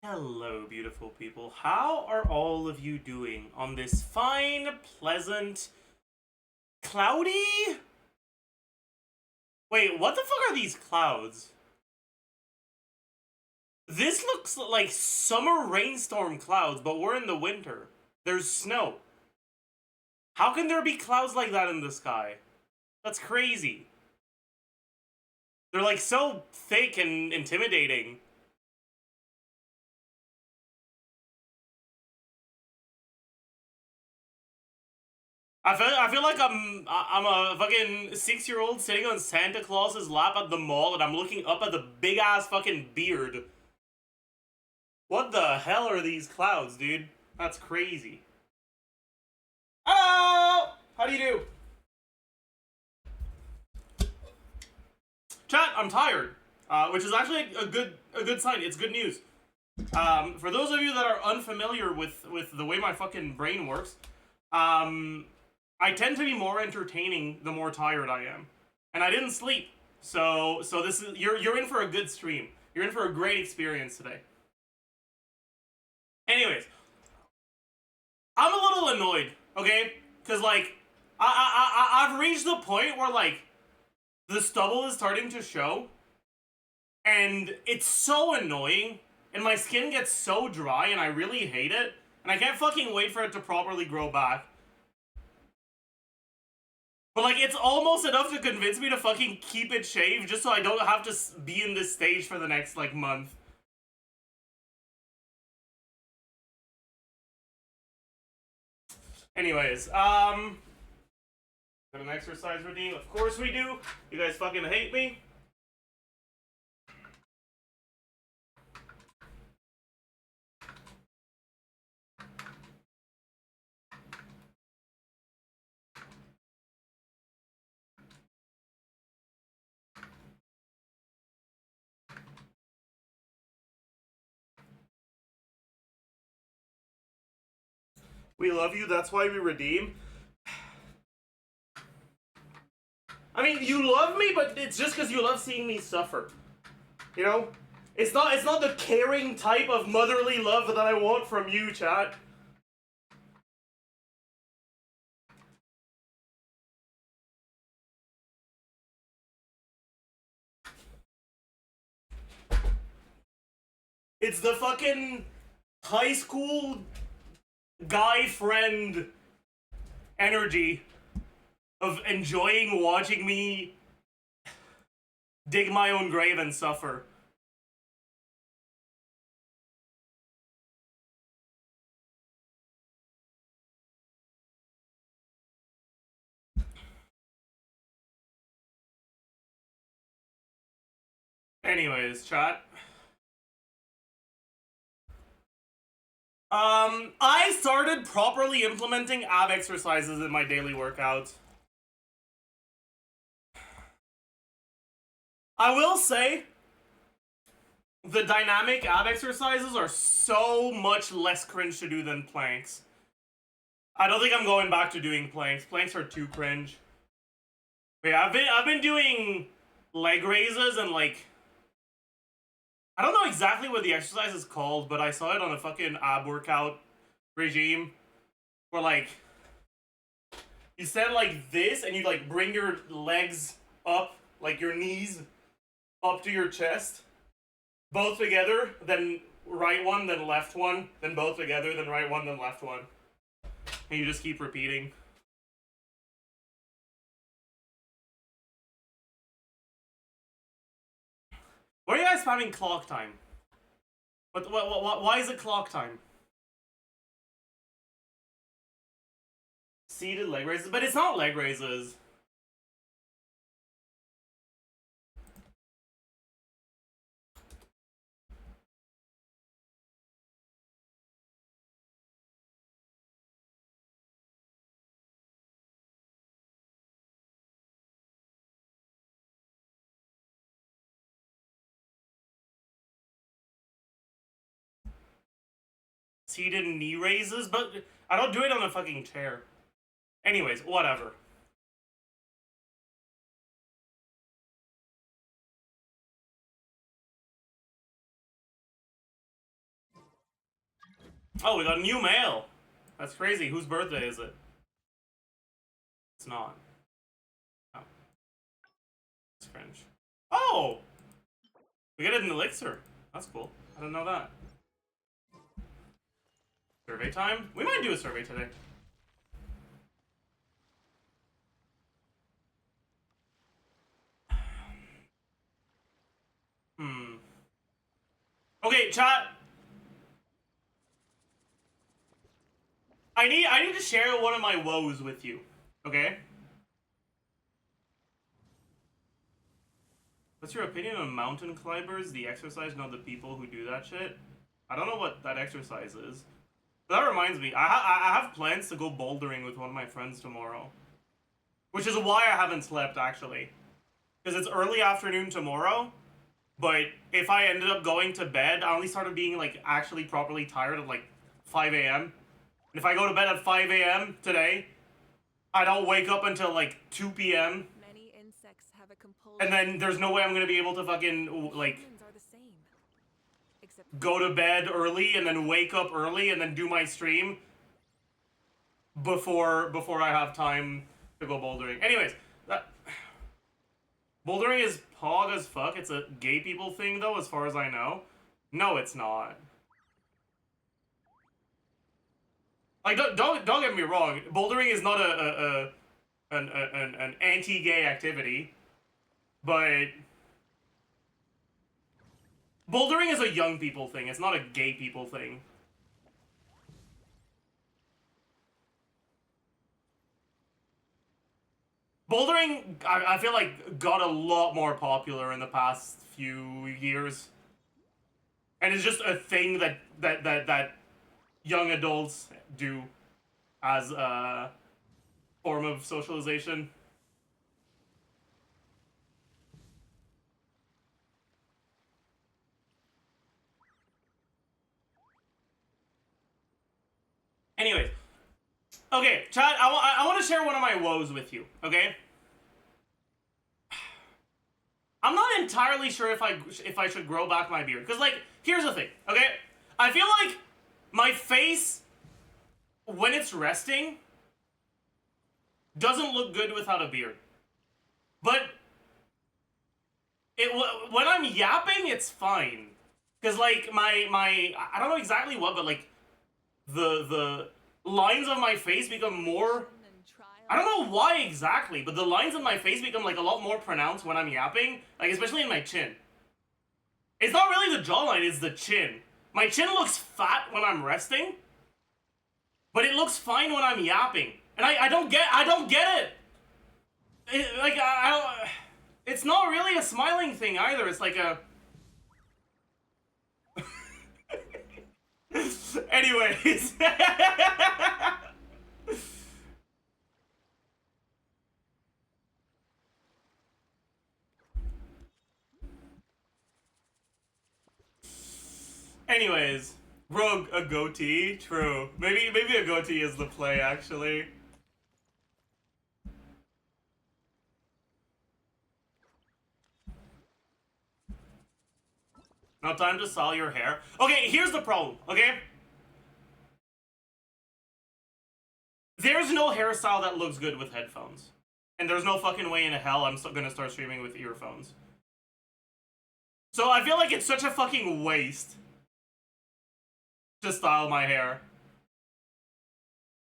Hello, beautiful people. How are all of you doing on this fine, pleasant, cloudy? Wait, what the fuck are these clouds? This looks like summer rainstorm clouds, but we're in the winter. There's snow. How can there be clouds like that in the sky? That's crazy. They're like so thick and intimidating. I feel like I'm a fucking 6-year-old sitting on Santa Claus's lap at the mall and I'm looking up at the big ass fucking beard. What the hell are these clouds, dude? That's crazy. Hello! How do you do? Chat, I'm tired. Which is actually a good sign. It's good news. For those of you that are unfamiliar with the way my fucking brain works, I tend to be more entertaining the more tired I am. And I didn't sleep. So this is you're in for a good stream. You're in for a great experience today. Anyways, I'm a little annoyed, okay? Cause like I've reached the point where like the stubble is starting to show and it's so annoying and my skin gets so dry and I really hate it and I can't fucking wait for it to properly grow back. But like it's almost enough to convince me to fucking keep it shaved just so I don't have to be in this stage for the next like month. Anyways, got an exercise routine. Of course we do. You guys fucking hate me. We love you, that's why we redeem. I mean, you love me, but it's just because you love seeing me suffer. You know? It's not the caring type of motherly love that I want from you, chat. It's the fucking high school guy friend energy of enjoying watching me dig my own grave and suffer. Anyways, chat. I started properly implementing ab exercises in my daily workouts. I will say, the dynamic ab exercises are so much less cringe to do than planks. I don't think I'm going back to doing planks. Planks are too cringe. But yeah, I've been doing leg raises and like I don't know exactly what the exercise is called, but I saw it on a fucking ab workout regime where like you stand like this and you like bring your legs up, like your knees up to your chest, both together, then right one, then left one, then both together, then right one, then left one. And you just keep repeating. Why are you guys spamming clock time? Why is it clock time? Seated leg raises? But it's not leg raises. Seated knee raises? But I don't do it on a fucking chair. Anyways, whatever. Oh, we got a new mail. That's crazy. Whose birthday is it? It's not. Oh. It's cringe. Oh! We got an elixir. That's cool. I didn't know that. Survey time? We might do a survey today. Okay, chat. I need to share one of my woes with you. Okay? What's your opinion on mountain climbers? The exercise, not the people who do that shit? I don't know what that exercise is. That reminds me, I have plans to go bouldering with one of my friends tomorrow. Which is why I haven't slept, actually. Because it's early afternoon tomorrow, but if I ended up going to bed, I only started being, like, actually properly tired at, like, 5 a.m. And if I go to bed at 5 a.m. today, I don't wake up until, like, 2 p.m. Many insects have a compulsion. And then there's no way I'm gonna be able to fucking, like, go to bed early and then wake up early and then do my stream before I have time to go bouldering. Anyways, bouldering is pog as fuck. It's a gay people thing, though, as far as I know. No, it's not. Like, don't get me wrong. Bouldering is not an anti-gay activity, but bouldering is a young people thing. It's not a gay people thing. Bouldering, I feel like, got a lot more popular in the past few years. And it's just a thing that young adults do as a form of socialization. Anyways. Okay, chat, I want to share one of my woes with you, okay? I'm not entirely sure if I should grow back my beard. Because, like, here's the thing, okay? I feel like my face, when it's resting, doesn't look good without a beard. But when I'm yapping, it's fine. Because, like, my I don't know exactly what, but, like, the lines of my face become more... I don't know why exactly, but the lines on my face become, like, a lot more pronounced when I'm yapping, like, especially in my chin. It's not really the jawline, it's the chin. My chin looks fat when I'm resting, but it looks fine when I'm yapping. And I don't get it! Like, I don't... It's not really a smiling thing either, it's like a... Anyways... Anyways, Rogue, a goatee? True. Maybe a goatee is the play, actually. Now time to style your hair. Okay, here's the problem, okay? There's no hairstyle that looks good with headphones. And there's no fucking way in hell I'm gonna start streaming with earphones. So I feel like it's such a fucking waste to style my hair.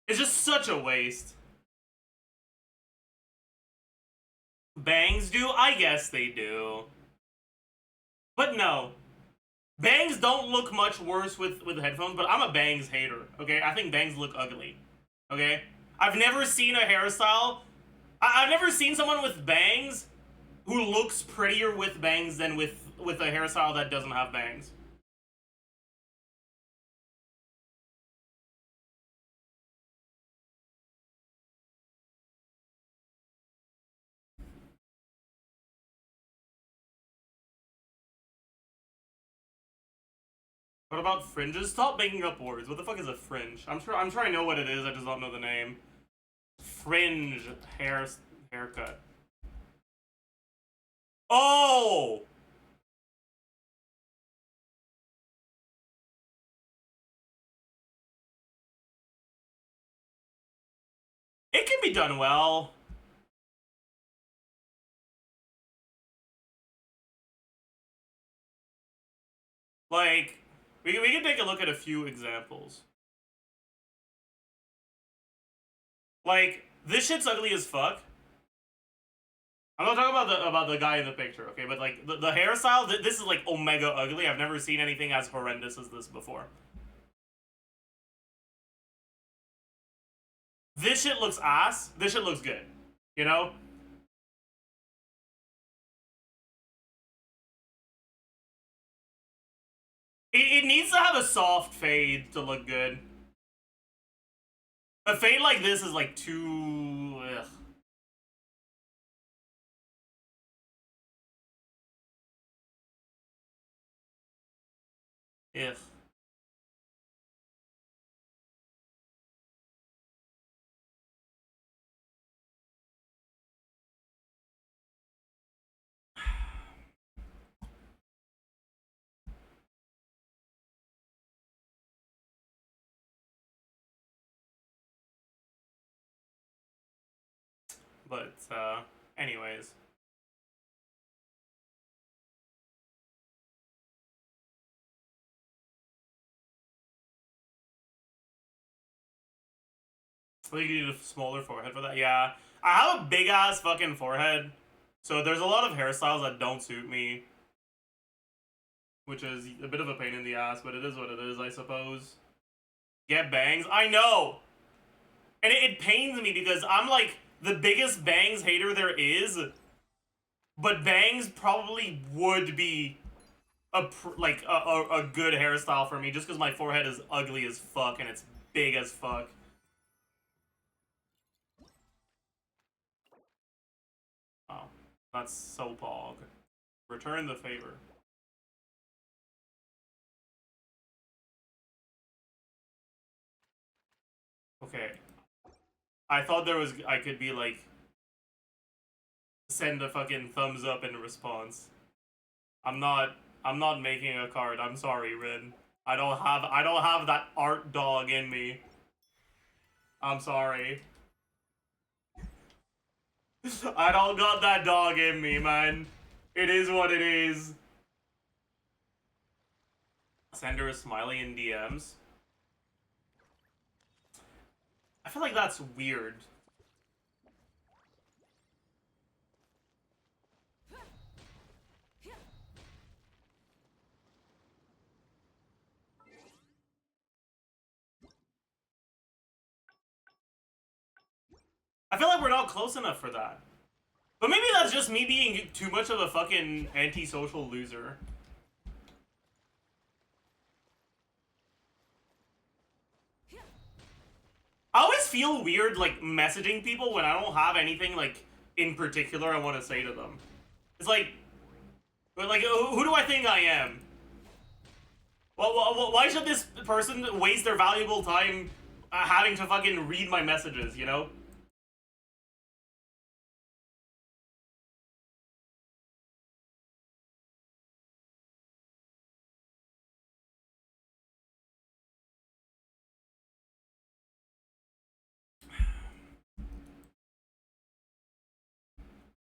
It's just such a waste. Bangs do? I guess they do. But no. Bangs don't look much worse with headphones, but I'm a bangs hater, okay? I think bangs look ugly, okay? I've never seen a hairstyle... I've never seen someone with bangs who looks prettier with bangs than with a hairstyle that doesn't have bangs. What about fringes? Stop making up words. What the fuck is a fringe? I'm sure I know what it is, I just don't know the name. Fringe haircut. Oh! It can be done well. Like, we can take a look at a few examples. Like, this shit's ugly as fuck. I'm not talking about the guy in the picture, okay? But like the hairstyle, this is like omega ugly. I've never seen anything as horrendous as this before. This shit looks ass. This shit looks good. You know? It needs to have a soft fade to look good. A fade like this is like too... Ugh. Ugh. But, anyways. I think you need a smaller forehead for that. Yeah. I have a big ass fucking forehead. So there's a lot of hairstyles that don't suit me. Which is a bit of a pain in the ass, but it is what it is, I suppose. Get bangs? I know! And it pains me because I'm like the biggest bangs hater there is. But bangs probably would be a good hairstyle for me just because my forehead is ugly as fuck and it's big as fuck. Oh, that's so pog. Return the favor. Okay. I thought I could be like, send a fucking thumbs up in response. I'm not making a card. I'm sorry, Rin. I don't have that art dog in me. I'm sorry. I don't got that dog in me, man. It is what it is. Send her a smiley in DMs. I feel like that's weird. I feel like we're not close enough for that. But maybe that's just me being too much of a fucking antisocial loser. I always feel weird, like, messaging people when I don't have anything, like, in particular I want to say to them. It's like, who do I think I am? Well, why should this person waste their valuable time having to fucking read my messages, you know?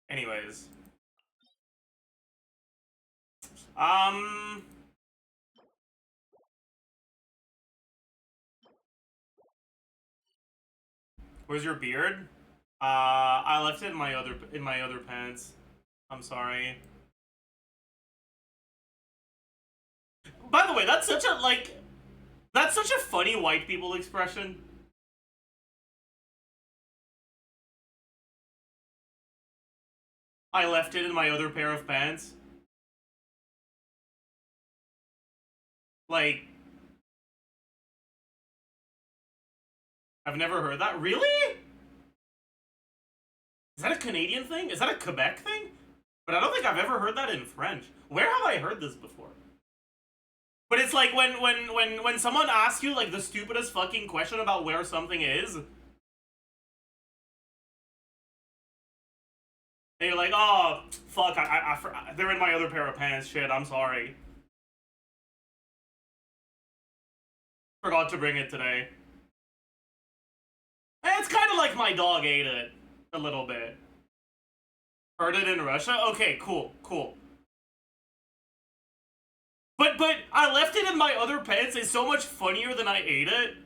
Anyways. Where's your beard? I left it in my other pants. I'm sorry. By the way, that's such a funny white people expression. I left it in my other pair of pants. Like, I've never heard that. Really? Is that a Canadian thing? Is that a Quebec thing? But I don't think I've ever heard that in French. Where have I heard this before? But it's like when someone asks you like the stupidest fucking question about where something is, and you're like, oh fuck, they're in my other pair of pants. Shit, I'm sorry. Forgot to bring it today. It's kind of like my dog ate it a little bit. Heard it in Russia? Okay, cool. But I left it in my other pets. It's so much funnier than I ate it.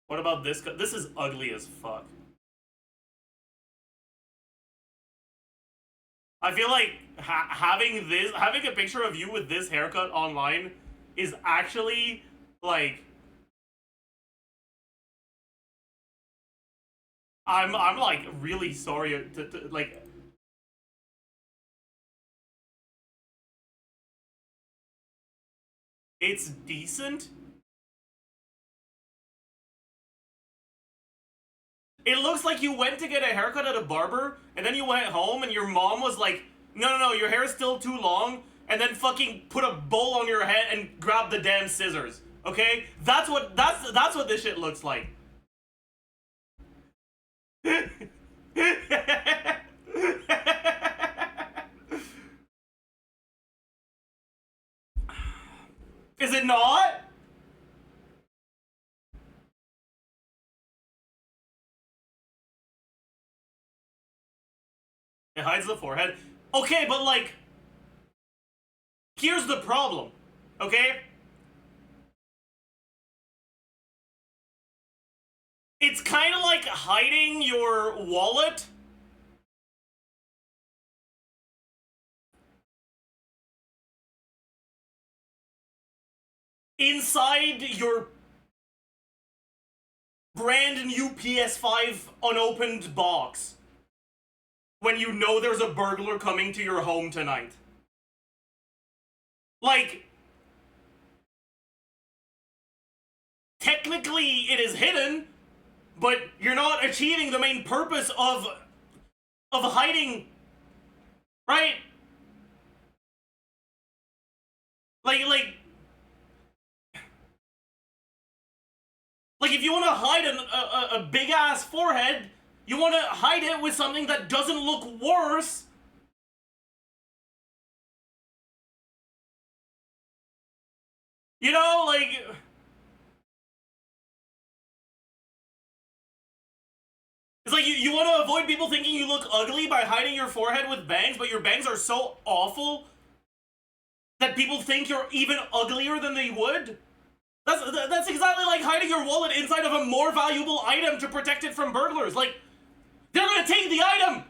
What about this? This is ugly as fuck. I feel like having a picture of you with this haircut online is actually like I'm like really sorry to like. It's decent. It looks like you went to get a haircut at a barber, and then you went home, and your mom was like, no, your hair is still too long, and then fucking put a bowl on your head and grab the damn scissors. Okay? That's what this shit looks like. Is it not? It hides the forehead. Okay, but like, here's the problem. Okay? It's kind of like hiding your wallet. Inside your brand new PS5 unopened box. When you know there's a burglar coming to your home tonight. Like, technically it is hidden, but you're not achieving the main purpose of hiding, right? Like if you want to hide a big ass forehead, you want to hide it with something that doesn't look worse. You know, like, it's like you want to avoid people thinking you look ugly by hiding your forehead with bangs, but your bangs are so awful that people think you're even uglier than they would. That's exactly like hiding your wallet inside of a more valuable item to protect it from burglars. Like, they're gonna take the item!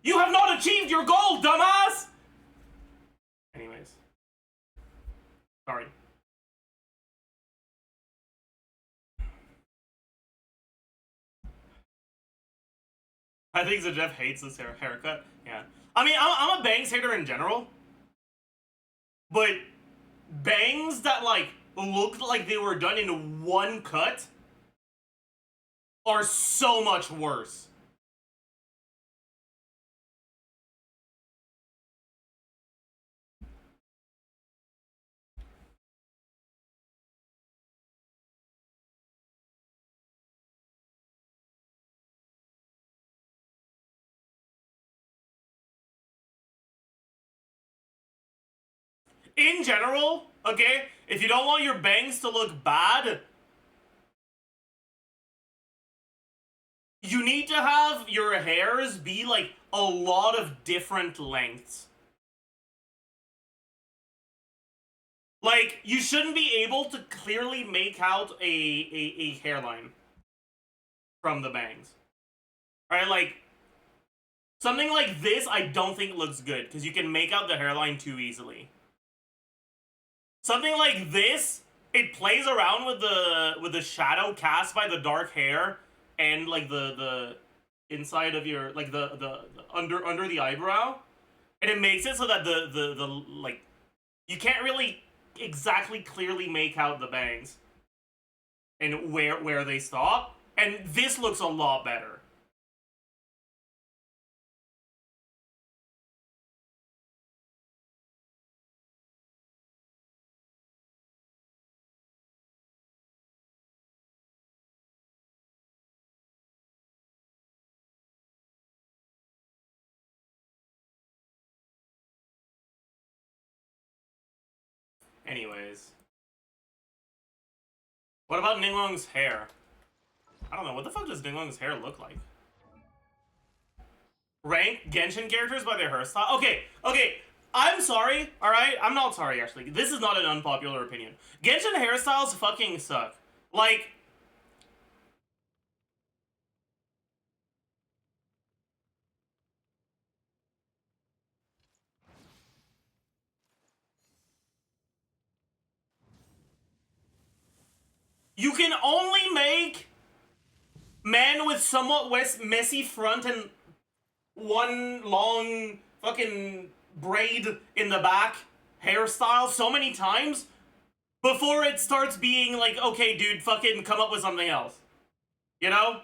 You have not achieved your goal, dumbass! Anyways. Sorry. I think Zajef hates this haircut. Yeah. I mean, I'm a bangs hater in general. But bangs that, like, looked like they were done in one cut are so much worse. In general, okay, if you don't want your bangs to look bad, you need to have your hairs be like a lot of different lengths. Like, you shouldn't be able to clearly make out a hairline from the bangs. Right? Like, something like this I don't think looks good, because you can make out the hairline too easily. Something like this, it plays around with the shadow cast by the dark hair and like the inside of your, like the under the eyebrow, and it makes it so that the like, you can't really exactly clearly make out the bangs and where they stop, and this looks a lot better. Anyways. What about Ninglong's hair? I don't know, what the fuck does Ninglong's hair look like? Rank Genshin characters by their hairstyle? Okay, I'm sorry, alright? I'm not sorry, actually. This is not an unpopular opinion. Genshin hairstyles fucking suck. Like... You can only make men with somewhat messy front and one long fucking braid in the back hairstyle so many times before it starts being like, okay, dude, fucking come up with something else. You know?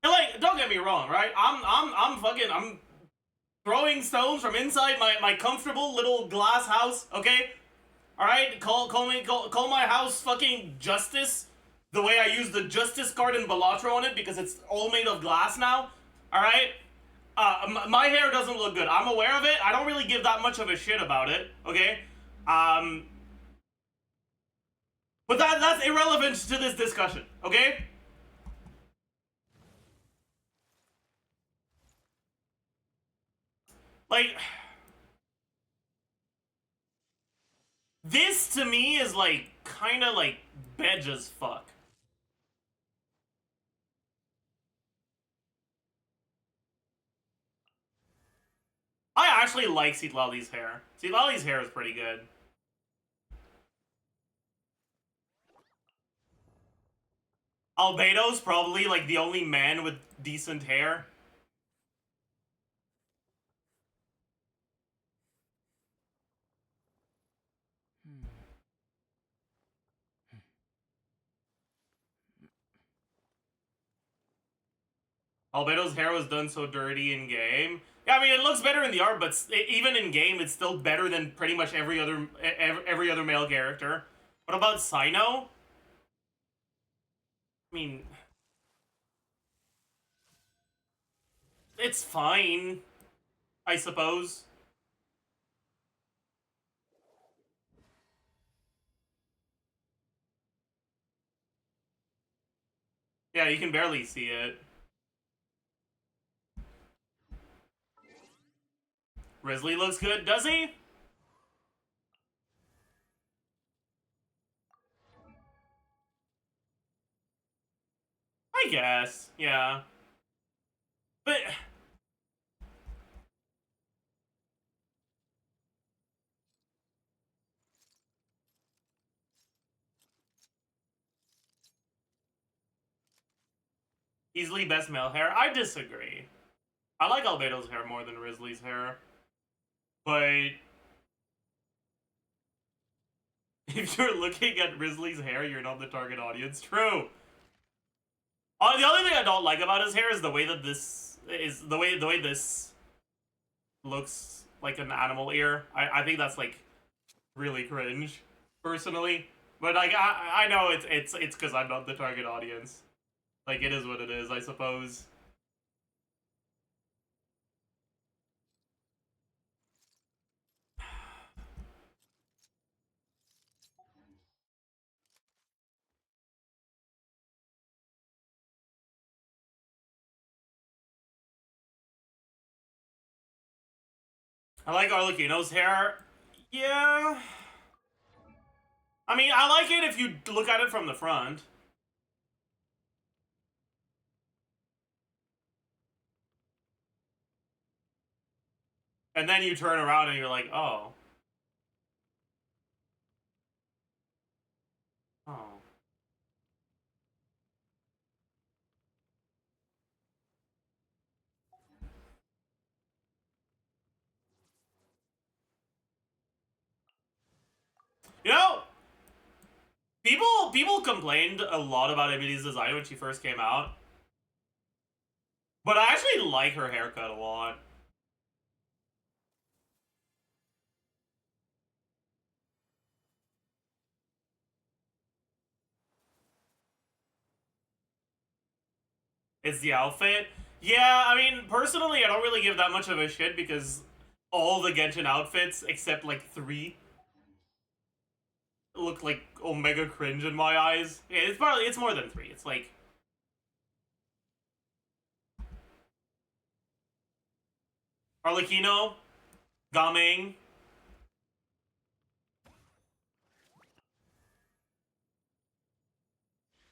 And like, don't get me wrong, right? I'm throwing stones from inside my comfortable little glass house, okay? Alright? Call my house fucking Justice. The way I use the Justice card in Balatro on it because it's all made of glass now. Alright? My hair doesn't look good. I'm aware of it. I don't really give that much of a shit about it, okay? But that's irrelevant to this discussion, okay? Like... This, to me, is, like, kinda, like, bedge as fuck. I actually like Citlali's hair. Citlali's hair is pretty good. Albedo's probably, like, the only man with decent hair. Albedo's hair was done so dirty in game. Yeah, I mean, it looks better in the art, but even in game, it's still better than pretty much every other male character. What about Sino? I mean, it's fine, I suppose. Yeah, you can barely see it. Risley looks good, does he? I guess, yeah. But... easily best male hair? I disagree. I like Albedo's hair more than Risley's hair. But... if you're looking at Risley's hair, you're not the target audience. True! The only thing I don't like about his hair is the way that this... the way this looks like an animal ear. I think that's, like, really cringe, personally. But, like, I know it's because I'm not the target audience. Like, it is what it is, I suppose. I like Arlecchino's hair. Yeah. I mean, I like it if you look at it from the front. And then you turn around and you're like, oh. Oh. You know, people complained a lot about Emily's design when she first came out. But I actually like her haircut a lot. It's the outfit. Yeah, I mean, personally, I don't really give that much of a shit because all the Genshin outfits, except like 3, look like omega cringe in my eyes. Yeah, it's more than 3. It's like Arlecchino, Gaming.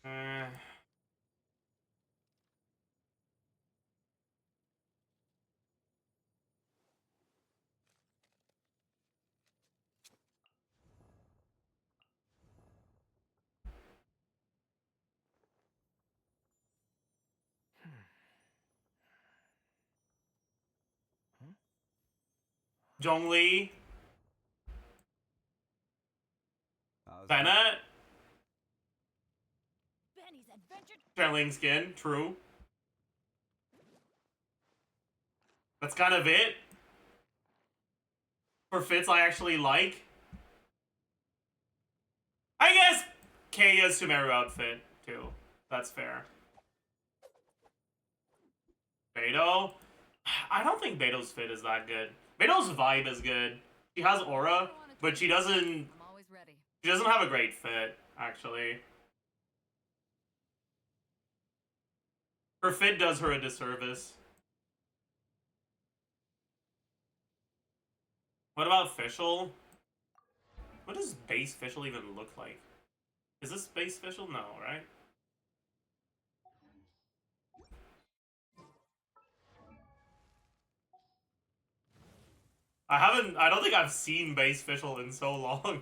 Uh, Zhongli, Bennett, Benny's adventure. Trailing Skin, true. That's kind of it. For fits I actually like. I guess Keia's Sumeru outfit, too. That's fair. Beto? I don't think Beto's fit is that good. Beto's vibe is good. She has aura, but she doesn't... I'm always ready. She doesn't have a great fit, actually. Her fit does her a disservice. What about Fischl? What does base Fischl even look like? Is this base Fischl? No, right? I don't think I've seen base Fischl in so long.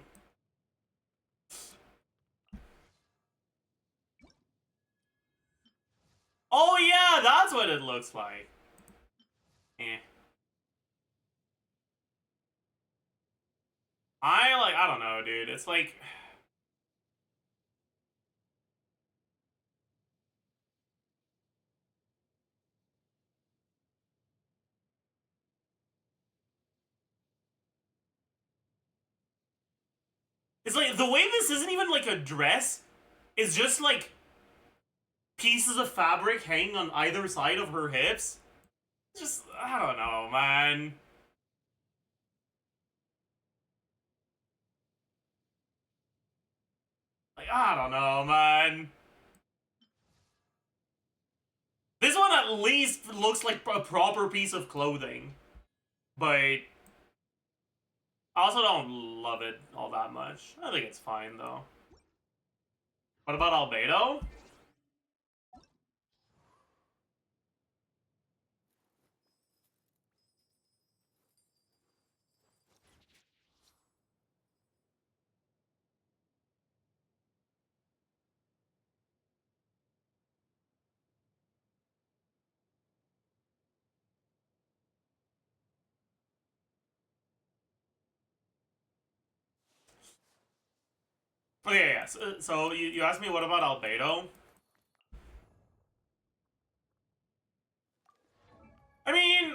Oh yeah, that's what it looks like. Eh. I don't know, dude. It's like... It's like, the way this isn't even like a dress, is just like pieces of fabric hanging on either side of her hips. Just, I don't know, man. Like, I don't know, man. This one at least looks like a proper piece of clothing. But I also don't love it all that much. I think it's fine, though. What about Albedo? Okay, yeah. So you asked me what about Albedo? I mean...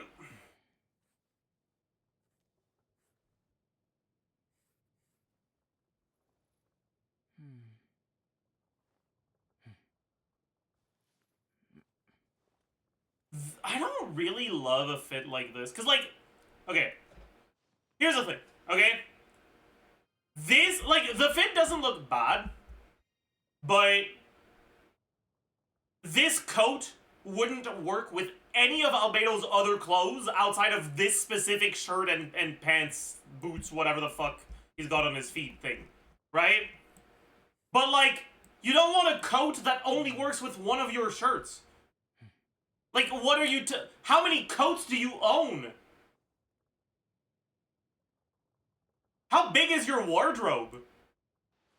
I don't really love a fit like this. Because, like... Okay. Here's the thing, okay? This, like, the fit doesn't look bad. But... this coat wouldn't work with any of Albedo's other clothes outside of this specific shirt and pants, boots, whatever the fuck he's got on his feet thing. Right? But, like, you don't want a coat that only works with one of your shirts. Like, what are you how many coats do you own? How big is your wardrobe?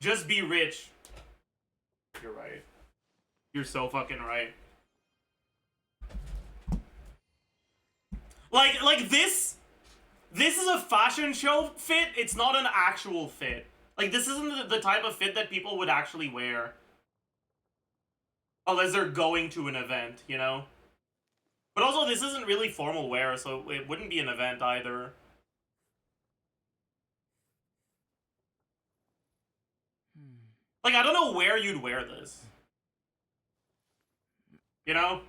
Just be rich. You're right. You're so fucking right. Like this is a fashion show fit. It's not an actual fit. Like, this isn't the type of fit that people would actually wear. Unless they're going to an event, you know? But also, this isn't really formal wear, so it wouldn't be an event either. Like, I don't know where you'd wear this. You know?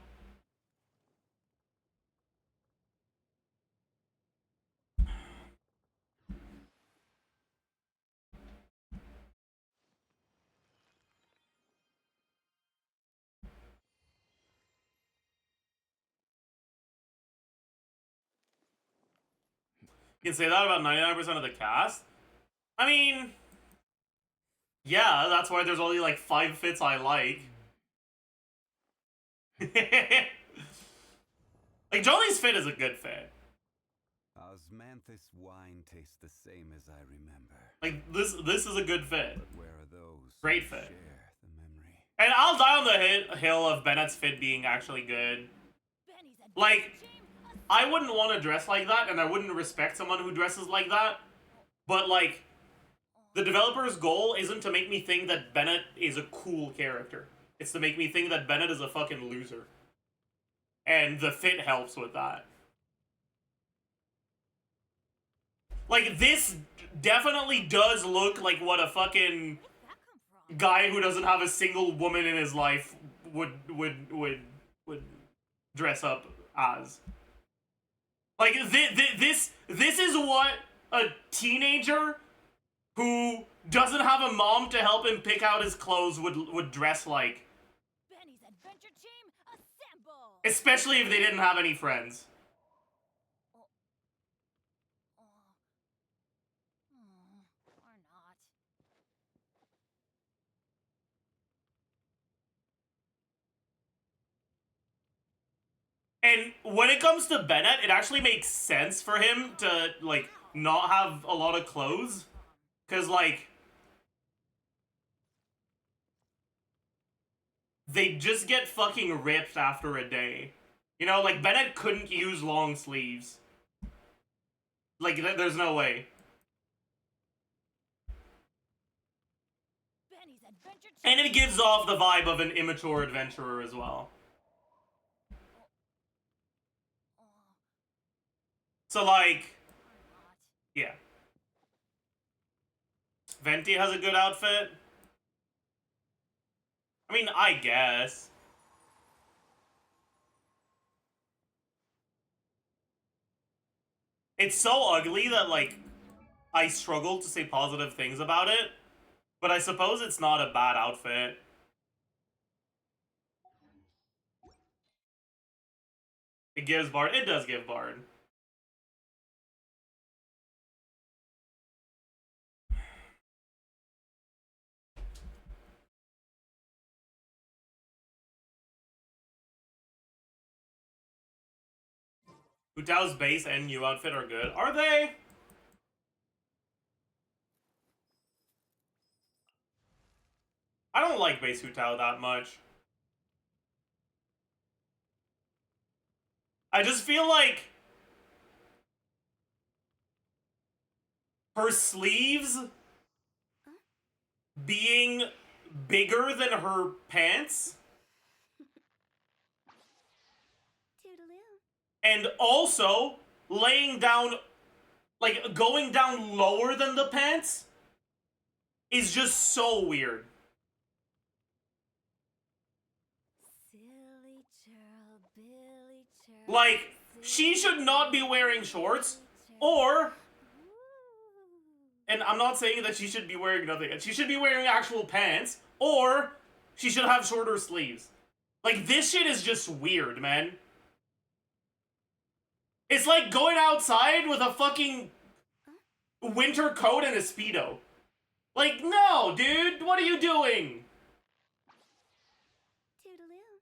You can say that about 99% of the cast. I mean, yeah, that's why there's only like 5 fits I like. Like, Jolie's fit is a good fit. Osmanthus wine tastes the same as I remember. Like, this is a good fit. But where are those Great who fit. share the memory? And I'll die on the hill of Bennett's fit being actually good. Like, I wouldn't want to dress like that, and I wouldn't respect someone who dresses like that. But, like, the developer's goal isn't to make me think that Bennett is a cool character. It's to make me think that Bennett is a fucking loser. And the fit helps with that. Like, this definitely does look like what a fucking guy who doesn't have a single woman in his life would dress up as. Like, this is what a teenager who doesn't have a mom to help him pick out his clothes would dress like. Benny's adventure team, assemble! Especially if they didn't have any friends. Or not. And when it comes to Bennett, it actually makes sense for him to, like, not have a lot of clothes. Because, like, they just get fucking ripped after a day. You know, like, Bennett couldn't use long sleeves. Like, there's no way. Benny's adventure team. And it gives off the vibe of an immature adventurer as well. So, like, yeah. Venti has a good outfit. I mean, I guess. It's so ugly that, like, I struggle to say positive things about it. But I suppose it's not a bad outfit. It gives Bard. It does give Bard. Utao's base and new outfit are good. Are they? I don't like base Utao that much. I just feel like her sleeves being bigger than her pants and also laying down, like, going down lower than the pants is just so weird. Silly churl, Billy churl. Like, she should not be wearing shorts, or, and I'm not saying that she should be wearing nothing, she should be wearing actual pants, or she should have shorter sleeves. Like, this shit is just weird, man. It's like going outside with a fucking winter coat and a Speedo. Like, no, dude, what are you doing? Toodaloo.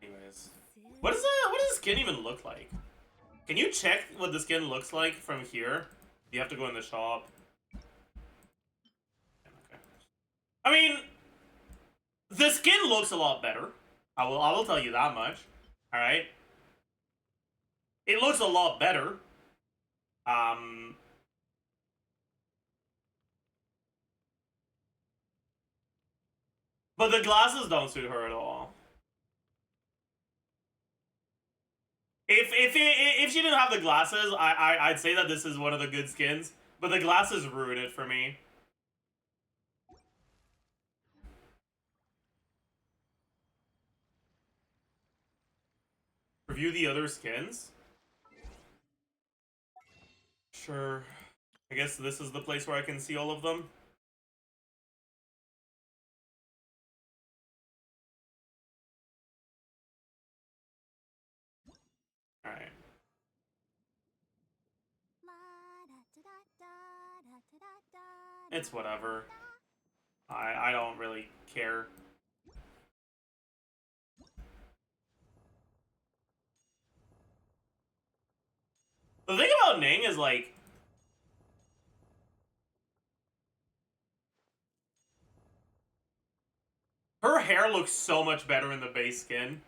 Anyways, what does the skin even look like? Can you check what the skin looks like from here? You have to go in the shop. Okay. I mean, the skin looks a lot better. I will tell you that much. All right. It looks a lot better. But the glasses don't suit her at all. If she didn't have the glasses, I'd say that this is one of the good skins. But the glasses ruin it for me. Review the other skins? Sure. I guess this is the place where I can see all of them. It's whatever. I don't really care. The thing about Ning is, like, her hair looks so much better in the base skin.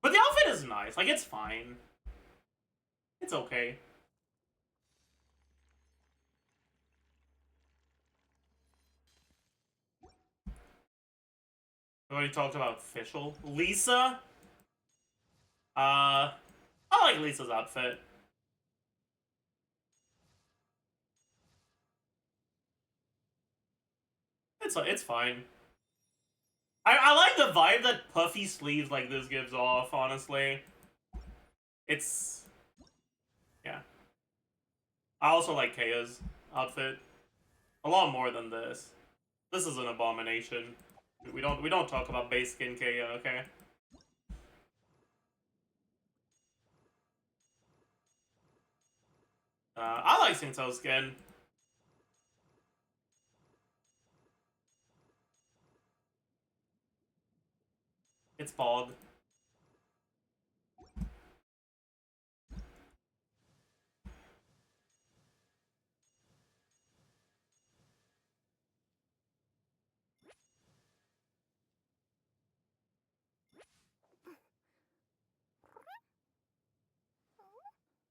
But the outfit is nice. Like, it's fine. It's okay. We already talked about official. Lisa? I like Lisa's outfit. It's fine. I like the vibe that puffy sleeves like this gives off, honestly. It's... yeah. I also like Kaya's outfit. A lot more than this. This is an abomination. We don't talk about base skin Kaya, okay? I like Singto's skin. It's bald.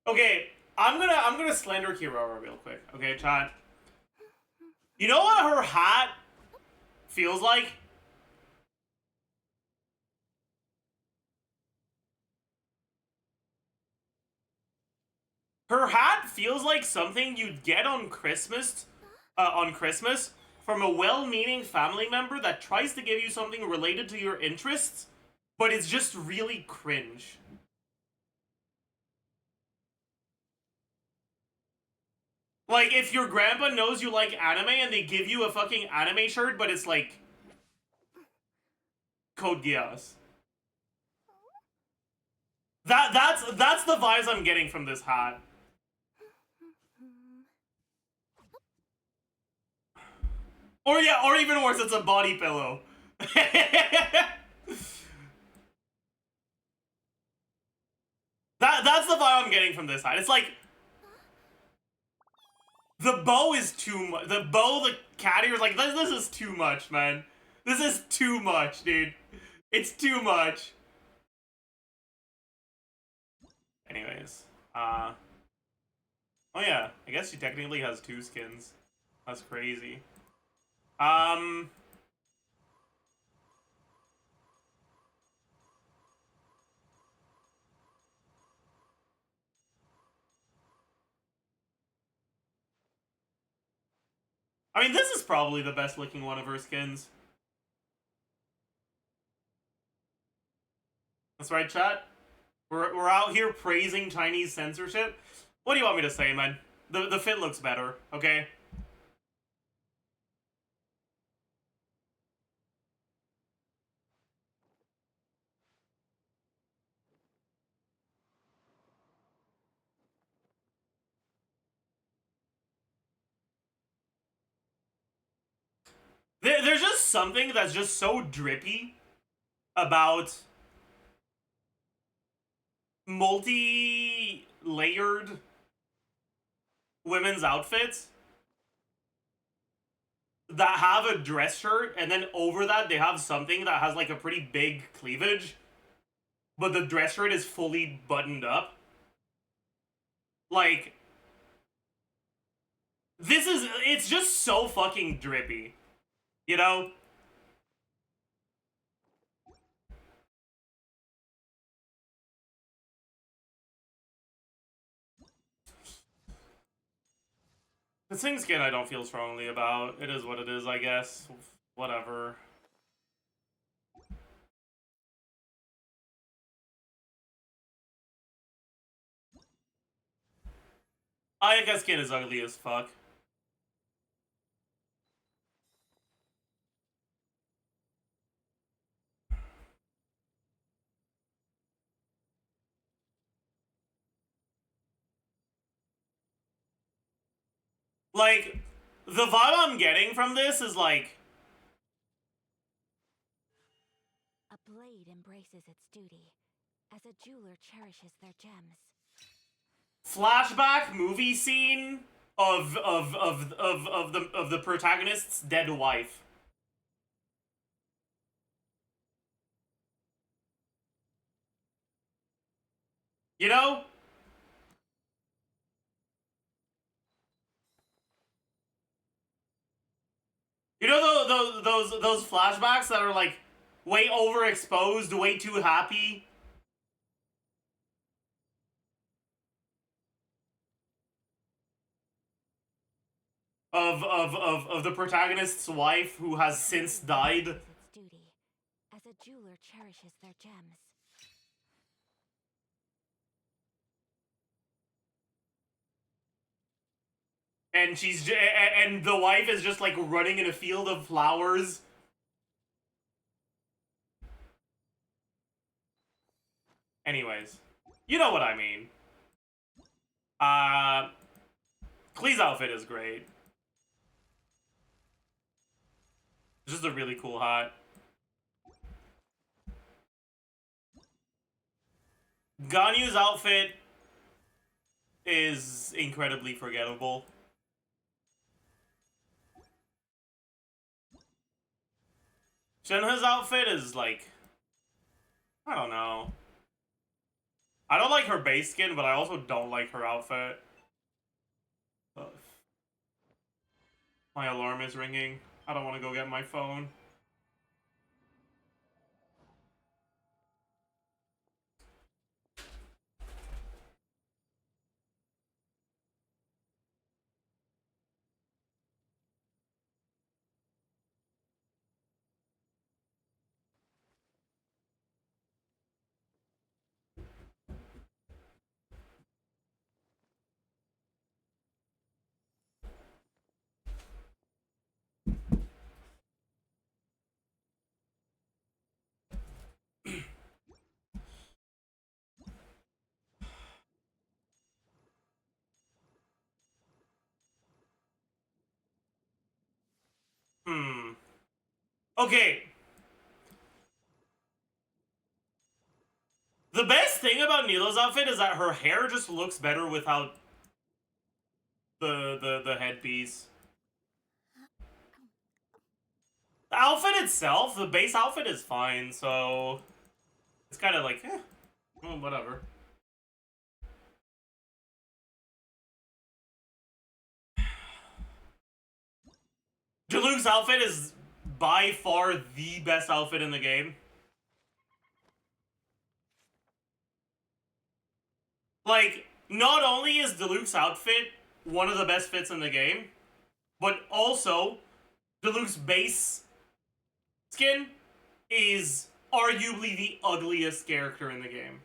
Okay, I'm gonna slander Kirara real quick. Okay, chat. You know what her hat feels like? Her hat feels like something you'd get on Christmas, from a well-meaning family member that tries to give you something related to your interests, but it's just really cringe. Like, if your grandpa knows you like anime and they give you a fucking anime shirt, but it's like Code Geass. That's the vibes I'm getting from this hat. Or yeah, or even worse, it's a body pillow. That's the vibe I'm getting from this hat. It's like the bow is too much. The bow, the cat ears, like this is too much, man. This is too much, dude. It's too much. Anyways, oh yeah, I guess she technically has two skins. That's crazy. I mean, this is probably the best looking one of her skins. That's right, chat. We're out here praising Chinese censorship. What do you want me to say, man? The fit looks better, okay? There's just something that's just so drippy about multi-layered women's outfits that have a dress shirt, and then over that they have something that has like a pretty big cleavage, but the dress shirt is fully buttoned up. Like, it's just so fucking drippy, you know? The Sing skin I don't feel strongly about. It is what it is, I guess. Whatever. Ayaka skin is ugly as fuck. Like, the vibe I'm getting from this is like, A blade embraces its duty, as a jeweler cherishes their gems. flashback movie scene of the protagonist's dead wife. You know? You know those flashbacks that are like way overexposed, way too happy? Of the protagonist's wife who has since died. Its duty, as a jeweler cherishes their gems. And and the wife is just like running in a field of flowers. Anyways, you know what I mean. Klee's outfit is great. It's just a really cool hat. Ganyu's outfit is incredibly forgettable. Shenhe's outfit is like, I don't know. I don't like her base skin, but I also don't like her outfit. My alarm is ringing. I don't want to go get my phone. Okay. The best thing about Nilo's outfit is that her hair just looks better without the headpiece. The outfit itself, the base outfit is fine, so it's kind of like, well, whatever. Diluc's outfit is by far the best outfit in the game. Like, not only is Diluc's outfit one of the best fits in the game, but also Diluc's base skin is arguably the ugliest character in the game.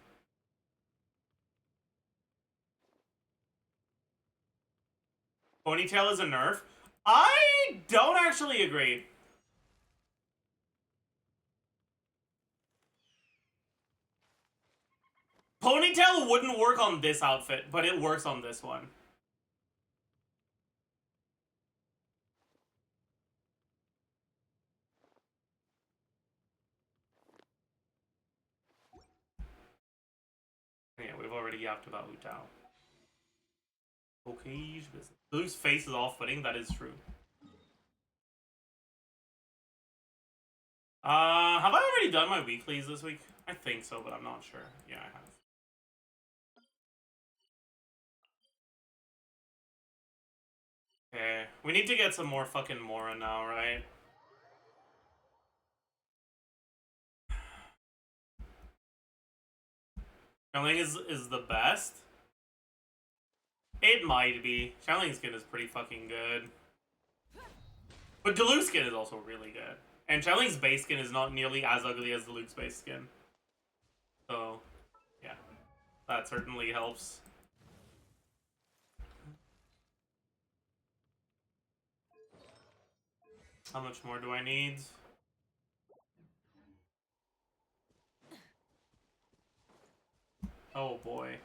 Ponytail is a nerf? I don't actually agree. Ponytail wouldn't work on this outfit, but it works on this one. Yeah, we've already yapped about Wu Tao. Okay, business. Blue's face is off-putting, that is true. Have I already done my weeklies this week? I think so, but I'm not sure. Yeah, I have. Okay, we need to get some more fucking Mora now, right? Xiangling is the best? It might be. Xiangling's skin is pretty fucking good. But Diluc's skin is also really good. And Xiangling's base skin is not nearly as ugly as Diluc's base skin. So, yeah. That certainly helps. How much more do I need? Oh boy.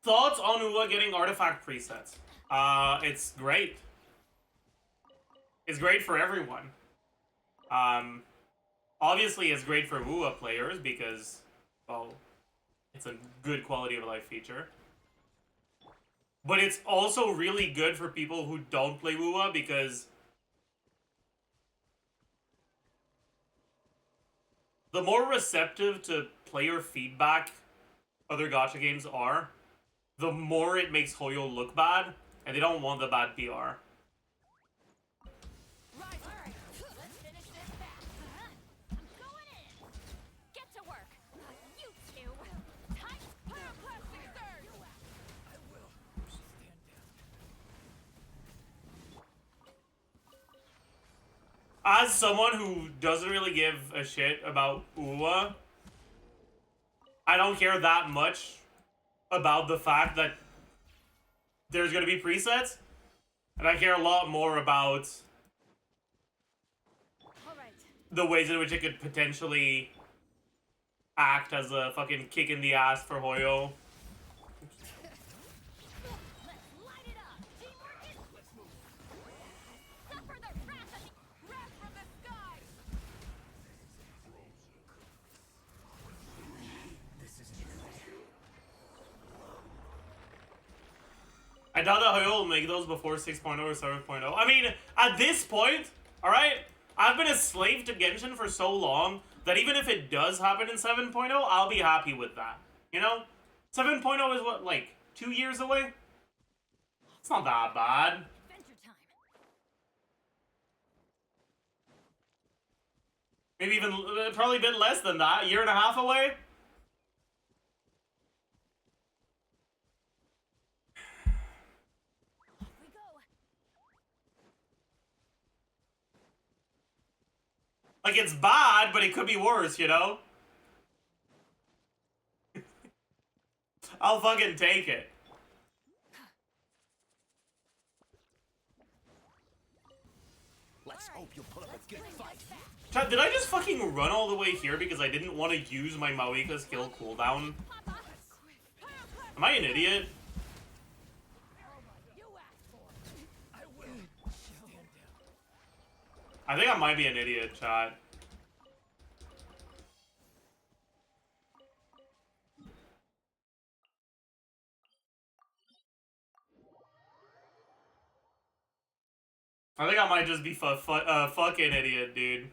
Thoughts on Uwa getting artifact presets? It's great. It's great for everyone. Obviously it's great for Uwa players because, well, it's a good quality of life feature. But it's also really good for people who don't play Uwa because the more receptive to player feedback other gacha games are, the more it makes Hoyo look bad, and they don't want the bad PR. As someone who doesn't really give a shit about Uwa, I don't care that much about the fact that there's going to be presets, and I care a lot more about the ways in which it could potentially act as a fucking kick in the ass for Hoyo. I doubt that Hoyo will make those before 6.0 or 7.0. I mean, at this point, alright, I've been a slave to Genshin for so long that even if it does happen in 7.0, I'll be happy with that. You know? 7.0 is what, like, 2 years away? It's not that bad. Maybe even, probably a bit less than that. A year and a half away? Like, it's bad, but it could be worse, you know? I'll fucking take it. Let's hope you'll put up a good fight. Chat, did I just fucking run all the way here because I didn't want to use my Mawika skill cooldown? Am I an idiot? I think I might be an idiot, chat. I think I might just be fucking idiot, dude.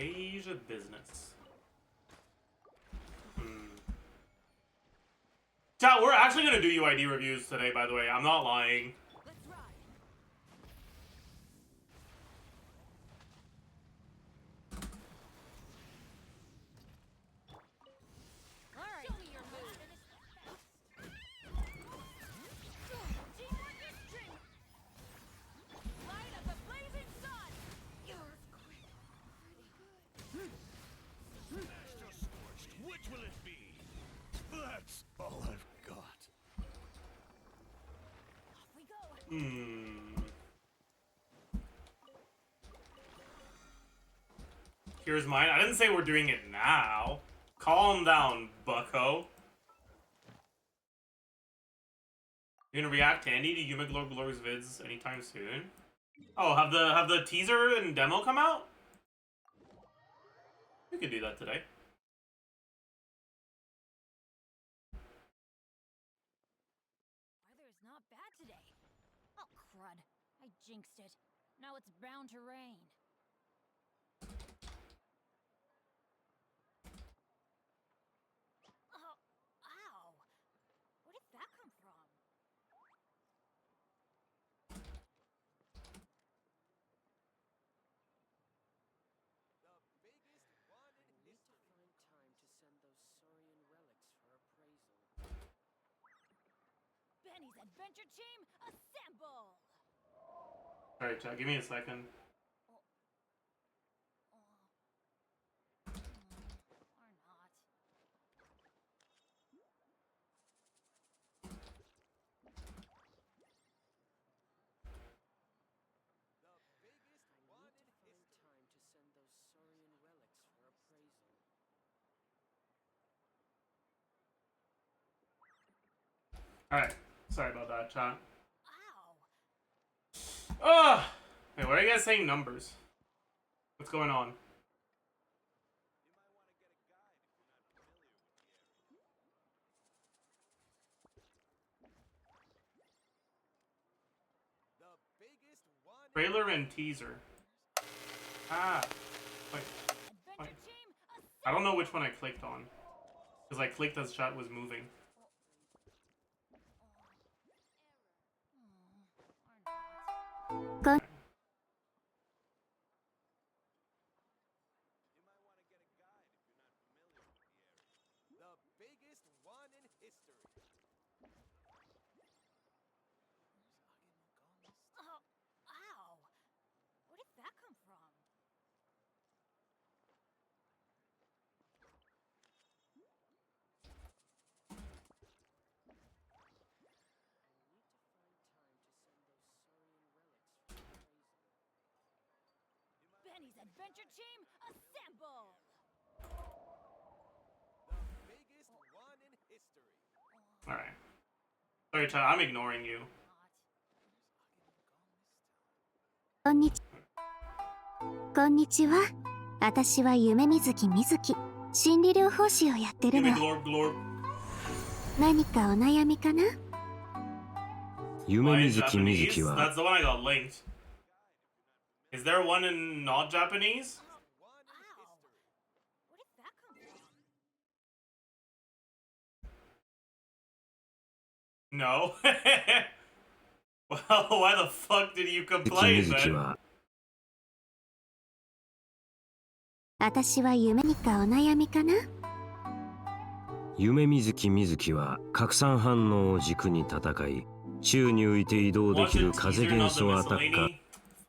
Asia business. Chat, we're actually gonna do UID reviews today, by the way. I'm not lying. Which will it be? That's all I've got. Here's mine. I didn't say we're doing it now. Calm down, bucko. You're gonna react to any to Yuma Glor's vids anytime soon? Oh, have the teaser and demo come out? We could do that today. Weather is not bad today. Oh, crud. I jinxed it. Now it's bound to rain. Oh, ow. Where did that come from? Benny's Adventure Team, assemble! Alright, chat, give me a second. Or not. Alright, sorry about that, chat. Ow! Ugh! Wait, why are you guys saying numbers? What's going on? Trailer and teaser. Ah. Wait. Wait. Adventure Team, I don't know which one I clicked on. Because I clicked as chat was moving. Go. Oh, ow! Where did that come from? Benny's Adventure Team, assemble! Alright. Sorry, chat, I'm ignoring you. こんにちこんにちは。私は夢水木みずき、心理療法士をやってる Give me の。 glorb glorb. 何かお悩みかな？ Why 夢 in 水木みず Japanese? きは That's the one I got linked. Is there one in not Japanese? Ow! Where did that come from? No. Well, why the fuck did you 木み complain ずき then? は私は夢にかお悩みかな？夢水木みずきは拡散反応を軸に戦い宙に浮いて移動で Watch き the る風 teaser, 元 not the 素アタッカー miscellany?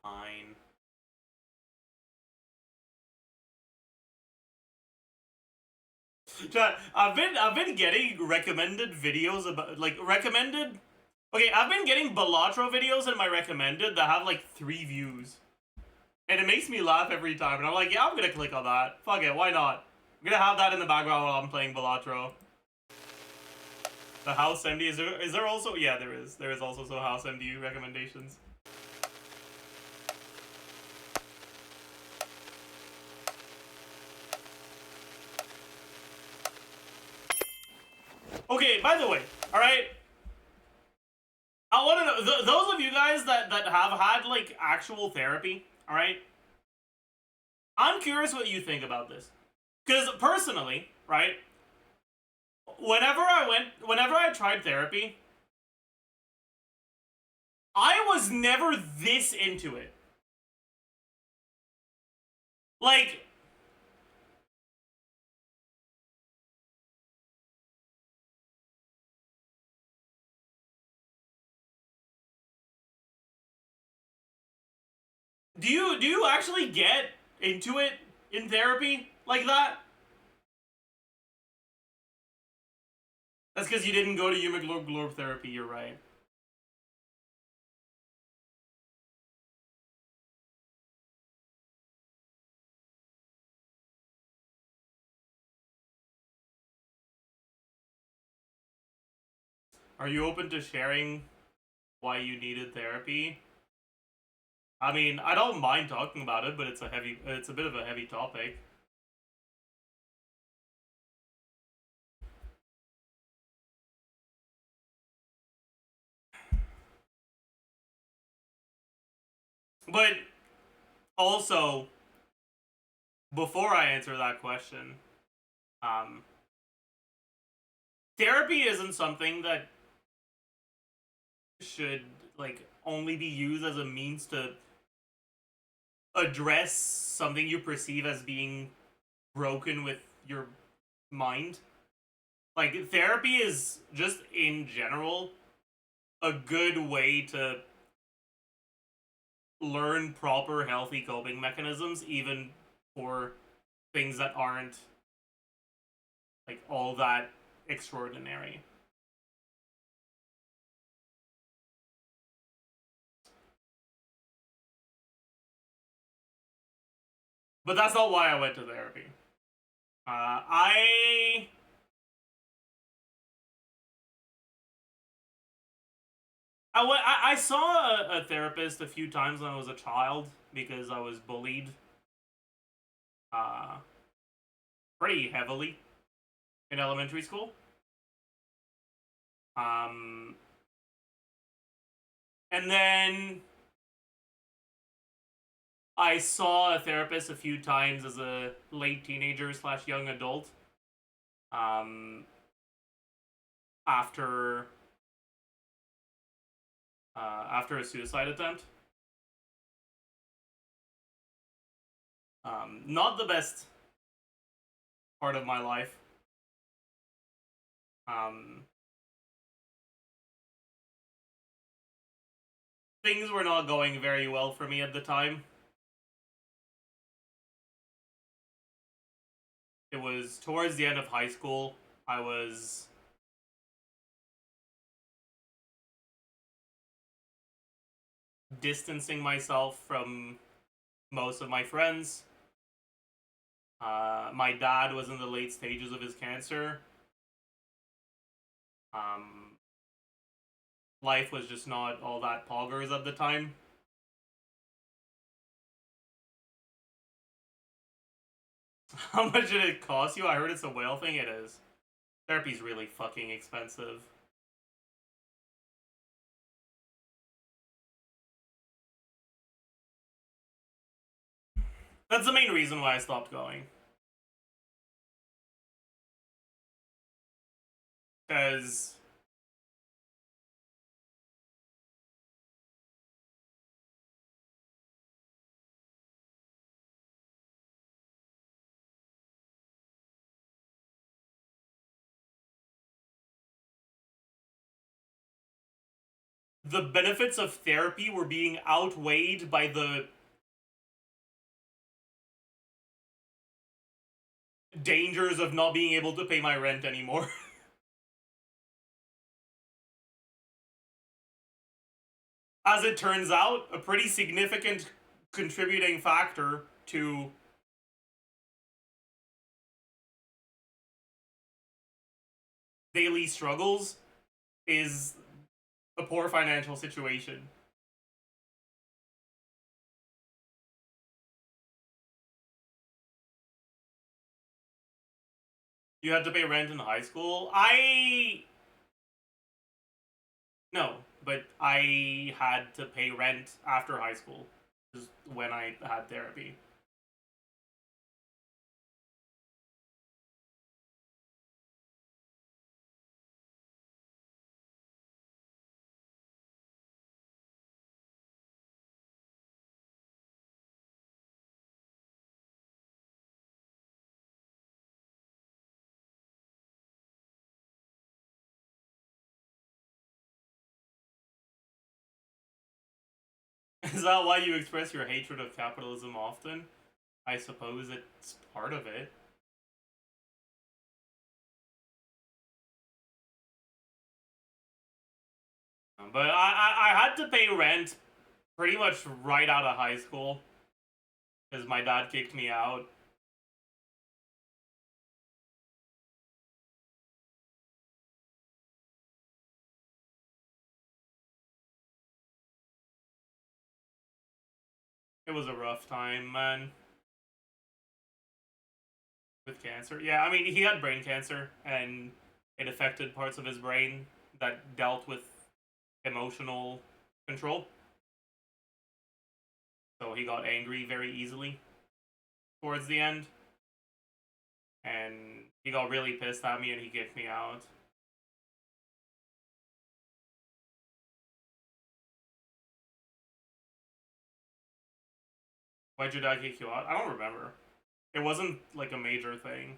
Fine. Chat, I've been getting recommended videos about recommended. Okay, I've been getting Balatro videos in my recommended that have like 3 views, and it makes me laugh every time. And I'm like, yeah, I'm gonna click on that. Fuck it, why not? I'm gonna have that in the background while I'm playing Balatro. The House MD is there also? Yeah, there is. There is also some House MD recommendations. Okay, by the way, alright? I want to know, those of you guys that have had, like, actual therapy, alright? I'm curious what you think about this. Because, personally, right? Whenever I tried therapy, I was never this into it. Like... Do you actually get into it in therapy like that? That's because you didn't go to Glorb therapy, you're right. Are you open to sharing why you needed therapy? I mean, I don't mind talking about it, but it's a bit of a heavy topic. But also, before I answer that question, therapy isn't something that should like only be used as a means to address something you perceive as being broken with your mind. Like, therapy is just in general a good way to learn proper healthy coping mechanisms, even for things that aren't like all that extraordinary. But that's not why I went to therapy. I saw a therapist a few times when I was a child because I was bullied uh, pretty heavily in elementary school. And then I saw a therapist a few times as a late teenager / young adult. After after a suicide attempt. Not the best part of my life. Things were not going very well for me at the time. It was towards the end of high school. I was distancing myself from most of my friends. My dad was in the late stages of his cancer. Life was just not all that poggers at the time. How much did it cost you? I heard it's a whale thing. It is. Therapy's really fucking expensive. That's the main reason why I stopped going. Because the benefits of therapy were being outweighed by the dangers of not being able to pay my rent anymore. As it turns out, a pretty significant contributing factor to daily struggles is a poor financial situation. You had to pay rent in high school? No, but I had to pay rent after high school, is when I had therapy. Is that why you express your hatred of capitalism often? I suppose it's part of it. But I had to pay rent pretty much right out of high school because my dad kicked me out. It was a rough time, man. With cancer. Yeah, I mean, he had brain cancer, and it affected parts of his brain that dealt with emotional control. So he got angry very easily towards the end. And he got really pissed at me and he kicked me out. Why'd your dad kick you out? I don't remember. It wasn't like a major thing.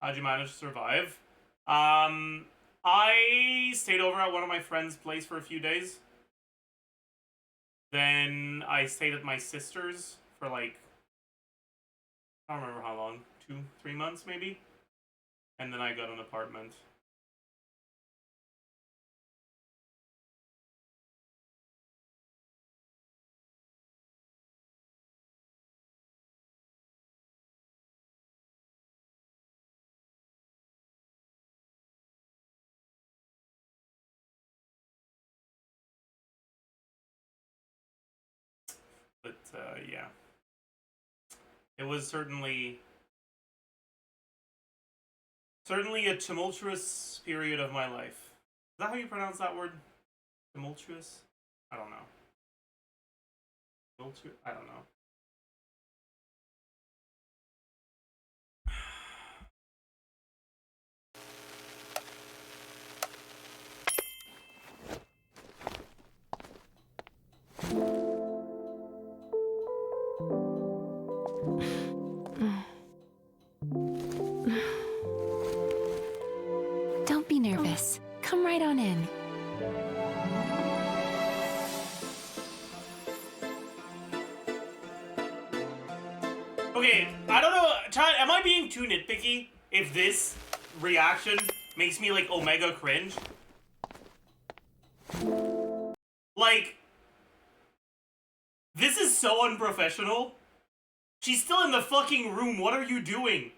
How'd you manage to survive? I stayed over at one of my friend's place for a few days. Then I stayed at my sister's for like, I don't remember how long, 2-3 months maybe. And then I got an apartment. But yeah, it was certainly a tumultuous period of my life. Is that how you pronounce that word? Tumultuous? I don't know. I don't know. Don't be nervous. Come right on in. Okay, I don't know. Am I being too nitpicky if this reaction makes me like omega cringe? Like, this is so unprofessional. She's still in the fucking room. What are you doing?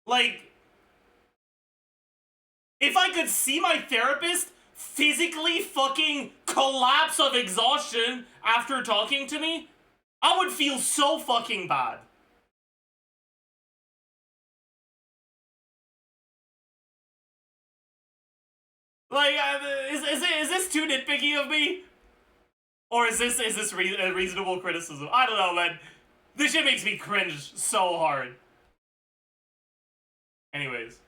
Like, if I could see my therapist physically fucking collapse of exhaustion after talking to me, I would feel so fucking bad. Like, is this too nitpicky of me? Or is this a reasonable criticism? I don't know, man. This shit makes me cringe so hard. Anyways.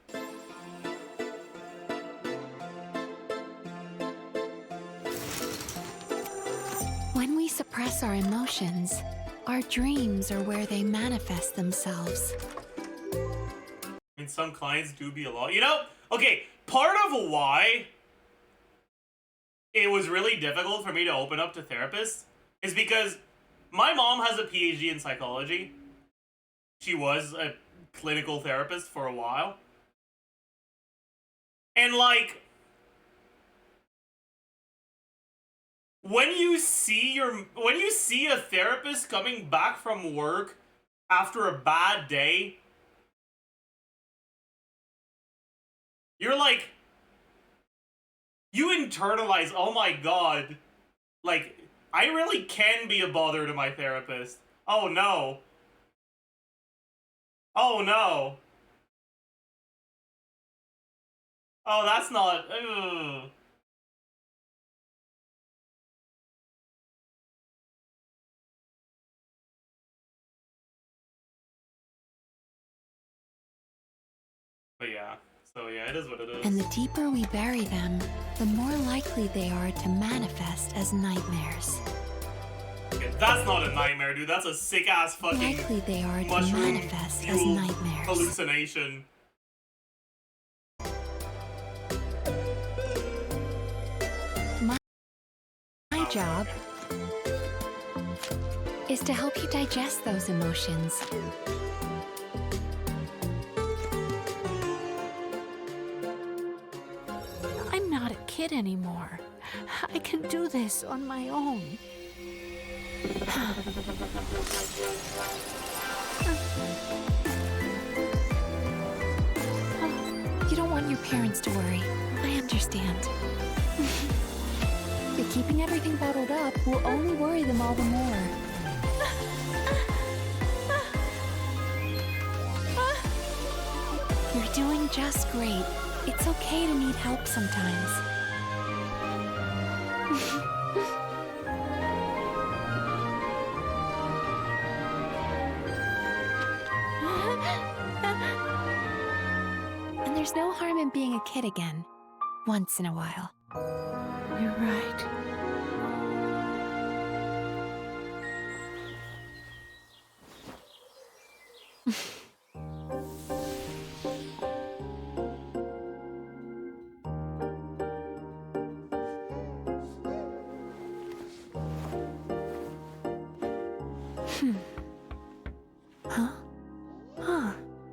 When we suppress our emotions, our dreams are where they manifest themselves. I mean, some clients do be a lot. You know, okay, part of why it was really difficult for me to open up to therapists is because my mom has a PhD in psychology. She was a clinical therapist for a while. And like, when you see a therapist coming back from work after a bad day, you're like, you internalize, oh my god, like, I really can be a bother to my therapist. Oh no. Oh no. Oh, that's not, ugh. But yeah, so yeah, it is what it is. And the deeper we bury them, the more likely they are to manifest as nightmares. Okay, that's not a nightmare, dude. That's a sick-ass fucking Likely they are to mushroom manifest as fueled nightmares. hallucination. My job is to help you digest those emotions. I'm not a kid anymore. I can do this on my own. You don't want your parents to worry. I understand. But keeping everything bottled up will only worry them all the more. You're doing just great. It's okay to need help sometimes. And there's no harm in being a kid again, once in a while. You're right.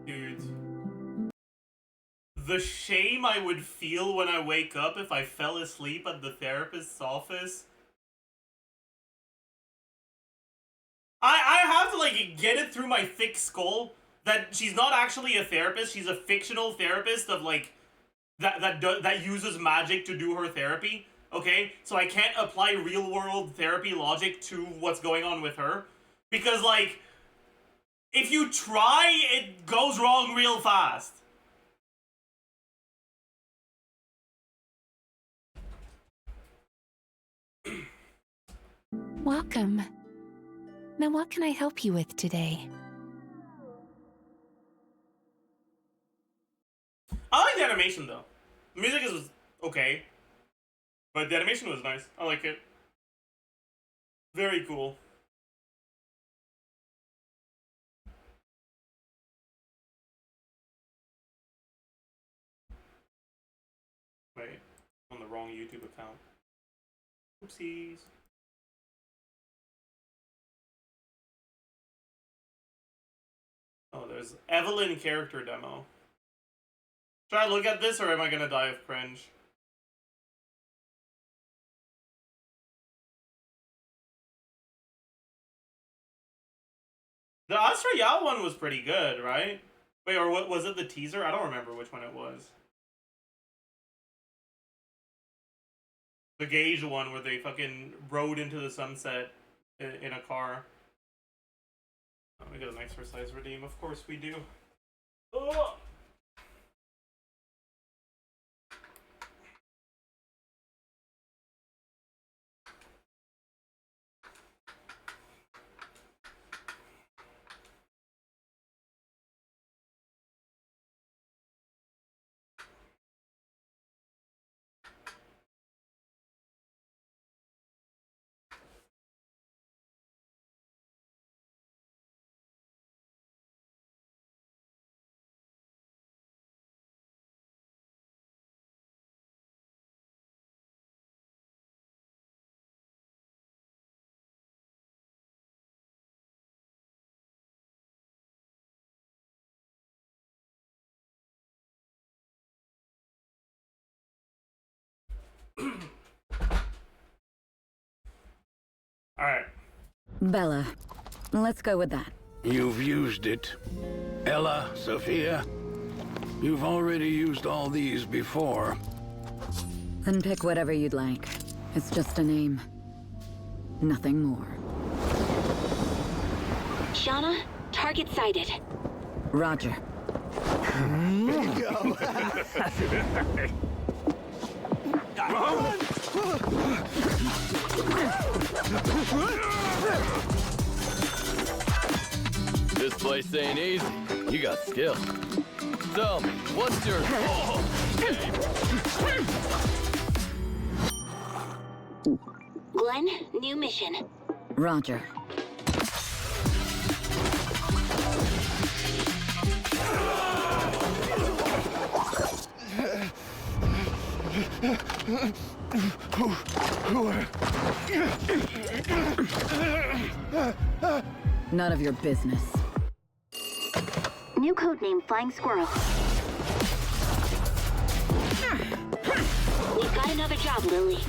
Dude. The shame I would feel when I wake up if I fell asleep at the therapist's office. I have to, like, get it through my thick skull that she's not actually a therapist. She's a fictional therapist of, like, that uses magic to do her therapy. Okay? So I can't apply real-world therapy logic to what's going on with her. Because, like, if you try, it goes wrong real fast. Welcome. Now what can I help you with today? I like the animation though. The music is okay, but the animation was nice. I like it. Very cool. Wait, on the wrong YouTube account. Oopsies. Oh, there's Evelyn character demo. Should I look at this or am I gonna die of cringe? The Astrayal one was pretty good, right? Wait, or what was it, the teaser? I don't remember which one it was. The Gage one where they fucking rode into the sunset in a car. Oh, we got an exercise redeem, of course we do. Oh! Alright. Bella. Let's go with that. You've used it. Ella, Sophia, you've already used all these before. Then pick whatever you'd like. It's just a name. Nothing more. Shauna, target sighted. Roger. This place ain't easy. You got skill. Tell me, what's your... Glenn, new mission. Roger. None of your business. New codename Flying Squirrel. We've got another job, Lily.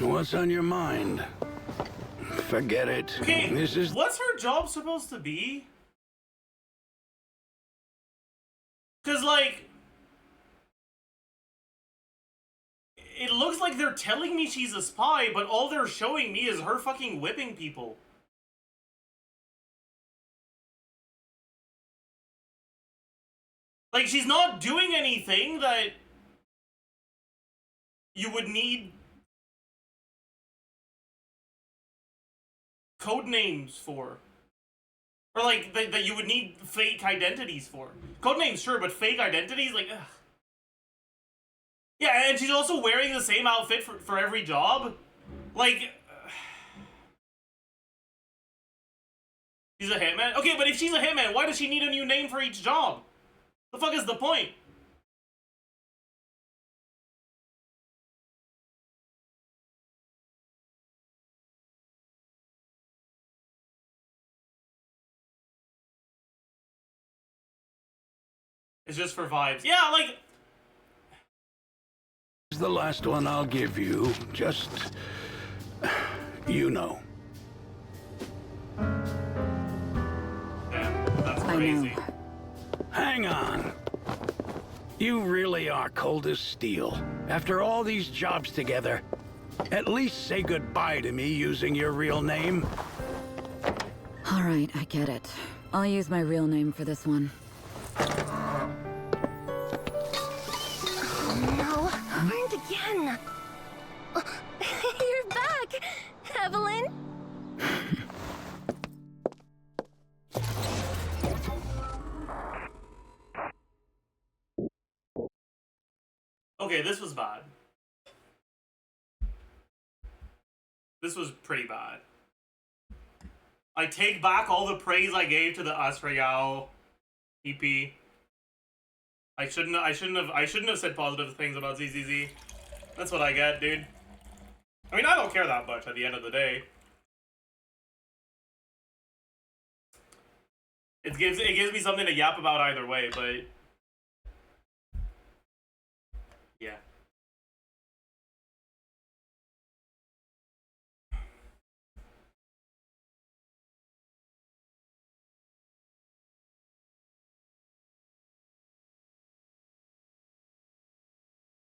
What's on your mind? Forget it. Okay, This is what's her job supposed to be? Because, like, it looks like they're telling me she's a spy, but all they're showing me is her fucking whipping people. Like, she's not doing anything that you would need code names for. Or, like, that you would need fake identities for. Code names, sure, but fake identities? Like, ugh. Yeah, and she's also wearing the same outfit for every job. Like, she's a hitman? Okay, but if she's a hitman, why does she need a new name for each job? The fuck is the point? It's just for vibes. Yeah, like... the last one I'll give you. Just... you know. Damn, that's I crazy. know. Hang on. You really are cold as steel. After all these jobs together, at least say goodbye to me using your real name. All right, I get it. I'll use my real name for this one. No, burned again. You're back, Evelyn. Okay, this was bad. This was pretty bad. I take back all the praise I gave to the Asriel EP. I shouldn't have said positive things about ZZZ. That's what I get, dude. I mean, I don't care that much at the end of the day. It gives me something to yap about either way, but yeah.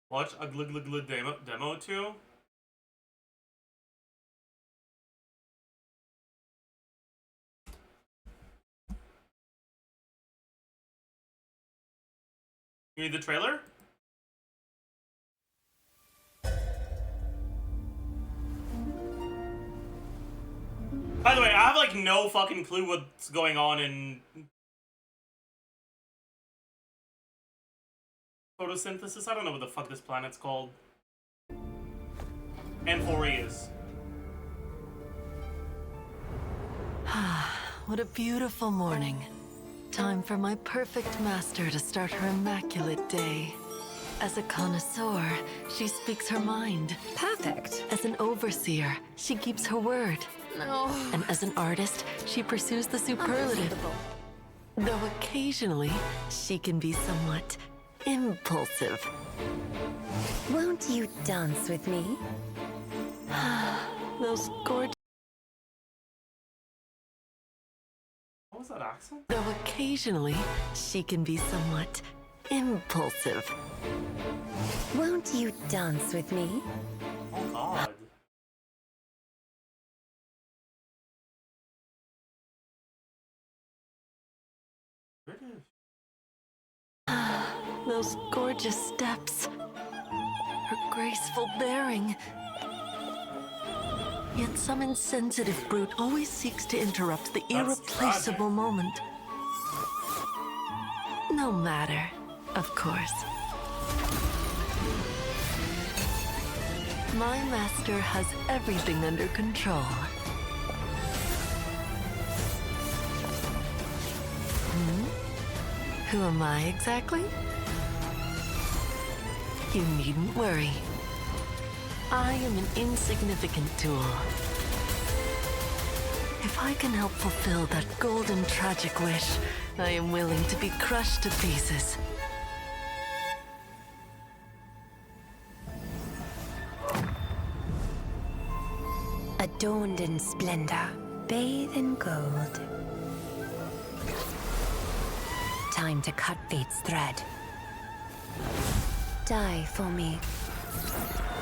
Watch a glug demo too. You need the trailer? By the way, I have like no fucking clue what's going on in photosynthesis. I don't know what the fuck this planet's called. Amphoreas. What a beautiful morning. Time for my perfect master to start her immaculate day. As a connoisseur, she speaks her mind. Perfect. As an overseer, she keeps her word. No. And as an artist, she pursues the superlative. Though occasionally, she can be somewhat impulsive. Won't you dance with me? Those gorgeous... What was that accent? Though occasionally, she can be somewhat impulsive. Won't you dance with me? Oh god. British. Those gorgeous steps. Her graceful bearing. Yet some insensitive brute always seeks to interrupt the That's irreplaceable moment. No matter, of course. My master has everything under control. Who am I exactly? You needn't worry. I am an insignificant tool. If I can help fulfill that golden tragic wish, I am willing to be crushed to pieces. Adorned in splendor, bathe in gold. Time to cut fate's thread. Die for me,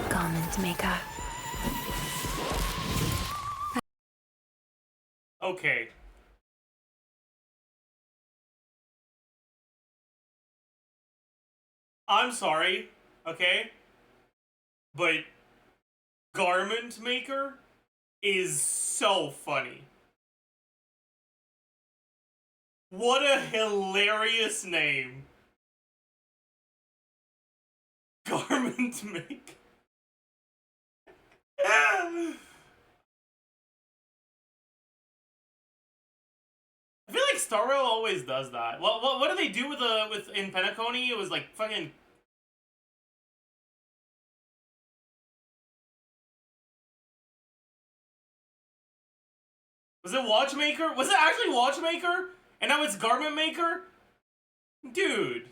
garment maker. Okay. I'm sorry, okay? But garment maker is so funny. What a hilarious name. Garment maker. I feel like Star Rail always does that. What do they do with in Penacony? It was like fucking. Was it Watchmaker? Was it actually Watchmaker? And now it's Garment Maker? Dude.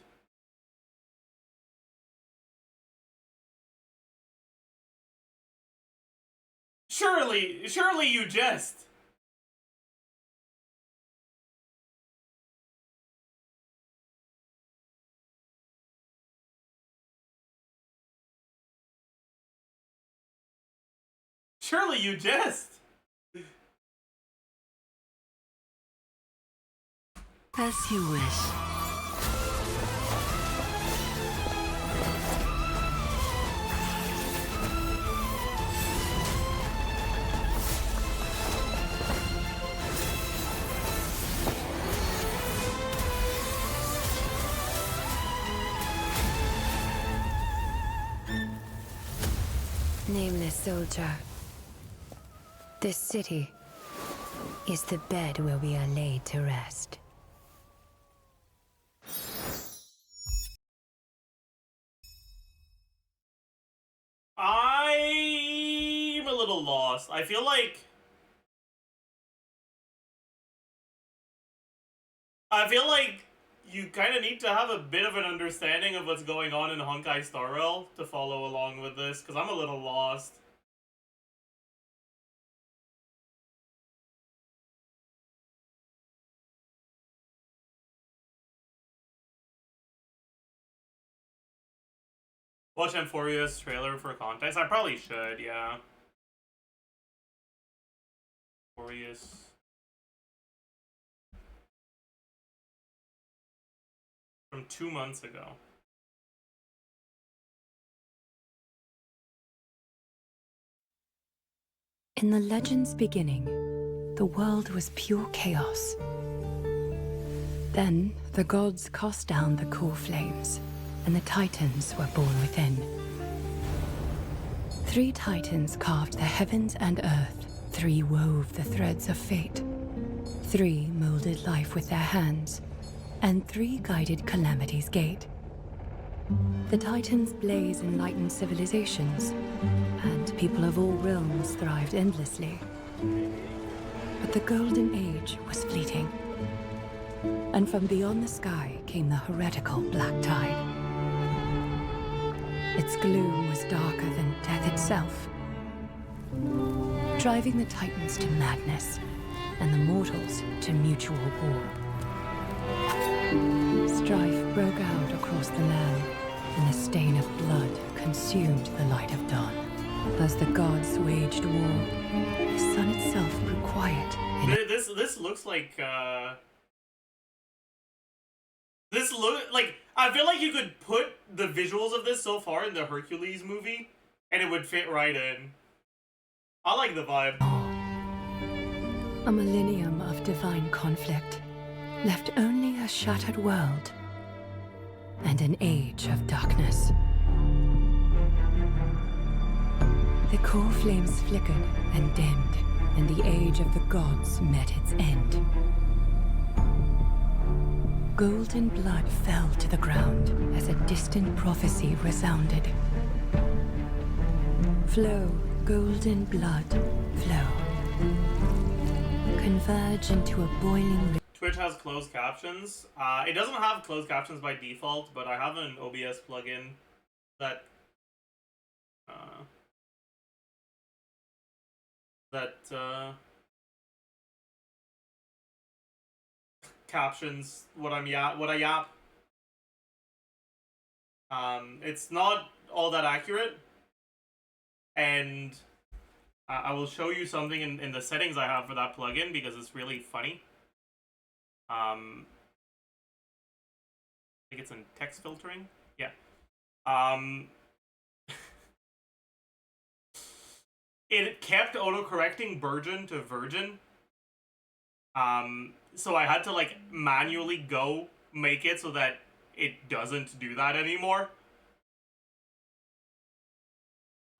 Surely you jest. Surely you jest. As you wish. Nameless soldier. This city is the bed where we are laid to rest. I'm a little lost. I feel like you kind of need to have a bit of an understanding of what's going on in Honkai Star Rail to follow along with this, because I'm a little lost. Watch Emphoria's trailer for context? I probably should, yeah. Emphoria's. From 2 months ago. In the legend's beginning, the world was pure chaos. Then the gods cast down the core flames, and the Titans were born within. 3 Titans carved the heavens and earth, 3 wove the threads of fate, 3 molded life with their hands, and 3 guided Calamity's gate. The Titans' blaze enlightened civilizations, and people of all realms thrived endlessly. But the Golden Age was fleeting, and from beyond the sky came the heretical Black Tide. Its gloom was darker than death itself, driving the Titans to madness and the mortals to mutual war. Strife broke out across the land, and the stain of blood consumed the light of dawn. As the gods waged war, the sun itself grew quiet. This looks like I feel like you could put the visuals of this so far in the Hercules movie, and it would fit right in. I like the vibe. A millennium of divine conflict left only a shattered world and an age of darkness. The core flames flickered and dimmed, and the age of the gods met its end. Golden blood fell to the ground as a distant prophecy resounded. Flow, golden blood, flow. Converge into a boiling... Twitch has closed captions. It doesn't have closed captions by default, but I have an OBS plugin that captions what I yap. It's not all that accurate, and I will show you something in the settings I have for that plugin because it's really funny. I think it's in text filtering. Yeah. It kept autocorrecting Burgeon to Virgin. So I had to like manually go make it so that it doesn't do that anymore.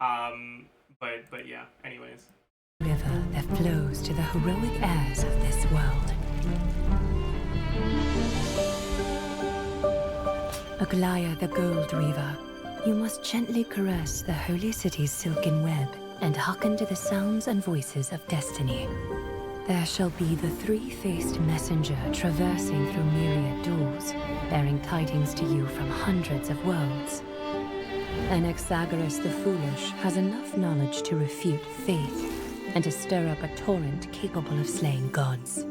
But yeah, anyways. River that flows to the heroic heirs of this world. Aglaya the Gold Reaver, you must gently caress the holy city's silken web and hearken to the sounds and voices of destiny. There shall be the three-faced messenger traversing through myriad doors, bearing tidings to you from hundreds of worlds. Anaxagoras the Foolish has enough knowledge to refute faith and to stir up a torrent capable of slaying gods.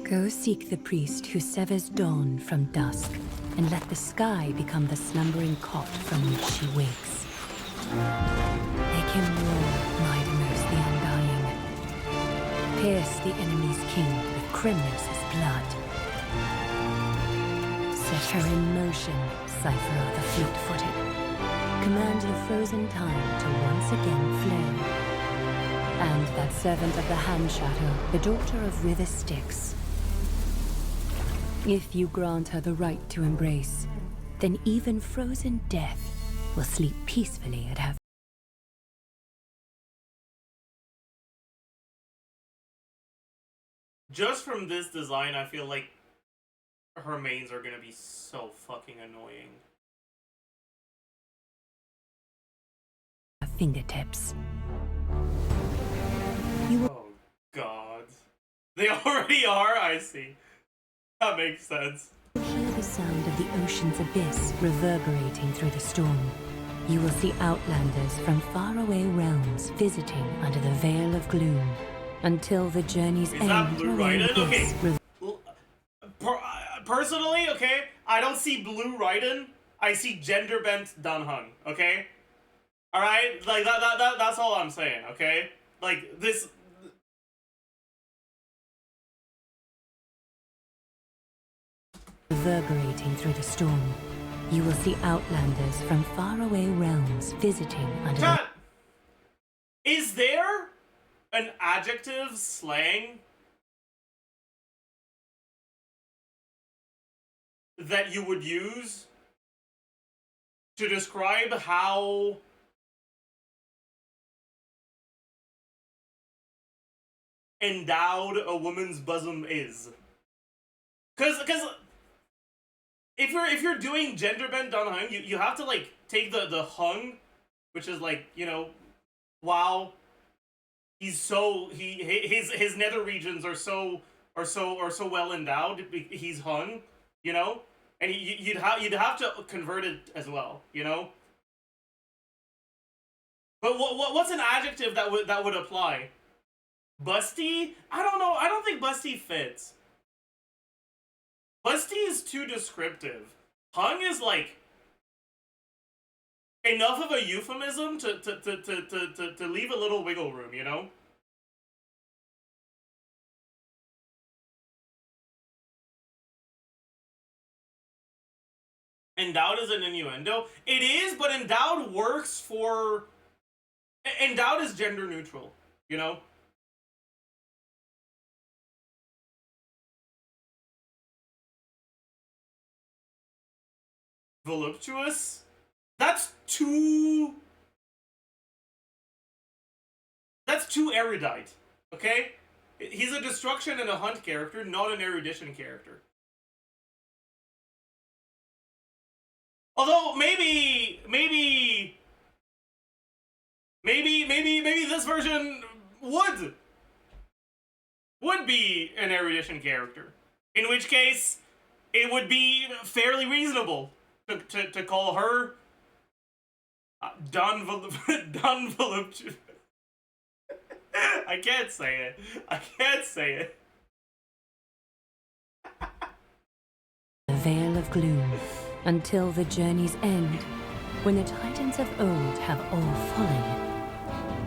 Go seek the priest who severs dawn from dusk, and let the sky become the slumbering cot from which she wakes. Make him roar, might nurse the undying. Pierce the enemy's king with Kremnos' blood. Set her in motion, Cypher the fleet-footed. Command the frozen time to once again flow. And that servant of the Hand Shadow, the daughter of River Styx. If you grant her the right to embrace, then even frozen death will sleep peacefully at her. Just from this design, I feel like her mains are gonna be so fucking annoying. Fingertips. Oh god. They already are? I see. That makes sense. You hear the sound of the ocean's abyss reverberating through the storm. You will see outlanders from faraway realms visiting under the veil of gloom until the journey's end. Is that Blue Raiden? Okay. Will... Personally, okay, I don't see Blue Raiden. I see gender bent Dunhung, okay? Alright? Like, that's all I'm saying, okay? Like, this... Reverberating through the storm, you will see outlanders from faraway realms visiting under Chat! Is there an adjective slang that you would use to describe how endowed a woman's bosom is? Cause if you're doing gender bent Dunhung, you have to like take the hung, which is like, you know, wow, he's so his nether regions are so well endowed. He's hung, you know, and you'd have to convert it as well, you know. But what's an adjective that would apply? Busty? I don't know. I don't think busty fits. Busty is too descriptive. Hung is like enough of a euphemism to leave a little wiggle room, you know? Endowed is an innuendo. It is, but endowed works for... Endowed is gender neutral, you know? Voluptuous? That's too erudite, okay? He's a destruction and a hunt character, not an erudition character. Although maybe this version would be an erudition character. In which case, it would be fairly reasonable to call her Dun Voluptuous. I can't say it. I can't say it. The veil of gloom, until the journey's end, when the titans of old have all fallen,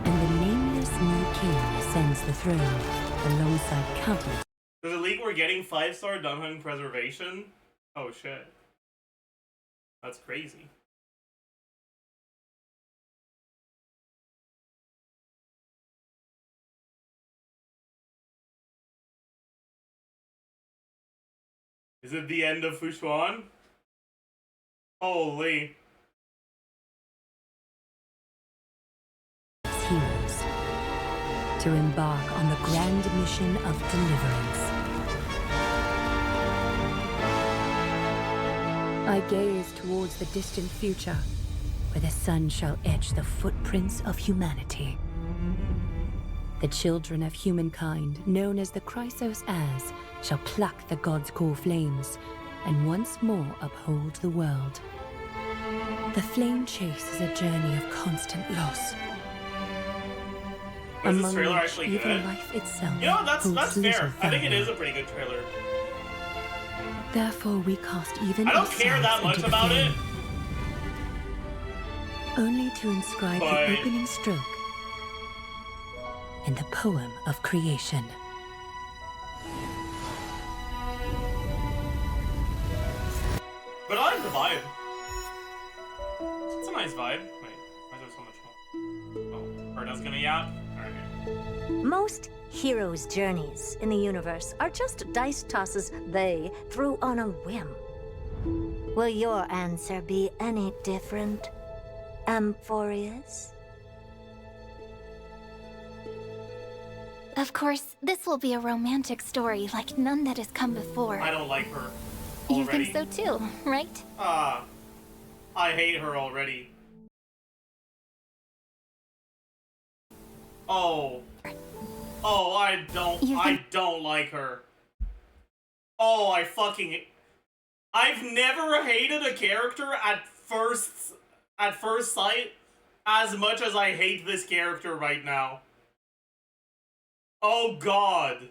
and the nameless new king ascends the throne alongside countless. Does it leak we're getting 5-star Dunhung preservation? Oh shit. That's crazy. Is it the end of Fushuan? Holy. Heroes to embark on the grand mission of deliverance. I gaze towards the distant future, where the sun shall etch the footprints of humanity. The children of humankind, known as the Chrysos As, shall pluck the gods' core flames, and once more uphold the world. The flame chase is a journey of constant loss. Is this Among trailer which actually even good? life itself You know, that's holds fair. little I think it value. is a pretty good trailer. Therefore, we cast even I don't care that ourselves much into the about it. flame, only to inscribe But- the opening stroke in the poem of creation. But I like the vibe. It's a nice vibe. Wait, why is there so much more? Oh, Herda's gonna yap? Alright. Most heroes' journeys in the universe are just dice tosses they threw on a whim. Will your answer be any different, Amphorius? Of course, this will be a romantic story like none that has come before. I don't like her You already. think so too, right? I hate her already. Oh. Oh, I don't like her. Oh, I've never hated a character at first sight as much as I hate this character right now. Oh god.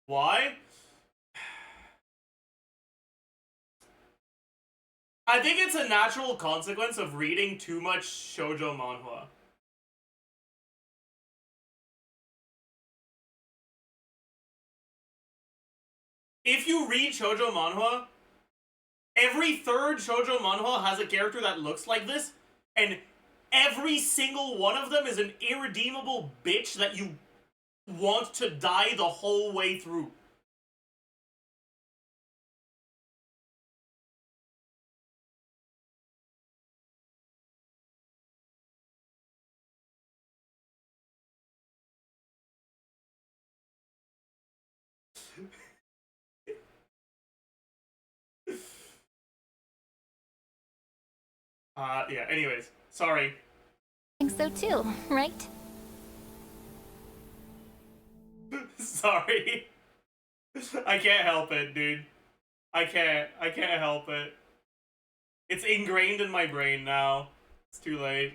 Why? I think it's a natural consequence of reading too much shoujo manhwa. If you read shoujo manhwa, every third shoujo manhwa has a character that looks like this, and every single one of them is an irredeemable bitch that you want to die the whole way through. Yeah, anyways, sorry. Think so too, right? Sorry. I can't help it, dude. I can't help it. It's ingrained in my brain now. It's too late.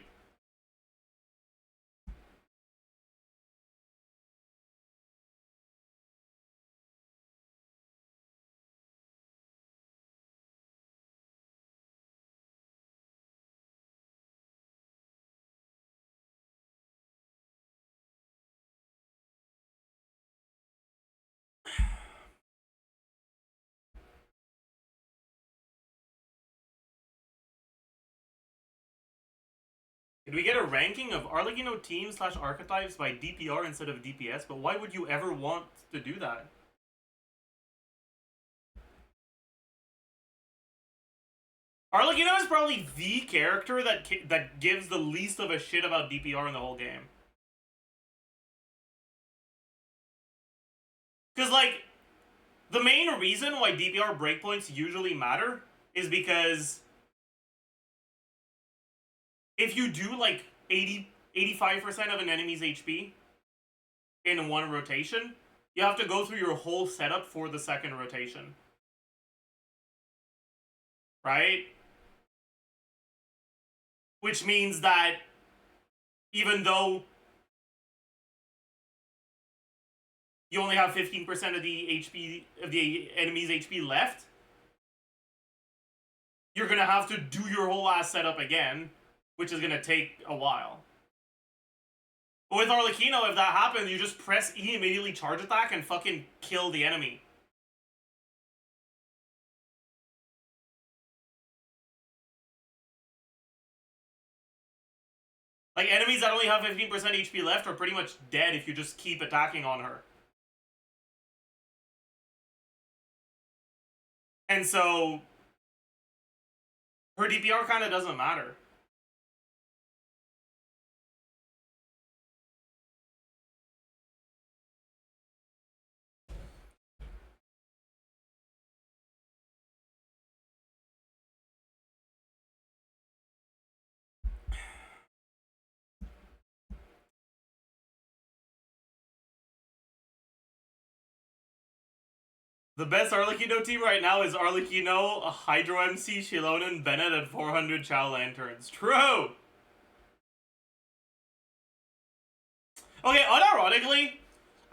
Did we get a ranking of Arlecchino teams / archetypes by DPR instead of DPS? But why would you ever want to do that? Arlecchino is probably the character that gives the least of a shit about DPR in the whole game. Because, like, the main reason why DPR breakpoints usually matter is because if you do, like, 85% of an enemy's HP in one rotation, you have to go through your whole setup for the second rotation. Right? Which means that even though you only have 15% of the HP of the enemy's HP left, you're gonna have to do your whole ass setup again, which is gonna take a while. But with Arlecchino, if that happens, you just press E, immediately charge attack, and fucking kill the enemy. Like, enemies that only have 15% HP left are pretty much dead if you just keep attacking on her. And so, her DPR kind of doesn't matter. The best Arlecchino team right now is Arlecchino, Hydro MC, Shilonen, Bennett, and 400 Chow Lanterns. True! Okay, unironically,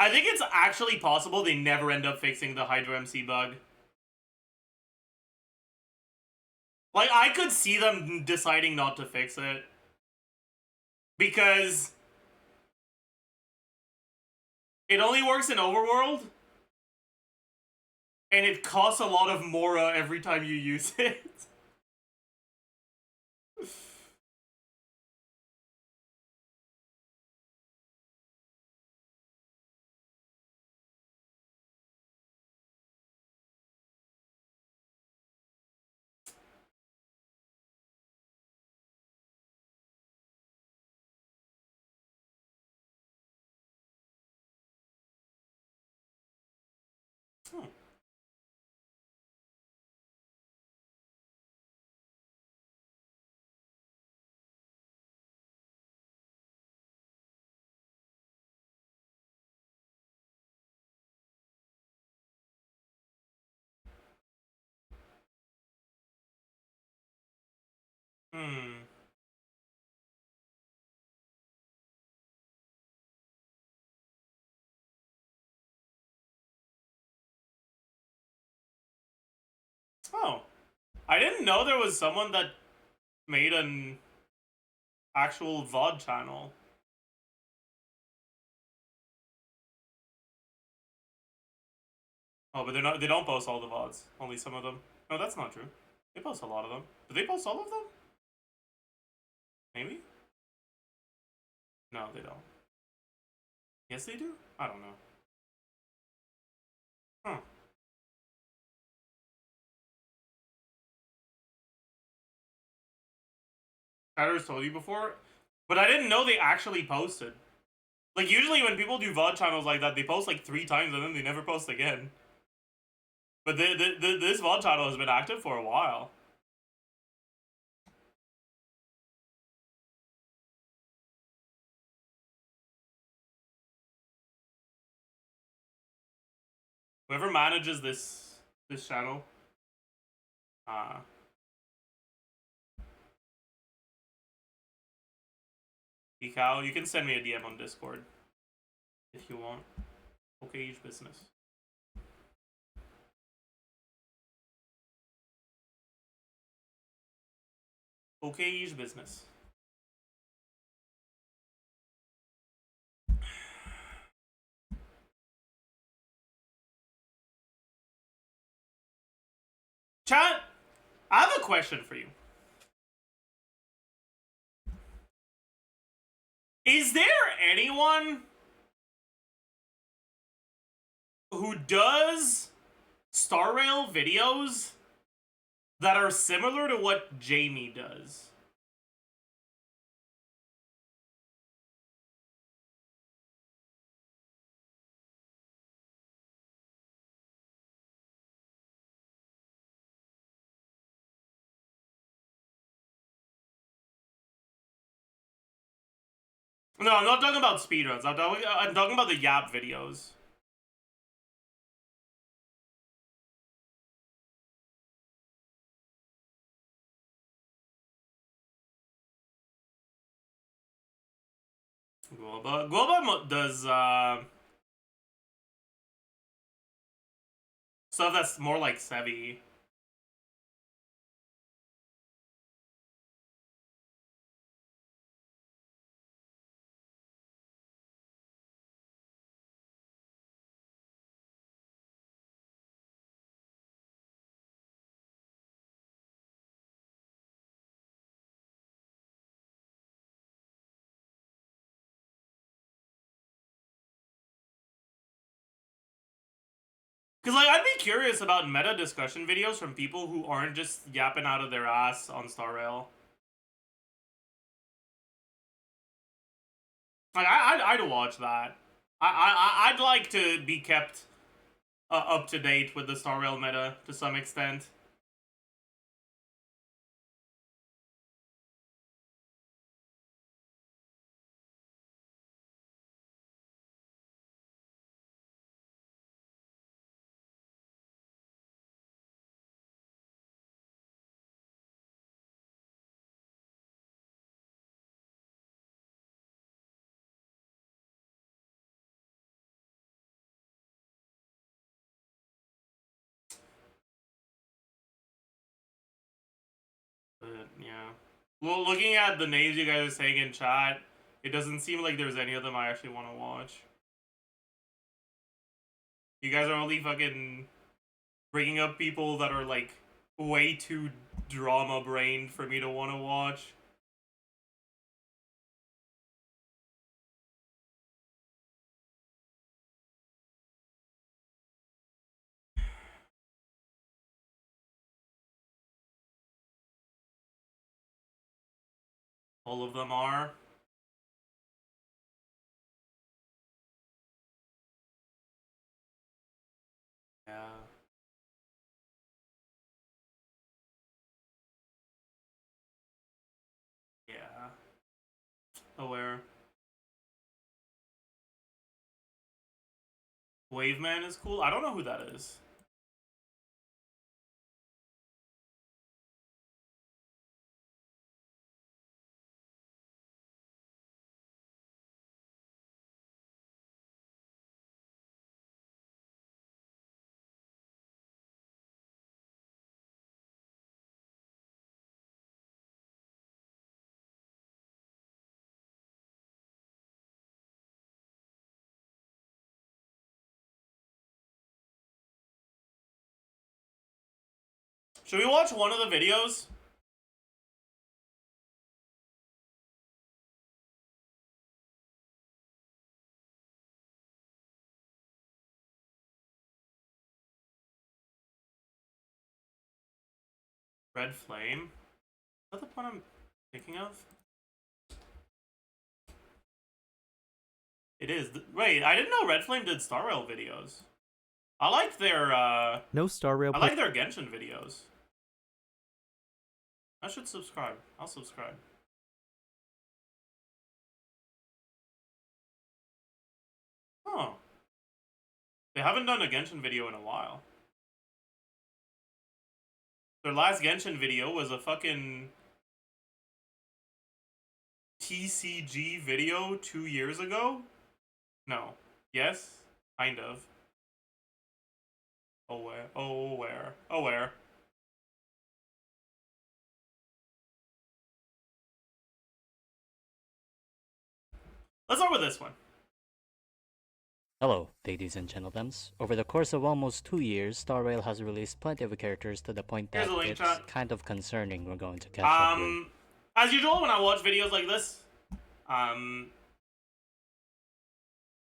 I think it's actually possible they never end up fixing the Hydro MC bug. Like, I could see them deciding not to fix it. Because it only works in Overworld. And it costs a lot of Mora every time you use it. Oh. I didn't know there was someone that made an actual VOD channel. Oh, but they don't post all the VODs. Only some of them. No, that's not true. They post a lot of them. Do they post all of them? Maybe? No, they don't. Yes, they do? I don't know. Huh. Tyler's told you before, but I didn't know they actually posted. Like, usually when people do VOD channels like that, they post like 3 times and then they never post again. But this VOD channel has been active for a while. Whoever manages this channel, Cal, you can send me a DM on Discord if you want. Okay, each business. Okay, each business. Chat, I have a question for you. Is there anyone who does Star Rail videos that are similar to what Jamie does. No, I'm not talking about speedruns. I'm talking about the Yap videos. Guoba does stuff that's more like Sevi. Because, like, I'd be curious about meta discussion videos from people who aren't just yapping out of their ass on Star Rail. Like, I'd watch that. I'd like to be kept up to date with the Star Rail meta to some extent. But, yeah. Well, looking at the names you guys are saying in chat, it doesn't seem like there's any of them I actually want to watch. You guys are only fucking bringing up people that are, like, way too drama-brained for me to want to watch. All of them are. Yeah. Yeah. Aware. Waveman is cool. I don't know who that is. Should we watch one of the videos? Red Flame? Is that the one I'm thinking of? It is. Wait, I didn't know Red Flame did Star Rail videos. I liked their, No Star Rail. I like their Genshin videos. I should subscribe. I'll subscribe. Oh. They haven't done a Genshin video in a while. Their last Genshin video was a fucking TCG video 2 years ago? No. Yes? Kind of. Aware. Aware. Aware. Let's start with this one. Hello, ladies and gentlemen. Over the course of almost 2 years, Star Rail has released plenty of characters to the point that it's kind of concerning we're going to catch up with. As usual, when I watch videos like this,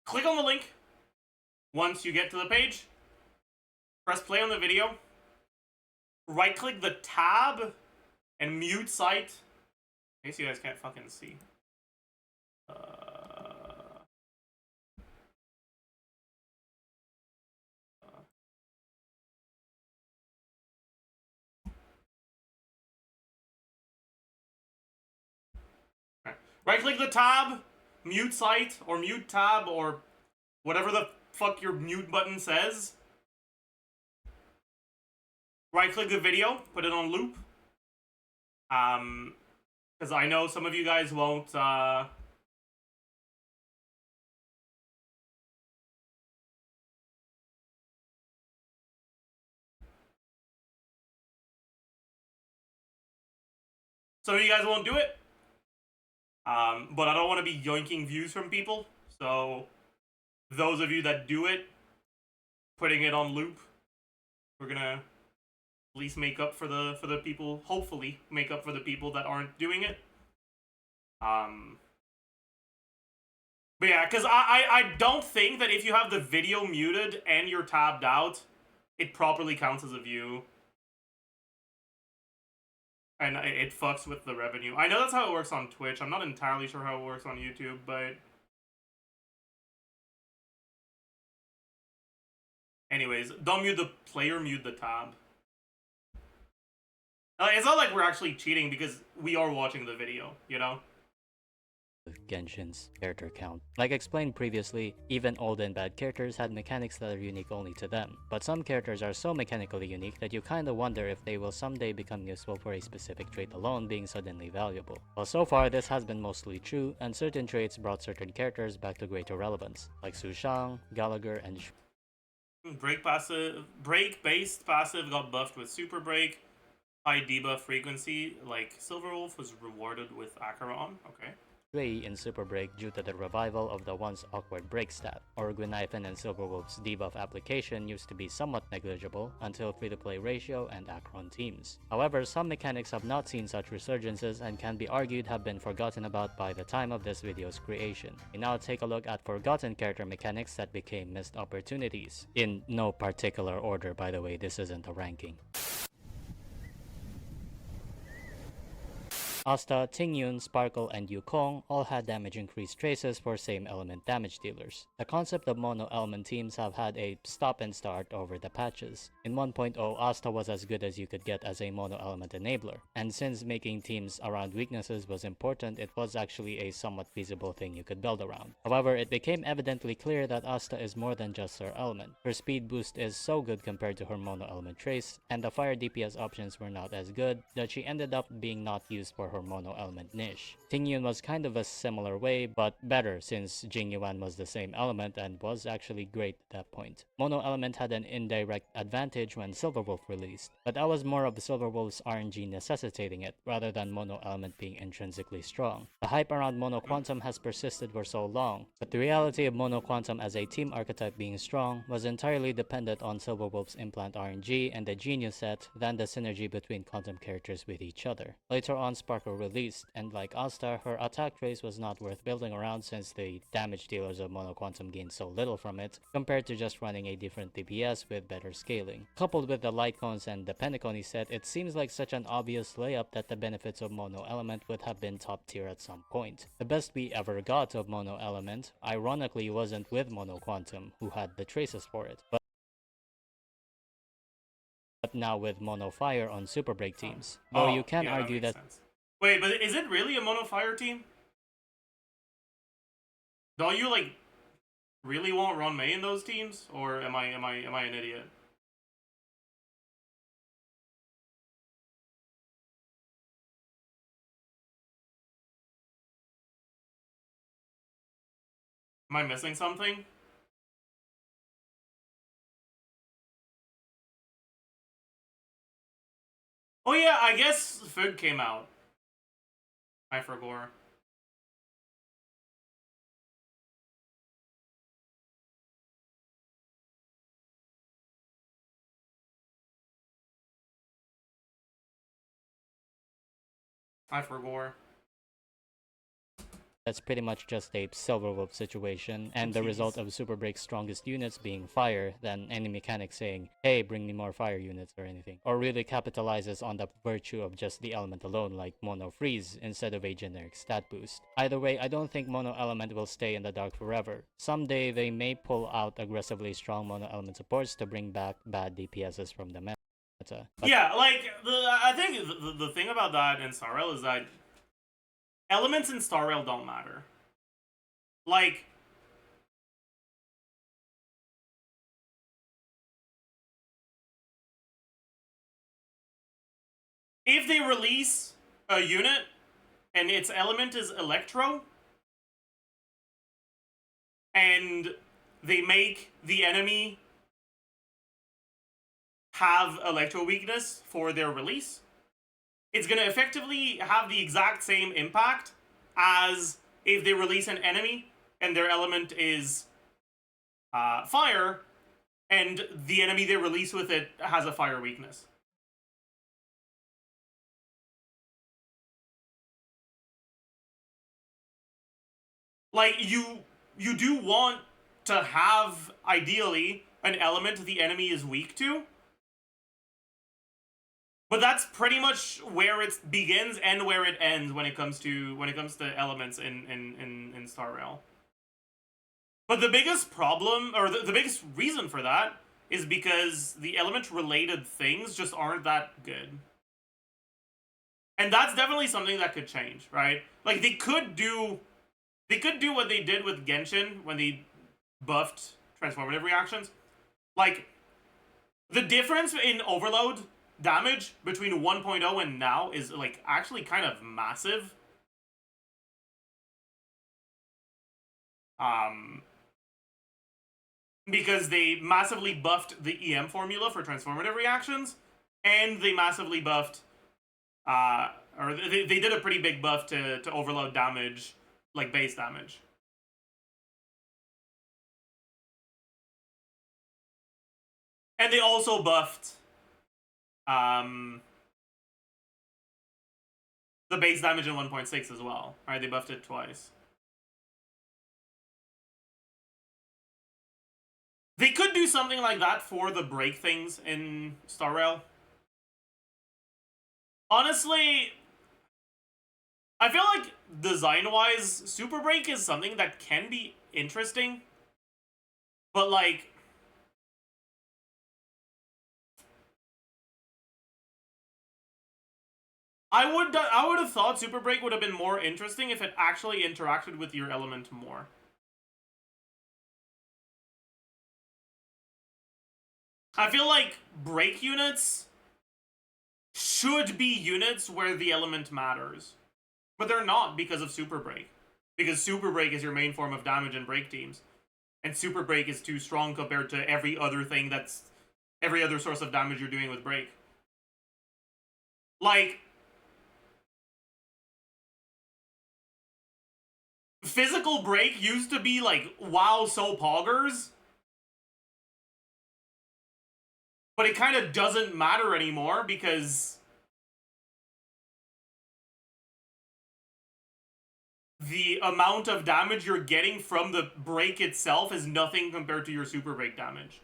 click on the link. Once you get to the page, press play on the video. right click the tab and mute site. I guess you guys can't fucking see. Right click the tab, mute site, or mute tab, or whatever the fuck your mute button says. Right click the video, put it on loop. Because I know some of you guys won't, Some of you guys won't do it. But I don't want to be yoinking views from people. So, those of you that do it, putting it on loop, we're gonna at least make up for the people, hopefully make up for the people that aren't doing it. But yeah, because I don't think that if you have the video muted and you're tabbed out, it properly counts as a view. And it fucks with the revenue. I know that's how it works on Twitch. I'm not entirely sure how it works on YouTube, but... Anyways, don't mute the player, mute the tab. It's not like we're actually cheating because we are watching the video, you know? Genshin's character count. Like explained previously, even old and bad characters had mechanics that are unique only to them, but some characters are so mechanically unique that you kinda wonder if they will someday become useful for a specific trait alone being suddenly valuable. Well, so far this has been mostly true, and certain traits brought certain characters back to greater relevance, like Su Shang, Gallagher, and Break-based passive got buffed with Super Break. High debuff frequency, like Silverwolf was rewarded with Acheron. Okay. Shui in Super Break due to the revival of the once awkward break stat. Orgwynaifen and Silverwolf's debuff application used to be somewhat negligible until free-to-play ratio and Acheron teams. However, some mechanics have not seen such resurgences and can be argued have been forgotten about by the time of this video's creation. We now take a look at forgotten character mechanics that became missed opportunities. In no particular order, by the way, this isn't a ranking. Asta, Tingyun, Sparkle, and Yukong all had damage increase traces for same element damage dealers. The concept of mono element teams have had a stop and start over the patches. In 1.0, Asta was as good as you could get as a mono element enabler, and since making teams around weaknesses was important, it was actually a somewhat feasible thing you could build around. However, it became evidently clear that Asta is more than just her element. Her speed boost is so good compared to her mono element trace, and the fire DPS options were not as good, that she ended up being not used for her mono element niche. Tingyun was kind of a similar way, but better since Jingyuan was the same element and was actually great at that point. Mono element had an indirect advantage when Silverwolf released, but that was more of Silverwolf's RNG necessitating it, rather than mono element being intrinsically strong. The hype around mono quantum has persisted for so long, but the reality of mono quantum as a team archetype being strong was entirely dependent on Silverwolf's implant RNG and the genius set than the synergy between quantum characters with each other. Later on, Sparkle released, and like Asta, her attack trace was not worth building around since the damage dealers of mono quantum gained so little from it, compared to just running a different DPS with better scaling. Coupled with the light cones and the Pentacony set, it seems like such an obvious layup that the benefits of mono element would have been top tier at some point. The best we ever got of mono element, ironically, wasn't with mono quantum, who had the traces for it, but now with mono fire on super break teams. Though you can argue that Wait, but is it really a mono fire team? Don't you like really won't run May in those teams, or am I an idiot? Am I missing something? Oh yeah, I guess Fig came out. I forgot. I forgot. That's pretty much just a silver wolf situation, and the result of Super Break's strongest units being fire than any mechanic saying, hey, bring me more fire units or anything, or really capitalizes on the virtue of just the element alone like Mono Freeze instead of a generic stat boost. Either way, I don't think Mono Element will stay in the dark forever. Someday they may pull out aggressively strong Mono Element supports to bring back bad DPSs from the meta. But yeah, like, I think the thing about that in Star Rail is that elements in Star Rail don't matter. Like, if they release a unit and its element is Electro, and they make the enemy have Electro weakness for their release, it's going to effectively have the exact same impact as if they release an enemy and their element is fire, and the enemy they release with it has a fire weakness. Like, you do want to have, ideally, an element the enemy is weak to, but that's pretty much where it begins and where it ends when it comes to elements in Star Rail. But the biggest problem, or the biggest reason for that, is because the element-related things just aren't that good. And that's definitely something that could change, right? Like, they could do what they did with Genshin when they buffed transformative reactions. Like, the difference in overload damage between 1.0 and now is, like, actually kind of massive. Because they massively buffed the EM formula for transformative reactions, and they massively buffed, or they did a pretty big buff to overload damage, like base damage. And they also buffed the base damage in 1.6 as well, right? They buffed it twice. They could do something like that for the break things in Star Rail. Honestly, I feel like design-wise, Super Break is something that can be interesting, but like, I would have thought Super Break would have been more interesting if it actually interacted with your element more. I feel like break units should be units where the element matters. But they're not because of Super Break. Because Super Break is your main form of damage in break teams. And Super Break is too strong compared to every other source of damage you're doing with break. Like, physical break used to be like, wow, so poggers. But it kind of doesn't matter anymore because the amount of damage you're getting from the break itself is nothing compared to your super break damage.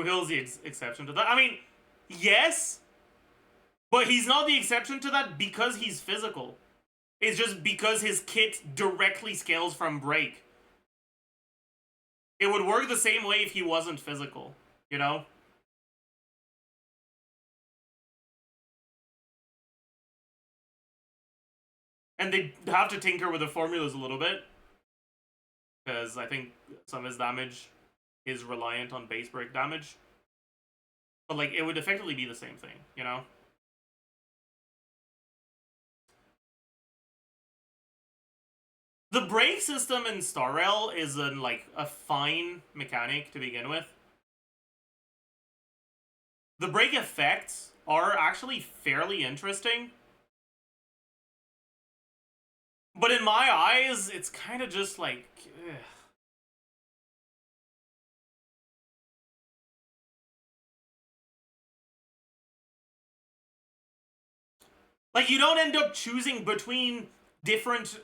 Hill's the exception to that. I mean, yes, but he's not the exception to that because he's physical. It's just because his kit directly scales from break. It would work the same way if he wasn't physical, you know? And they have to tinker with the formulas a little bit, because I think some of his damage is reliant on base break damage. But, like, it would effectively be the same thing, you know? The brake system in Star Rail is a fine mechanic to begin with. The brake effects are actually fairly interesting. But in my eyes, it's kind of just like... ugh. Like, you don't end up choosing between different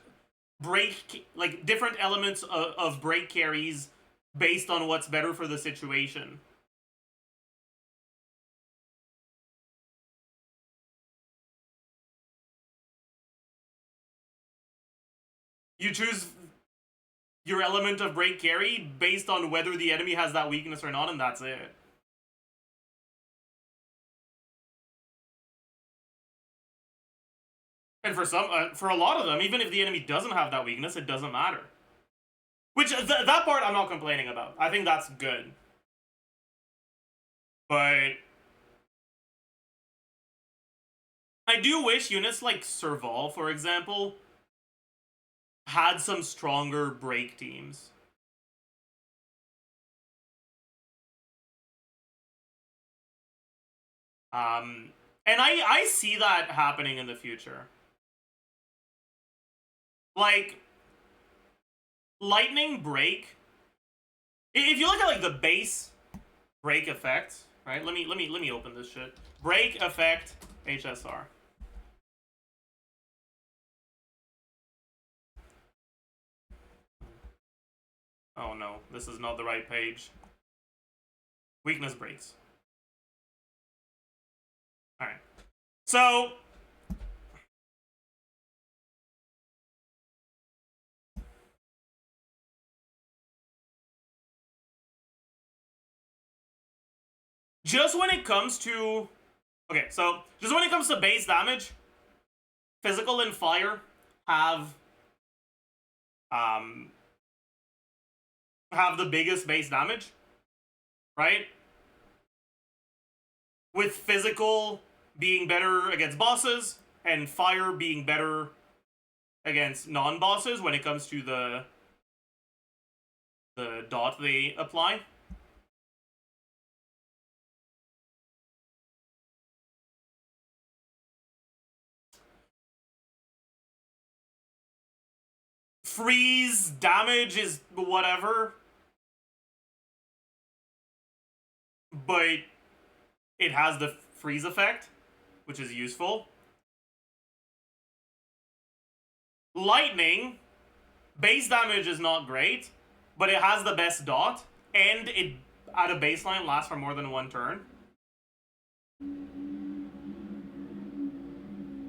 different elements of brake carries based on what's better for the situation. You choose your element of brake carry based on whether the enemy has that weakness or not, and that's it. And for a lot of them, even if the enemy doesn't have that weakness, it doesn't matter. Which, that part I'm not complaining about. I think that's good. But I do wish units like Serval, for example, had some stronger brake teams. And I see that happening in the future. Like, lightning brake. If you look at like the base brake effect, right? Let me open this shit. Brake effect HSR. Oh no, this is not the right page. Weakness brakes. Alright. So just when it comes to base damage, physical and fire have the biggest base damage, right? With physical being better against bosses and fire being better against non-bosses when it comes to the dot they apply. Freeze damage is whatever, but it has the freeze effect, which is useful. Lightning, base damage is not great, but it has the best dot, and it, at a baseline, lasts for more than one turn.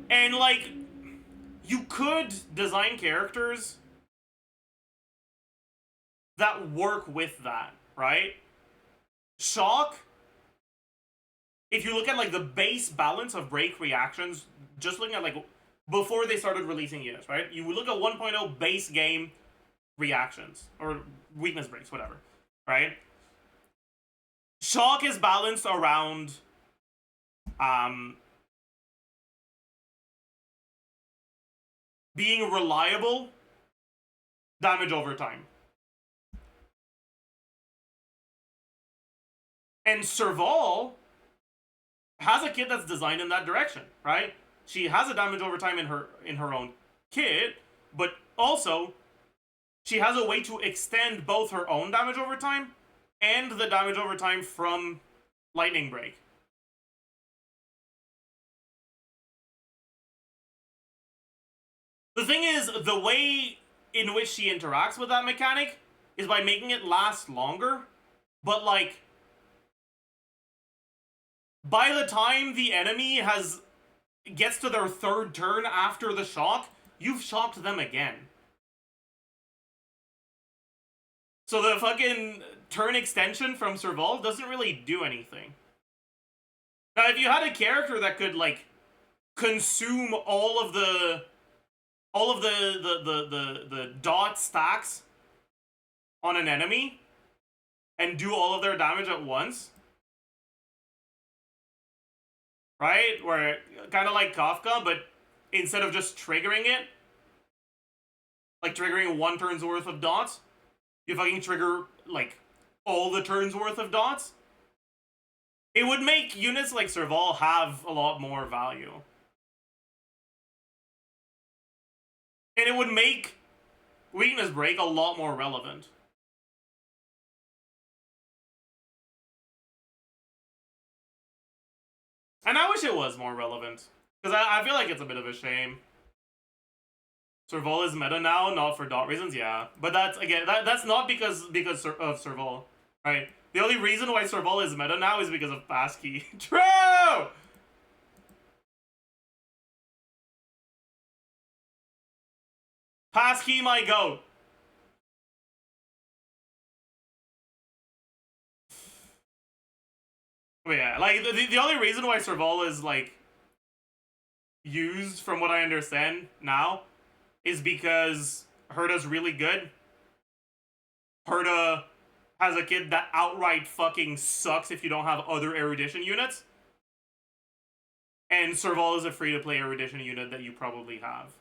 And, like, you could design characters that work with that, right? Shock, if you look at, like, the base balance of brake reactions, just looking at, like, before they started releasing units, right? You would look at 1.0 base game reactions, or weakness breaks, whatever, right? Shock is balanced around, being reliable, damage over time. And Serval has a kit that's designed in that direction, right? She has a damage over time in her own kit, but also she has a way to extend both her own damage over time and the damage over time from Lightning Break. The thing is, the way in which she interacts with that mechanic is by making it last longer, but, like, by the time the enemy gets to their third turn after the shock, you've shocked them again. So the fucking turn extension from Serval doesn't really do anything. Now, if you had a character that could, like, consume all of the dot stacks on an enemy and do all of their damage at once, right? Where kind of like Kafka, but instead of just triggering it, like triggering 1 turn's worth of dots, you fucking trigger like all the turns worth of dots. It would make units like Serval have a lot more value. And it would make Weakness Break a lot more relevant. And I wish it was more relevant. Because I feel like it's a bit of a shame. Serval is meta now, not for dot reasons, yeah. But that's, again, that's not because of Serval, right? The only reason why Serval is meta now is because of passkey. True! Passkey my goat. But yeah, like, the only reason why Serval is, like, used, from what I understand now, is because Herda's really good. Herda has a kid that outright fucking sucks if you don't have other erudition units. And Serval is a free-to-play erudition unit that you probably have.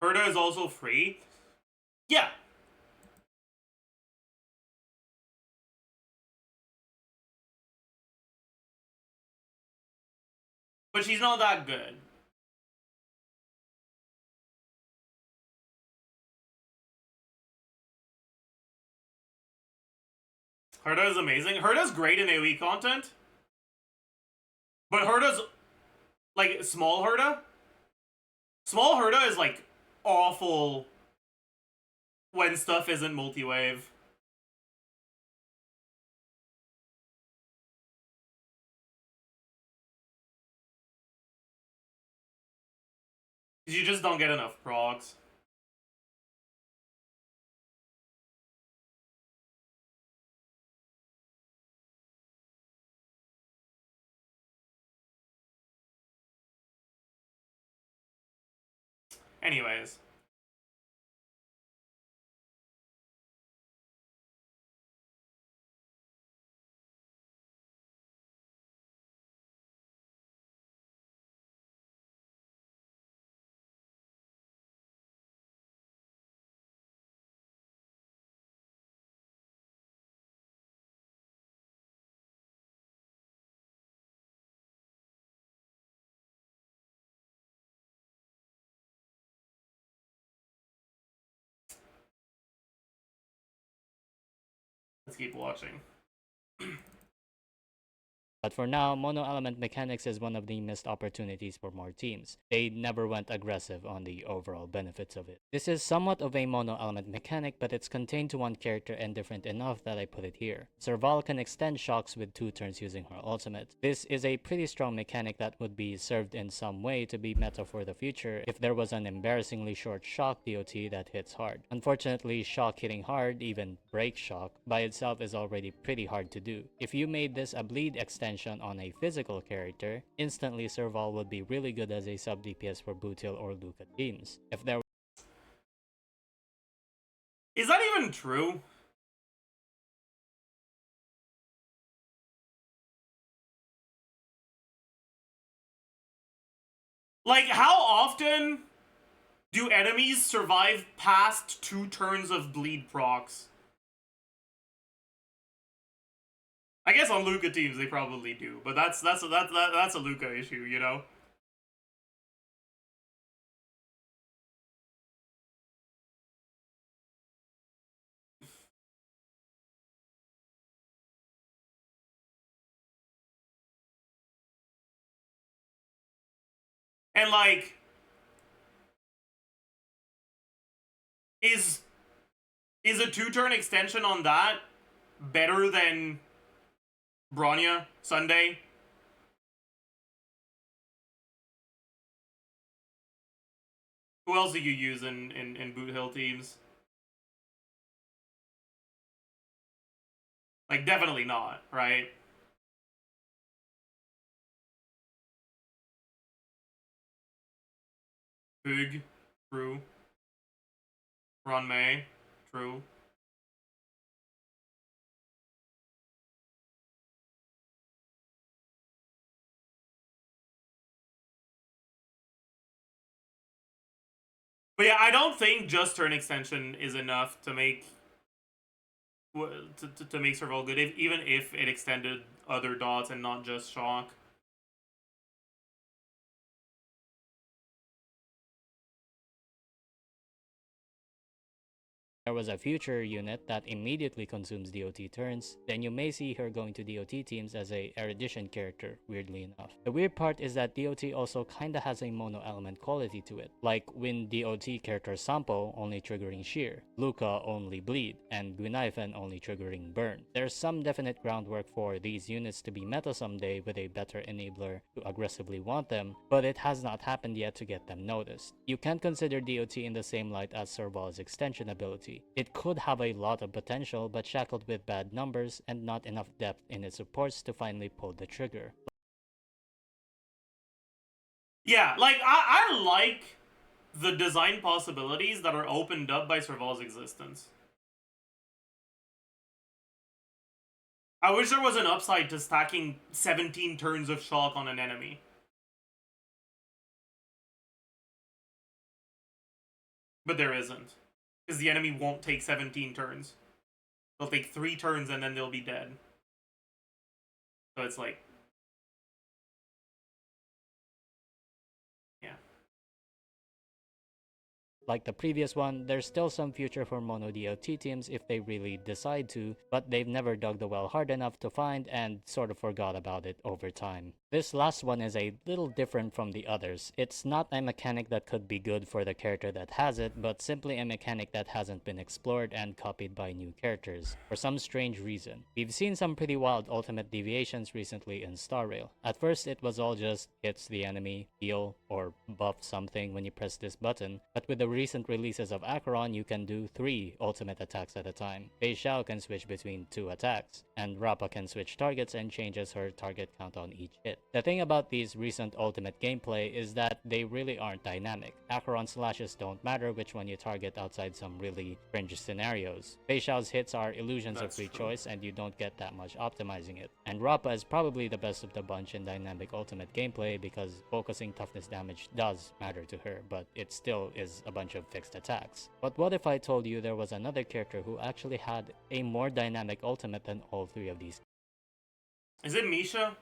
Herda is also free. Yeah. But she's not that good. Herda is amazing. Herda's great in AoE content. But Herda's, like, small Herda? Small Herda is, like, awful when stuff isn't multi-wave. You just don't get enough procs. Anyways. Let's keep watching. But for now, mono element mechanics is one of the missed opportunities for more teams. They never went aggressive on the overall benefits of it. This is somewhat of a mono element mechanic, but it's contained to one character and different enough that I put it here. Serval can extend shocks with 2 turns using her ultimate. This is a pretty strong mechanic that would be served in some way to be meta for the future if there was an embarrassingly short shock DOT that hits hard. Unfortunately, shock hitting hard, even break shock, by itself is already pretty hard to do. If you made this a bleed extension on a physical character, instantly Serval would be really good as a sub DPS for Bootil or Luca teams. If there Is that even true? Like, how often do enemies survive past 2 turns of bleed procs? I guess on Luca teams they probably do, but that's a Luca issue, you know? And like, is a 2-turn extension on that better than Bronya Sunday? Who else do you use in Boot Hill teams? Like, definitely not, right? Big, true. Run May. True. But yeah, I don't think just turn extension is enough to make to make survival good, even if it extended other dots and not just shock. There was a future unit that immediately consumes DOT turns, then you may see her going to DOT teams as a erudition character, weirdly enough. The weird part is that DOT also kinda has a mono element quality to it, like when DOT character Sampo only triggering shear, Luca only bleed, and Guinaifen only triggering burn. There's some definite groundwork for these units to be meta someday with a better enabler to aggressively want them, but it has not happened yet to get them noticed. You can't consider DOT in the same light as Serval's extension ability. It could have a lot of potential, but shackled with bad numbers and not enough depth in its supports to finally pull the trigger. Yeah, like, I like the design possibilities that are opened up by Serval's existence. I wish there was an upside to stacking 17 turns of shock on an enemy. But there isn't. Because the enemy won't take 17 turns. They'll take 3 turns and then they'll be dead. So it's like... yeah. Like the previous one, there's still some future for mono DOT teams if they really decide to, but they've never dug the well hard enough to find and sort of forgot about it over time. This last one is a little different from the others. It's not a mechanic that could be good for the character that has it, but simply a mechanic that hasn't been explored and copied by new characters, for some strange reason. We've seen some pretty wild ultimate deviations recently in Star Rail. At first it was all just hits the enemy, heal, or buff something when you press this button, but with the recent releases of Acheron you can do 3 ultimate attacks at a time. Fei Xiao can switch between 2 attacks, and Rappa can switch targets and changes her target count on each hit. The thing about these recent ultimate gameplay is that they really aren't dynamic. Acheron slashes don't matter which one you target outside some really cringe scenarios. Fei Xiao's hits are illusions of free choice and you don't get that much optimizing it. And Rappa is probably the best of the bunch in dynamic ultimate gameplay because focusing toughness damage does matter to her, but it still is a bunch of fixed attacks. But what if I told you there was another character who actually had a more dynamic ultimate than all 3 of these? Is it Misha?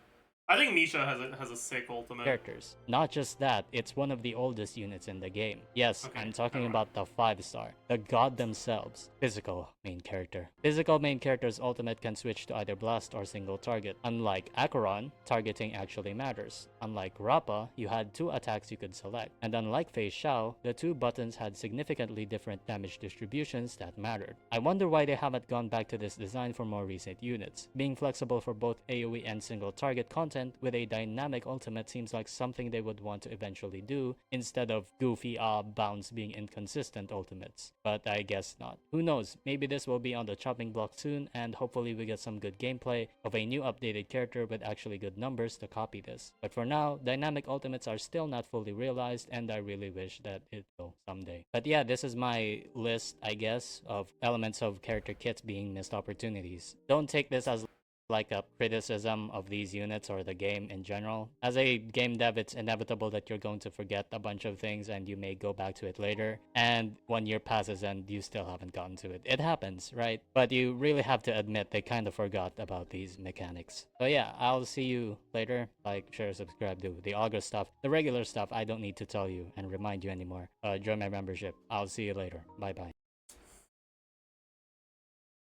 I think Misha has a sick ultimate. Characters. Not just that, it's one of the oldest units in the game. Yes, okay, I'm talking about the 5-star. The god themselves. Physical main character. Physical main character's ultimate can switch to either blast or single target. Unlike Acheron, targeting actually matters. Unlike Rappa, you had 2 attacks you could select. And unlike Fei Xiao, the 2 buttons had significantly different damage distributions that mattered. I wonder why they haven't gone back to this design for more recent units. Being flexible for both AoE and single target content with a dynamic ultimate seems like something they would want to eventually do instead of goofy bounce being inconsistent ultimates. But I guess not. Who knows, maybe this will be on the chopping block soon and hopefully we get some good gameplay of a new updated character with actually good numbers to copy this. But for now, dynamic ultimates are still not fully realized and I really wish that it will someday. But yeah, this is my list, I guess, of elements of character kits being missed opportunities. Don't take this as like a criticism of these units or the game in general. As a game dev, it's inevitable that you're going to forget a bunch of things and you may go back to it later, and 1 year passes and you still haven't gotten to it. It happens, right? But you really have to admit they kind of forgot about these mechanics. So yeah, I'll see you later. Like, share, subscribe, do the August stuff. The regular stuff I don't need to tell you and remind you anymore. Join my membership. I'll see you later. Bye bye.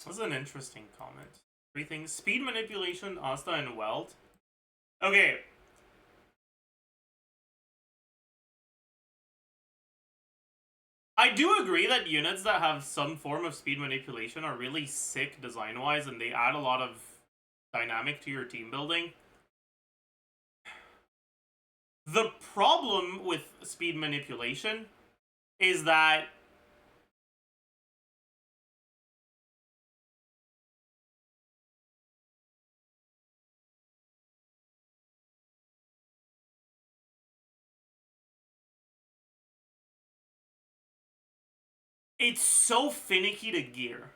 That's an interesting comment. 3 things. Speed manipulation, Asta, and Welt. Okay. I do agree that units that have some form of speed manipulation are really sick design-wise, and they add a lot of dynamic to your team building. The problem with speed manipulation is that it's so finicky to gear.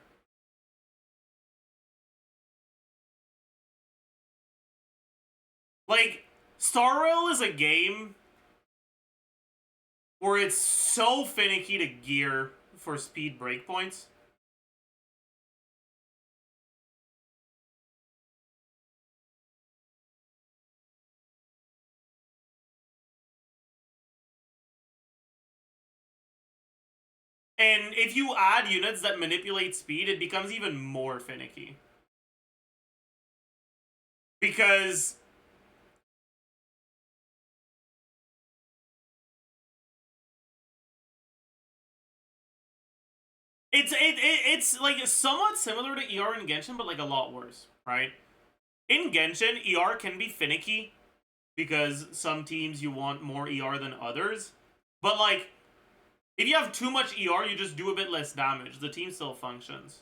Like, Star Rail is a game where it's so finicky to gear for speed breakpoints. And if you add units that manipulate speed, it becomes even more finicky. Because it's like somewhat similar to ER in Genshin, but like a lot worse, right? In Genshin, ER can be finicky because some teams you want more ER than others. But like, if you have too much ER, you just do a bit less damage. The team still functions.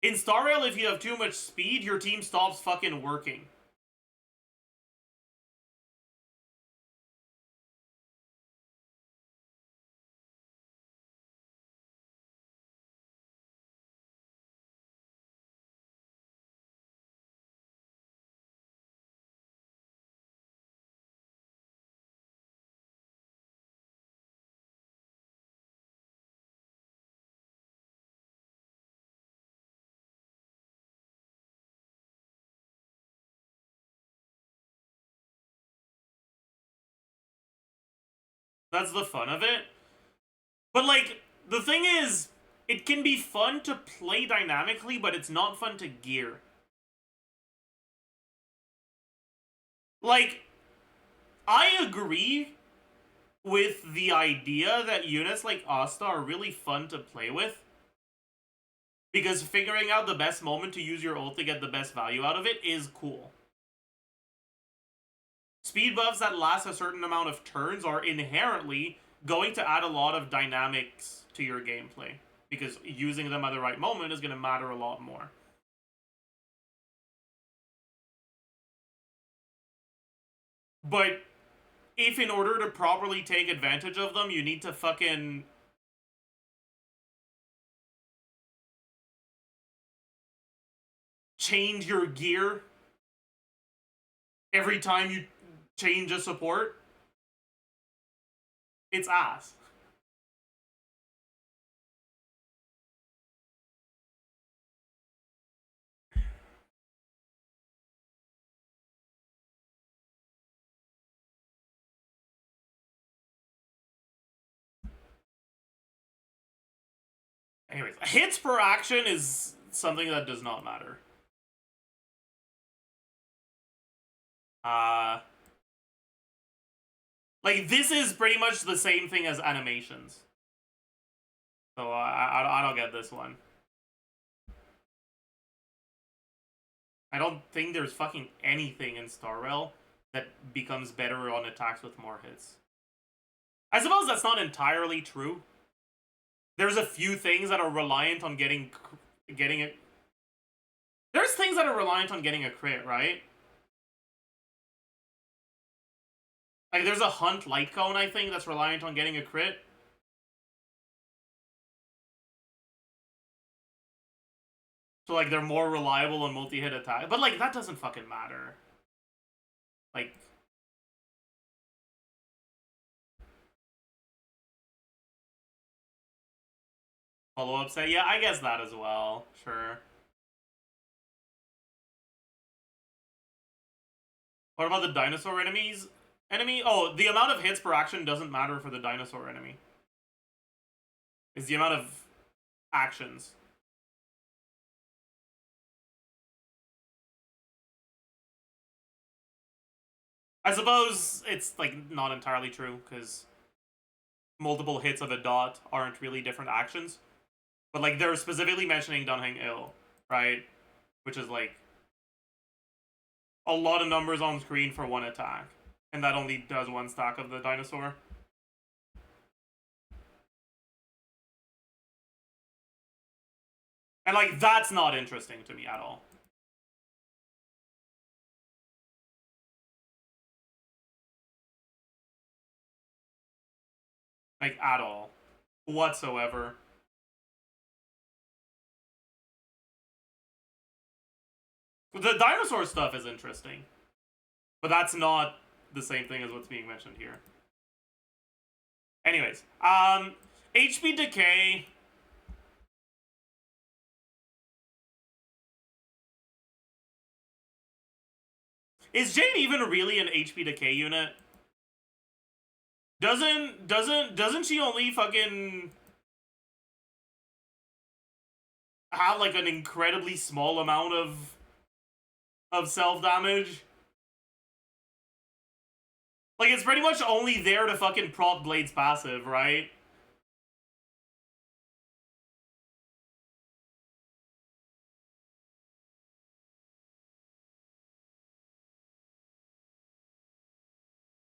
In Star Rail, if you have too much speed, your team stops fucking working. That's the fun of it. But like, the thing is, it can be fun to play dynamically, but it's not fun to gear. Like, I agree with the idea that units like Asta are really fun to play with. Because figuring out the best moment to use your ult to get the best value out of it is cool. Speed buffs that last a certain amount of turns are inherently going to add a lot of dynamics to your gameplay, because using them at the right moment is going to matter a lot more. But if in order to properly take advantage of them, you need to fucking change your gear every time you change a support, it's ass. Anyways, hits per action is something that does not matter. Like, this is pretty much the same thing as animations. So I don't get this one. I don't think there's fucking anything in Star Rail that becomes better on attacks with more hits. I suppose that's not entirely true. There's a few things that are reliant on getting it. There's things that are reliant on getting a crit, right? Like, there's a Hunt Light Cone, I think, that's reliant on getting a crit. So, like, they're more reliable on multi-hit attack. But, like, that doesn't fucking matter. Like... Follow-up say? Yeah, I guess that as well. Sure. What about the dinosaur enemies? Oh, the amount of hits per action doesn't matter for the dinosaur enemy. It's the amount of actions. I suppose it's, like, not entirely true, because multiple hits of a dot aren't really different actions. But, like, they're specifically mentioning Dunhang Il, right? Which is, like, a lot of numbers on screen for one attack. And that only does one stack of the dinosaur. And, like, that's not interesting to me at all. Like, at all. Whatsoever. The dinosaur stuff is interesting. But that's not the same thing as what's being mentioned here. Anyways, HP decay. Is Jade even really an HP decay unit? Doesn't she only fucking have like an incredibly small amount of self damage? Like, it's pretty much only there to fucking prot Blade's passive, right?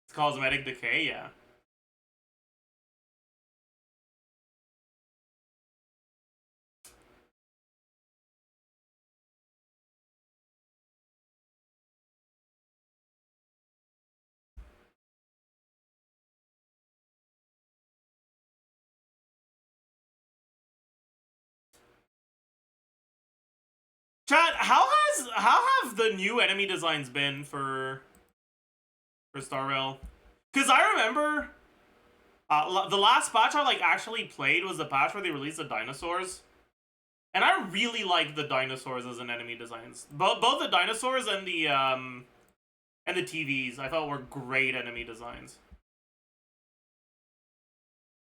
It's cosmetic decay, yeah. Chat, how have the new enemy designs been for Star Rail? Because I remember the last patch I like actually played was the patch where they released the dinosaurs, and I really liked the dinosaurs as an enemy designs. Both the dinosaurs and the TVs I thought were great enemy designs.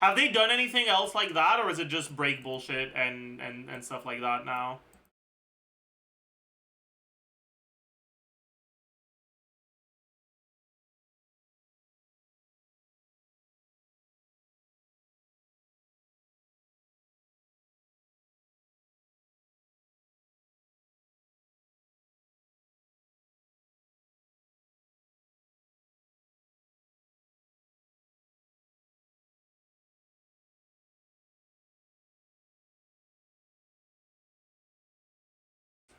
Have they done anything else like that, or is it just break bullshit and stuff like that now?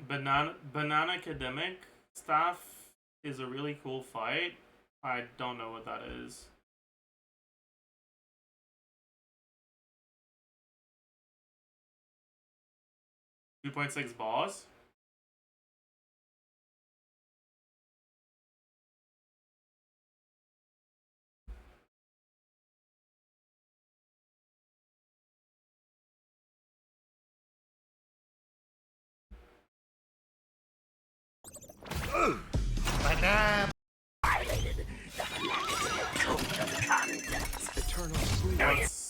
Banana Academic staff is a really cool fight. I don't know what that is. .6 boss?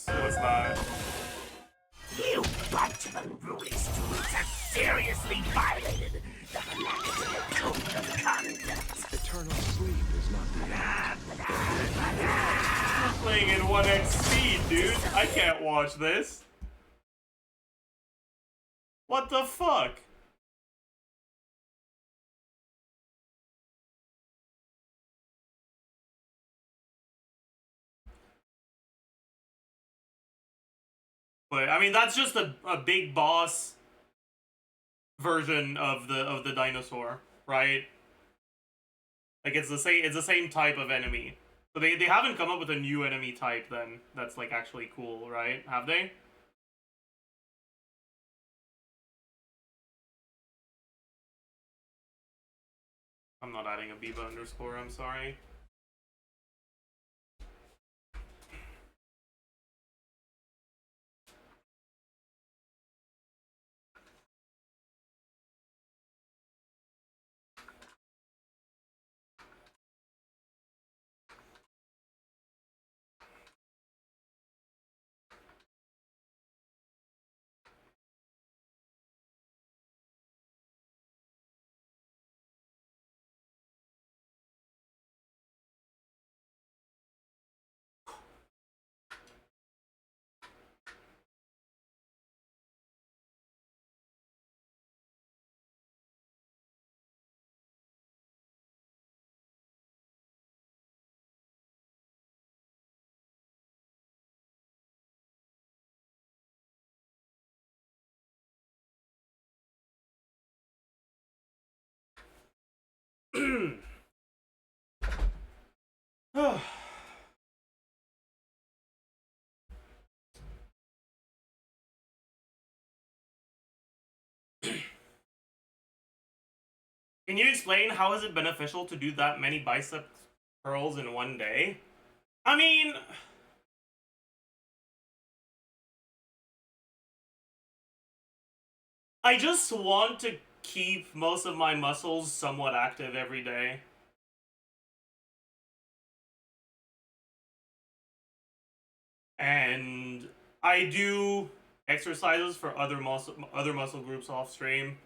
What's that? You bunch of unruly students have seriously violated the code of conduct. Eternal sleep is not the I'm playing in 1x speed, dude. I can't watch this. What the fuck? But I mean, that's just a big boss version of the dinosaur, right? Like, it's the same type of enemy. So they haven't come up with a new enemy type then that's like actually cool, right? Have they? I'm not adding a Biba underscore, I'm sorry. Can you explain how is it beneficial to do that many bicep curls in one day? I mean, I just want to keep most of my muscles somewhat active every day. And I do exercises for other muscle groups off stream.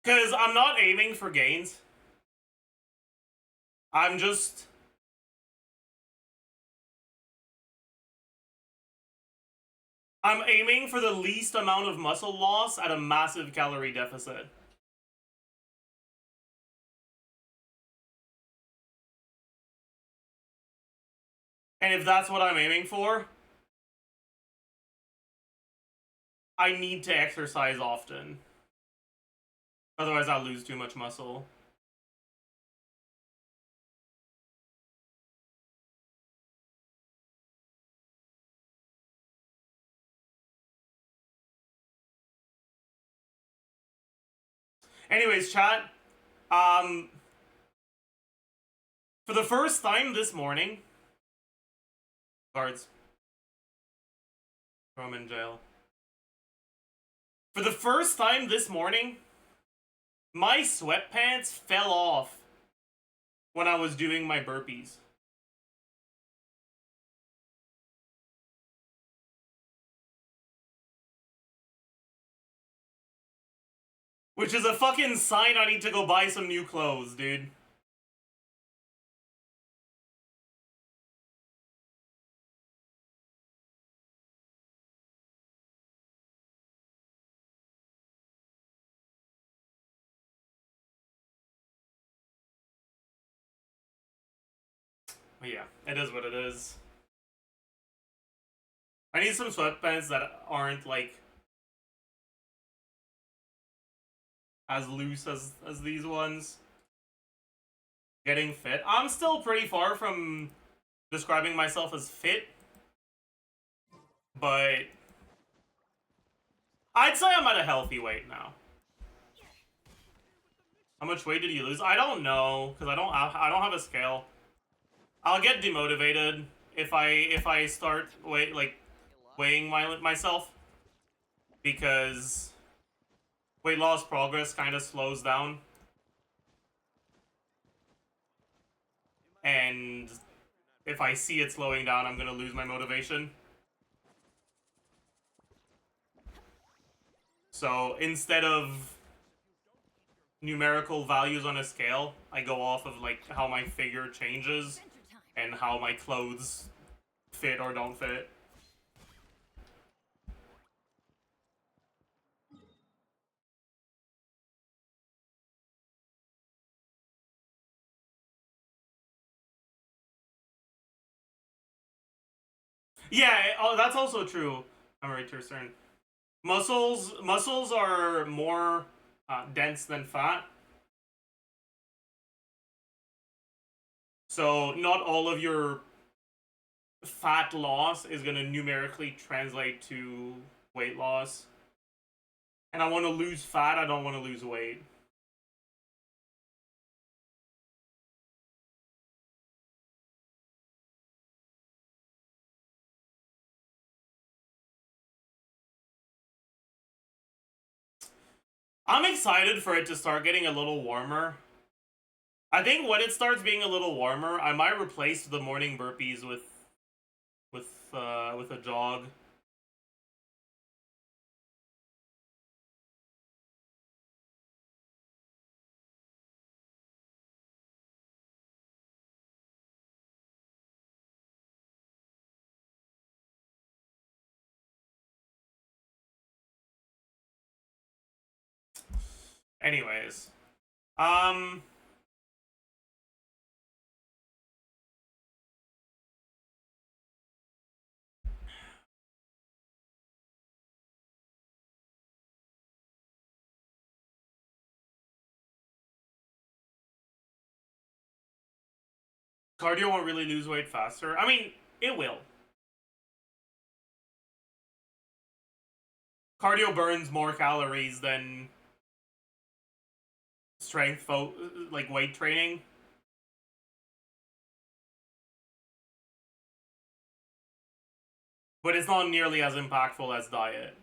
Because I'm not aiming for gains. I'm aiming for the least amount of muscle loss at a massive calorie deficit. And if that's what I'm aiming for, I need to exercise often. Otherwise, I'll lose too much muscle. Anyways, chat. For the first time this morning, guards, throw him in jail. For the first time this morning, my sweatpants fell off when I was doing my burpees. Which is a fucking sign I need to go buy some new clothes, dude. But yeah, it is what it is. I need some sweatpants that aren't, like, as loose as these ones. Getting fit. I'm still pretty far from describing myself as fit. But I'd say I'm at a healthy weight now. How much weight did you lose? I don't know, because I don't have a scale. I'll get demotivated if I start weighing myself, because weight loss progress kind of slows down, and if I see it slowing down, I'm gonna lose my motivation. So instead of numerical values on a scale, I go off of like how my figure changes and how my clothes fit or don't fit. Yeah, that's also true. I'm right to your turn. Muscles are more dense than fat. So not all of your fat loss is going to numerically translate to weight loss. And I want to lose fat, I don't want to lose weight. I'm excited for it to start getting a little warmer. I think when it starts being a little warmer, I might replace the morning burpees with a jog. Anyways, Cardio won't really lose weight faster. I mean, it will. Cardio burns more calories than strength, like weight training. But it's not nearly as impactful as diet.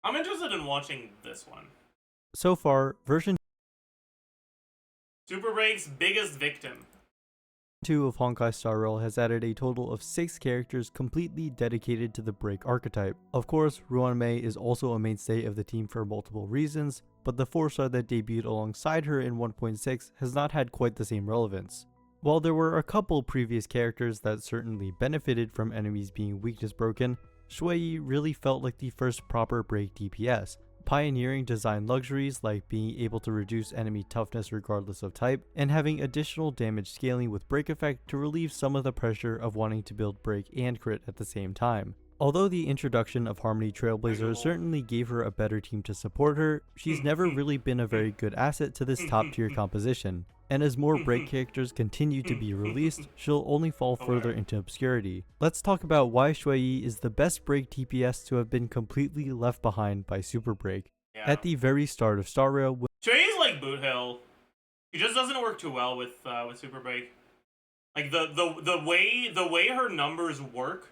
I'm interested in watching this one. So far, version Super Break's biggest victim. 2 of Honkai Star Rail has added a total of 6 characters completely dedicated to the Break archetype. Of course, Ruanmei is also a mainstay of the team for multiple reasons, but the 4-star that debuted alongside her in 1.6 has not had quite the same relevance. While there were a couple previous characters that certainly benefited from enemies being weakness broken, Shuei really felt like the first proper Break DPS, pioneering design luxuries like being able to reduce enemy toughness regardless of type, and having additional damage scaling with Break effect to relieve some of the pressure of wanting to build Break and crit at the same time. Although the introduction of Harmony Trailblazer certainly gave her a better team to support her, she's never really been a very good asset to this top tier composition, and as more Break characters continue to be released, she'll only fall further into obscurity. Let's talk about why Shuei is the best Break DPS to have been completely left behind by Super Break. Yeah. At the very start of Star Rail, Shuei's like Boot Hill. He just doesn't work too well with Super Break. Like the way her numbers work.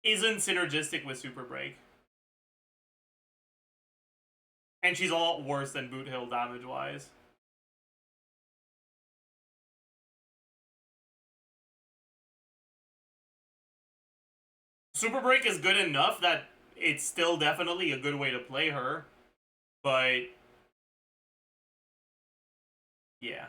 Isn't synergistic with Super Break. And she's a lot worse than Boot Hill damage-wise. Super Break is good enough that it's still definitely a good way to play her. But yeah.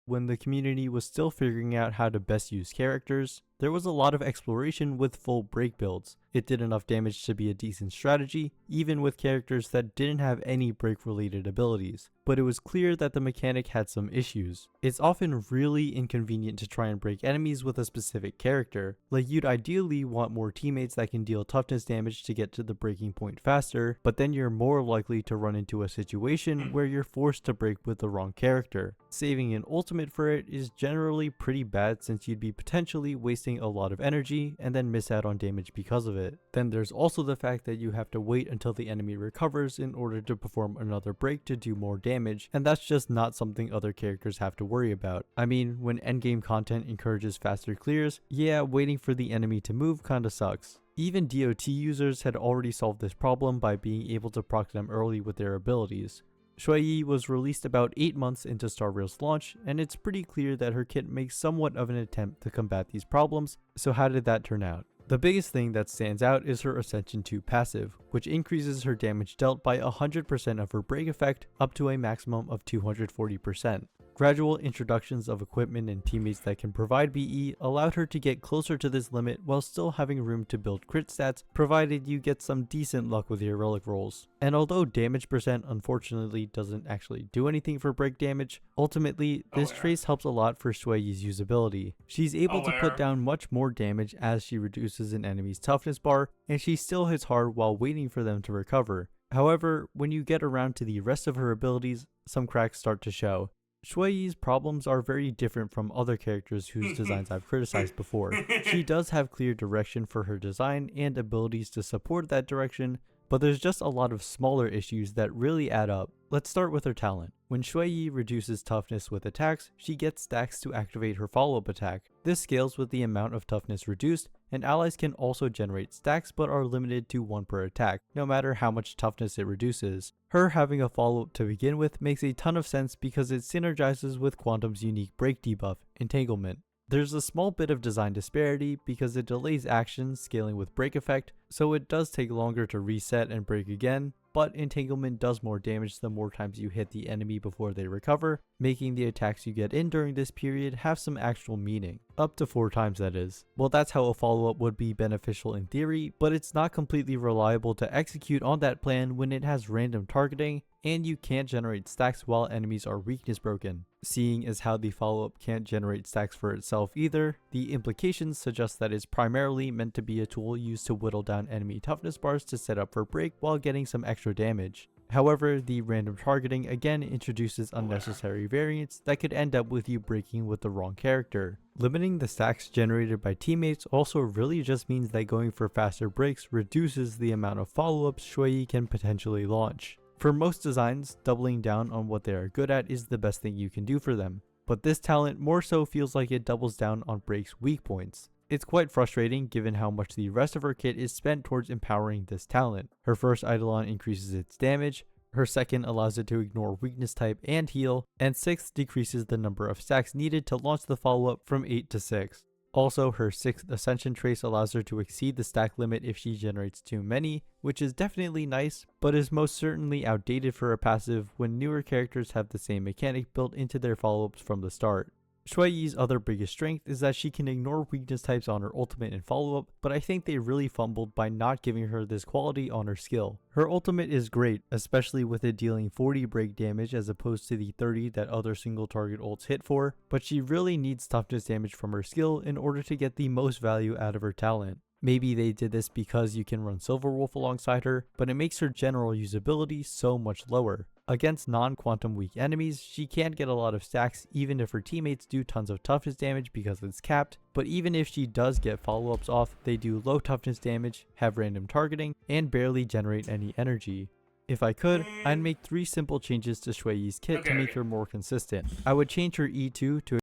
when the community was still figuring out how to best use characters, there was a lot of exploration with full Break builds. It did enough damage to be a decent strategy, even with characters that didn't have any Break related abilities. But it was clear that the mechanic had some issues. It's often really inconvenient to try and break enemies with a specific character. Like, you'd ideally want more teammates that can deal toughness damage to get to the breaking point faster, but then you're more likely to run into a situation where you're forced to break with the wrong character. Saving an ultimate for it is generally pretty bad, since you'd be potentially wasting a lot of energy and then miss out on damage because of it. Then there's also the fact that you have to wait until the enemy recovers in order to perform another break to do more damage, and that's just not something other characters have to worry about. I mean, when endgame content encourages faster clears, yeah, waiting for the enemy to move kinda sucks. Even DOT users had already solved this problem by being able to proc them early with their abilities. Shuei was released about 8 months into Star Rail's launch, and it's pretty clear that her kit makes somewhat of an attempt to combat these problems, so how did that turn out? The biggest thing that stands out is her Ascension 2 passive, which increases her damage dealt by 100% of her break effect up to a maximum of 240%. Gradual introductions of equipment and teammates that can provide BE allowed her to get closer to this limit while still having room to build crit stats, provided you get some decent luck with your relic rolls. And although damage percent unfortunately doesn't actually do anything for break damage, ultimately this trace helps a lot for Shuei's usability. She's able to put down much more damage as she reduces an enemy's toughness bar, and she still hits hard while waiting for them to recover. However, when you get around to the rest of her abilities, some cracks start to show. Shuei's problems are very different from other characters whose designs I've criticized before. She does have clear direction for her design and abilities to support that direction, but there's just a lot of smaller issues that really add up. Let's start with her talent. When Shuiyi reduces toughness with attacks, she gets stacks to activate her follow-up attack. This scales with the amount of toughness reduced, and allies can also generate stacks but are limited to 1 per attack, no matter how much toughness it reduces. Her having a follow-up to begin with makes a ton of sense because it synergizes with Quantum's unique break debuff, Entanglement. There's a small bit of design disparity because it delays actions scaling with break effect, so it does take longer to reset and break again, but Entanglement does more damage the more times you hit the enemy before they recover, making the attacks you get in during this period have some actual meaning. Up to 4 times, that is. Well, that's how a follow-up would be beneficial in theory, but it's not completely reliable to execute on that plan when it has random targeting, and you can't generate stacks while enemies are weakness broken. Seeing as how the follow-up can't generate stacks for itself either, the implications suggest that it's primarily meant to be a tool used to whittle down enemy toughness bars to set up for break while getting some extra damage. However, the random targeting again introduces unnecessary variance that could end up with you breaking with the wrong character. Limiting the stacks generated by teammates also really just means that going for faster breaks reduces the amount of follow-ups Shuiyi can potentially launch. For most designs, doubling down on what they are good at is the best thing you can do for them, but this talent more so feels like it doubles down on Break's weak points. It's quite frustrating given how much the rest of her kit is spent towards empowering this talent. Her first Eidolon increases its damage, her second allows it to ignore weakness type and heal, and 6th decreases the number of stacks needed to launch the follow-up from 8 to 6. Also, her 6th Ascension trace allows her to exceed the stack limit if she generates too many, which is definitely nice, but is most certainly outdated for a passive when newer characters have the same mechanic built into their follow-ups from the start. Shuiyi's other biggest strength is that she can ignore weakness types on her ultimate and follow-up, but I think they really fumbled by not giving her this quality on her skill. Her ultimate is great, especially with it dealing 40 break damage as opposed to the 30 that other single target ults hit for, but she really needs toughness damage from her skill in order to get the most value out of her talent. Maybe they did this because you can run Silverwolf alongside her, but it makes her general usability so much lower. Against non-quantum weak enemies, she can't get a lot of stacks even if her teammates do tons of toughness damage because it's capped, but even if she does get follow-ups off, they do low toughness damage, have random targeting, and barely generate any energy. If I could, I'd make 3 simple changes to Shuiyi's kit to make her more consistent. I would change her E2 to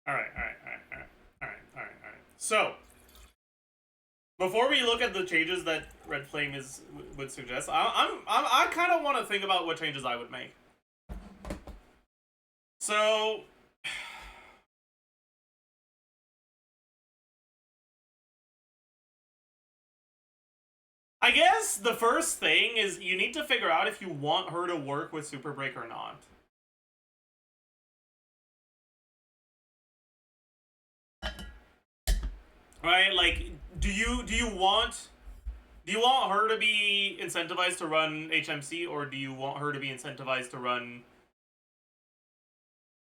Alright. So, before we look at the changes that Red Flame would suggest, I kind of want to think about what changes I would make. So, I guess the first thing is you need to figure out if you want her to work with Super Break or not. Right? Like, do you want her to be incentivized to run HMC, or do you want her to be incentivized to run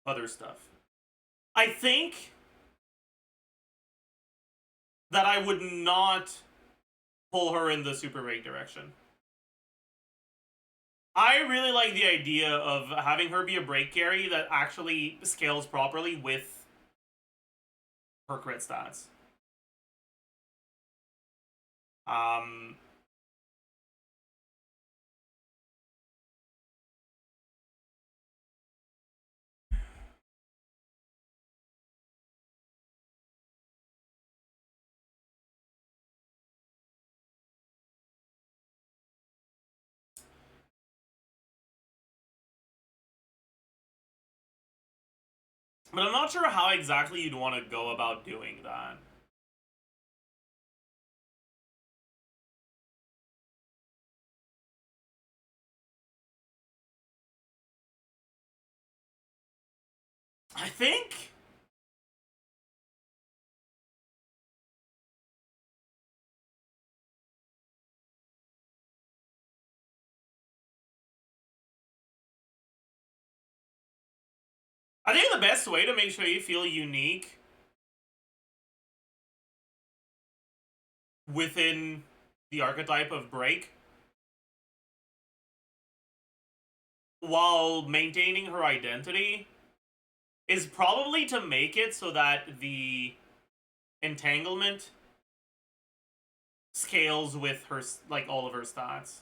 other stuff? I think that I would not pull her in the Super Break direction. I really like the idea of having her be a break carry that actually scales properly with her crit stats. But I'm not sure how exactly you'd want to go about doing that. I think the best way to make sure you feel unique within the archetype of break while maintaining her identity is probably to make it so that the entanglement scales with her, like, all of her stats.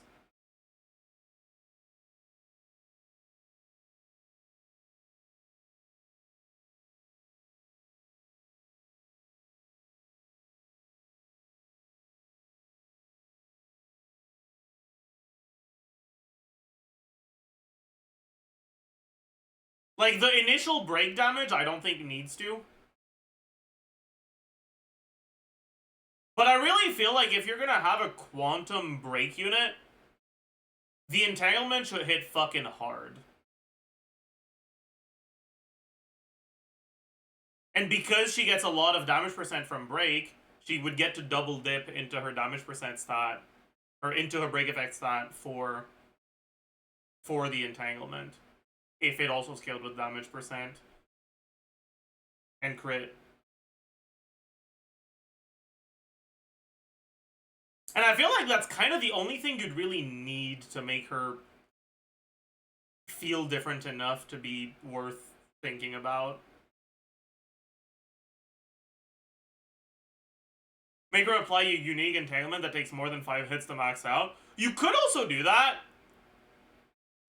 Like, the initial break damage, I don't think needs to. But I really feel like if you're gonna have a quantum break unit, the entanglement should hit fucking hard. And because she gets a lot of damage percent from break, she would get to double dip into her damage percent stat, or into her break effect stat for the entanglement, if it also scaled with damage percent and crit. And I feel like that's kind of the only thing you'd really need to make her feel different enough to be worth thinking about. Make her apply a unique entanglement that takes more than 5 hits to max out. You could also do that.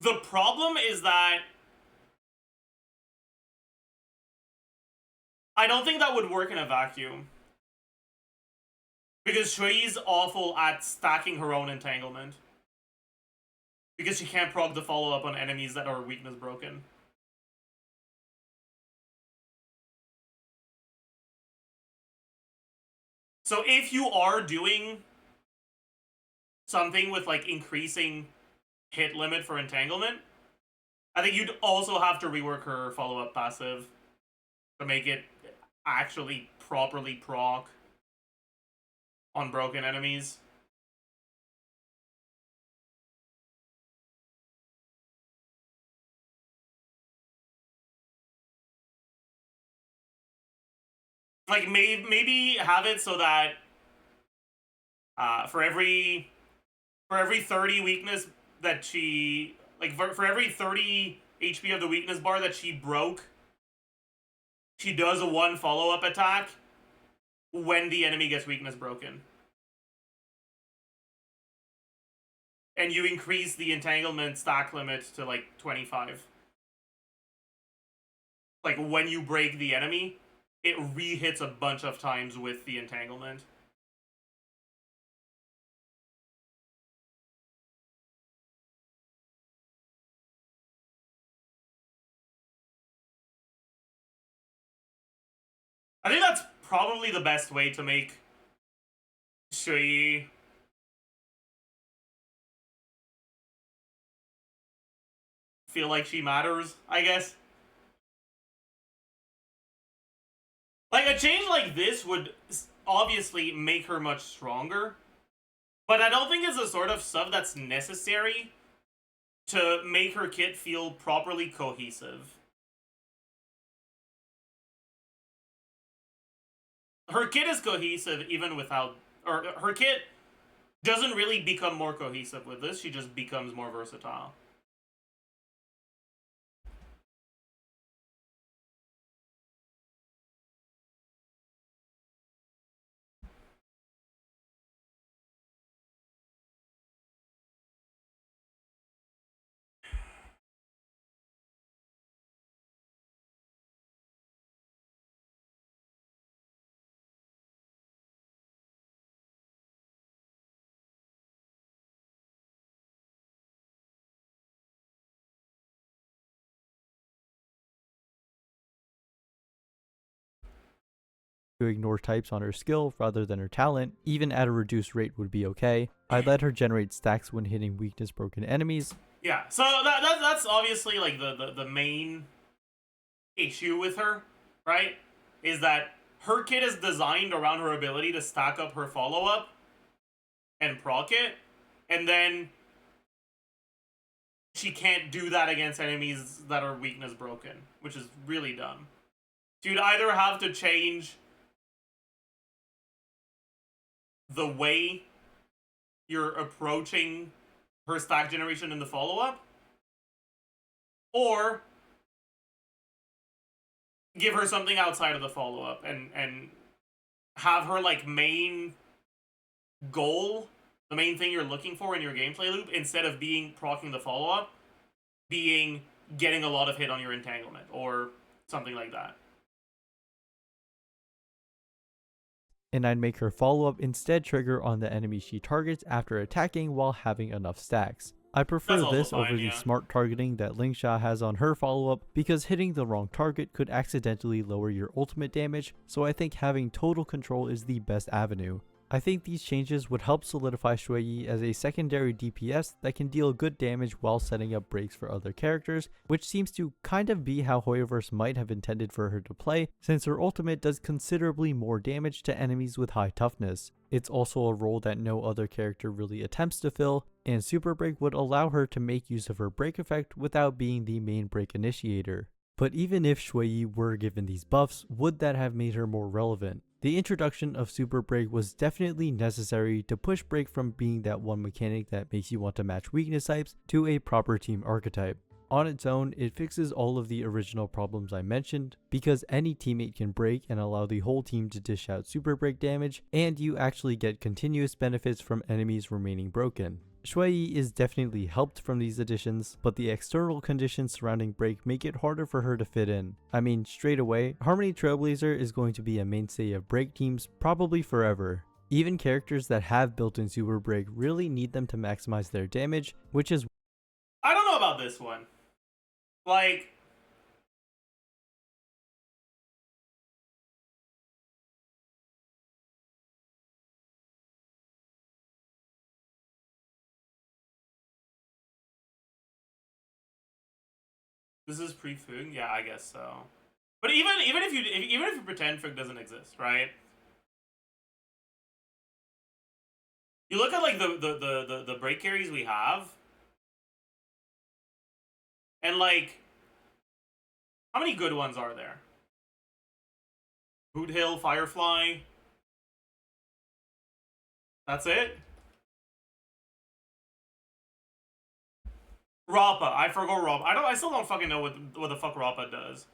The problem is that I don't think that would work in a vacuum. Because Shui's awful at stacking her own entanglement. Because she can't proc the follow-up on enemies that are weakness broken. So if you are doing something with like increasing hit limit for entanglement, I think you'd also have to rework her follow-up passive to make it actually properly proc on broken enemies. Like maybe have it so that for every 30 weakness that she, like for every 30 HP of the weakness bar that she broke, she does a 1 follow-up attack when the enemy gets weakness broken. And you increase the entanglement stack limit to like 25. Like when you break the enemy, it re-hits a bunch of times with the entanglement. I think that's probably the best way to make Shui feel like she matters, I guess. Like, a change like this would obviously make her much stronger, but I don't think it's the sort of stuff that's necessary to make her kit feel properly cohesive. Her kit is cohesive even without, or her kit doesn't really become more cohesive with this, she just becomes more versatile. To ignore types on her skill rather than her talent, even at a reduced rate would be okay. I'd let her generate stacks when hitting weakness broken enemies. Yeah, so that's obviously like the main issue with her, right? Is that her kit is designed around her ability to stack up her follow-up and proc it, and then she can't do that against enemies that are weakness broken, which is really dumb. So you'd either have to change the way you're approaching her stack generation in the follow-up, or give her something outside of the follow-up and have her like main goal, the main thing you're looking for in your gameplay loop, instead of being proccing the follow-up, being getting a lot of hit on your entanglement or something like that. And I'd make her follow-up instead trigger on the enemy she targets after attacking while having enough stacks. I prefer also this fine, over the yeah. smart targeting that Lingsha has on her follow-up because hitting the wrong target could accidentally lower your ultimate damage, so I think having total control is the best avenue. I think these changes would help solidify Shuei as a secondary DPS that can deal good damage while setting up breaks for other characters, which seems to kind of be how Hoyoverse might have intended for her to play, since her ultimate does considerably more damage to enemies with high toughness. It's also a role that no other character really attempts to fill, and Super Break would allow her to make use of her break effect without being the main break initiator. But even if Shuei were given these buffs, would that have made her more relevant? The introduction of Super Break was definitely necessary to push Break from being that one mechanic that makes you want to match weakness types to a proper team archetype. On its own, it fixes all of the original problems I mentioned, because any teammate can break and allow the whole team to dish out super break damage, and you actually get continuous benefits from enemies remaining broken. Shuei is definitely helped from these additions, but the external conditions surrounding break make it harder for her to fit in. I mean, straight away, Harmony Trailblazer is going to be a mainstay of break teams probably forever. Even characters that have built-in super break really need them to maximize their damage, which is... I don't know about this one. Like, this is pre-Fug? Yeah, I guess so. But even if you pretend Fug doesn't exist, right? You look at like the break carries we have, and like, how many good ones are there? Boot Hill, Firefly. That's it? Rappa. I forgot Rappa. I still don't fucking know what the fuck Rappa does.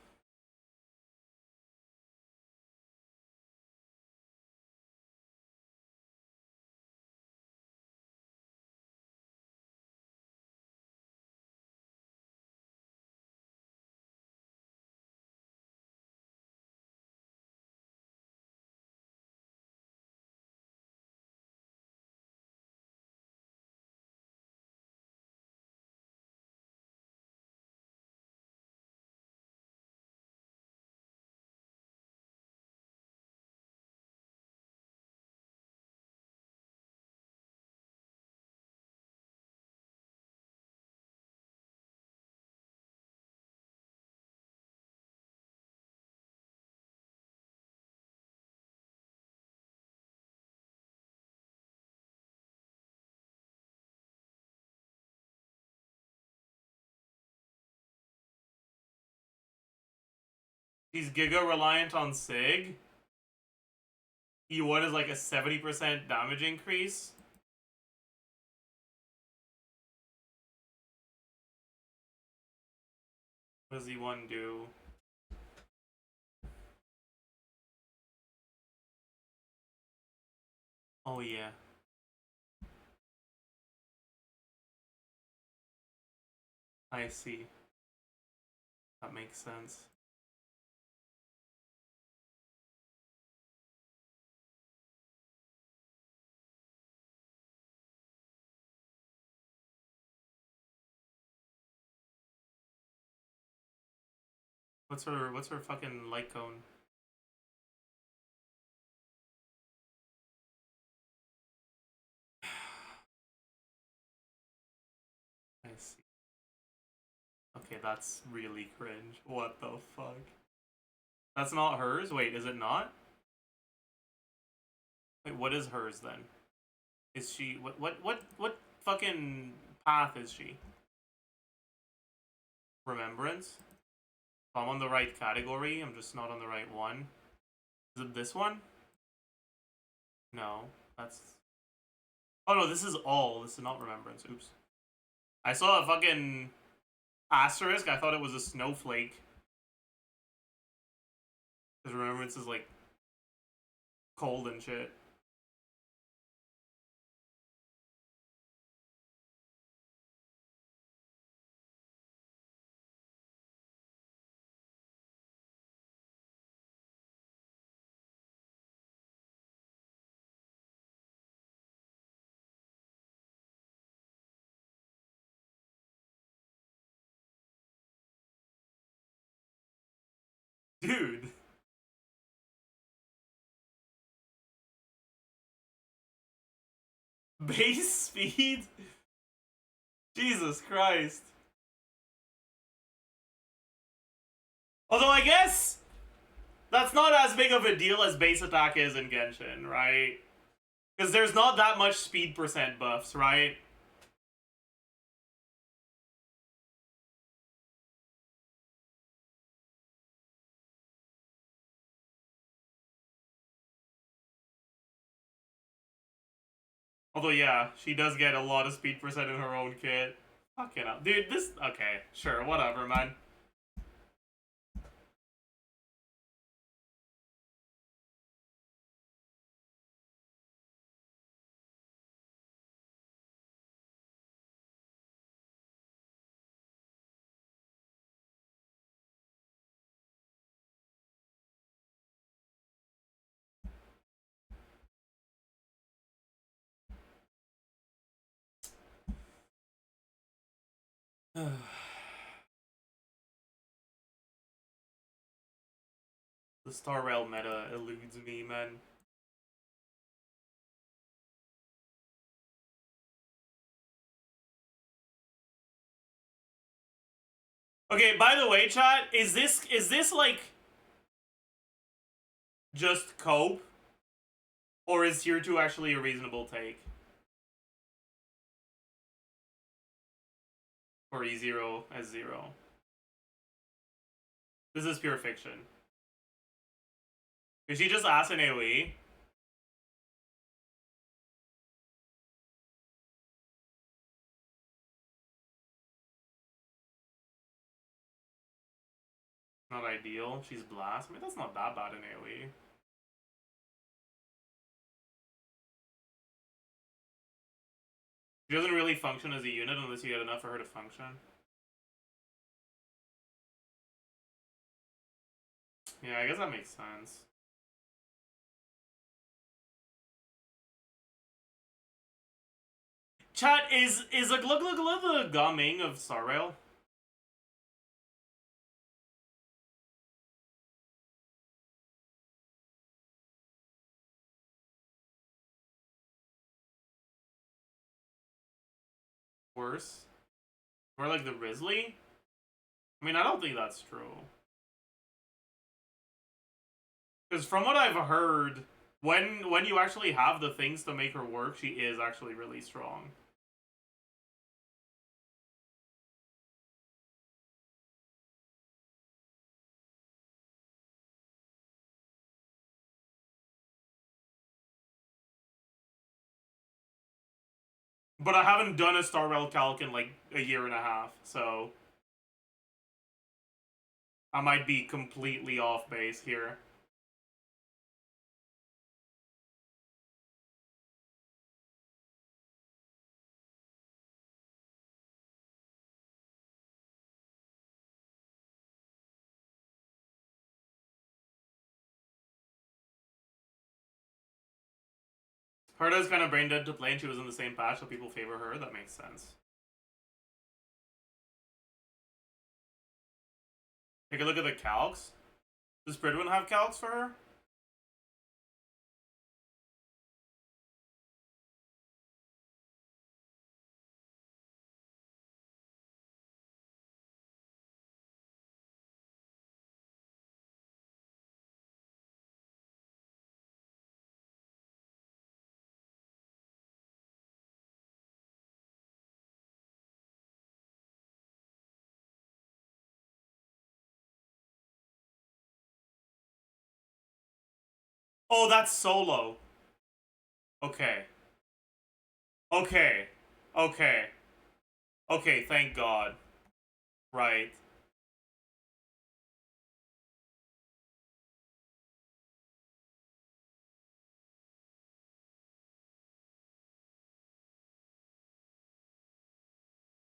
He's Giga reliant on Sig. E1 is like a 70% damage increase. What does E1 do? Oh yeah. I see. That makes sense. What's her fucking light cone? I see. Okay, that's really cringe. What the fuck? That's not hers? Wait, is it not? Wait, what is hers then? Is she what fucking path is she? Remembrance? If I'm on the right category, I'm just not on the right one. Is it this one? No, that's... Oh no, this is all. This is not remembrance. Oops. I saw a fucking asterisk. I thought it was a snowflake. Because remembrance is like cold and shit. Dude. Base speed? Jesus Christ. Although I guess that's not as big of a deal as base attack is in Genshin, right? Because there's not that much speed percent buffs, right? Although, yeah, she does get a lot of speed percent in her own kit. Fucking hell. Dude, this... Okay, sure, whatever, man. The Star Rail meta eludes me, man. Okay, by the way, chat, is this like just cope? Or is tier 2 actually a reasonable take? For E0 as 0. This is pure fiction. Did she just ask an AoE? Not ideal. She's blast. I mean, that's not that bad in AoE. She doesn't really function as a unit unless you get enough for her to function. Yeah, I guess that makes sense. Chat, is a glug glug glug the Gaming of Star Rail? Worse? Or like the Risley? I mean, I don't think that's true. Because from what I've heard, when you actually have the things to make her work, she is actually really strong. But I haven't done a Star Rail calc in like a year and a half, so I might be completely off base here. Herda's kind of brain dead to play and she was in the same patch, so people favor her. That makes sense. Take a look at the calcs. Does Bridwin have calcs for her? Oh, that's solo. Okay. Okay. Okay. Okay, thank God. Right.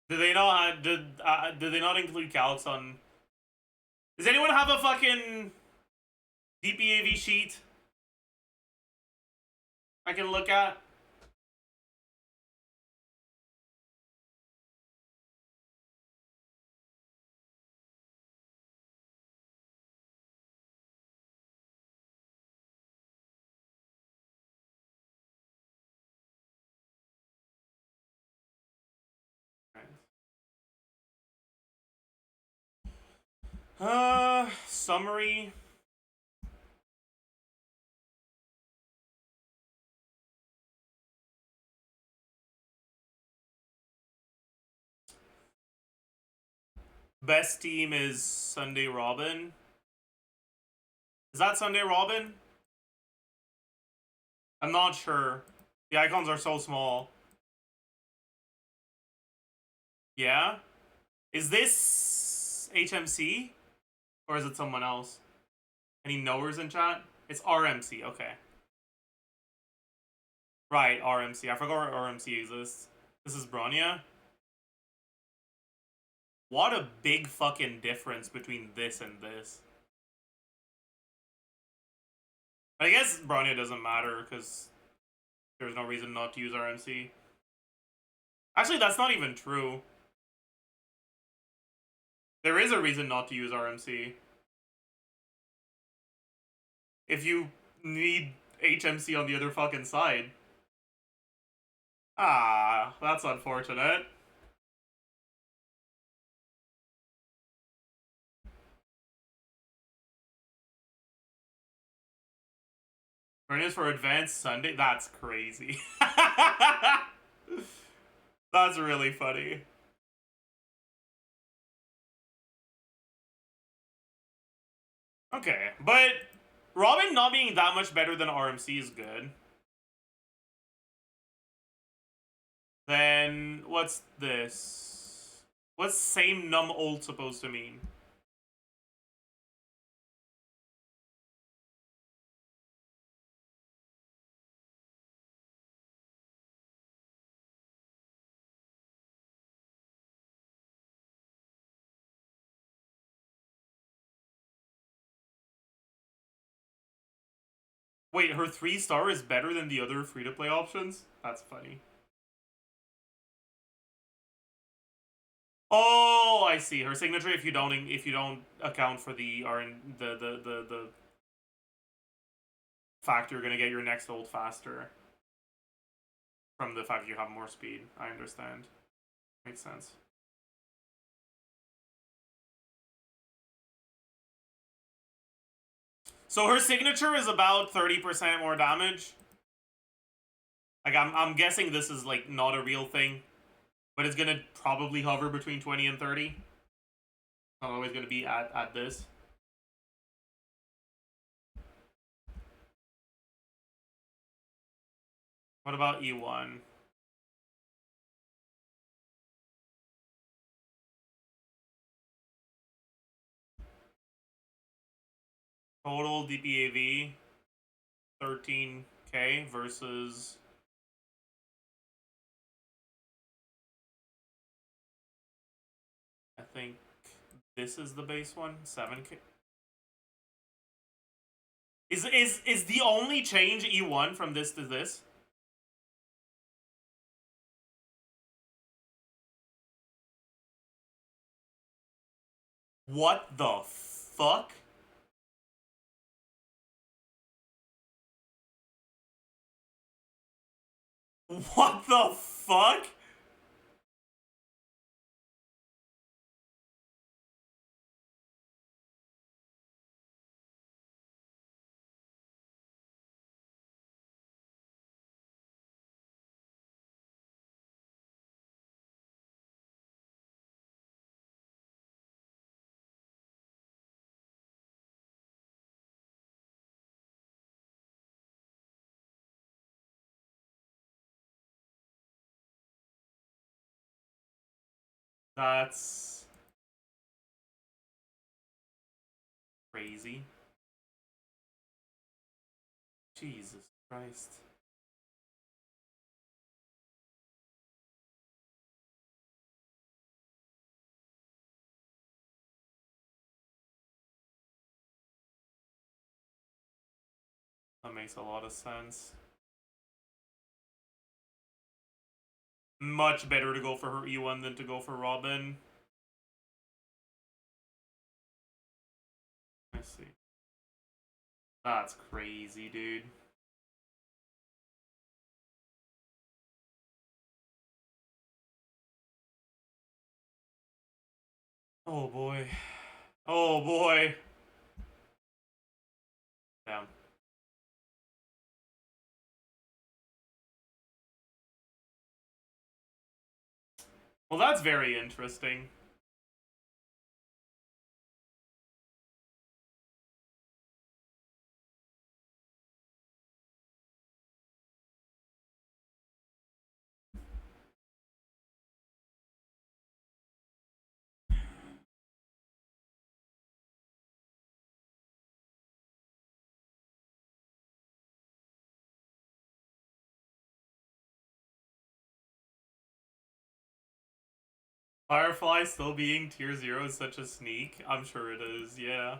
Did they not did they not include calcs on? Does anyone have a fucking DPAV sheet I can look at? Summary. Best team is Sunday Robin. Is that Sunday Robin? I'm not sure. The icons are so small. Yeah? Is this HMC? Or is it someone else? Any knowers in chat? It's RMC, okay. Right, RMC. I forgot RMC exists. This is Bronya. What a big fucking difference between this and this. I guess Bronya doesn't matter because there's no reason not to use RMC. Actually, that's not even true. There is a reason not to use RMC. If you need HMC on the other fucking side. Ah, that's unfortunate. Furnace for Advanced Sunday? That's crazy. That's really funny. Okay, but Robin not being that much better than RMC is good. Then what's this? What's same num ult supposed to mean? Wait, her 3-star is better than the other free-to-play options? That's funny. Oh, I see. Her signature if you don't account for the fact you're gonna get your next ult faster from the fact you have more speed. I understand. Makes sense. So her signature is about 30% more damage. Like I'm guessing this is like not a real thing, but it's gonna probably hover between 20 and 30. Not always gonna be at this. What about E1? Total DPAV 13k versus I think this is the base one, 7k. Is the only change E1 from this to this? What the fuck? What the fuck? That's crazy. Jesus Christ. That makes a lot of sense. Much better to go for her E1 than to go for Robin. I see. That's crazy, dude. Oh boy. Oh boy. Damn. Well, that's very interesting. Firefly still being tier 0 is such a sneak. I'm sure it is, yeah.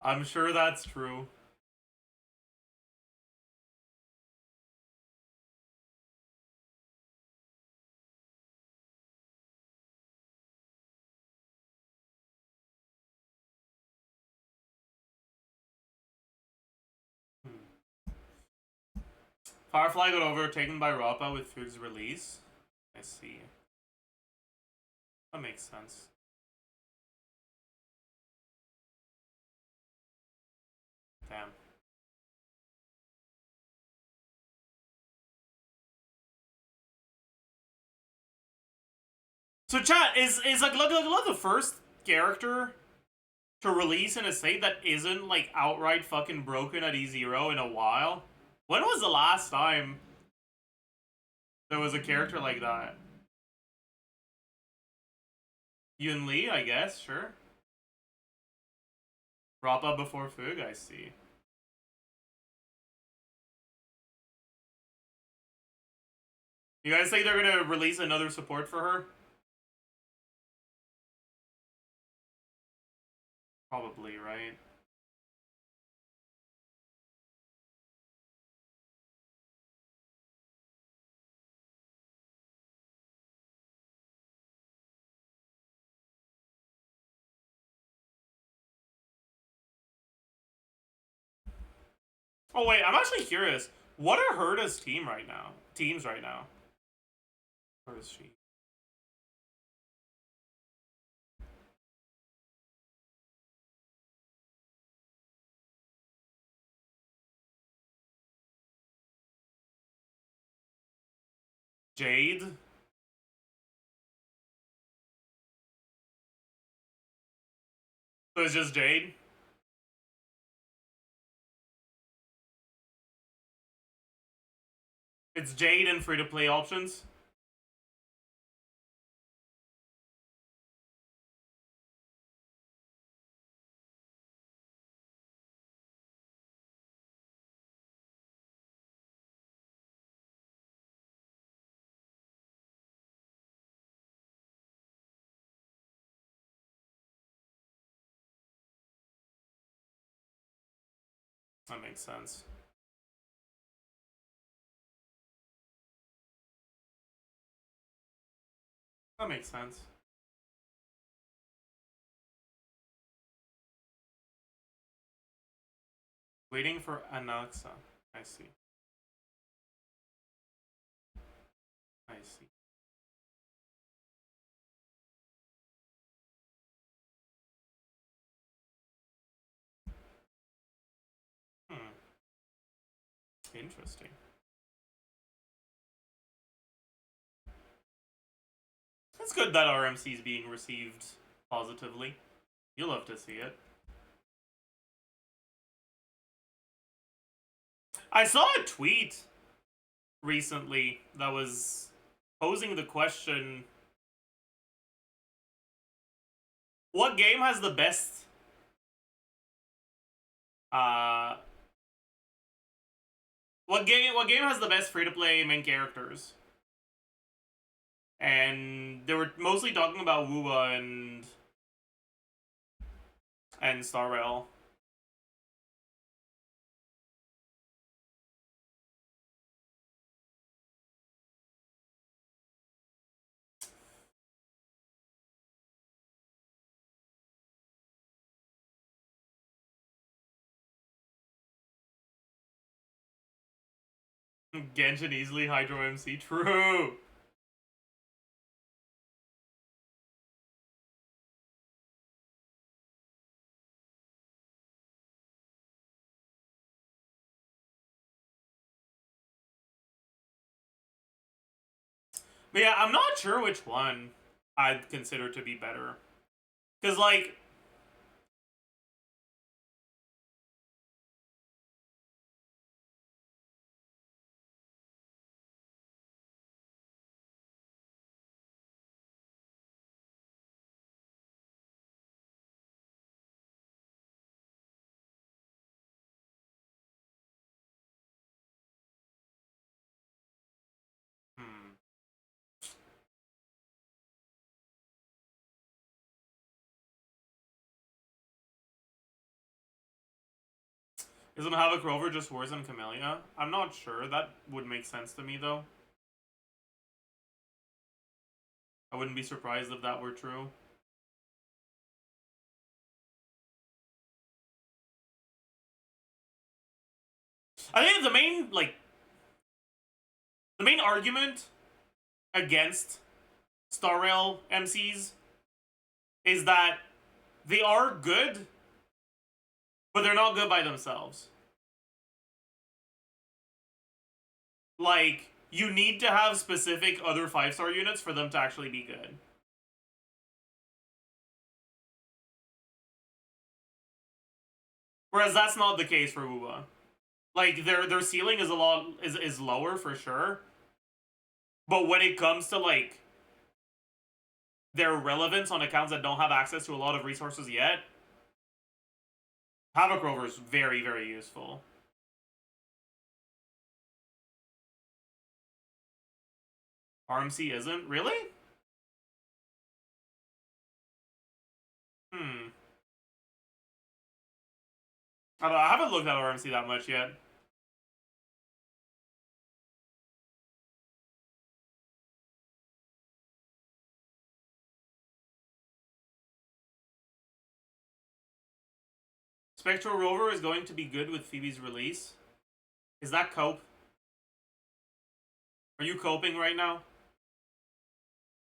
I'm sure that's true. Firefly got overtaken by Rappa with Fug's release. I see. That makes sense. Damn. So chat, is like look the first character to release in a state that isn't like outright fucking broken at E0 in a while? When was the last time there was a character like that? Yun Li, I guess, sure. Rappa before Fug, I see. You guys think they're gonna release another support for her? Probably, right? Oh wait, I'm actually curious. What are Herda's teams right now? Where is she? Jade? So it's just Jade? It's Jade and free-to-play options? That makes sense. That makes sense. Waiting for Anaxa. I see. I see. Interesting. It's good that RMC is being received positively. You love to see it. I saw a tweet recently that was posing the question, what game has the best what game has the best free-to-play main characters? And they were mostly talking about Wuwa and Star Rail. Genshin easily Hydro MC. True. But yeah, I'm not sure which one I'd consider to be better. Because, like... Isn't Havoc Rover just worse than Camellia? I'm not sure. That would make sense to me, though. I wouldn't be surprised if that were true. I think the main, like... The main argument against Star Rail MCs is that they are good, but they're not good by themselves. Like, you need to have specific other 5-star units for them to actually be good. Whereas that's not the case for Wuba. Like, their ceiling is is lower for sure. But when it comes to, like, their relevance on accounts that don't have access to a lot of resources yet, Havoc Rover is very, very useful. RMC isn't? Really? I don't know, I haven't looked at RMC that much yet. Spectral Rover is going to be good with Phoebe's release. Is that cope? Are you coping right now?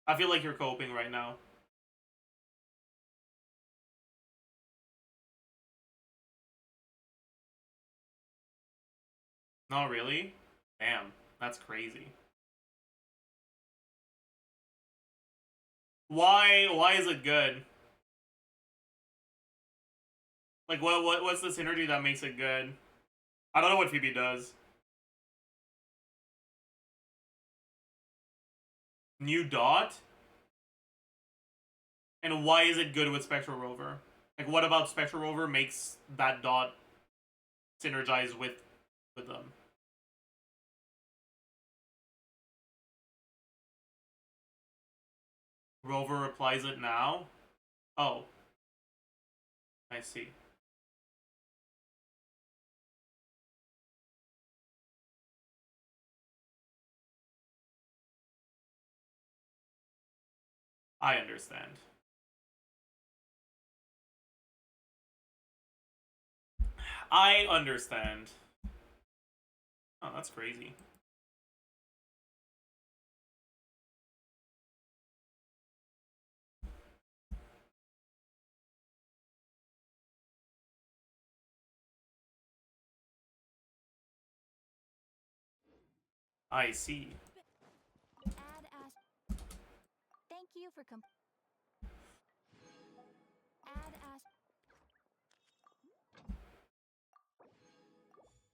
I feel like you're coping right now. Not really? Damn, that's crazy. Why is it good? Like, what's the synergy that makes it good? I don't know what Phoebe does. New dot? And why is it good with Spectral Rover? Like, what about Spectral Rover makes that dot synergize with them? Rover applies it now? Oh. I see. I understand. I understand. Oh, that's crazy. I see. Thank you for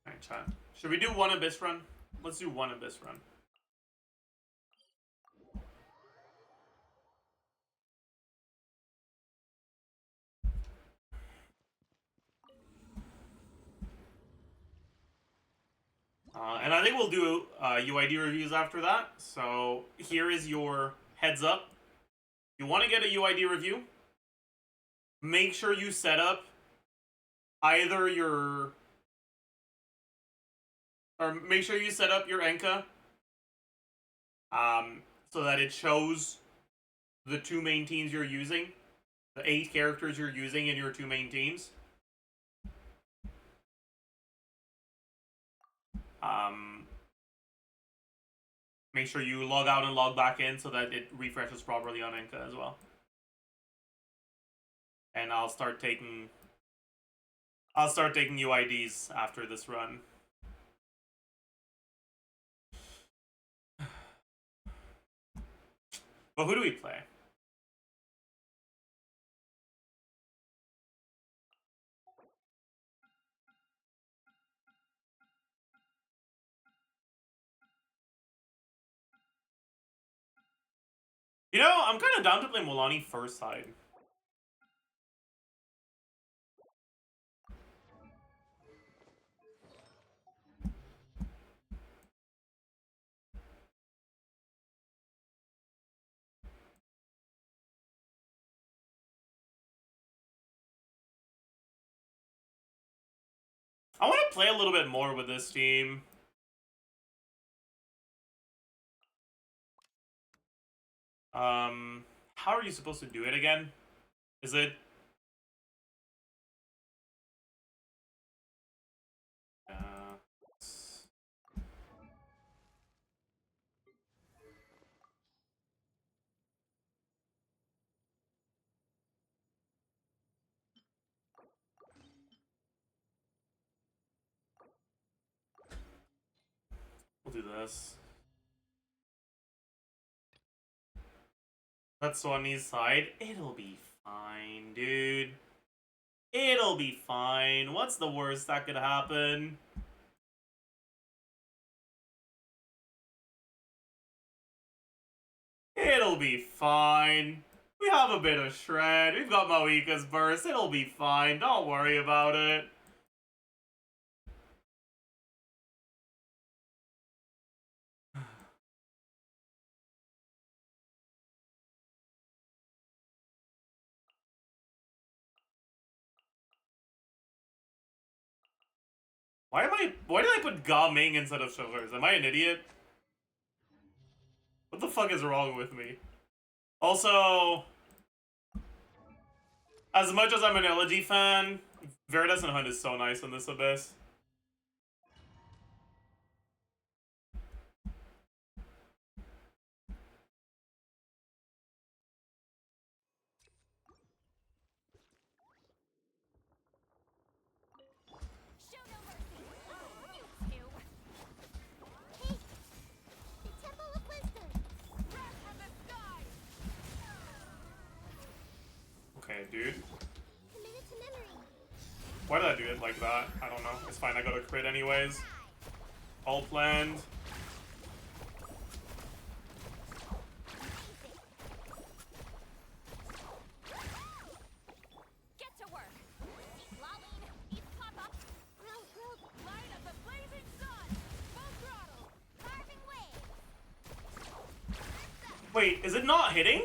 Alright, chat. Should we do one Abyss run? Let's do one Abyss run. And I think we'll do UID reviews after that. So here is your heads up. You want to get a UID review? Make sure you set up either your... Or make sure you set up your Enka so that it shows the two main teams you're using. The 8 characters you're using in your two main teams. Make sure you log out and log back in so that it refreshes properly on Enka as well. And I'll start taking UIDs after this run. But who do we play? You know, I'm kind of down to play Molani first side. I want to play a little bit more with this team. How are you supposed to do it again? Is it... We'll do this. That's Swanee's side. It'll be fine, dude. It'll be fine. What's the worst that could happen? It'll be fine. We have a bit of shred. We've got Moika's burst. It'll be fine. Don't worry about it. Why did I put Ga Ming instead of Sugars? Am I an idiot? What the fuck is wrong with me? Also, as much as I'm an Elegy fan, Veritas and Hunt is so nice in this Abyss. Okay, dude. Why did I do it like that? I don't know. It's fine, I got a crit anyways. All planned. Wait, is it not hitting?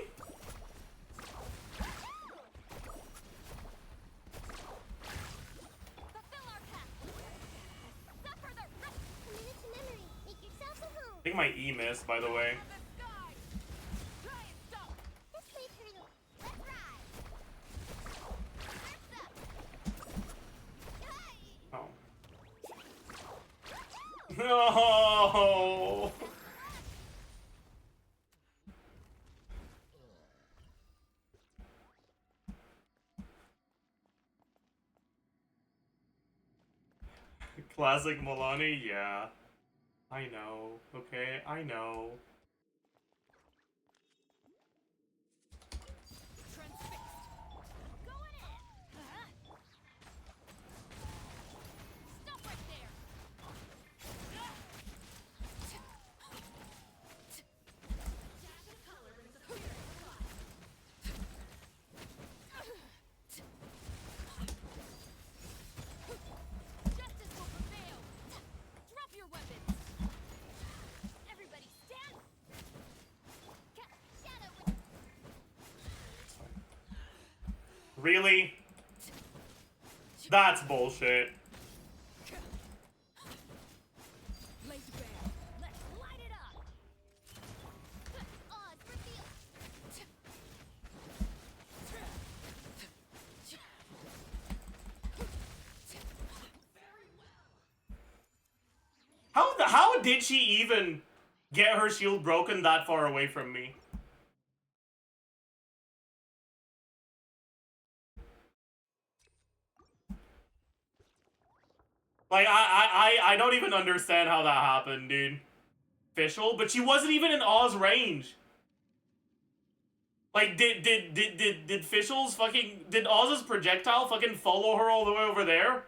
I think my E missed, by the way. Oh. No! Classic Milani? Yeah. I know, okay? I know. Really? That's bullshit. How did she even... get her shield broken that far away from me. Like, I don't even understand how that happened, dude. Official, but she wasn't even in Oz range. Like, did Fischl's fucking... Did Oz's projectile fucking follow her all the way over there?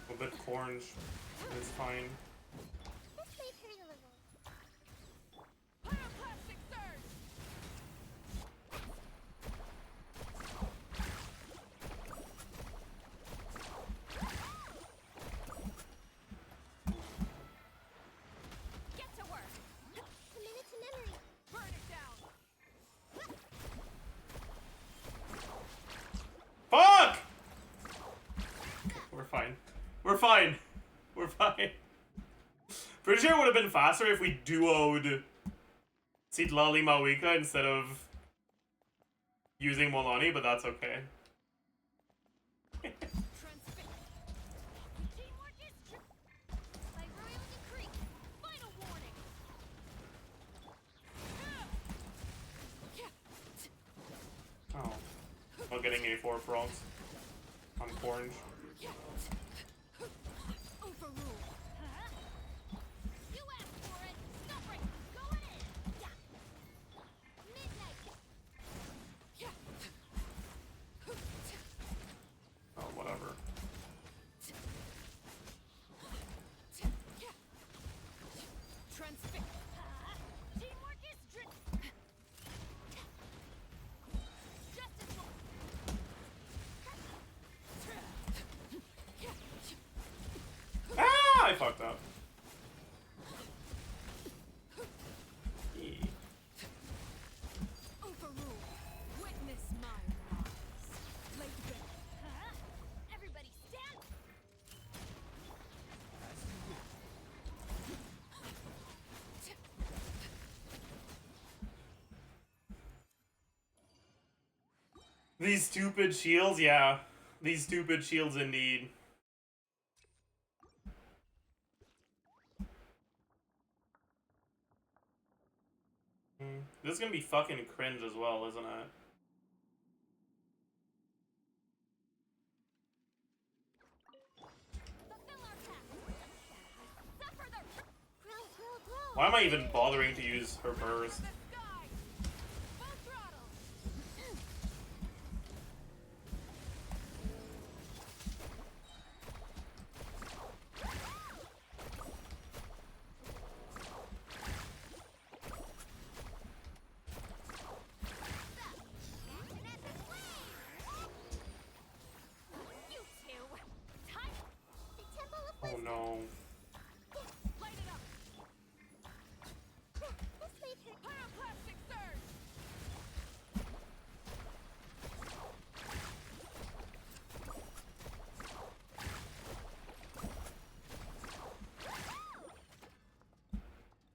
A bit orange. It's fine. Fuck! We're fine. We're fine. We're fine. Pretty sure it would have been faster if we duoed Citlali Mawika instead of using Molani, but that's okay. Oh. I'm getting A4 frogs. I'm orange. Oh, whatever. Ah, I fucked up. These stupid shields, yeah. These stupid shields indeed. This is gonna be fucking cringe as well, isn't it? Why am I even bothering to use her burst? Oh no.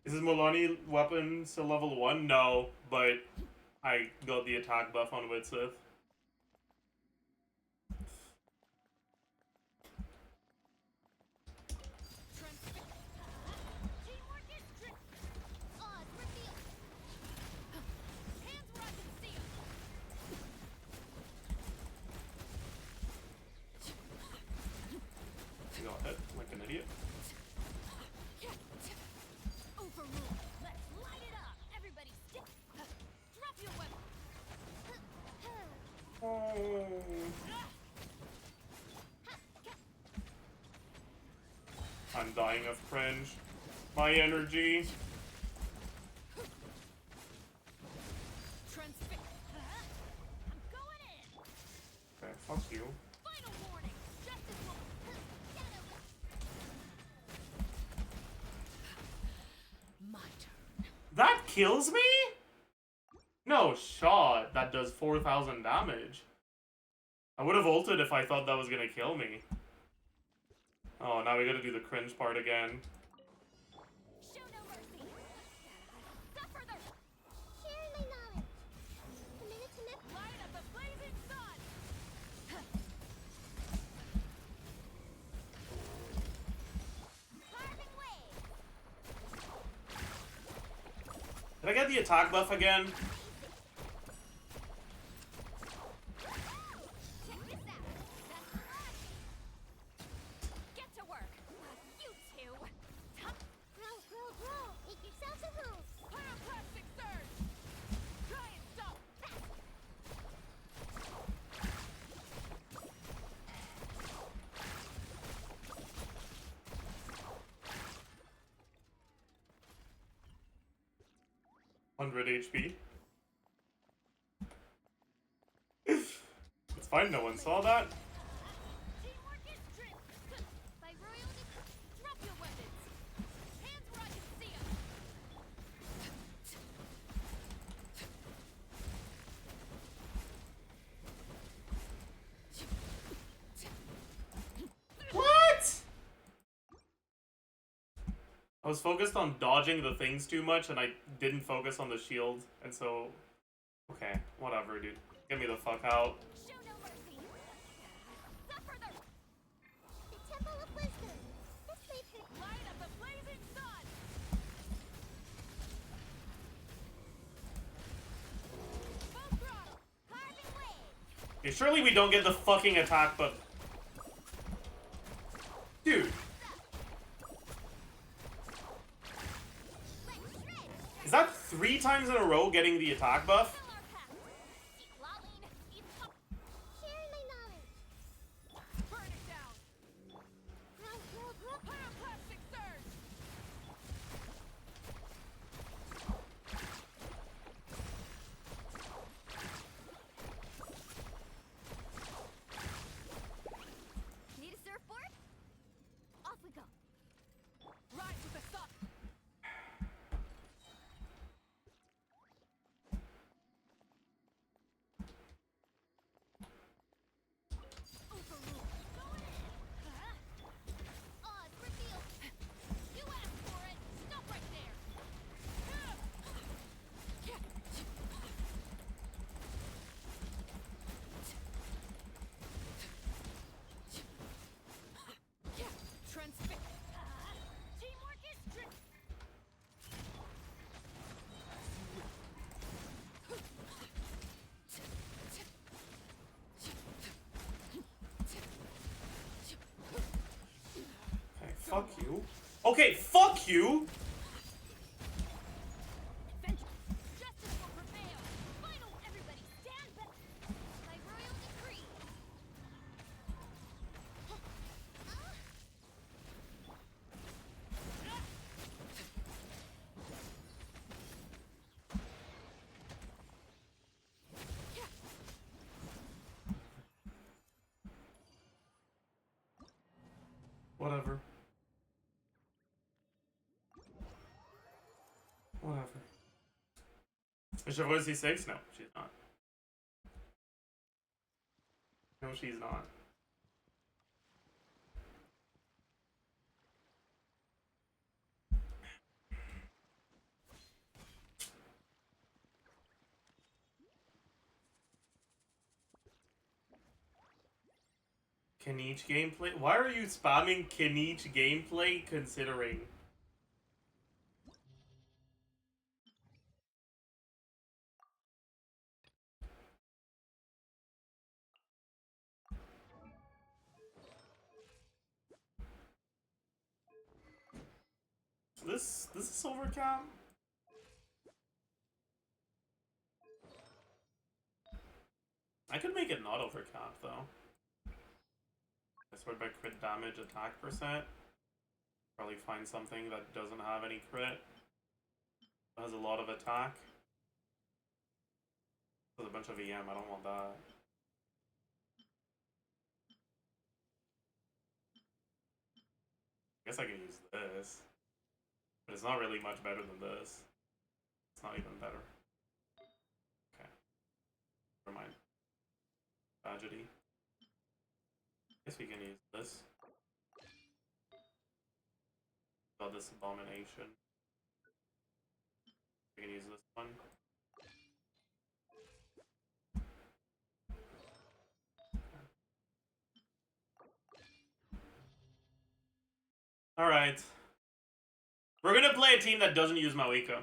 Is his Molani weapon still level 1? No, but I got the attack buff on Widsith. I'm dying of cringe. My energy. Okay, fuck you. That kills me? No shot. That does 4,000 damage. I would have ulted if I thought that was gonna kill me. Oh, now we gotta do the cringe part again. Did I get the attack buff again? HP. It's fine, no one saw that. What? I was focused on dodging the things too much, and I didn't focus on the shield, and so... Okay, whatever, dude. Get me the fuck out. Okay, surely we don't get the fucking attack, but... Dude. Is that 3 times in a row getting the attack buff? Need a surfboard? Off we go. Ride with the sun. Fuck you. Okay, fuck you! Whatever. Whatever. Is she voice C6? No, she's not. No, she's not. Kenichi gameplay? Why are you spamming Kenichi gameplay considering? This is overcam? I could make it not overcap though. I sort by crit damage attack %. Probably find something that doesn't have any crit. Has a lot of attack. With a bunch of EM, I don't want that. I guess I can use this. But it's not really much better than this. It's not even better. Okay. Never mind. Tragedy. Guess we can use this. About this abomination. We can use this one. Alright. We're gonna play a team that doesn't use Mawika.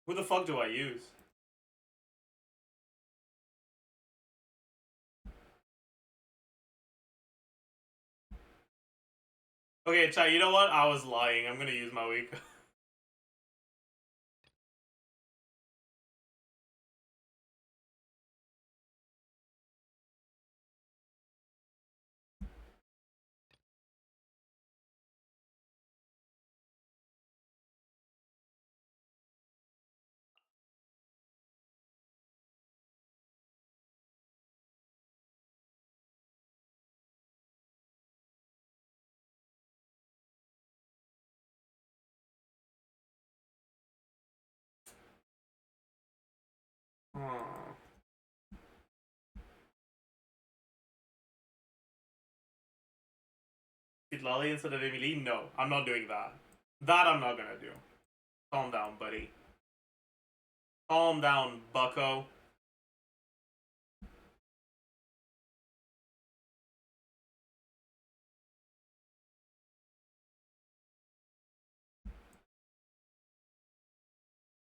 Who the fuck do I use? Okay, chat, you know what? I was lying. I'm gonna use Mawika. Eat Lolly instead of Emily? No, I'm not doing that. That I'm not gonna do. Calm down, buddy. Calm down, bucko.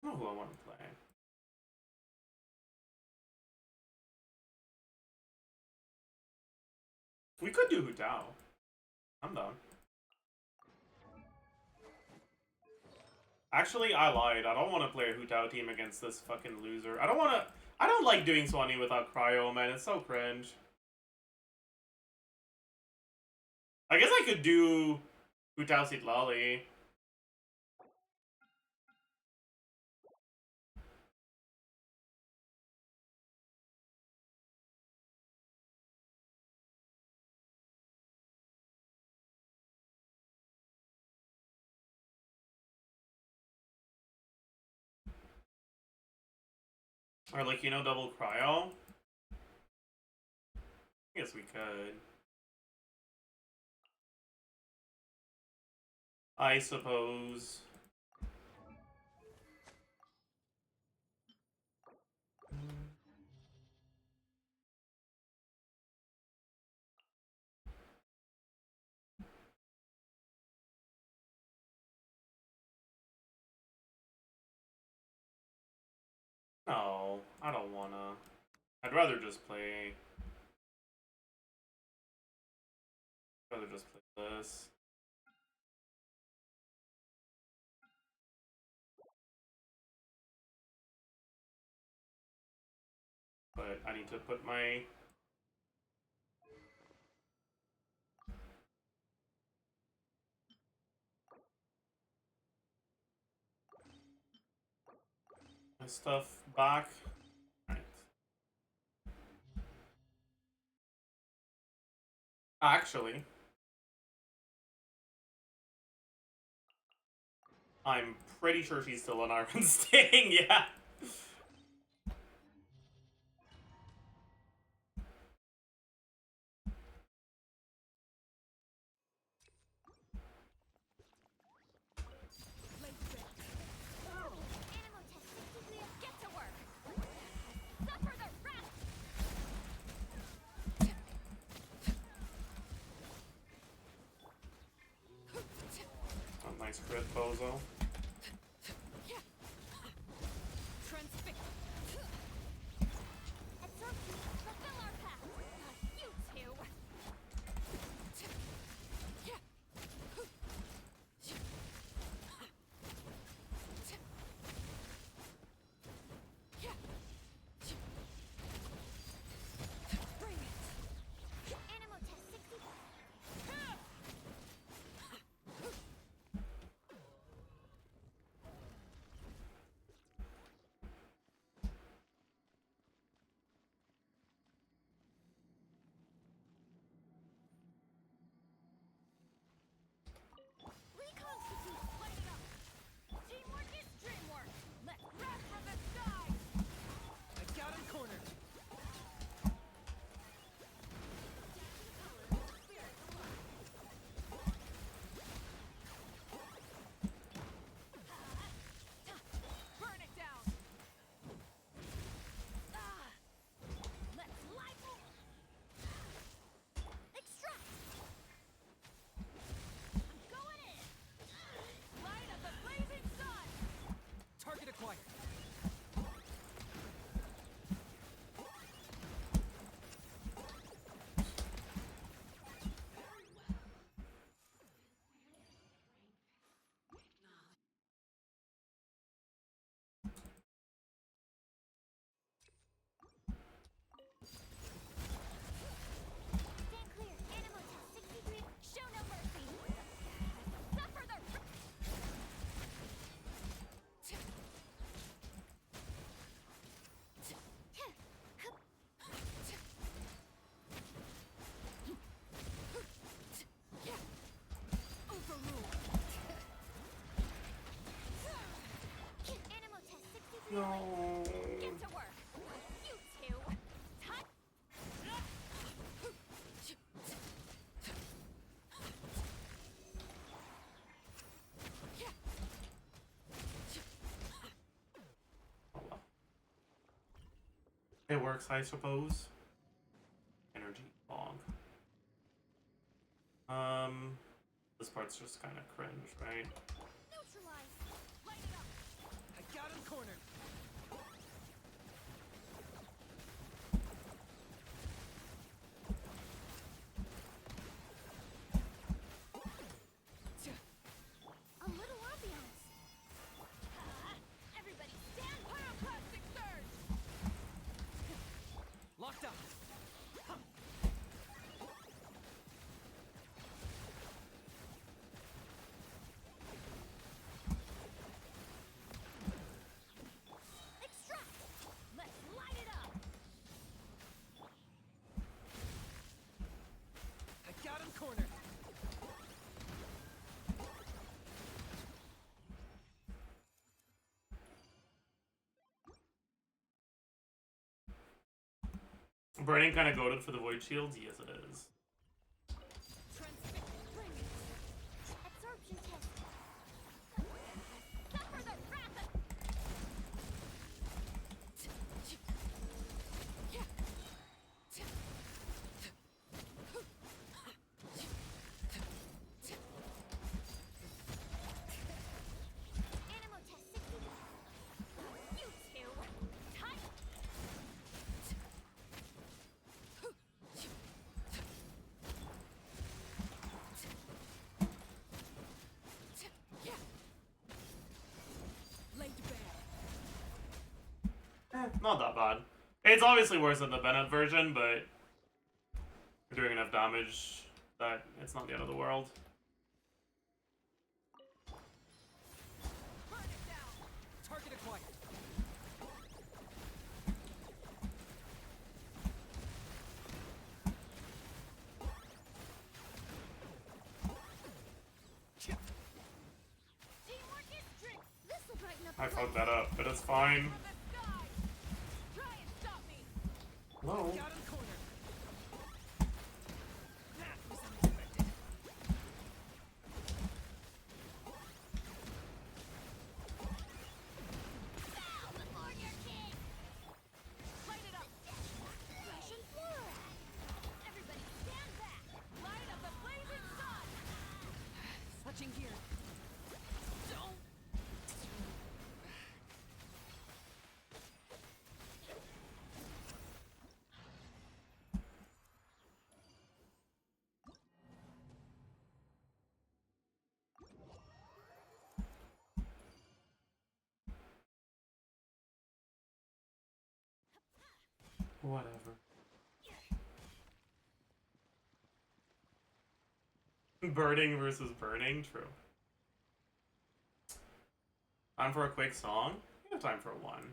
I don't know who I want to play. We could do Hu Tao. I'm down. Actually, I lied. I don't want to play a Hu Tao team against this fucking loser. I don't like doing Swanee without Cryo, man. It's so cringe. I guess I could do Hu Tao Sitlali. Or like, you know, double Cryo? I guess we could. I suppose. No, I don't wanna. I'd rather just play. I'd rather just play this. But I need to put my stuff back. Right. Actually, I'm pretty sure she's still on Iron Sting, yeah. it, bozo. No. Get to work. You two. It works, I suppose. Energy fog. This part's just kind of cringe, right? Neutralize. Light it up. I got him cornered. A little ambiance. Everybody stand. Pyroclastic surge. Locked up. Burning kind of goaded for the void shields? Yes, it is. Absorption test. Suffer the wrath of... Animal test 60. You two. Time. Not that bad. It's obviously worse than the Bennett version, but we're doing enough damage that it's not the end of the world. Target acquired. Teamwork is strength. This will brighten up. I fucked that up, but it's fine. Try and stop me. Hello? Got him cornered. That was unexpected. Bow before your king. Light it up. Flash and fluoride. Everybody stand back. Light up the blazing sun. Switching gears. Whatever. Birding versus burning, true. Time for a quick song? We have time for one.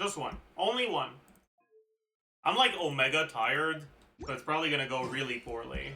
Just one. Only one. I'm like Omega tired, so it's probably gonna go really poorly.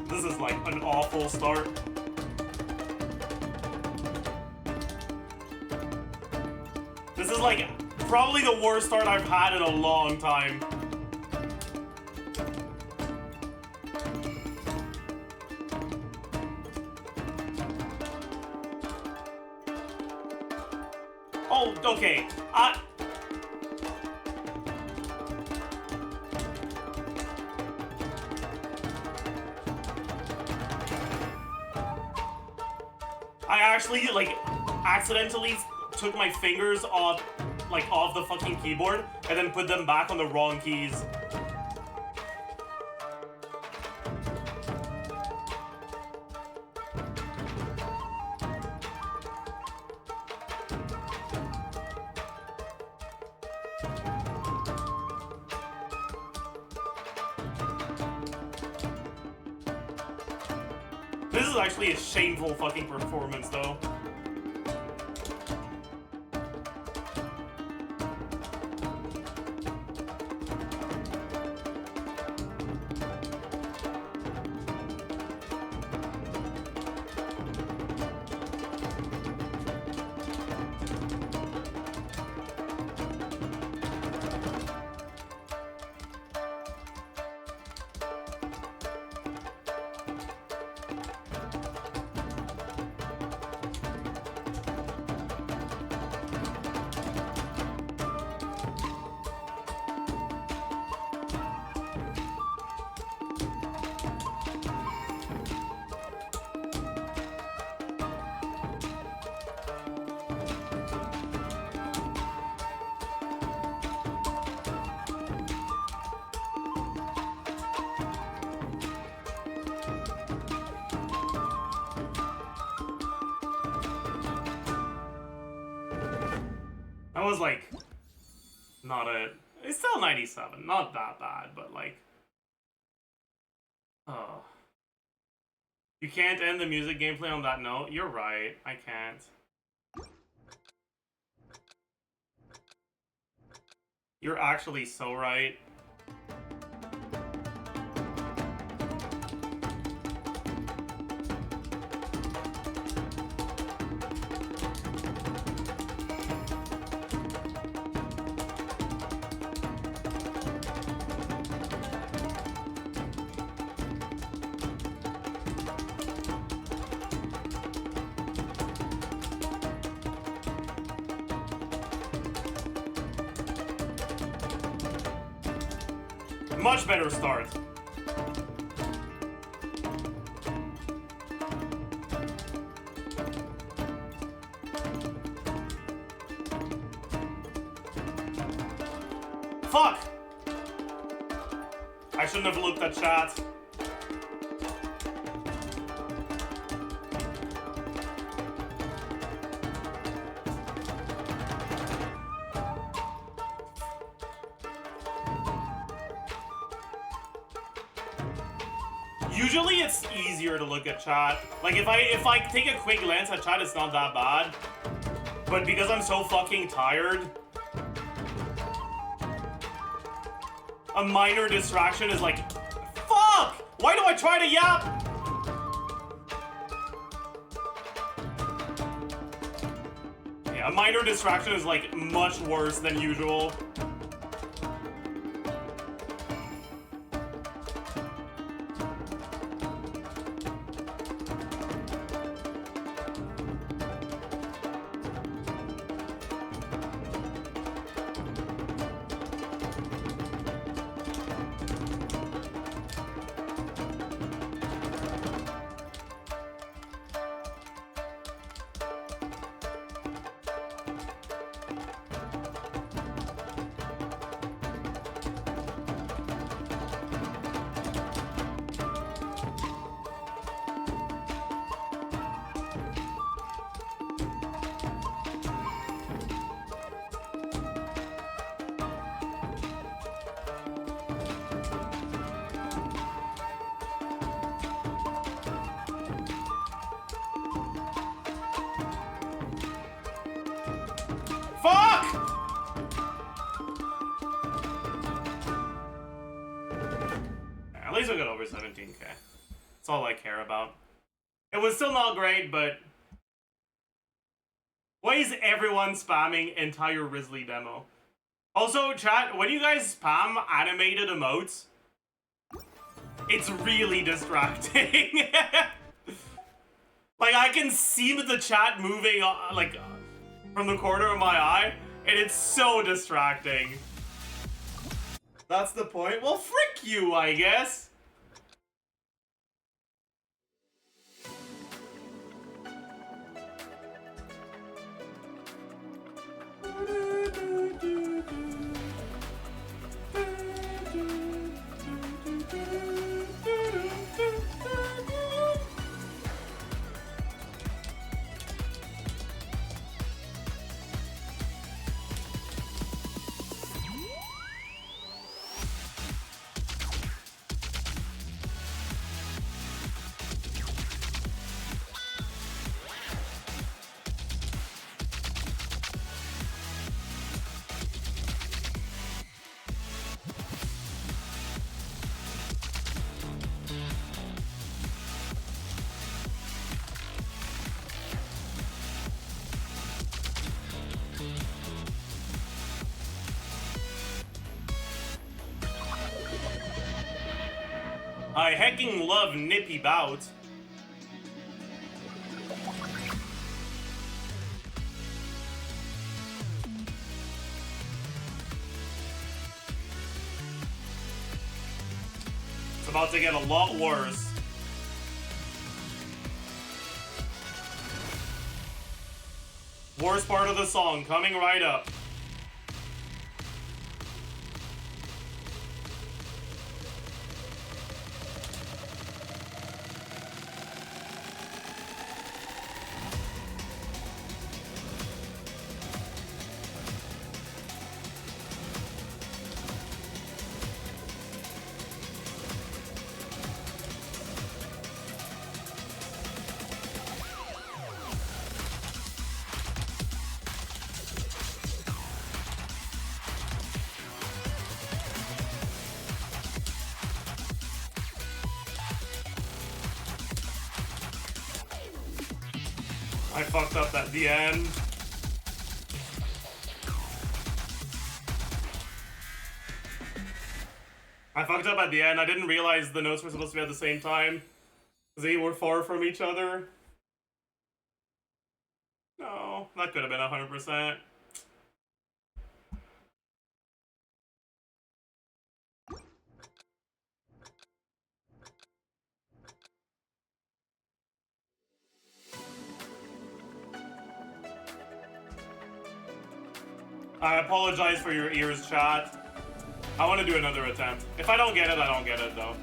This is like an awful start. This is like probably the worst start I've had in a long time. Oh, okay. I actually, like, accidentally took my fingers off, like, off the fucking keyboard and then put them back on the wrong keys. This is actually a shameful fucking performance, though. That was like, not a, it's still 97, not that bad, but like, oh. You can't end the music gameplay on that note? You're right, I can't. You're actually so right. Much better start. Fuck! I shouldn't have looked at chat. Usually it's easier to look at chat. Like if I take a quick glance at chat, it's not that bad. But because I'm so fucking tired, a minor distraction is like, fuck! Why do I try to yap? Yeah, a minor distraction is like much worse than usual. least we got over 17k. That's all I care about. It was still not great, but why is everyone spamming entire Risley demo? Also, chat, when you guys spam animated emotes, it's really distracting. Like, I can see the chat moving, like, from the corner of my eye, and it's so distracting. That's the point? Well, frick you, I guess. I hecking love nippy bouts. It's about to get a lot worse. Worst part of the song coming right up. I fucked up at the end. I didn't realize the notes were supposed to be at the same time. They were far from each other. No, that could have been 100%. I apologize for your ears, chat. I want to do another attempt. If I don't get it, I don't get it, though.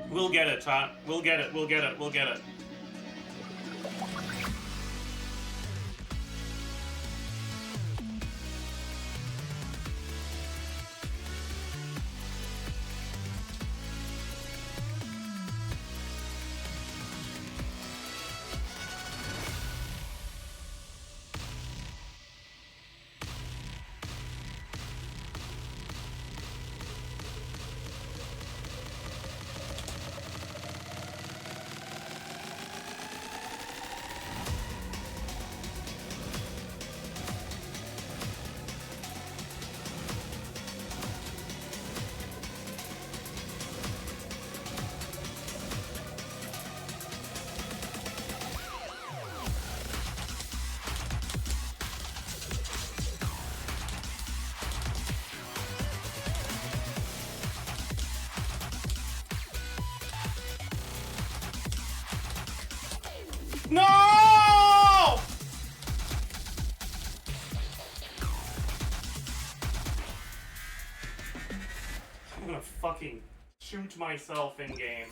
We'll get it, chat. We'll get it, we'll get it, we'll get it. No! I'm gonna fucking shoot myself in game.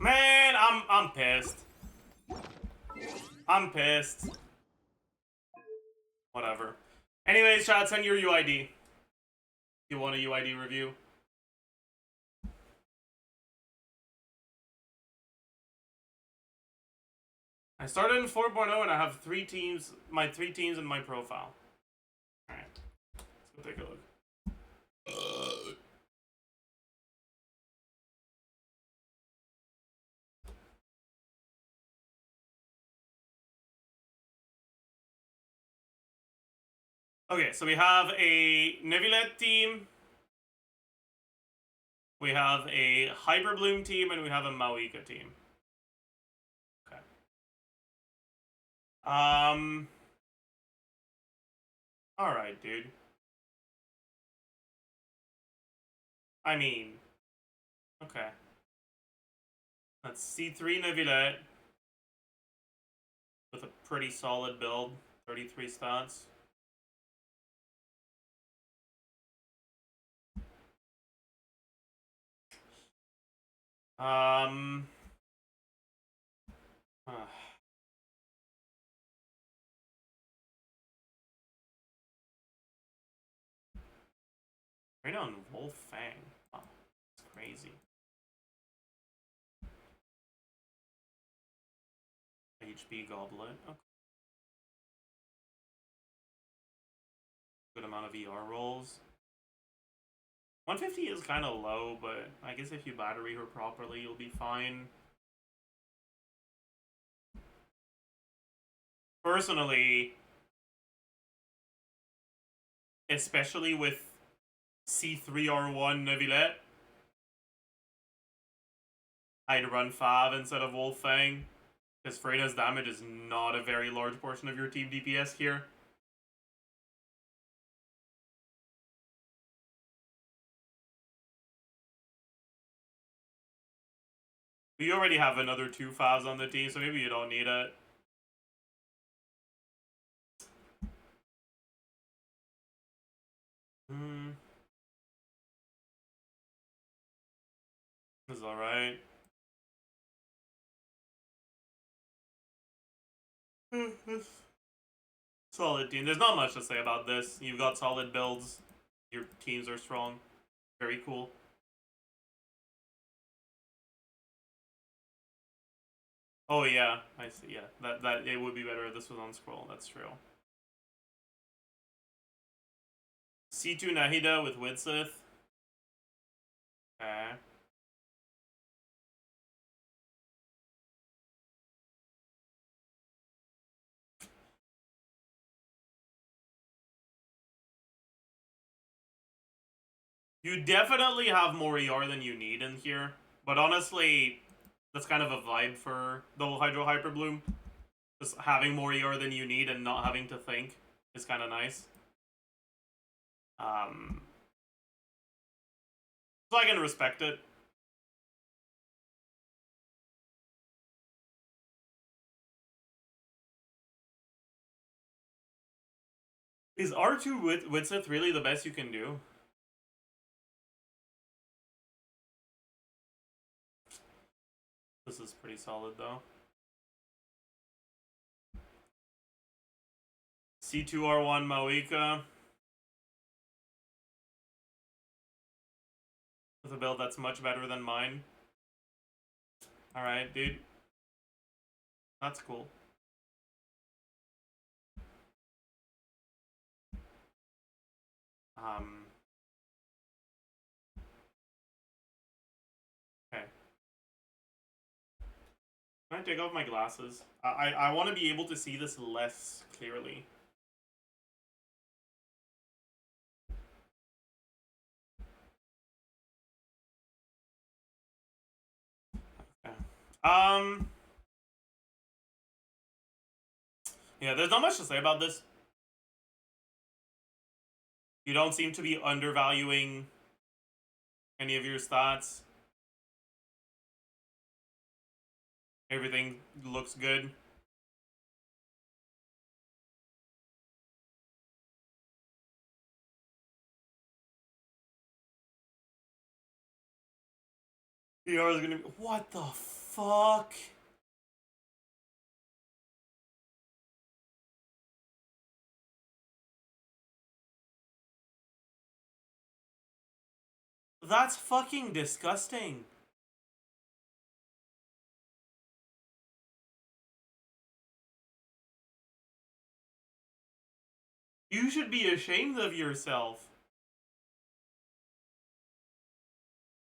Man, I'm pissed. I'm pissed. Whatever. Anyways, chat, send your UID. You want a UID review? I started in 4.0 and I have 3 teams, my 3 teams in my profile. Alright. Let's go take a look. Okay, so we have a Neuvillette team, we have a Hyperbloom team, and we have a Mauika team. Okay. Alright, dude. I mean, okay. That's C3 Neuvillette with a pretty solid build, 33 stats. Uh, right on Wolf Fang. Oh, that's crazy. HB Goblet. Okay. Good amount of ER rolls. 150 is kind of low, but I guess if you battery her properly, you'll be fine. Personally, especially with C3R1 Neuvillette, I'd run Fav instead of Wolf Fang, because Freda's damage is not a very large portion of your team DPS here. You already have another 2 Favs on the team, so maybe you don't need it. This is alright. Solid team. There's not much to say about this. You've got solid builds. Your teams are strong. Very cool. Oh yeah, I see. Yeah, that it would be better if this was on scroll. That's true. C2 Nahida with Widsith. Okay. You definitely have more ER than you need in here, but honestly, that's kind of a vibe for the whole Hydro Hyper Bloom. Just having more ER than you need and not having to think is kind of nice. So I can respect it. Is R2 Widsith really the best you can do? This is pretty solid though. C2R1 Mauika. with a build that's much better than mine. Alright, dude. That's cool. Okay. Can I take off my glasses? I want to be able to see this less clearly. Okay. Yeah, there's not much to say about this. You don't seem to be undervaluing any of your stats. Everything looks good. PR is gonna be. What the fuck? That's fucking disgusting. You should be ashamed of yourself.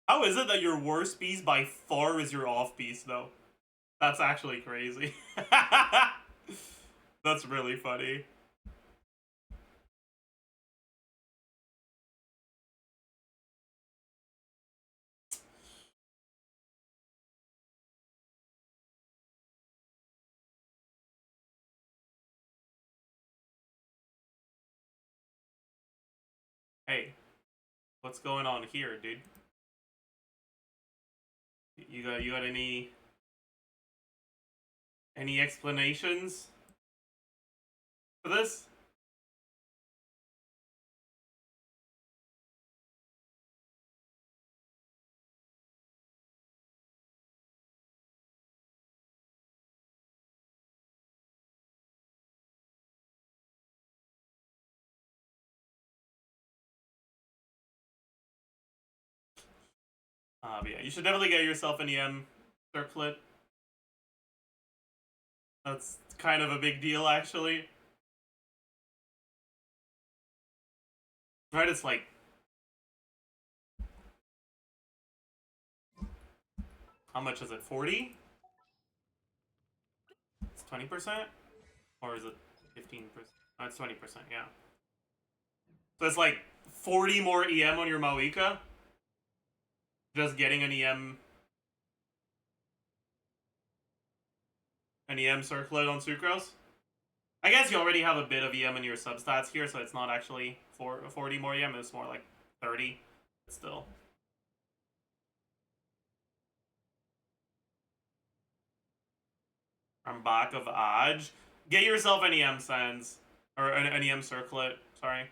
How is it that your worst piece by far is your off piece, though? That's actually crazy. That's really funny. Hey, what's going on here, dude? You got any explanations for this? Yeah, you should definitely get yourself an EM circlet. That's kind of a big deal, actually. Right, it's like... How much is it? 40? It's 20%? Or is it 15%? No, it's 20%, yeah. So it's like 40 more EM on your Maoika? Just getting an EM circlet on Sucrose? I guess you already have a bit of EM in your substats here, so it's not actually 40 more EM, it's more like 30. But still. I'm back of Aj. Get yourself an EM Sands. Or an EM circlet, sorry.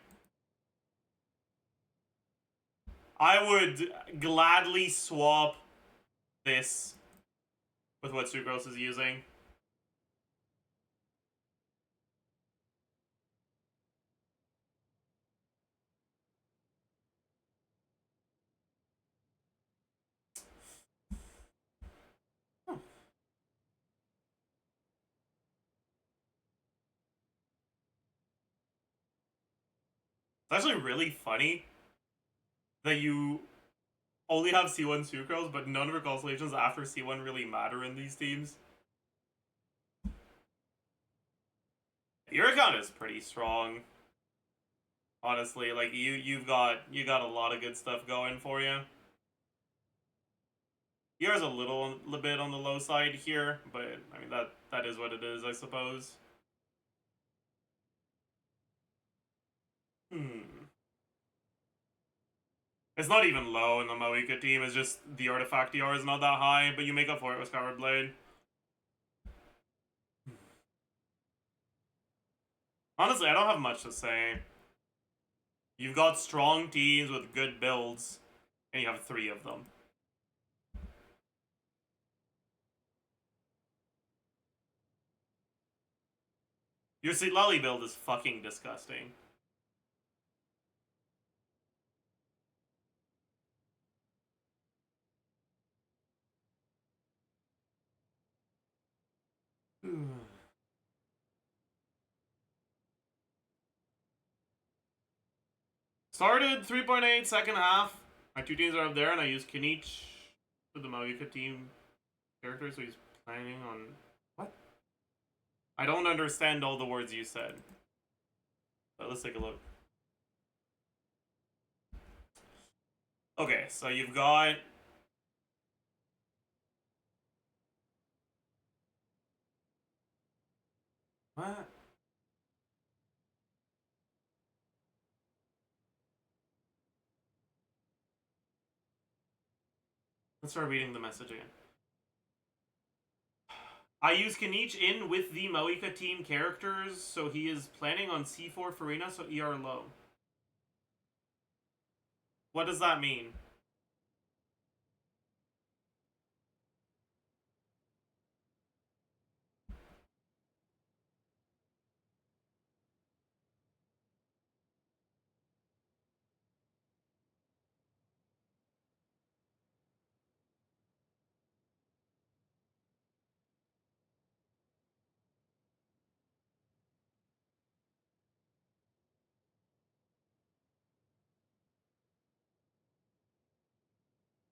I would gladly swap this with what Sucrose is using. It's actually really funny that you only have C1 Sucrose, but none of her constellations after C1 really matter in these teams. Your account is pretty strong. Honestly, like you got a lot of good stuff going for you. Yours a little bit on the low side here, but I mean that is what it is, I suppose. It's not even low in the Moika team, it's just the artifact DR is not that high, but you make up for it with Skyward Blade. Honestly, I don't have much to say. You've got strong teams with good builds, and you have 3 of them. Your Sitlali build is fucking disgusting. Started 3.8 second half. My two teams are up there, and I use Kinich for the Maoika team character, so he's planning on... What? I don't understand all the words you said. But let's take a look. Okay, so you've got... What? Let's start reading the message again. I use Kinich in with the Maoika team characters, so he is planning on C4 Farina, so ER low. What does that mean?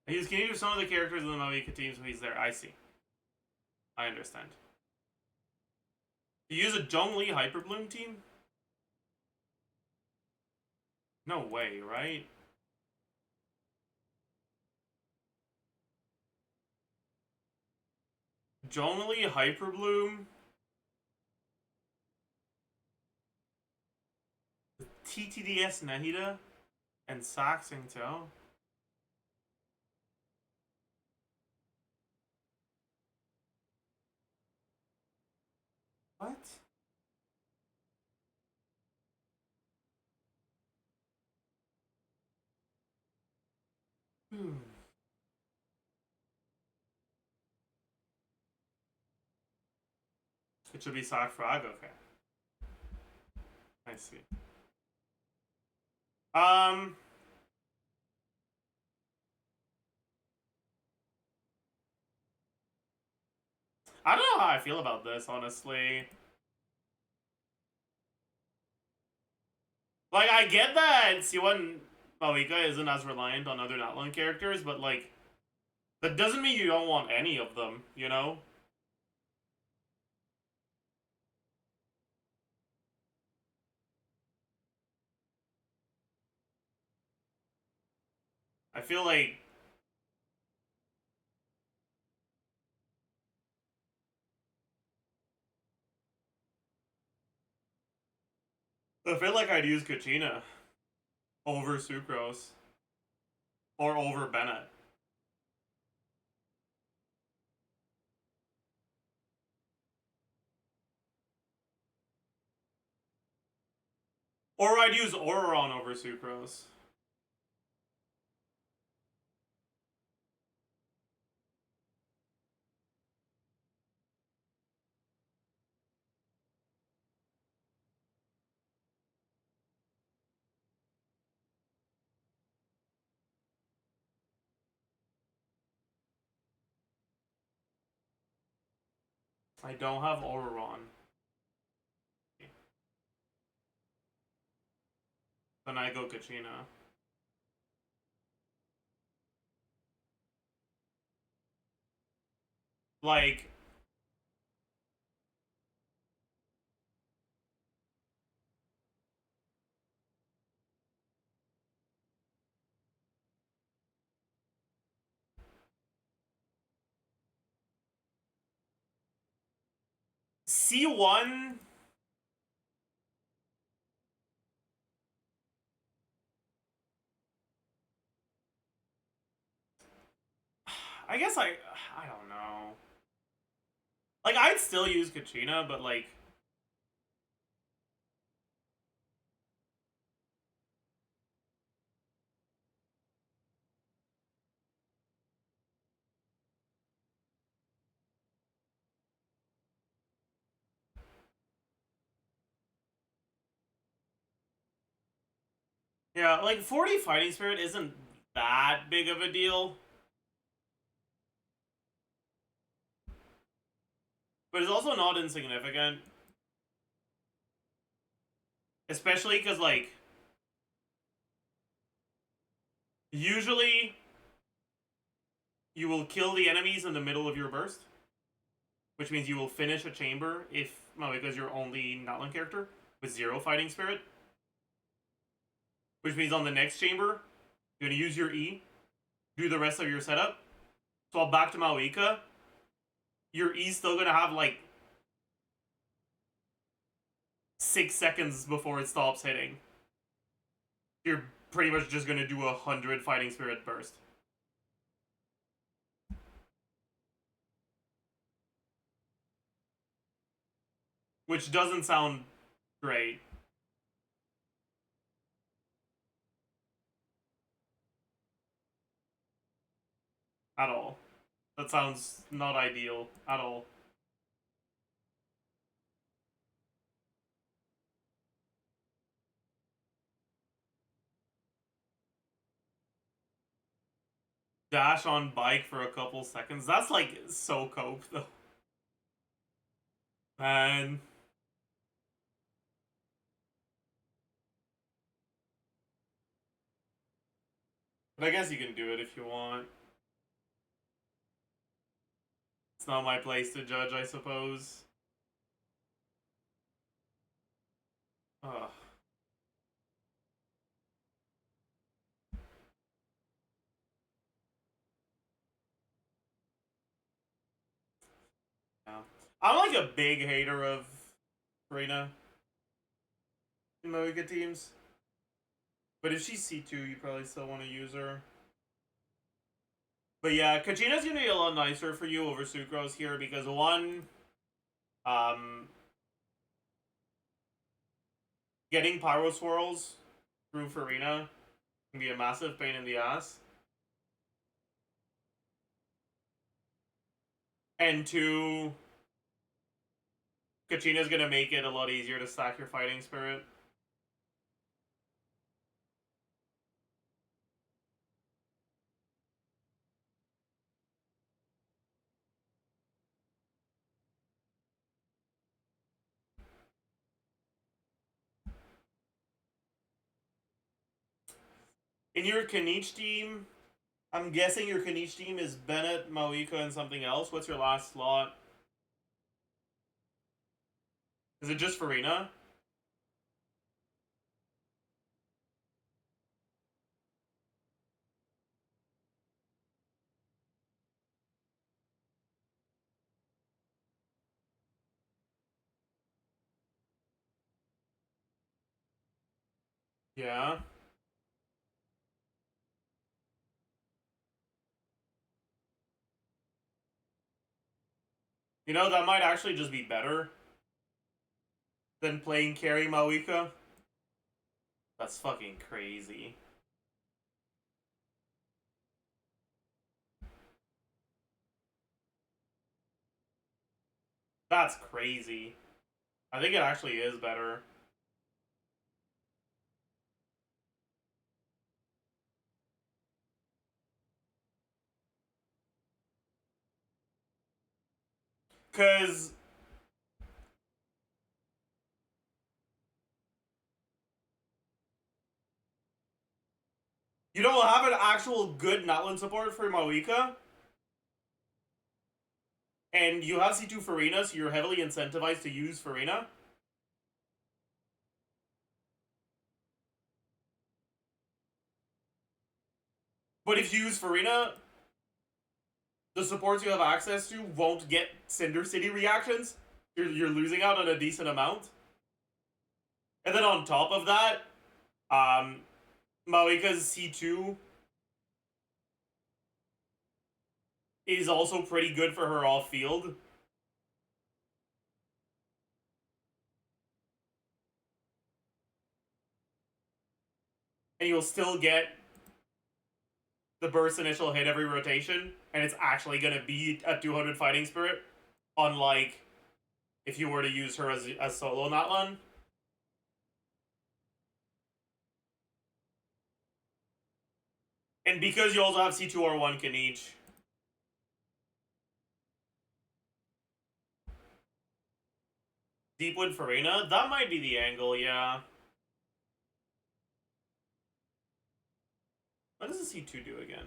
I use Kinich with some of the characters in the Maoika team, so he's there. I see. I understand. You use a Zhongli Hyperbloom team? No way, right? Zhongli Hyperbloom? TTDS Nahida? And Saxing Tao? What? It should be Sock Frog? Okay. I see. I don't know how I feel about this, honestly. Like, I get that C1 Maoika isn't as reliant on other Natlan characters, but, like, that doesn't mean you don't want any of them, you know? I feel like... I'd use Kachina over Sucrose. Or over Bennett. Or I'd use Auron over Sucrose. I don't have Auron. Then I go Kachina. Like... C1... I guess I don't know. Like, I'd still use Kachina, but, like... Yeah, like, 40 Fighting Spirit isn't that big of a deal. But it's also not insignificant. Especially because, like... Usually, you will kill the enemies in the middle of your burst, which means you will finish a chamber if, well, because you're only Natlan character with 0 fighting spirit. Which means on the next chamber, you're gonna use your E, do the rest of your setup. So back to Maoika, your E's still gonna have like 6 seconds before it stops hitting. You're pretty much just gonna do 100 fighting spirit burst. Which doesn't sound great. At all. That sounds not ideal at all. Dash on bike for a couple seconds. That's like so cope though. Man. But I guess you can do it if you want. It's not my place to judge, I suppose. Ugh. Yeah. I'm like a big hater of Reina in Moiga teams. But if she's C2, you probably still want to use her. But yeah, Kachina's gonna be a lot nicer for you over Sucrose here because one, getting Pyro Swirls through Farina can be a massive pain in the ass. And two, Kachina's gonna make it a lot easier to stack your Fighting Spirit. In your Kanichi team, I'm guessing your Kanichi team is Bennett, Maoika, and something else. What's your last slot? Is it just Farina? Yeah. You know, that might actually just be better than playing carry Maoika. That's fucking crazy. That's crazy. I think it actually is better. Because you don't have an actual good Natlan support for Maoika. And you have C2 Farina, so you're heavily incentivized to use Farina. But if you use Farina, the supports you have access to won't get Cinder City reactions. You're losing out on a decent amount. And then on top of that, Maoika's C2 is also pretty good for her off-field. And you'll still get the burst initial hit every rotation, and it's actually going to be a 200 fighting spirit, unlike if you were to use her as solo Natlan. And because you also have C2R1 Kanichi. Deepwood Farina? That might be the angle, yeah. What does the C2 do again?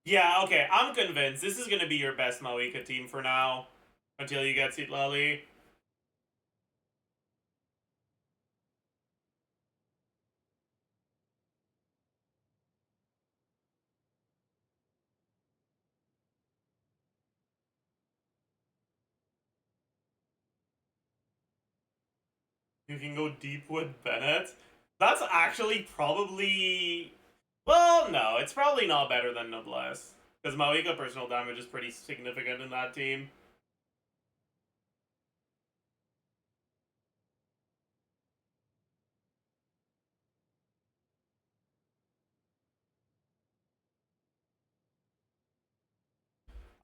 Yeah, okay, I'm convinced. This is gonna be your best Maoika team for now. Until you get Citlali. You can go deep with Bennett. That's actually probably... Well, no, it's probably not better than Noblesse. Because Maoika personal damage is pretty significant in that team.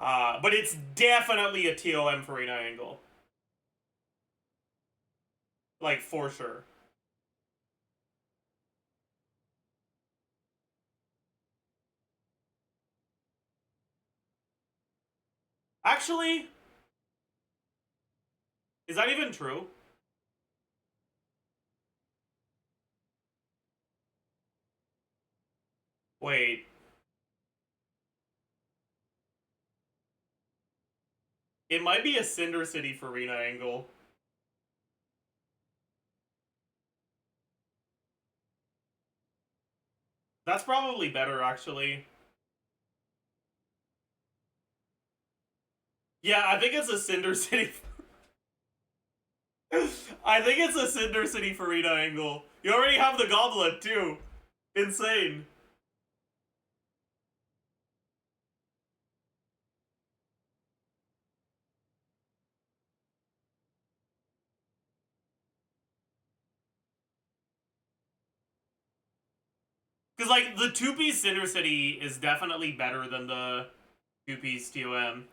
But it's definitely a TOM for Rina angle. Like, for sure. Actually, is that even true? Wait. It might be a Cinder City for Rina angle. That's probably better, actually. Yeah, I think it's a Cinder City. I think it's a Cinder City Farina angle. You already have the goblet, too. Insane. Because, like, the 2-piece Cinder City is definitely better than the 2-piece TOM.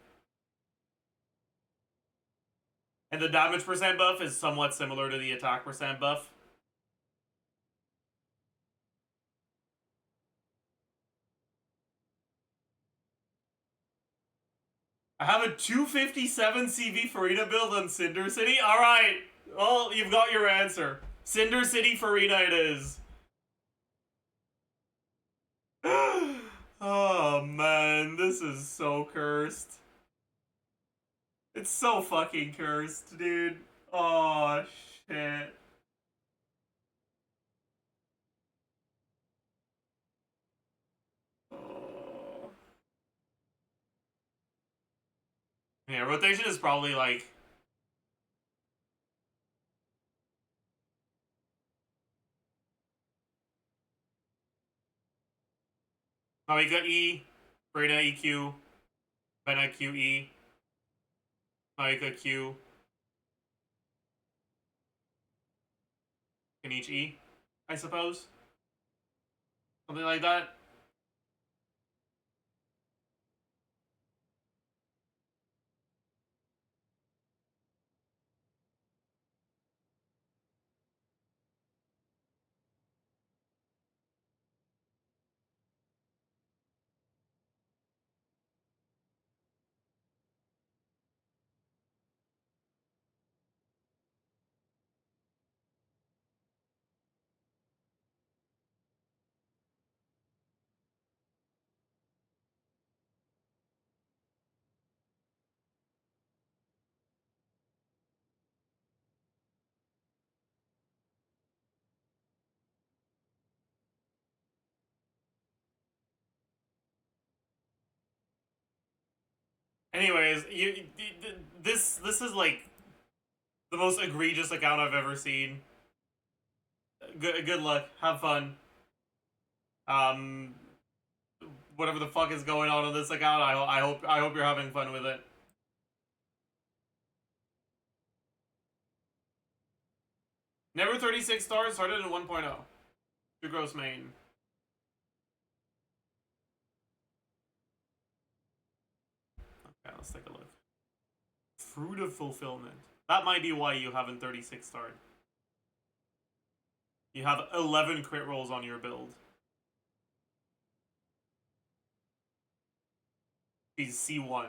And the damage percent buff is somewhat similar to the attack percent buff. I have a 257 CV Farina build on Cinder City? Alright! Well, you've got your answer. Cinder City Farina it is. Oh man, this is so cursed. It's so fucking cursed, dude. Oh shit. Oh. Yeah, rotation is probably like... Oh, we got E, Brina EQ, Benna QE, Maika Q, in each E, I suppose. Something like that. Anyways, this is like the most egregious account I've ever seen. Good luck. Have fun. Whatever the fuck is going on this account, I hope you're having fun with it. Never 36 stars, started in 1.0. Two gross main. Okay, let's take a look. Fruit of Fulfillment. That might be why you haven't 36 starred. You have 11 crit rolls on your build. He's C1.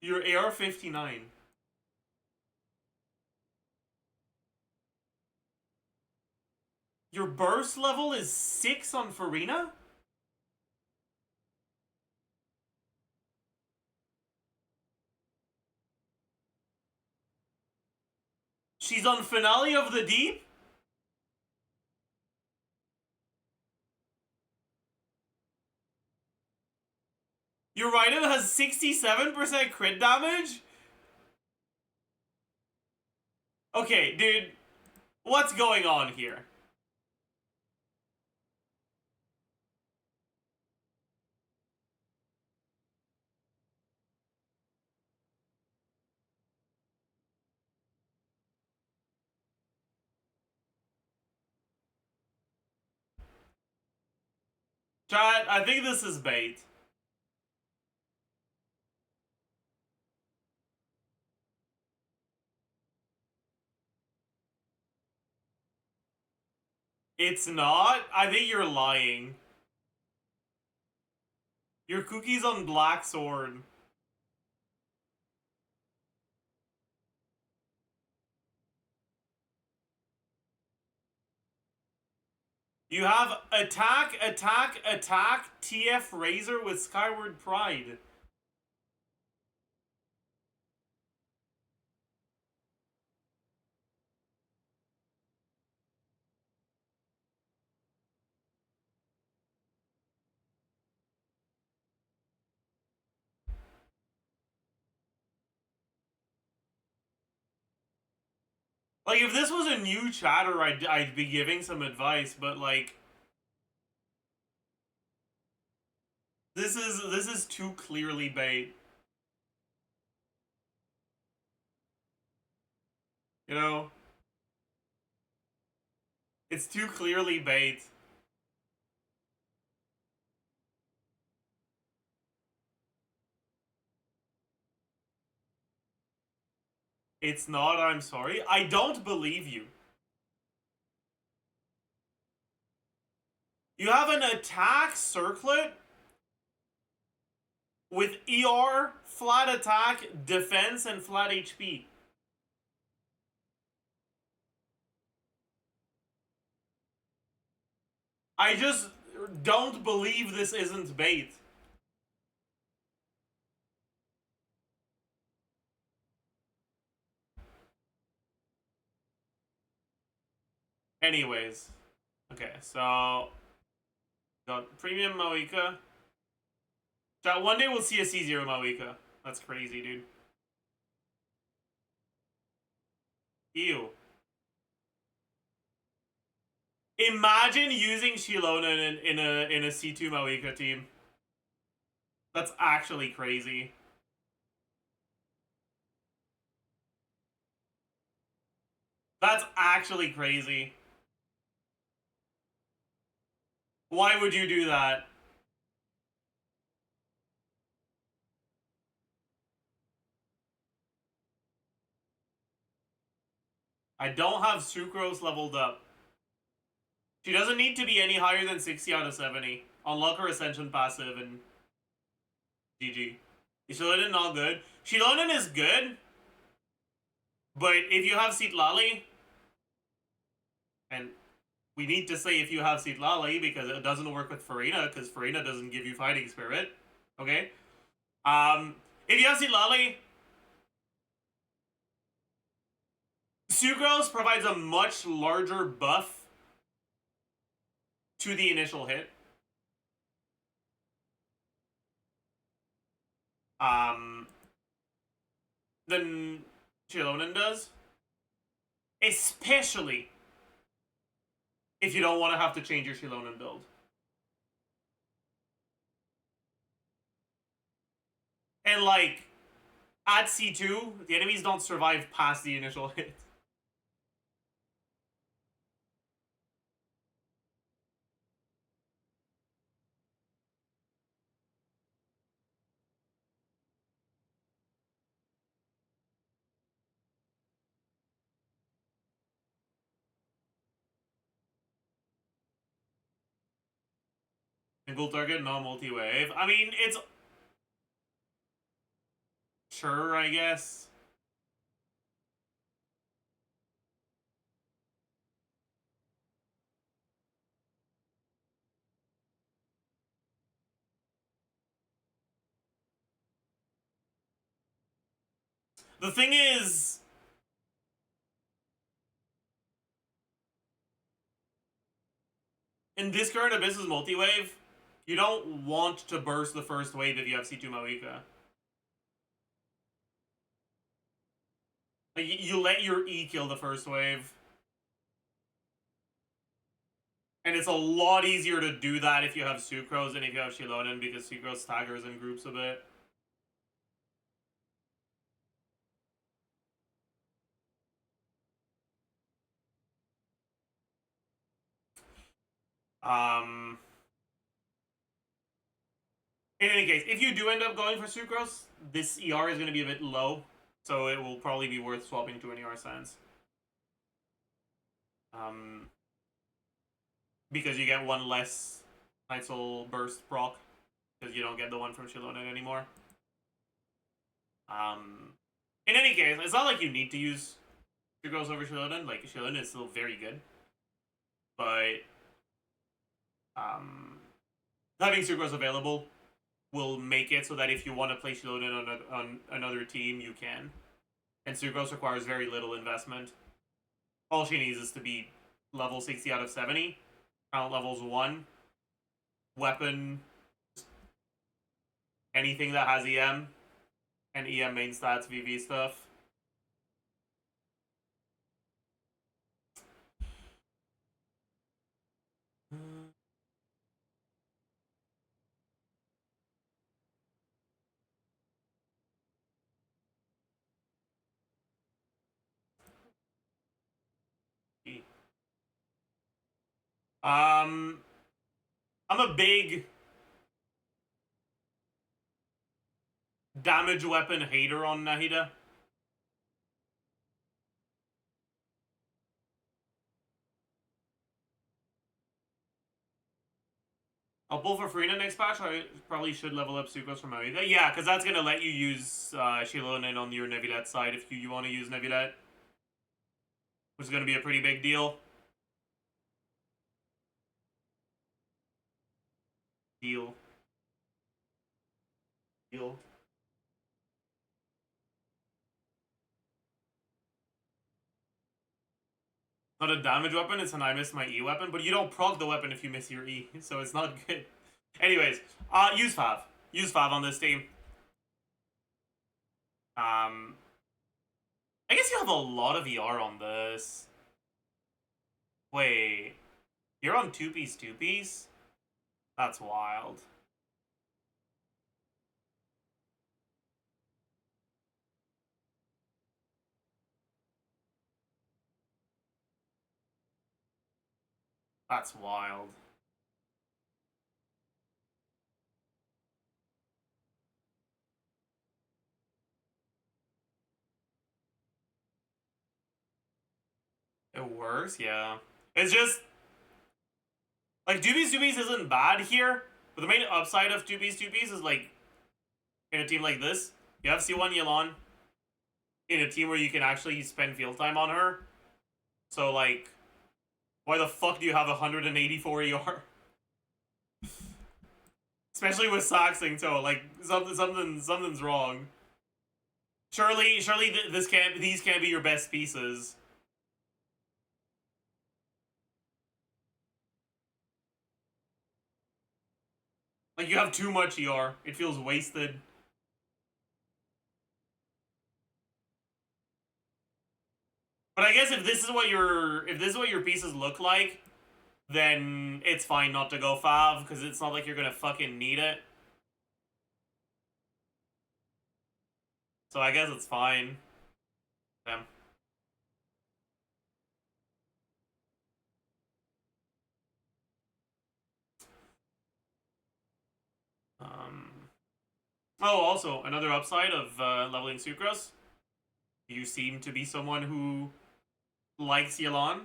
Your AR-59. Your burst level is 6 on Farina? She's on Finale of the Deep? Your Raiden has 67% crit damage? Okay, dude. What's going on here? Chat, I think this is bait. It's not? I think you're lying. Your cookie's on Black Sword. You have attack, attack, attack, TF Razor with Skyward Pride. Like, if this was a new chatter, I'd be giving some advice, but like... This is too clearly bait. You know? It's too clearly bait. It's not, I'm sorry. I don't believe you. You have an attack circlet with ER, flat attack, defense, and flat HP. I just don't believe this isn't bait. Anyways. Okay, so... got Premium Mawika. Chat, one day we'll see a C0 Mawika. That's crazy, dude. Ew. Imagine using Shilona in a C2 Mawika team. That's actually crazy. That's actually crazy. Why would you do that? I don't have Sucrose leveled up. She doesn't need to be any higher than 60 out of 70. Unlock her Ascension passive and GG. Is Shilonen not good? Shilonen is good, but if you have Citlali, and we need to say if you have Citlali because it doesn't work with Farina, because Farina doesn't give you fighting spirit. Okay? If you have Citlali, Sucrose provides a much larger buff to the initial hit. Than Chilonen does. Especially if you don't want to have to change your Shilonen build. And like, at C2, the enemies don't survive past the initial hit. Single target, no multi-wave. I mean, it's... mature, I guess. The thing is, in this current Abysses multi-wave, you don't want to burst the first wave if you have C2 Moika. Like, you let your E kill the first wave. And it's a lot easier to do that if you have Sucrose than if you have Shilonen, because Sucrose staggers in groups a bit. In any case, if you do end up going for Sucrose, this ER is going to be a bit low, so it will probably be worth swapping to an ER Sense. Because you get one less Night Soul Burst proc, because you don't get the one from Shilonen anymore. In any case, it's not like you need to use Sucrose over Shilonen. Like, Shilonen is still very good. But having Sucrose available will make it so that if you want to play Shilonen on another team, you can. And Sucrose requires very little investment. All she needs is to be level 60 out of 70. Talent levels 1. Weapon. Anything that has EM. And EM main stats, VV stuff. I'm a big damage weapon hater on Nahida. I'll pull for Farina next patch. I probably should level up Sucrose from Nahida. Yeah, because that's going to let you use Shilonen on your Nevilet side if you want to use Nevilet. Which is going to be a pretty big deal. Deal. Not a damage weapon, it's an I miss my E weapon, but you don't proc the weapon if you miss your E, so it's not good. Anyways, use Fav. Use Fav on this team. I guess you have a lot of ER on this. Wait, you're on 2-piece? That's wild. That's wild. It works, yeah. It's just like 2-piece isn't bad here, but the main upside of 2-piece is like in a team like this, you have C1 Yelan in a team where you can actually spend field time on her. So like, why the fuck do you have 184 ER? Especially with Saxing too, like something's wrong. Surely these can't be your best pieces. Like, you have too much ER. It feels wasted. But I guess if this is what your pieces look like, then it's fine not to go Fav, because it's not like you're gonna fucking need it. So I guess it's fine. Yeah. Oh, also, another upside of leveling Sucrose. You seem to be someone who likes Yelan.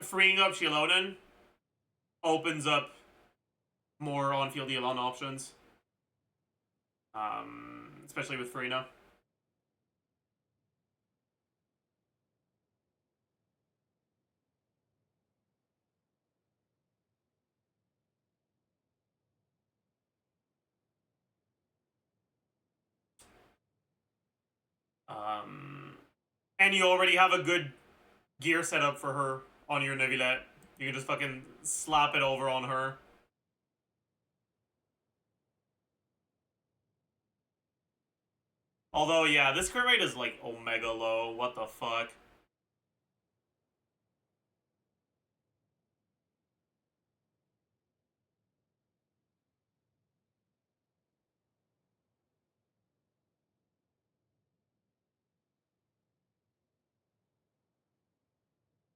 Freeing up Shilonen opens up more on-field Elon options. Especially with Farina. And you already have a good gear setup for her on your Neuvillette. You can just fucking slap it over on her. Although, yeah, this crit rate is like omega low. What the fuck?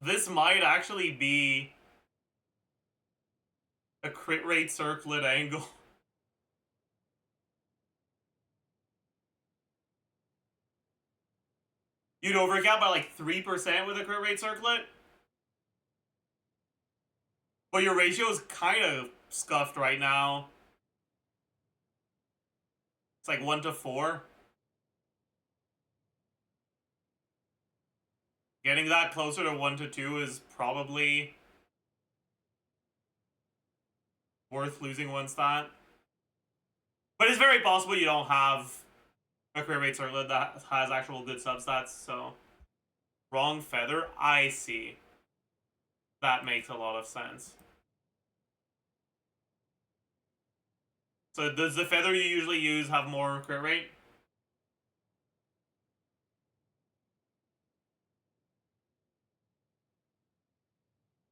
This might actually be a crit rate circlet angle. You'd overcount by like 3% with a crit rate circlet? But your ratio is kind of scuffed right now. It's like 1 to 4. Getting that closer to 1 to 2 is probably worth losing one stat. But it's very possible you don't have a crit rate circlet that has actual good substats, so... Wrong feather? I see. That makes a lot of sense. So does the feather you usually use have more crit rate?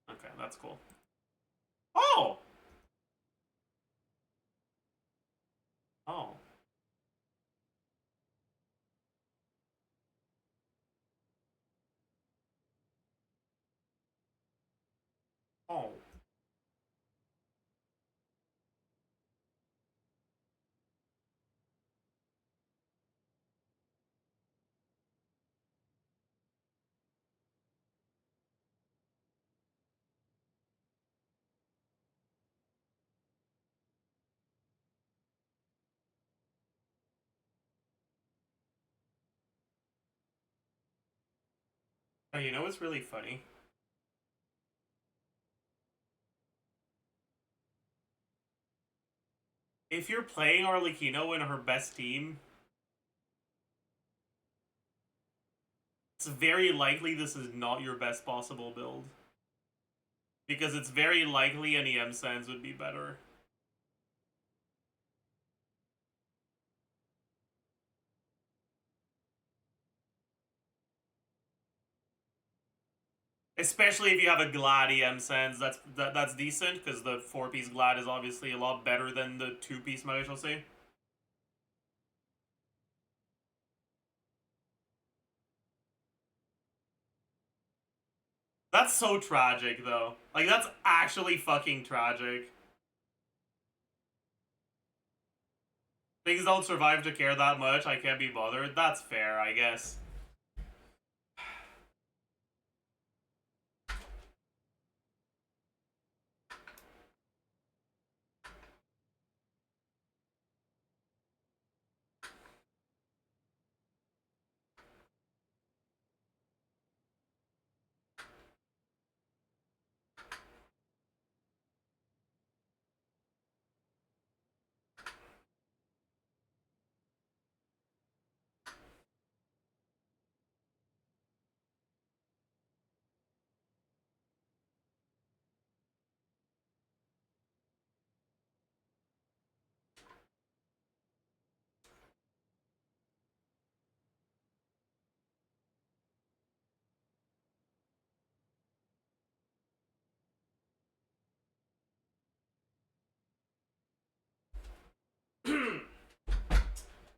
Okay, that's cool. Oh! Oh. Oh. Oh, you know what's really funny? If you're playing Arlecchino in her best team, it's very likely this is not your best possible build. Because it's very likely an EM Sans would be better. Especially if you have a Glad EM Sans, that's decent, because the 4-piece Glad is obviously a lot better than the 2-piece Maréchaussée. That's so tragic, though. Like, that's actually fucking tragic. Things don't survive to care that much, I can't be bothered. That's fair, I guess.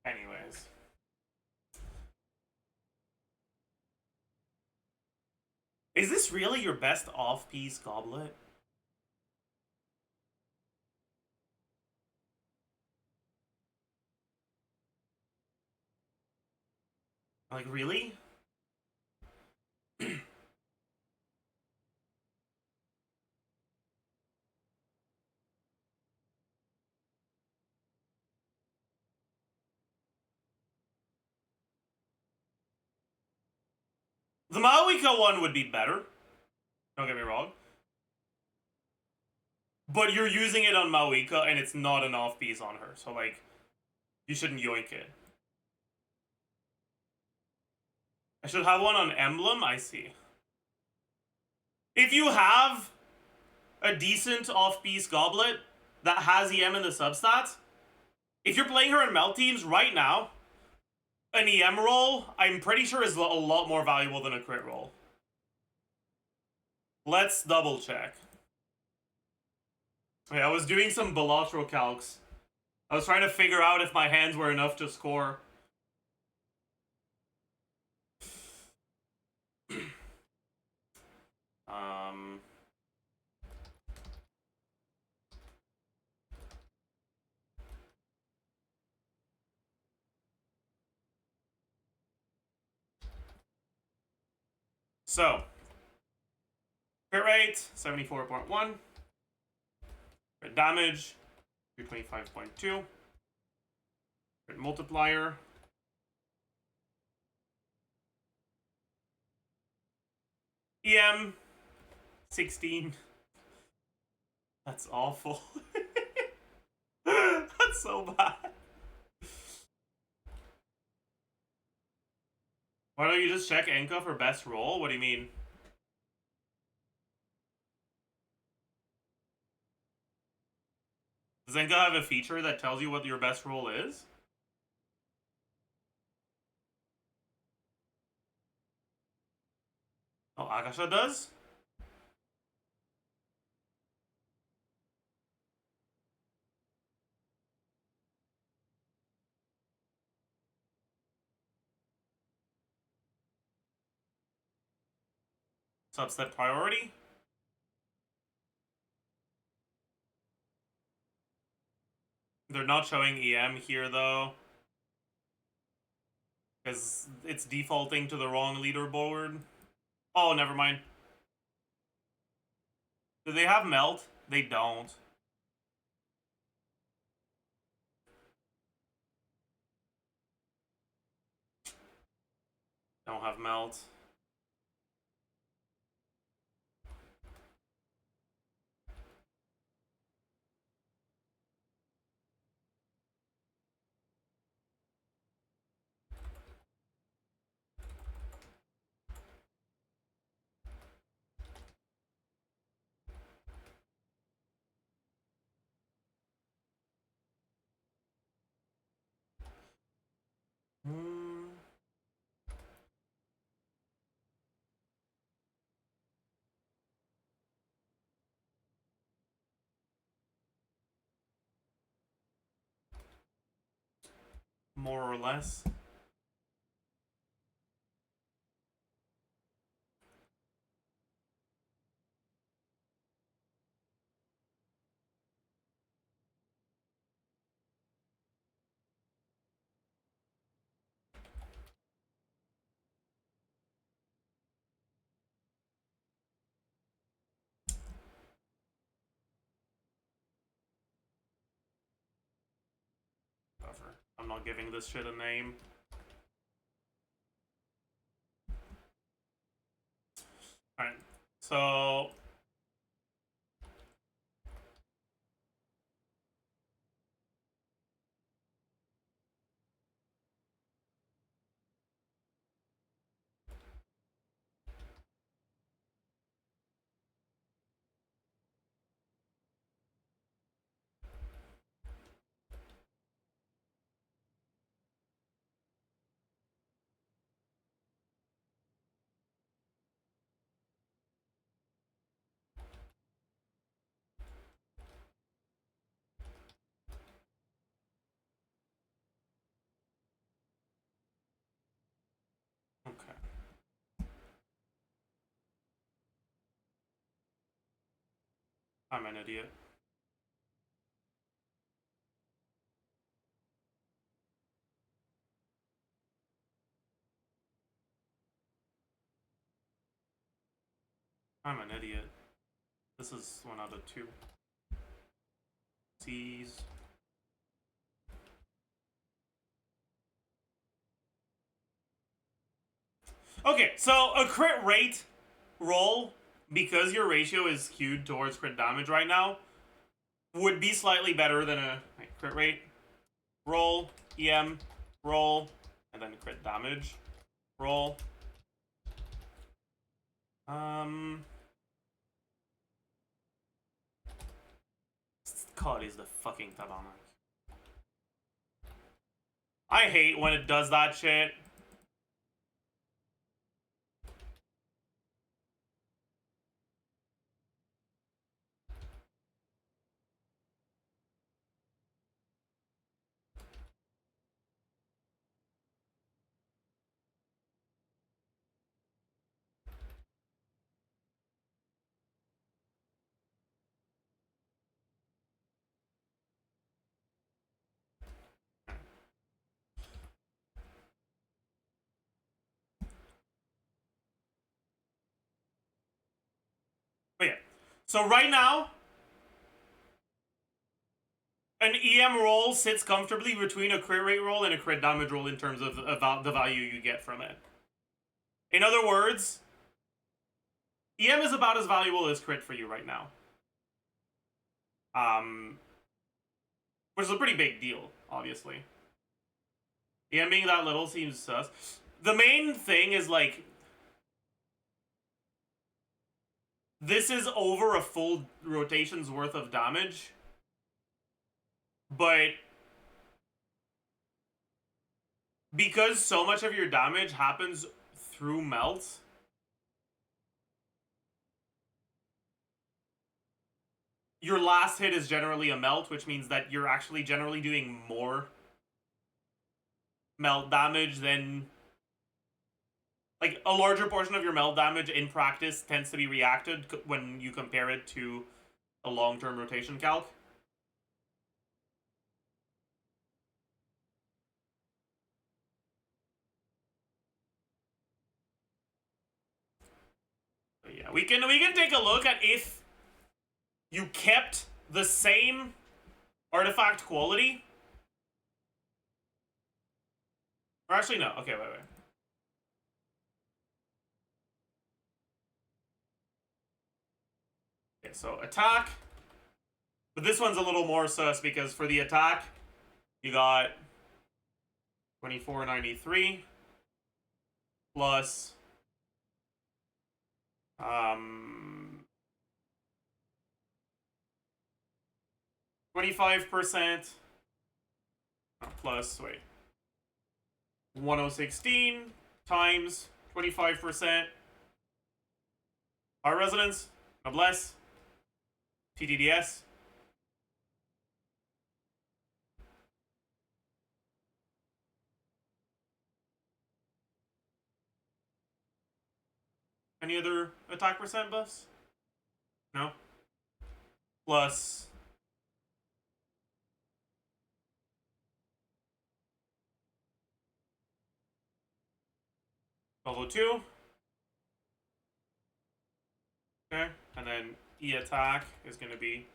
Anyways. Is this really your best off-piece goblet? Like, really? The Maoika one would be better. Don't get me wrong. But you're using it on Maoika and it's not an off piece on her. So, like, you shouldn't yoink it. I should have one on Emblem? I see. If you have a decent off-piece goblet that has EM in the substats, if you're playing her in melt teams right now, an EM roll, I'm pretty sure is a lot more valuable than a crit roll. Let's double check. Okay, I was doing some bilateral calcs. I was trying to figure out if my hands were enough to score. So, crit rate, 74.1. Crit damage, 225.2. Crit multiplier. EM, 16. That's awful. That's so bad. Why don't you just check Enka for best roll? What do you mean? Does Enka have a feature that tells you what your best roll is? Oh, Akasha does? Subset priority? They're not showing EM here though. Because it's defaulting to the wrong leaderboard. Oh, never mind. Do they have melt? They don't. Don't have melt. More or less. Whatever. I'm not giving this shit a name. Alright, so... Okay. I'm an idiot. I'm an idiot. This is 1 out of 2. C's. Okay, so a crit rate roll, because your ratio is skewed towards crit damage right now, would be slightly better than a crit rate roll, EM, roll, and then crit damage roll. God is the fucking Tabana. I hate when it does that shit. But yeah. So right now, an EM roll sits comfortably between a crit rate roll and a crit damage roll in terms of the value you get from it. In other words, EM is about as valuable as crit for you right now. Which is a pretty big deal, obviously. EM being that little seems sus. The main thing is, like, this is over a full rotation's worth of damage. But because so much of your damage happens through melt, your last hit is generally a melt, which means that you're actually generally doing more melt damage than... Like, a larger portion of your melt damage in practice tends to be reacted when you compare it to a long-term rotation calc. But yeah, we can take a look at if you kept the same artifact quality. Or actually, no. Okay, wait. Okay, so attack. But this one's a little more sus because for the attack, you got 2493 plus 25% plus 1016 times 25%. Our resonance, noblesse, TDDS. Any other attack percent buffs? No? Plus... level 2. Okay, and then E attack is going to be...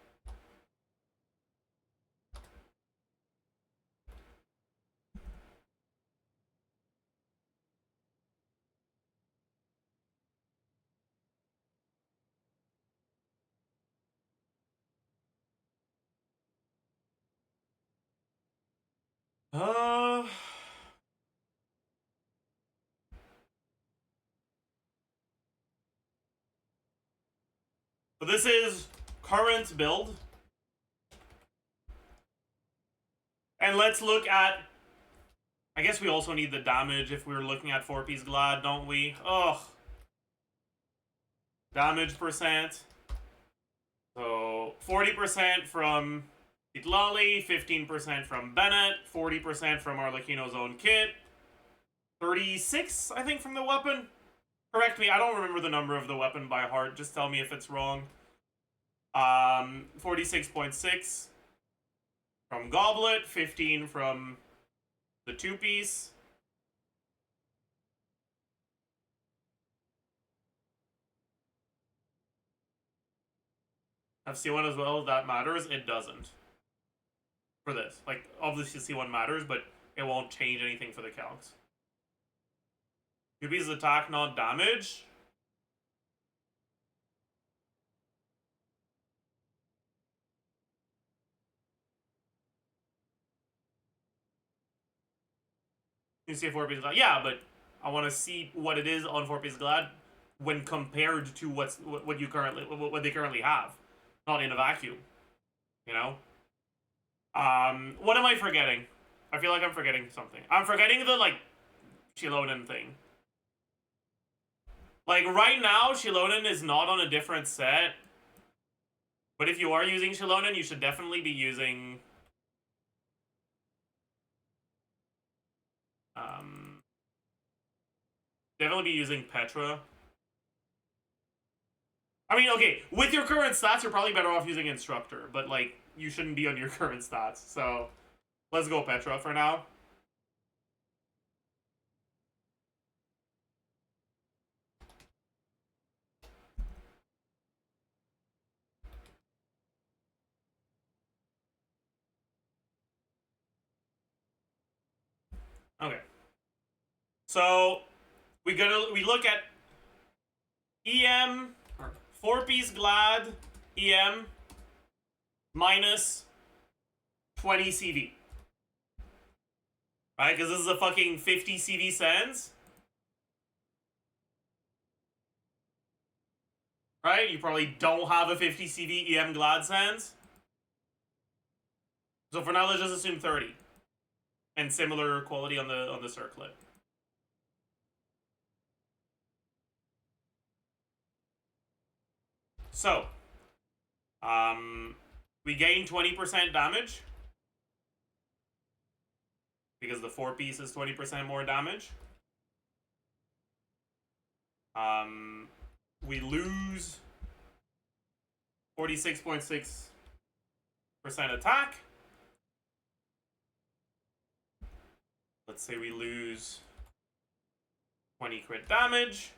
So this is current build. And let's look at... I guess we also need the damage if we were looking at 4-piece Glad, don't we? Ugh. Damage percent. So 40% from Itlali, 15% from Bennett, 40% from Arlecchino's own kit, 36, I think, from the weapon. Correct me, I don't remember the number of the weapon by heart, just tell me if it's wrong. 46.6 from Goblet, 15 from the 2-piece. Have C1 as well, that matters? It doesn't. For this. Like, obviously C1 matters, but it won't change anything for the calcs. 2 pieces attack, not damage. You see a 4 piece glad. Yeah, but I want to see what it is on 4 piece glad when compared to what they currently have, not in a vacuum. You know. What am I forgetting? I feel like I'm forgetting something. I'm forgetting the like Shilonen thing. Like right now, Shilonen is not on a different set. But if you are using Shilonen, you should definitely be using Petra. I mean, okay, with your current stats, you're probably better off using Instructor, but like you shouldn't be on your current stats. So let's go Petra for now. Okay. So we look at EM or 4 piece glad EM minus 20 CV. Right? Because this is a fucking 50 CV sands. Right? You probably don't have a 50 CV EM glad sands. So for now, let's just assume 30. And similar quality on the circlet. So, we gain 20% damage. Because the 4 piece is 20% more damage. We lose 46.6% attack. Let's say we lose 20 crit damage.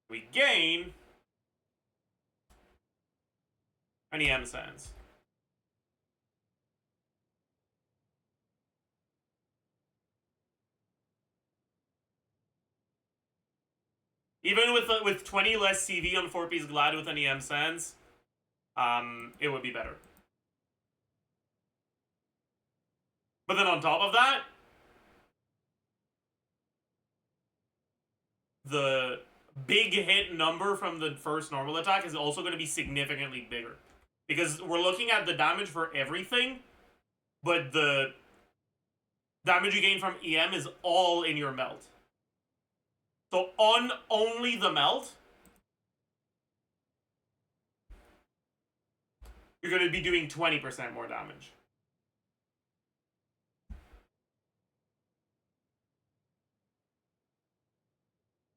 We gain an EM sands. Even with 20 less CV on 4 piece glad with an EM sands, it would be better. But then on top of that, the big hit number from the first normal attack is also going to be significantly bigger. Because we're looking at the damage for everything, but the damage you gain from EM is all in your melt. So on only the melt, you're going to be doing 20% more damage.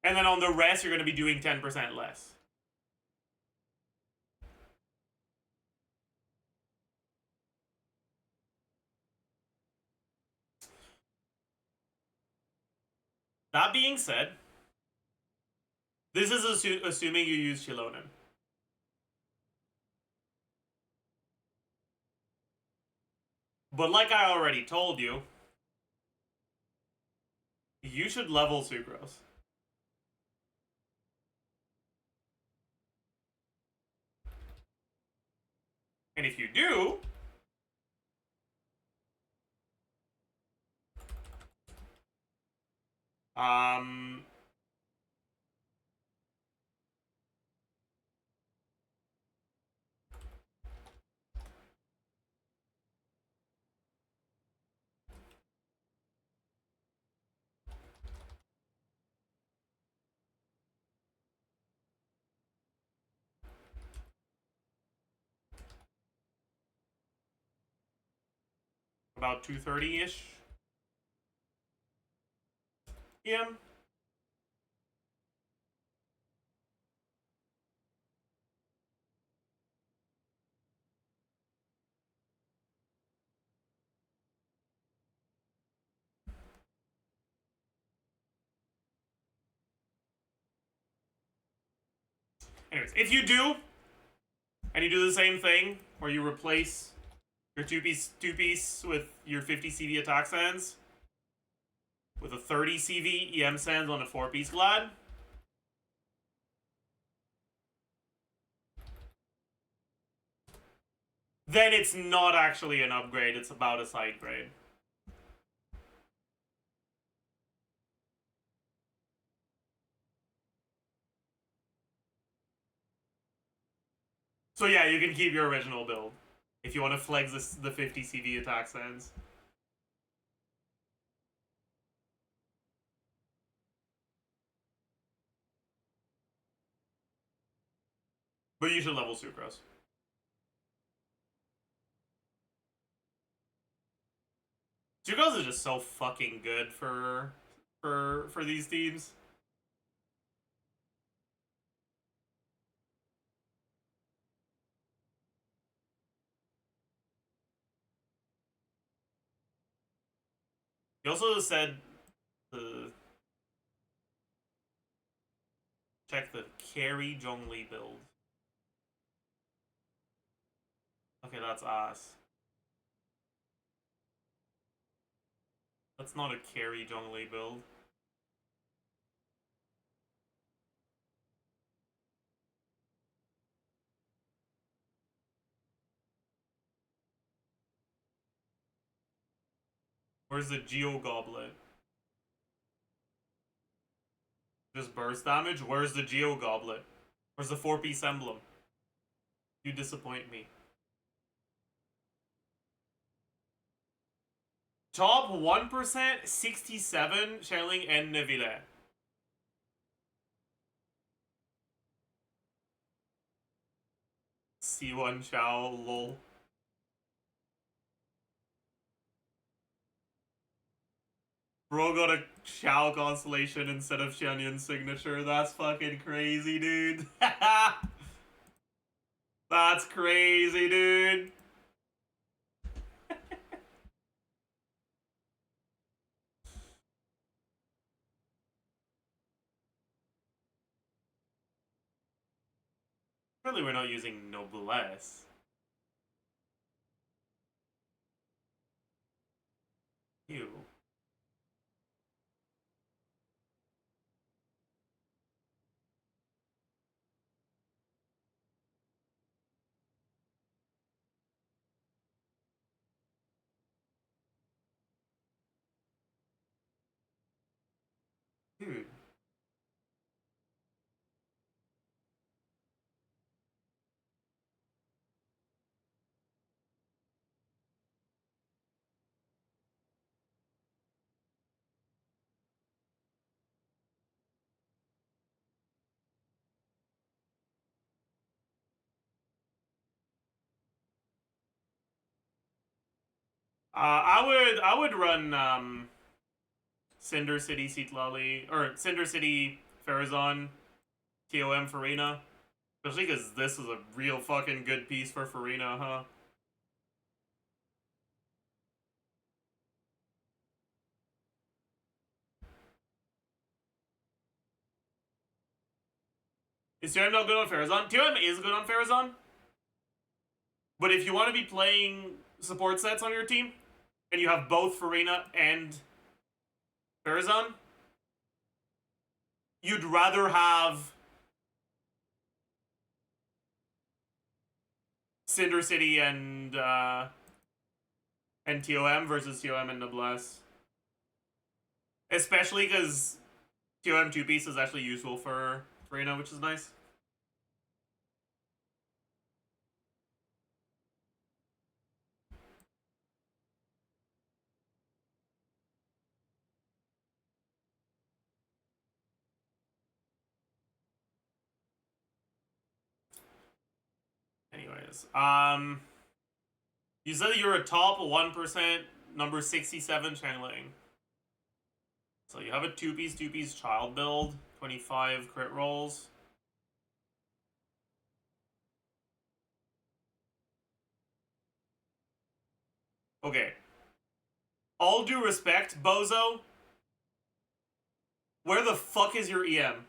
And then on the rest, you're going to be doing 10% less. That being said, this is assuming you use Shilonen. But like I already told you, you should level Sucrose. And if you do, about 230-ish EM. Anyways, if you do, and you do the same thing, where you replace your two piece with your 50 CV attack sands, with a 30 CV EM Sands on a 4-piece Glad. Then it's not actually an upgrade, it's about a side grade. So yeah, you can keep your original build if you want to flex the 50 CV attack Sands. But you should level Sucrose. Sucrose is just so fucking good for these teams. He also said the check the carry Zhongli build. Okay, that's ass. That's not a carry Zhongli build. Where's the Geo Goblet? Just burst damage? Where's the Geo Goblet? Where's the 4-piece emblem? You disappoint me. Top 1%, 67, Sherling and Neville. C1 Chao, lol. Bro got a Chao constellation instead of Xianyun's signature. That's fucking crazy, dude. That's crazy, dude. Surely we're not using Noblesse. Ew. Dude. I would run Cinder City Citlali or Cinder City Farazan TOM Farina. Especially because this is a real fucking good piece for Farina, huh? Is TOM not good on Farazan? TOM is good on Farazan. But if you want to be playing support sets on your team, and you have both Farina and Farazan, you'd rather have Cinder City and TOM versus TOM and Noblesse. Especially because TOM 2-piece is actually useful for Farina, which is nice. Anyways, you said you're a top 1%, number 67 channeling. So you have a 2-piece child build, 25 crit rolls. Okay. All due respect, Bozo. Where the fuck is your EM?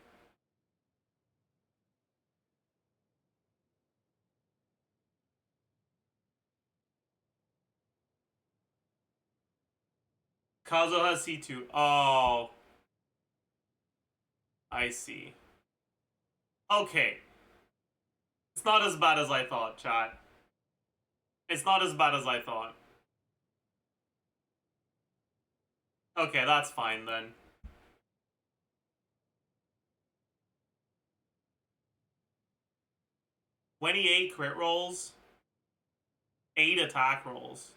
Kazo has C2. Oh. I see. Okay. It's not as bad as I thought, chat. It's not as bad as I thought. Okay, that's fine then. $28 crit rolls. 8 attack rolls.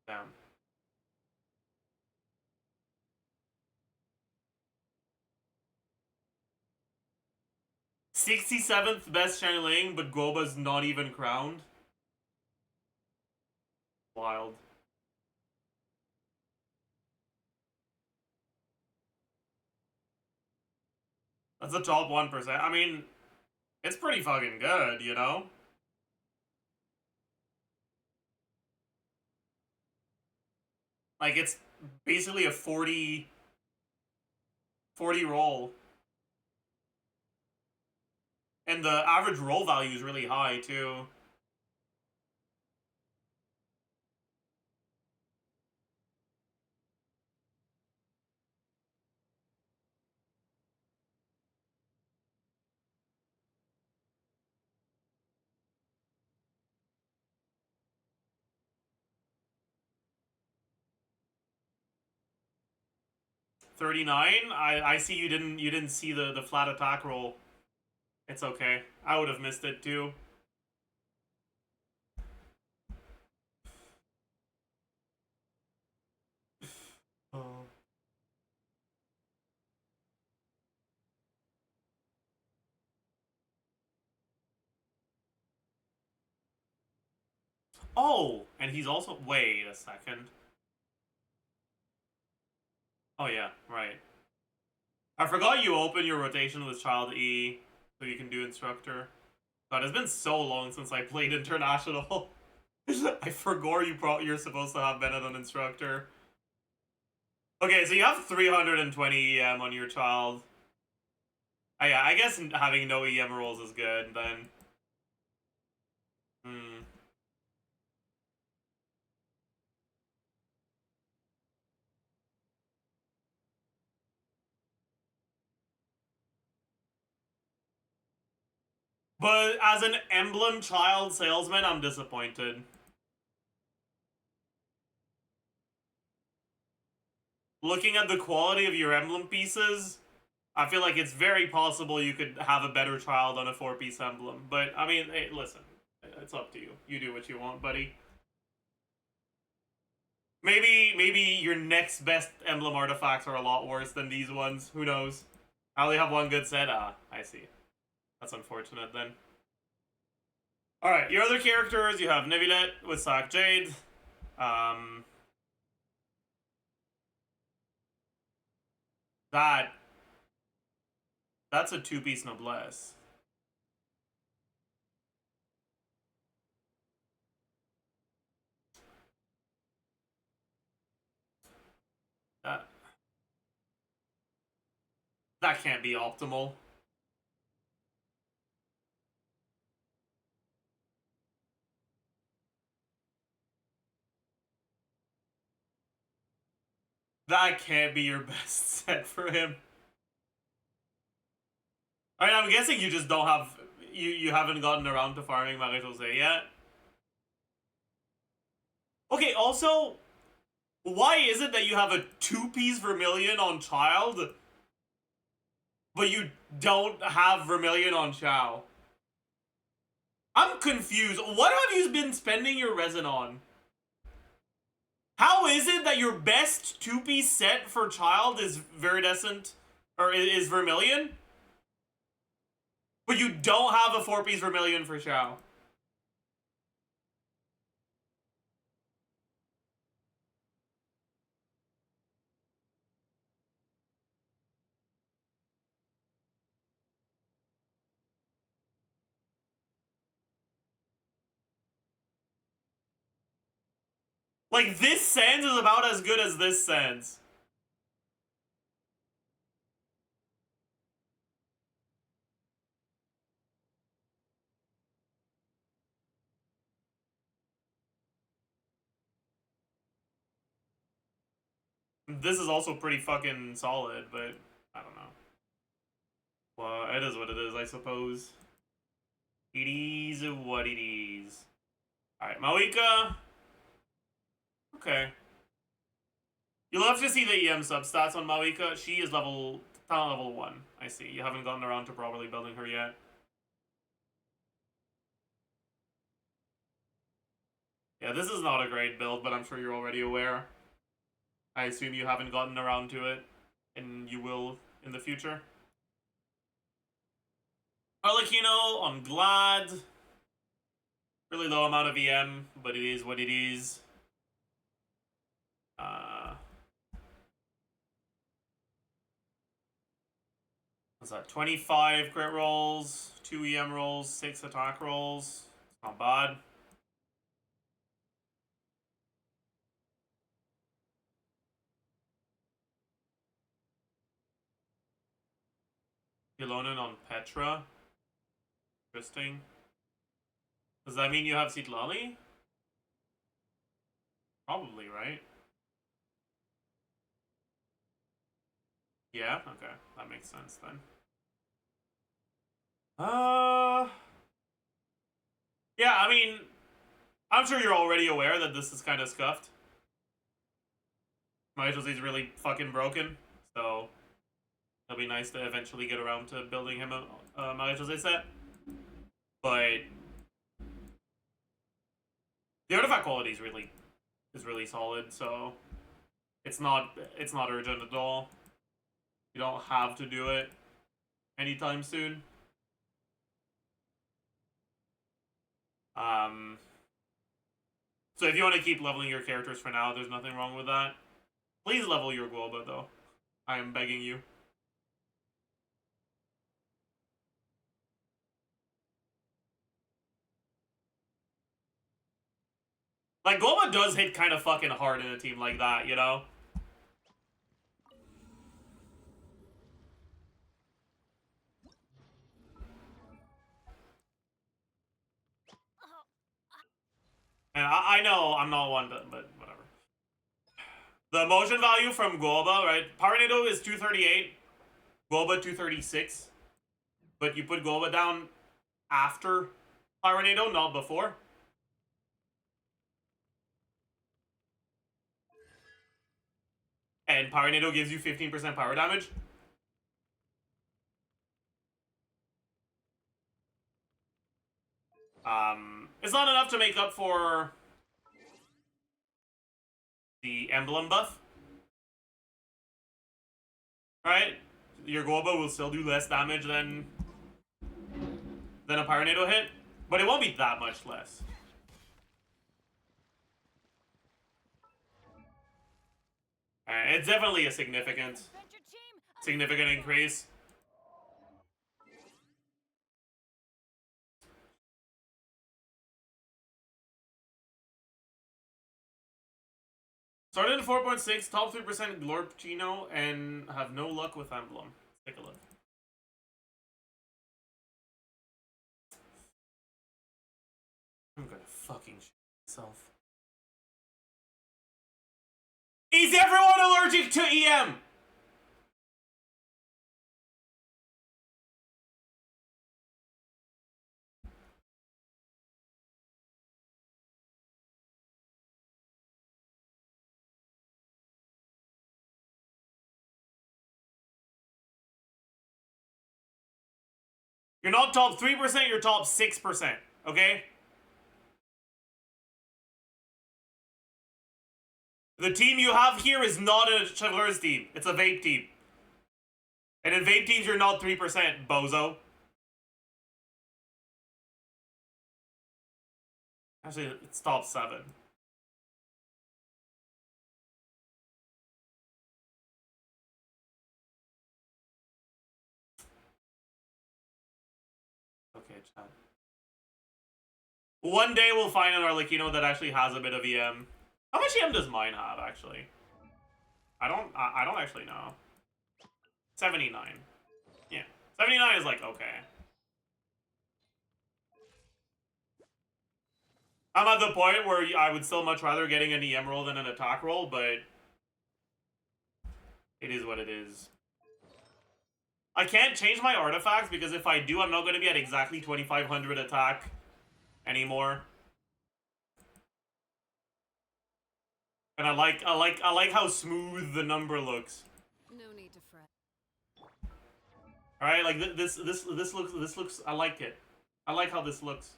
Damn. $67th best channeling, but Goba's not even crowned. Wild. That's the top 1%. I mean, it's pretty fucking good, you know? Like, it's basically a 40 roll. And the average roll value is really high, too. $39? I see you didn't see the flat attack roll. It's okay. I would have missed it, too. Oh. Oh, and he's also... Wait a second. Oh yeah, right. I forgot you open your rotation with Child E, so you can do Instructor. God, it's been so long since I played International. I forgot you're supposed to have Bennett on Instructor. Okay, so you have 320 EM on your Child. Oh, yeah, I guess having no EM rolls is good, then. Hmm. But as an emblem child salesman, I'm disappointed. Looking at the quality of your emblem pieces, I feel like it's very possible you could have a better child on a 4-piece emblem. But, I mean, hey, listen. It's up to you. You do what you want, buddy. Maybe your next best emblem artifacts are a lot worse than these ones. Who knows? I only have one good set. Ah, I see. That's unfortunate, then. Alright, your other characters, you have Neuvillette with Sac Jade. That's a 2-piece noblesse. That can't be optimal. That can't be your best set for him. I mean, I'm guessing you just don't have... You haven't gotten around to farming Marie-José yet. Okay, also... Why is it that you have a 2-piece Vermilion on Child, but you don't have Vermilion on Chao? I'm confused. What have you been spending your resin on? How is it that your best 2-piece set for Child is Viridescent, or is Vermilion, but you don't have a 4-piece Vermilion for Chao? Like, this Sans is about as good as this Sans. This is also pretty fucking solid, but I don't know. Well, it is what it is, I suppose. It is what it is. Alright, Mawika. Okay. You'll have to see the EM substats on Mawika. She is talent level 1. I see. You haven't gotten around to properly building her yet. Yeah, this is not a great build, but I'm sure you're already aware. I assume you haven't gotten around to it, and you will in the future. Arlecchino on Glad. Really low amount of EM, but it is what it is. What's that? 25 crit rolls, 2 EM rolls, 6 attack rolls. Not bad. Ilonen on Petra. Interesting. Does that mean you have Citlali? Probably, right? Yeah? Okay. That makes sense then. Yeah, I mean, I'm sure you're already aware that this is kind of scuffed. Jose's really fucking broken, so it'll be nice to eventually get around to building him a Jose set. But the artifact quality is really solid, so it's not urgent at all. You don't have to do it anytime soon. So if you want to keep leveling your characters for now, there's nothing wrong with that. Please level your Guoba, though. I am begging you. Like, Guoba does hit kind of fucking hard in a team like that, you know? And I know I'm not one to, but whatever. The motion value from Guoba, right? Paranado is 238, Guoba 236. But you put Guoba down after Paranado, not before. And Paranado gives you 15% power damage. It's not enough to make up for the emblem buff. Right? Your Guoba will still do less damage than a Paranado hit, but it won't be that much less. It's definitely a significant increase. Started at 4.6, top 3% Glorpchino, and have no luck with Emblem. Let's take a look. I'm gonna fucking shit myself. Is everyone allergic to EM? You're not top 3%, you're top 6%, okay? The team you have here is not a Chevreuse team. It's a vape team. And in vape teams, you're not 3%, bozo. Actually, it's top 7. Okay, chat. One day we'll find an Arlecchino that actually has a bit of EM. How much EM does mine have, actually? I don't actually know. 79. Yeah. 79 is like, okay. I'm at the point where I would still much rather getting an EM roll than an attack roll, but It is what it is. I can't change my artifacts because if I do, I'm not going to be at exactly 2500 attack anymore. And I like how smooth the number looks. No need to fret. All right, like this looks. I like it. I like how this looks.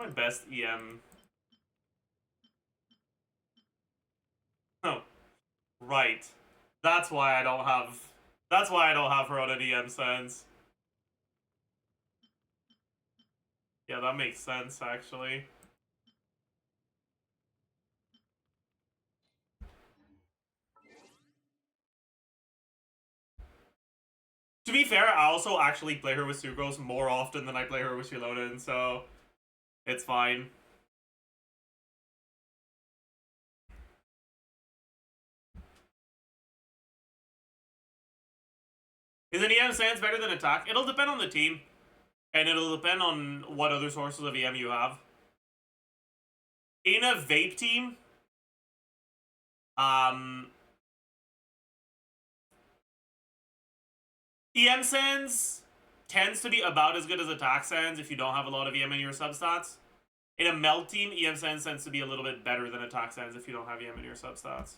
My best EM. Oh, right. That's why I don't have. That's why I don't have her on an EM sense. Yeah, that makes sense actually. To be fair, I also actually play her with Sucrose more often than I play her with Shilonen, so it's fine. Is an EM stance better than attack? It'll depend on the team. And it'll depend on what other sources of EM you have. In a vape team, EM Sands tends to be about as good as attack Sands if you don't have a lot of EM in your substats. In a melt team, EM Sands tends to be a little bit better than attack Sands if you don't have EM in your substats.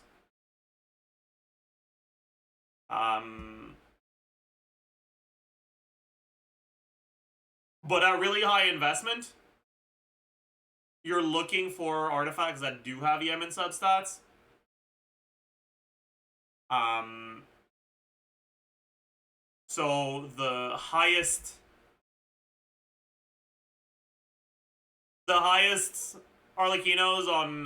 But at really high investment, you're looking for artifacts that do have EM in substats. So the highest Arlecchinos on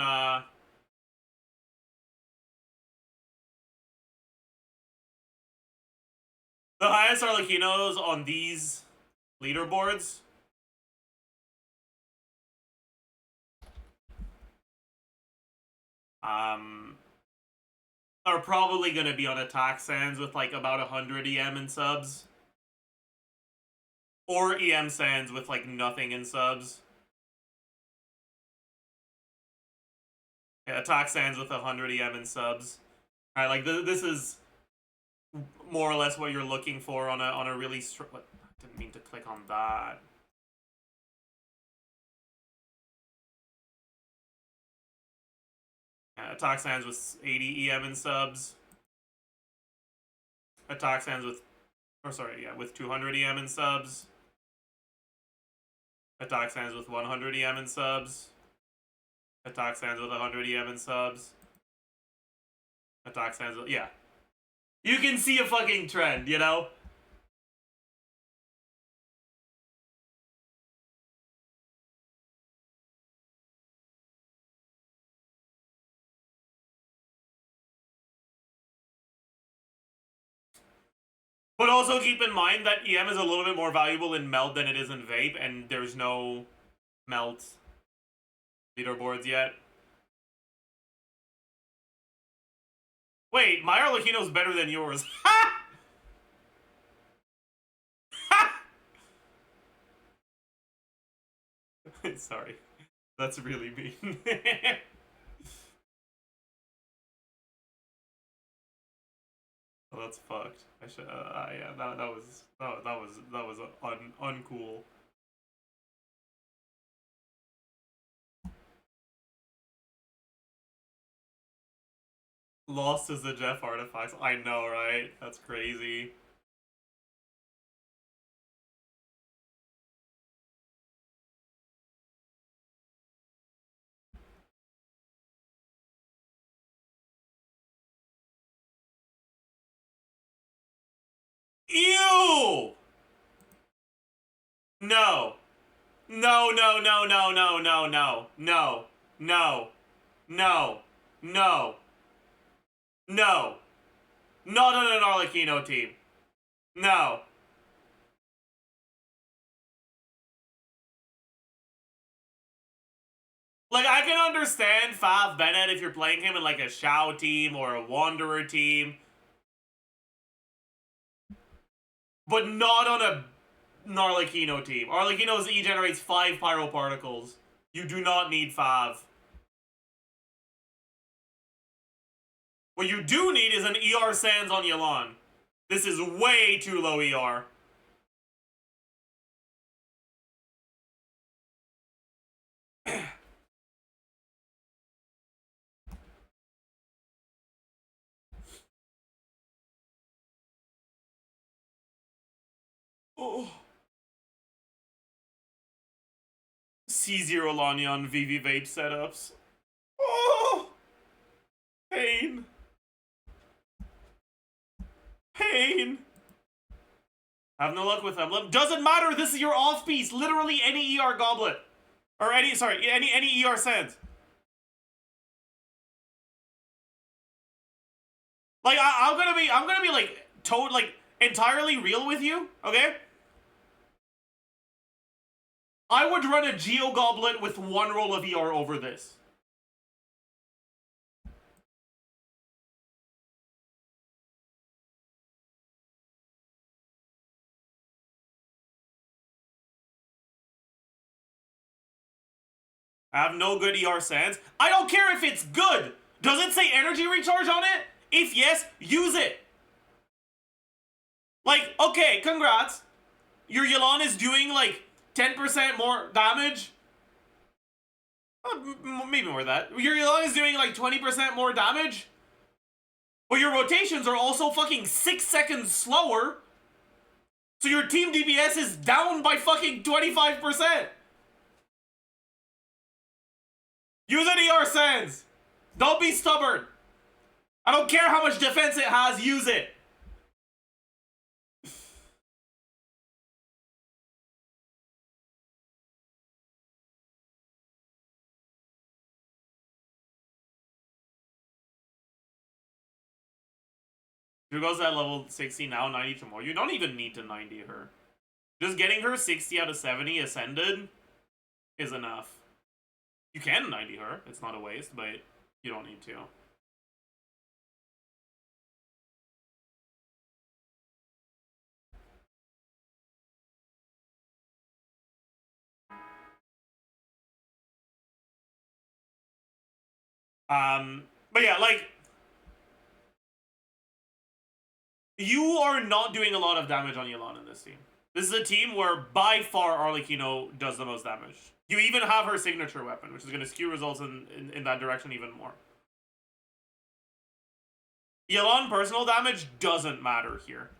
the highest Arlecchinos on these leaderboards are probably going to be on attack sands with like about 100 EM in subs. Or EM sands with like nothing in subs. Yeah, attack sands with 100 EM in subs. Alright, like this is more or less what you're looking for on a really what? I didn't mean to click on that. Yeah, attack sands with 80 EM in subs. Attack sands with, with 200 EM in subs. Attack sands with 100 EM in subs. Attack sands with 100 EM in subs. Attack sands with, yeah. You can see a fucking trend, you know? But also keep in mind that EM is a little bit more valuable in melt than it is in vape, and there's no melt leaderboards yet. Wait, my Arlecchino's better than yours. Ha! Ha! Sorry. That's really mean. Oh, that's fucked. I should. Yeah, that was uncool. Lost as the Jeff artifacts. I know, right? That's crazy. Ew! No. No, no, no, no, no, no, no, no, no, no, no, no. Not on an Arlecchino team. No. Like, I can understand Fav Bennett if you're playing him in, like, a Shao team or a Wanderer team. But not on a Arlecchino team. Arlecchino's E generates 5 pyro particles. You do not need 5. What you do need is an ER Sands on Yelan. This is way too low ER. Oh. C0 Lanyan VV Vape setups. Oh! Pain. Pain. Have no luck with them. Doesn't matter, this is your off piece. Literally any ER goblet. Or any ER Sands. Like, I'm gonna be like, entirely real with you, okay? I would run a Geo Goblet with 1 roll of ER over this. I have no good ER Sands. I don't care if it's good. Does it say energy recharge on it? If yes, use it. Like, okay, congrats. Your Yelan is doing like 10% more damage. Maybe more than that. Your Yelan is doing like 20% more damage. But your rotations are also fucking 6 seconds slower. So your team DPS is down by fucking 25%. Use an ER Sands. Don't be stubborn. I don't care how much defense it has, use it. Who goes at level 60 now, 90 tomorrow? You don't even need to 90 her. Just getting her 60 out of 70 ascended is enough. You can 90 her, it's not a waste, but you don't need to. But yeah, like, you are not doing a lot of damage on Yelan in this team. This is a team where by far Arlecchino does the most damage. You even have her signature weapon, which is going to skew results in that direction even more. Yelan personal damage doesn't matter here.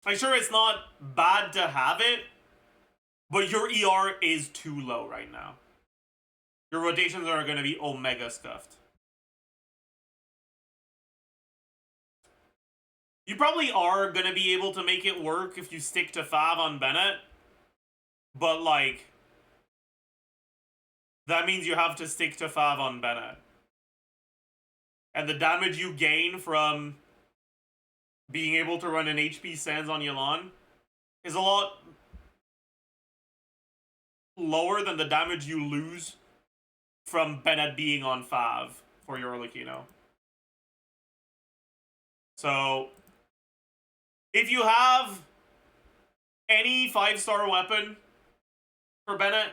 I'm sure it's not bad to have it, but your ER is too low right now. Your rotations are going to be omega scuffed. You probably are going to be able to make it work if you stick to 5 on Bennett. But, like, that means you have to stick to 5 on Bennett. And the damage you gain from being able to run an HP Sands on Yelan is a lot lower than the damage you lose from Bennett being on 5 for your Arlecchino. So, if you have any 5-star weapon for Bennett,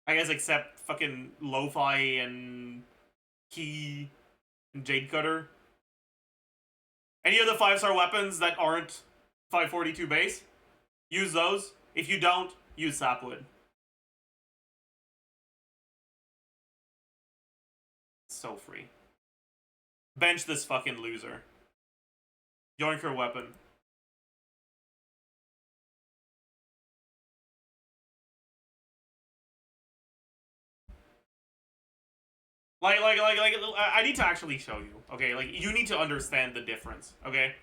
I guess except fucking Lo-Fi and Key and Jade Cutter, any of the 5-star weapons that aren't 542 base, use those. If you don't, use Sapwood. So free. Bench this fucking loser. Yoink her weapon. Like, I need to actually show you, okay? Like, you need to understand the difference, okay?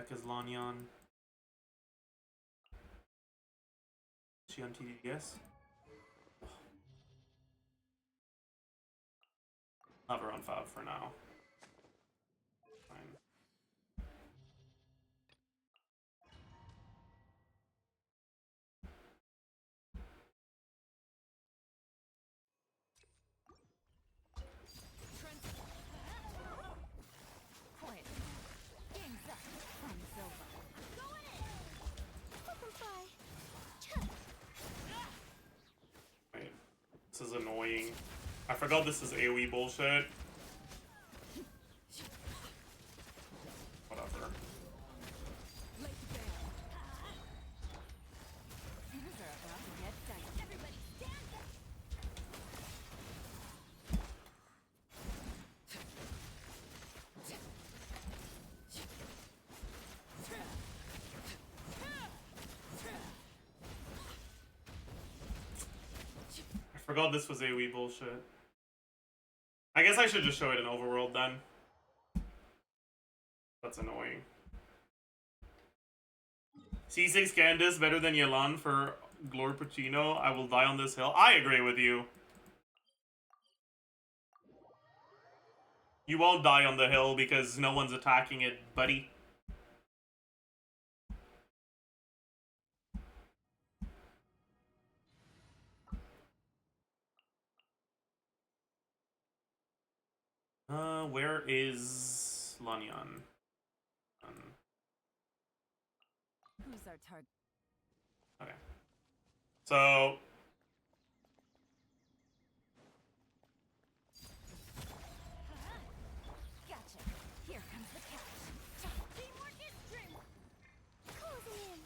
heck is Lanyan? Is she on TDS? Have her on Fab for now. Fine. Quiet. Game's up. Time's over. Going in. Let them fly. Wait. This is annoying. I forgot this is AoE bullshit. Whatever. Things are about to get dicey. Everybody stand up. I forgot this was AoE bullshit. I guess I should just show it in Overworld then. That's annoying. C6 Candace better than Yelan for Glor Pacino. I will die on this hill. I agree with you. You won't die on the hill because no one's attacking it, buddy. Where is Lanyan? Who's our target? Okay. So Gotcha. Here comes the catch. Teamwork is strength. Closing in.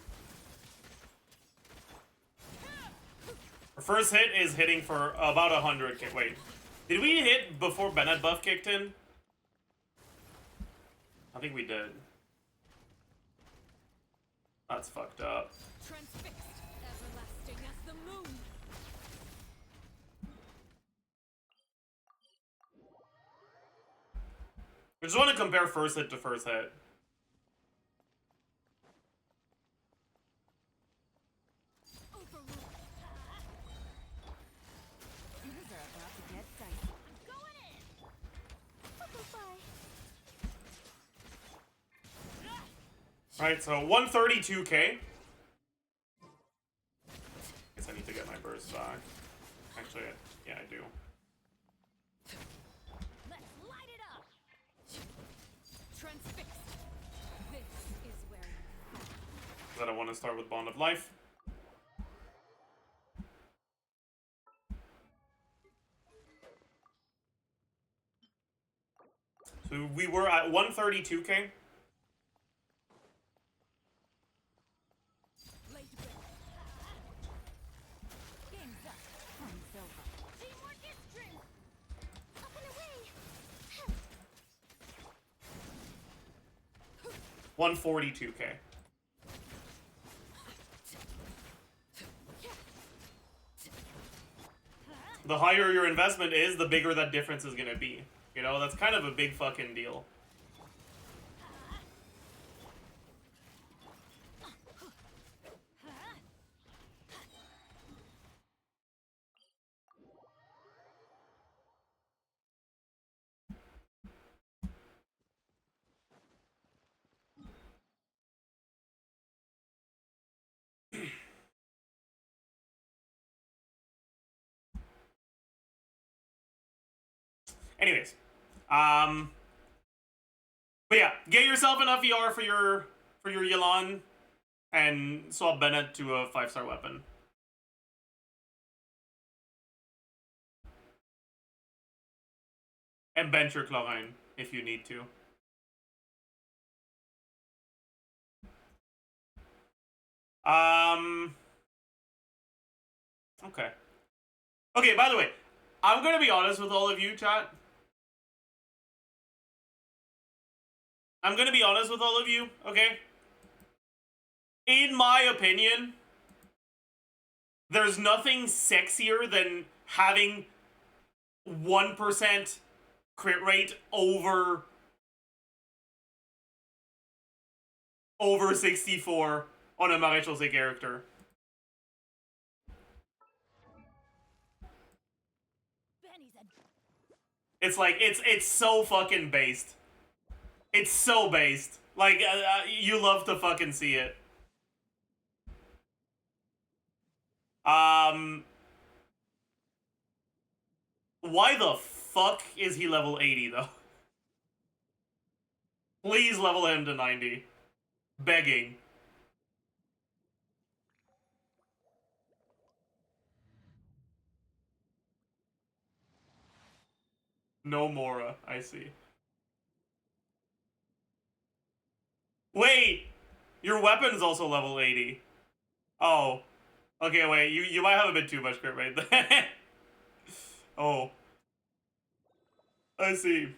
our first hit is hitting for about 100k. Wait, did we hit before Bennett buff kicked in? I think we did. That's fucked up. Transfixed. Everlasting as the moon. We just want to compare first hit to first hit. Overruled. Things are about to get dicey. I'm going in. Let them fly. Right, so 132k. Guess I need to get my burst back. Actually, yeah, I do. Let's light it up. Transfixed. This is where That I want to start with Bond of Life. So we were at 132k. game's up. Time's over. Teamwork is strength. Up and away. 142k. The higher your investment is, the bigger that difference is gonna be. You know, that's kind of a big fucking deal. Anyways, but yeah, get yourself enough ER for your Yelan, and swap Bennett to a 5-star weapon. And bench your Chlorine if you need to. Okay. Okay, by the way, I'm gonna be honest with all of you, chat. I'm gonna be honest with all of you, okay? In my opinion, there's nothing sexier than having 1% crit rate over over 64 on a Maréchaussée character. It's like, it's so fucking based. It's so based. Like, you love to fucking see it. Why the fuck is he level 80, though? Please level him to 90. Begging. No Mora, I see. Wait! Your weapon's also level 80. Oh. Okay, wait, you might have a bit too much crit rate there. Oh. I see.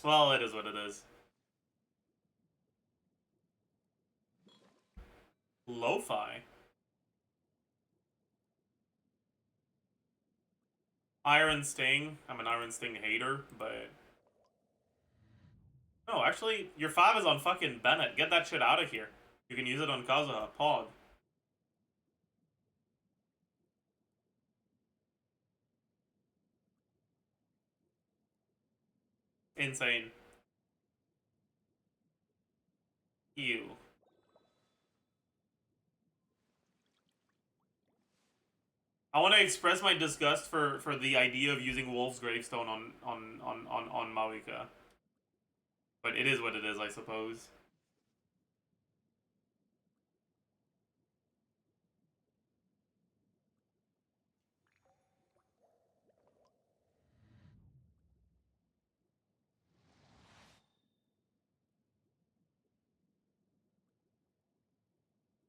Well, it is what it is. Lo-fi. Iron Sting. I'm an Iron Sting hater, but... No, actually, your 5 is on fucking Bennett. Get that shit out of here. You can use it on Kazuha. Pog. Insane. Ew. I want to express my disgust for the idea of using Wolf's Gravestone on Mawika. But it is what it is, I suppose.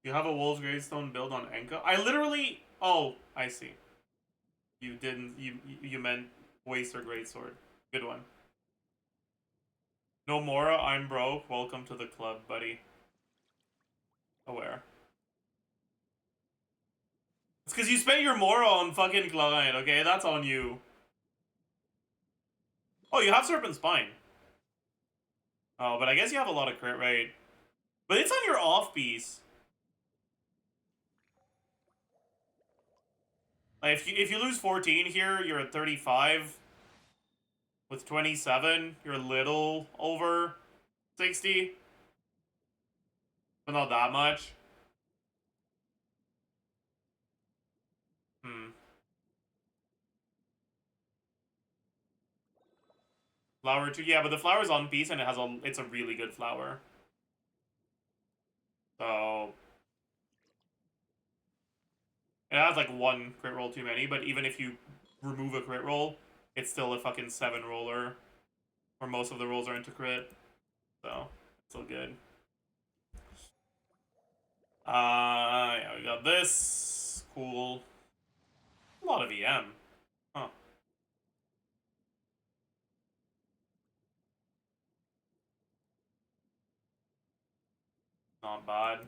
You have a Wolf's Gravestone build on Enka? I literally... Oh, I see. You didn't... You meant Waster Greatsword. Good one. No Mora, I'm broke. Welcome to the club, buddy. Aware. It's because you spent your Mora on fucking Klein, okay? That's on you. Oh, you have Serpent Spine. Oh, but I guess you have a lot of crit rate. But it's on your off piece. Like if you lose 14 here, you're at 35. With 27, you're a little over 60. But not that much. Flower 2, yeah, but the flower's on piece and it's a really good flower. So it has like one crit roll too many, but even if you remove a crit roll, it's still a fucking 7 roller. Where most of the rolls are into crit. So it's still good. Yeah, we got this. Cool. A lot of EM. Huh. Not bad.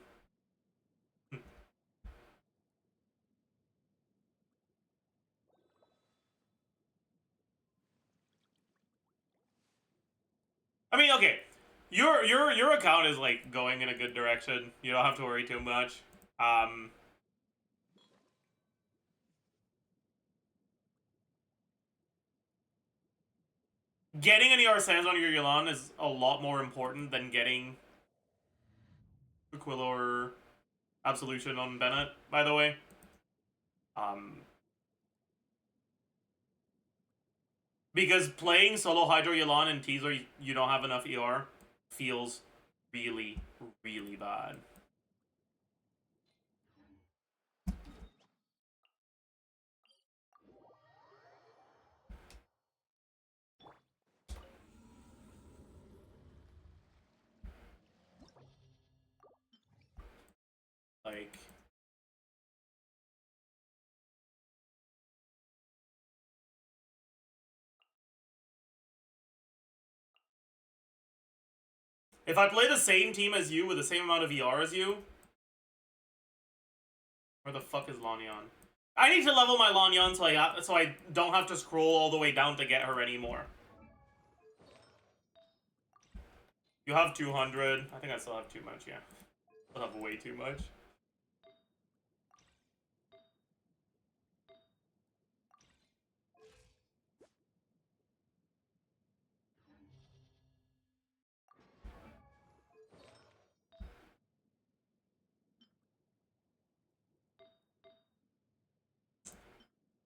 I mean, okay. Your account is like going in a good direction. You don't have to worry too much. Getting any Arsans on your Yulan is a lot more important than getting Aquila or Absolution on Bennett, by the way. Because playing solo Hydro Yulan and teaser you don't have enough ER feels really, really bad. Like... If I play the same team as you with the same amount of ER as you... Where the fuck is Lanian? I need to level my Lanyan so I don't have to scroll all the way down to get her anymore. You have 200. I think I still have too much, yeah. Still have way too much.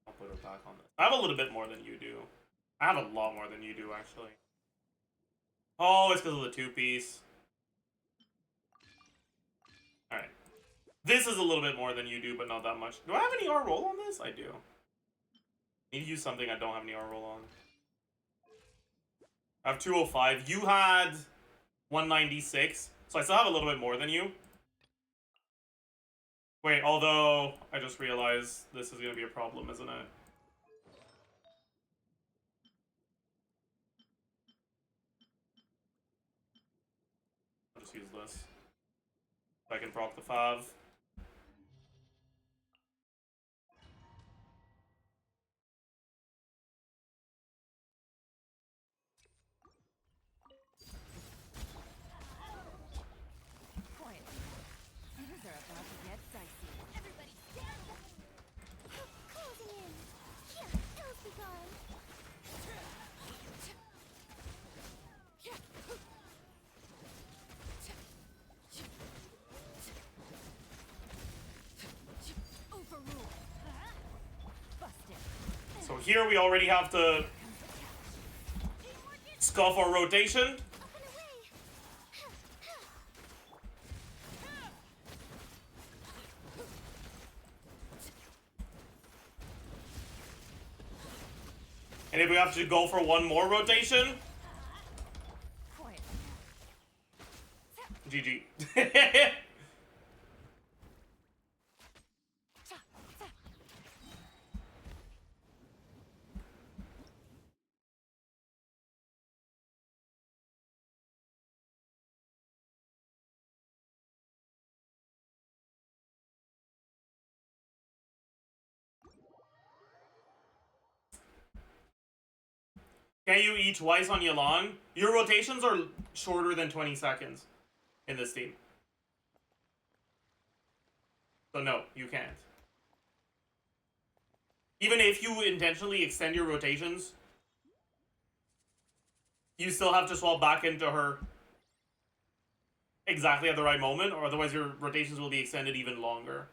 I'll put her back on this. I have a little bit more than you do. I have a lot more than you do, actually. Oh, it's because of the 2-piece. Alright. This is a little bit more than you do, but not that much. Do I have any R roll on this? I do. I need to use something I don't have any R roll on. I have 205. You had 196. So I still have a little bit more than you. Wait, although I just realized this is going to be a problem, isn't it? I'll just use this. So I can proc the 5. Things are about to get dicey. Everybody stand up! Closing in! Here, Hell's begun! Overruled! Busted! So here we already have to scuff our rotation. And if we have to go for one more rotation, GG. Can you eat twice on Yelan? Your rotations are shorter than 20 seconds in this team. So no, you can't. Even if you intentionally extend your rotations, you still have to swap back into her exactly at the right moment, or otherwise your rotations will be extended even longer.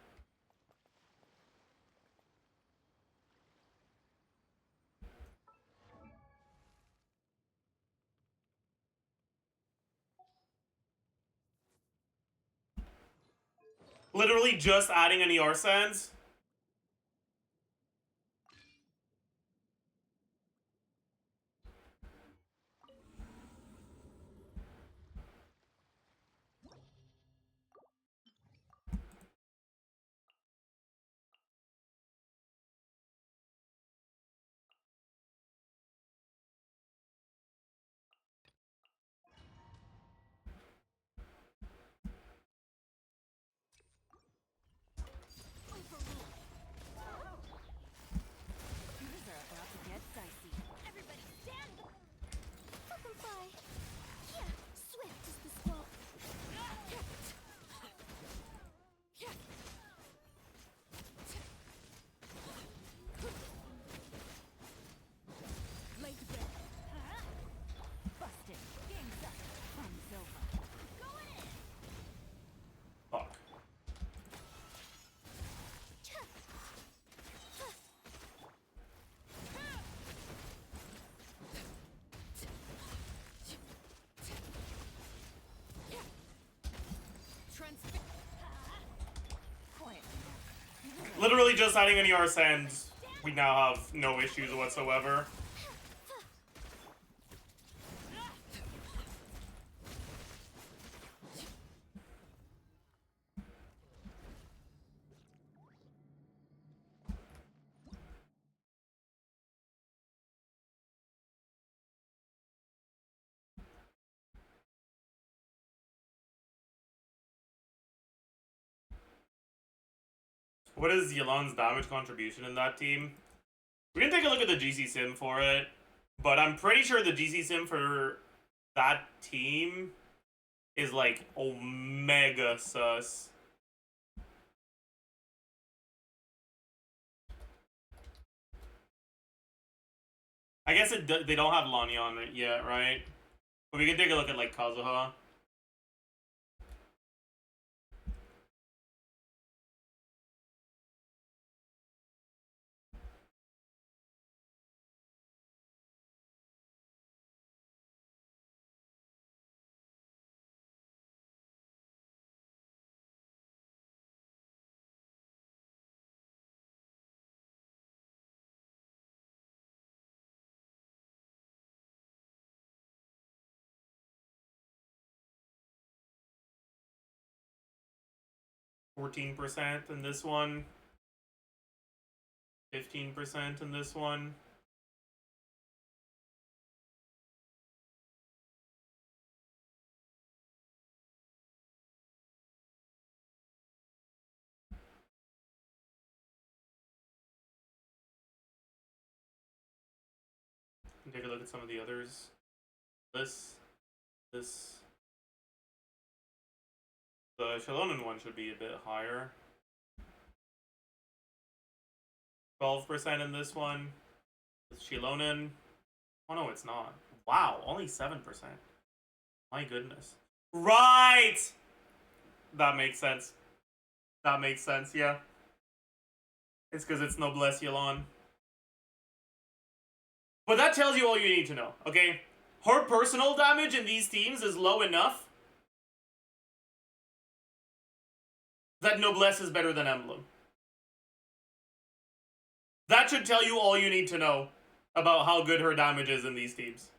Literally just adding an ER sands. Things are about to get dicey. Everybody stand up! Fucking fly! Yeah, swift is the squall. Laid to bed. Busted. Game's up. Fun's over. Going in! Fuck. Literally just adding an ER sands, we now have no issues whatsoever. What is Yelan's damage contribution in that team? We can take a look at the GC sim for it, but I'm pretty sure the GC sim for that team is like omega sus. I guess they don't have Lani on it yet, right? But we can take a look at like Kazuha. %, in this one. 15% in this one. Take a look at some of the others. This. The Shalonen one should be a bit higher. 12% in this one. With Shilonen. Oh no, it's not. Wow, only 7%. My goodness. Right! That makes sense. That makes sense, yeah. It's because it's Noblesse Yelan. But that tells you all you need to know, okay? Her personal damage in these teams is low enough that Noblesse is better than Emblem. That should tell you all you need to know about how good her damage is in these teams.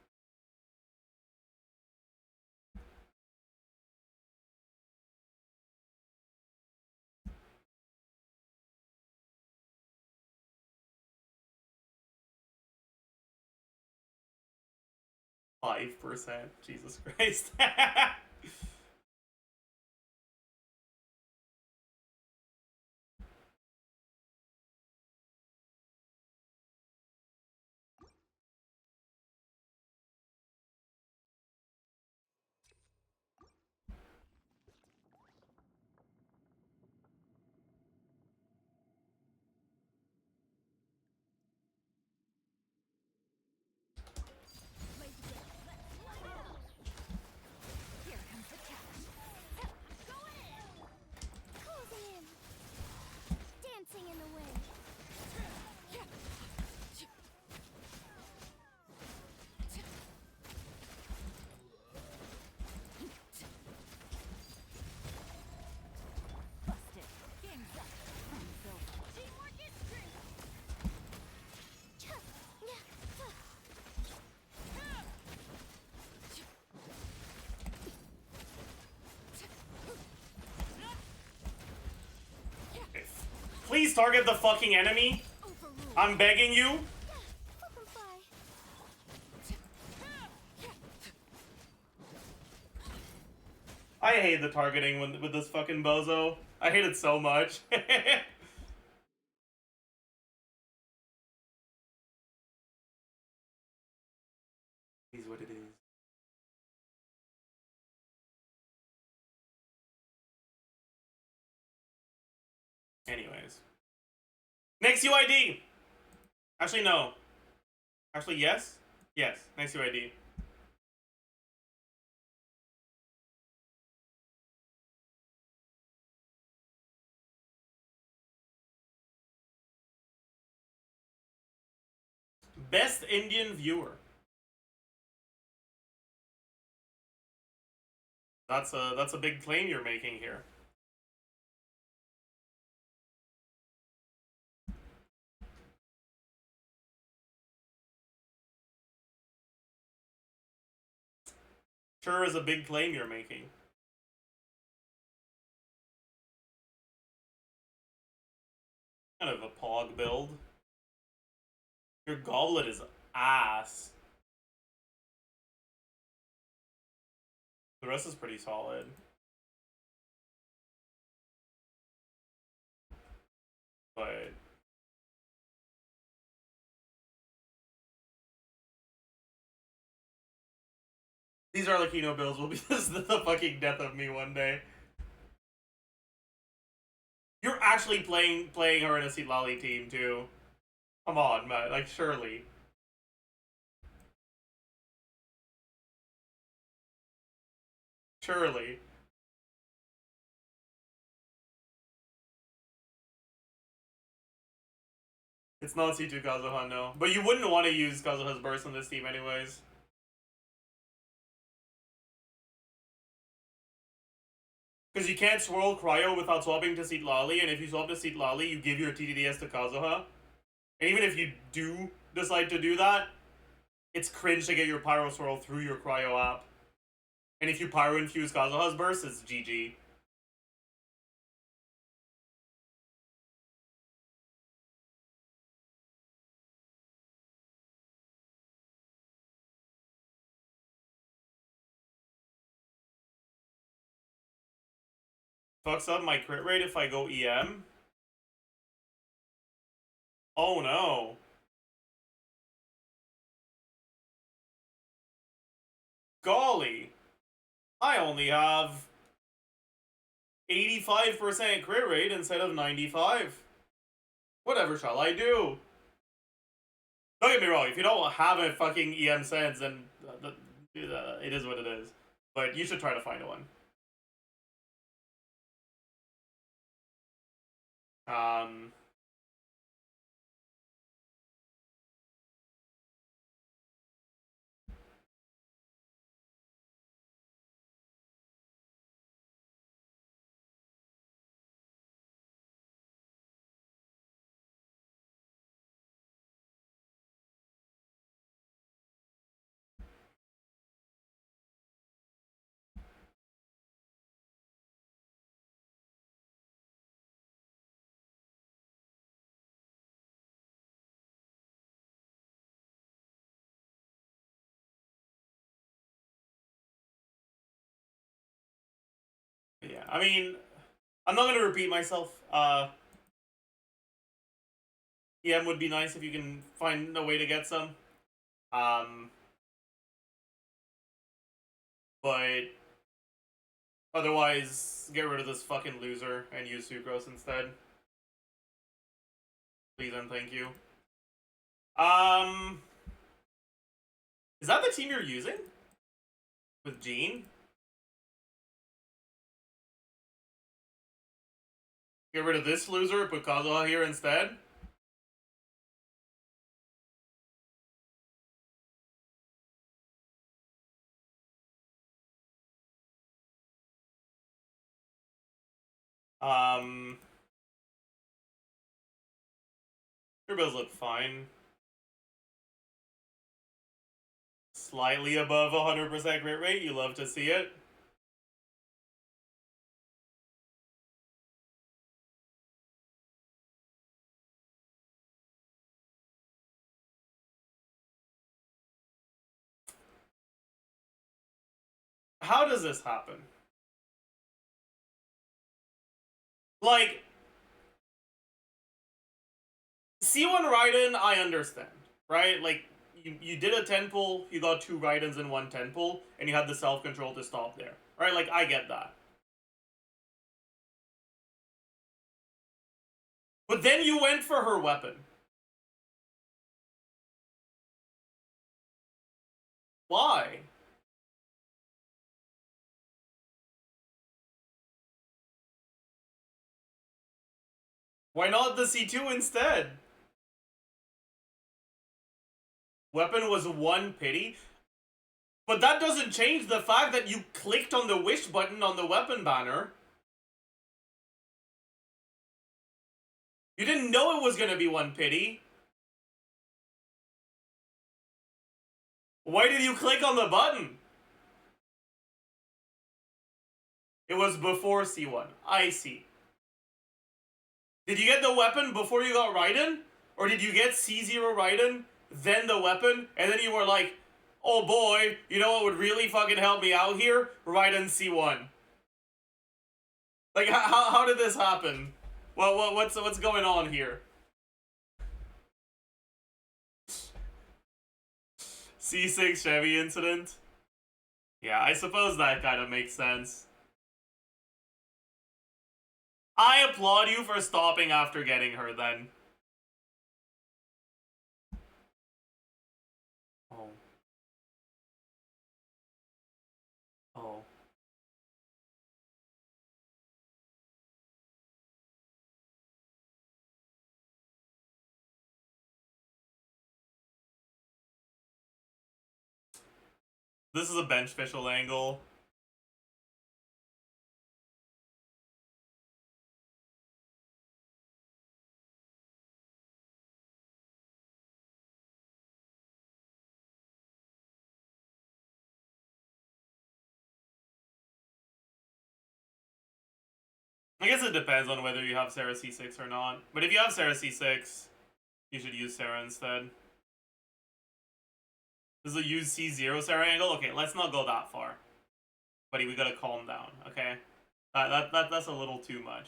%, Jesus Christ. Dancing in the wind. Busted. Game's up. Teamwork is great. Please target the fucking enemy. I'm begging you. I hate the targeting with this fucking bozo. I hate it so much. Is what it is. Anyways. Next UID! Actually, no. Actually, yes? Yes, next UID. Best Indian viewer. That's a big claim you're making here. Sure is a big claim you're making. Kind of a pog build. Your goblet is ass. The rest is pretty solid. But these Arlecchino builds will be the fucking death of me one day. You're actually playing her in a Citlali team too. Come on, man. Like, surely. Surely. It's not C2 Kazuha, no. But you wouldn't want to use Kazuha's burst on this team anyways. Because you can't swirl Cryo without swapping to Citlali, and if you swap to Citlali, you give your TTDS to Kazuha. And even if you do decide to do that, it's cringe to get your Pyro Swirl through your Cryo app. And if you Pyro Infuse Kazuha's burst, it's GG. Fucks up my crit rate if I go EM. Oh no. Golly. I only have 85% crit rate instead of 95. Whatever shall I do? Don't get me wrong, if you don't have a fucking EM sense, then it is what it is. But you should try to find one. Yeah, I mean, I'm not gonna repeat myself. EM would be nice if you can find a way to get some. But otherwise, get rid of this fucking loser and use Sucrose instead. Please and thank you. Is that the team you're using? With Jean? Get rid of this loser, put Kazuha here instead? Your bills look fine. Slightly above 100% crit rate, you love to see it. How does this happen? Like, C1 Raiden, I understand, right? Like, you did a 10 pull, you got 2 Raidens and 1 10 pull, and you had the self-control to stop there, right? Like, I get that. But then you went for her weapon. Why? Why not the C2 instead? Weapon was 1 pity. But that doesn't change the fact that you clicked on the wish button on the weapon banner. You didn't know it was gonna be 1 pity. Why did you click on the button? It was before C1. I see. Did you get the weapon before you got Raiden? Or did you get C0 Raiden, then the weapon, and then you were like, oh boy, you know what would really fucking help me out here? Raiden C1. Like, how did this happen? What's going on here? C6 Chevy incident? Yeah, I suppose that kind of makes sense. I applaud you for stopping after getting her then. Oh. Oh. This is a beneficial angle. I guess it depends on whether you have Sarah C6 or not. But if you have Sarah C6, you should use Sarah instead. This is a use C0 Sarah angle? Okay, let's not go that far. Buddy, we gotta calm down, okay? That's a little too much.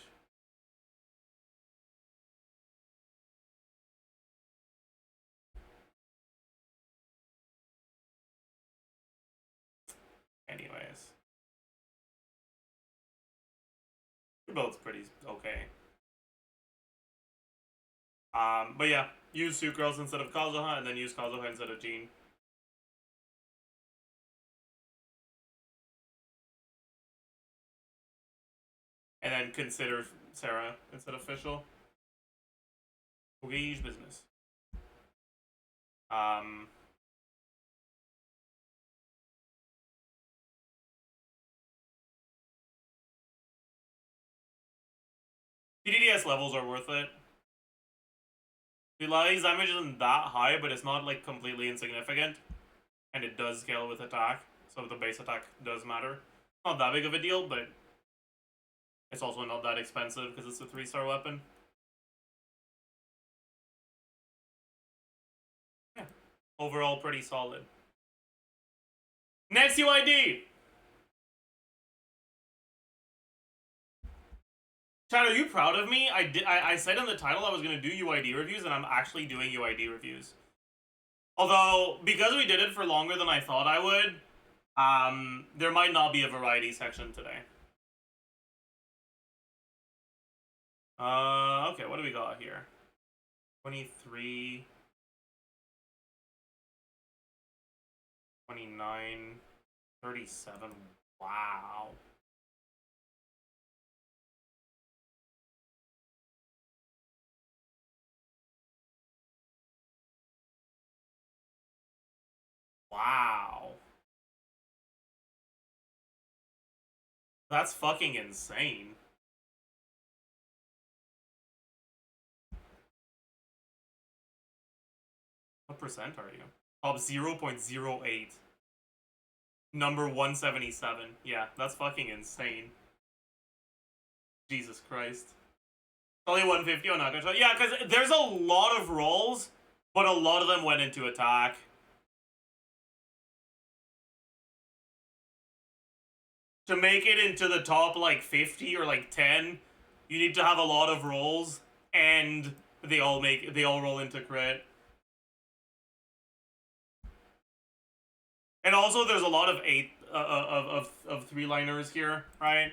Anyways. Your build's pretty okay. But yeah, use Sucrose instead of Kazuha, and then use Kazuha instead of Jean. And then consider Sarah instead of Fischl. Okay, business. PDDS levels are worth it. The Lai's damage isn't that high, but it's not like completely insignificant. And it does scale with attack, so the base attack does matter. Not that big of a deal, but it's also not that expensive because it's a 3-star weapon. Yeah. Overall, pretty solid. Next UID! Chad, are you proud of me? I said in the title I was going to do UID reviews, and I'm actually doing UID reviews. Although, because we did it for longer than I thought I would, there might not be a variety section today. Okay, what do we got here? 23... 29... 37... Wow. Wow. That's fucking insane. What percent are you? Top 0.08. Number 177. Yeah, that's fucking insane. Jesus Christ. Only 150 on Nakacha. Yeah, because there's a lot of rolls, but a lot of them went into attack. To make it into the top, like, 50 or, like, 10, you need to have a lot of rolls, and they all roll into crit. And also, there's a lot of of 3-liners here, right?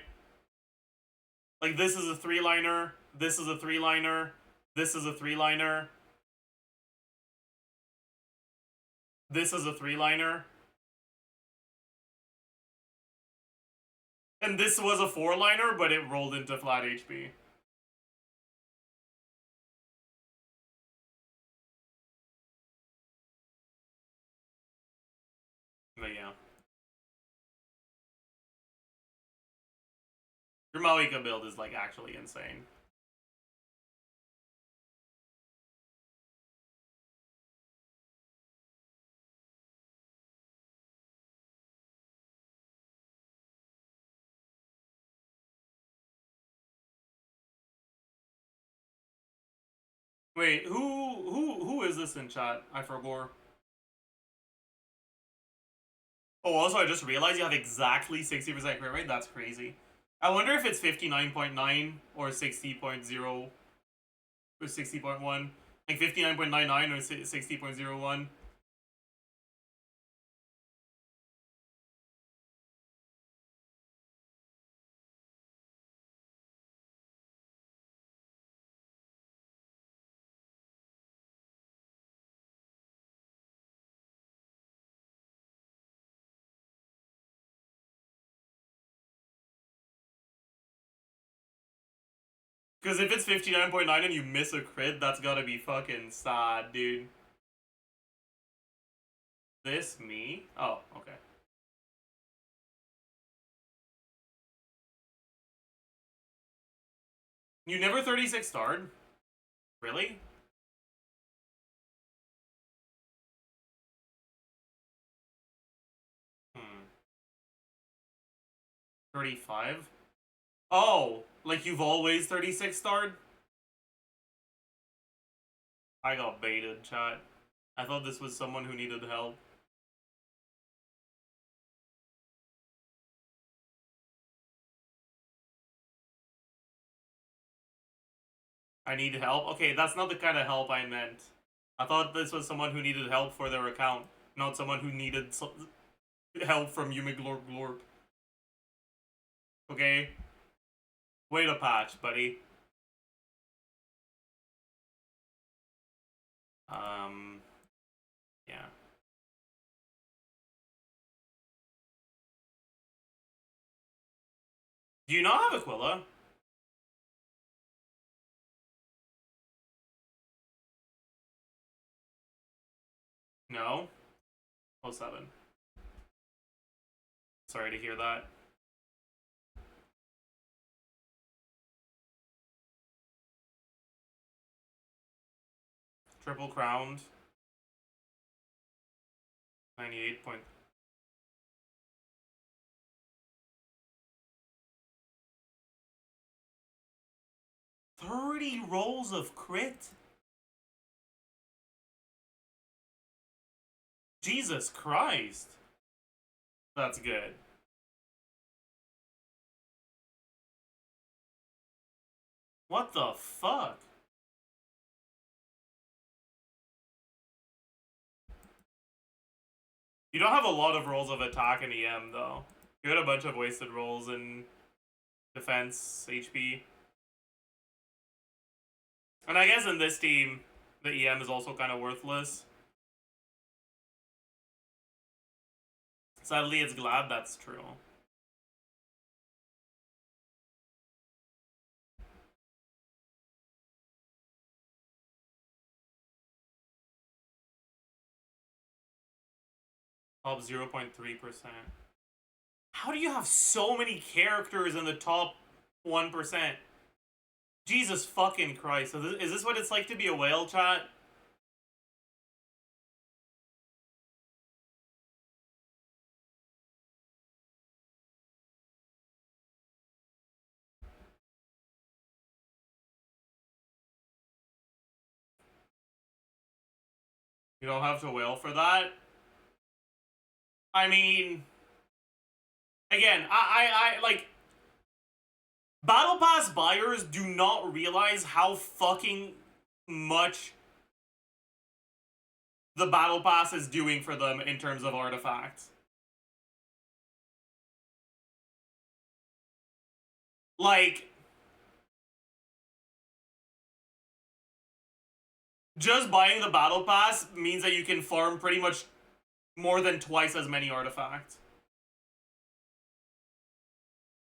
Like, this is a 3-liner, this is a 3-liner, this is a 3-liner, this is a 3-liner, and this was a 4-liner, but it rolled into flat HP. But yeah. Your Maoika build is, like, actually insane. Wait, who is this in chat? I forgot. Oh, also, I just realized you have exactly 60% crit rate. That's crazy. I wonder if it's 59.9 or 60.0 or 60.1. Like 59.99 or 60.01. Because if it's 59.9 and you miss a crit, that's gotta be fucking sad, dude. This? Me? Oh, okay. You never 36 starred? Really? Hmm. 35? Oh, like you've always 36 starred? I got baited, chat. I thought this was someone who needed help. I need help? Okay, that's not the kind of help I meant. I thought this was someone who needed help for their account, not someone who needed help from Yume Glorp Glorp. Okay? Way to patch, buddy. Yeah. Do you not have Aquila? No? Oh, 07. Sorry to hear that. Triple crowned. 98 point. $30 rolls of crit? Jesus Christ. That's good. What the fuck? You don't have a lot of rolls of attack in EM, though. You had a bunch of wasted rolls in defense, HP. And I guess in this team, the EM is also kind of worthless. Sadly, it's glad that's true. Top 0.3%. How do you have so many characters in the top 1%? Jesus fucking Christ. So is this what it's like to be a whale, chat? You don't have to whale for that? I mean... Again, I like... Battle Pass buyers do not realize how fucking much the Battle Pass is doing for them in terms of artifacts. Like... Just buying the Battle Pass means that you can farm pretty much more than twice as many artifacts.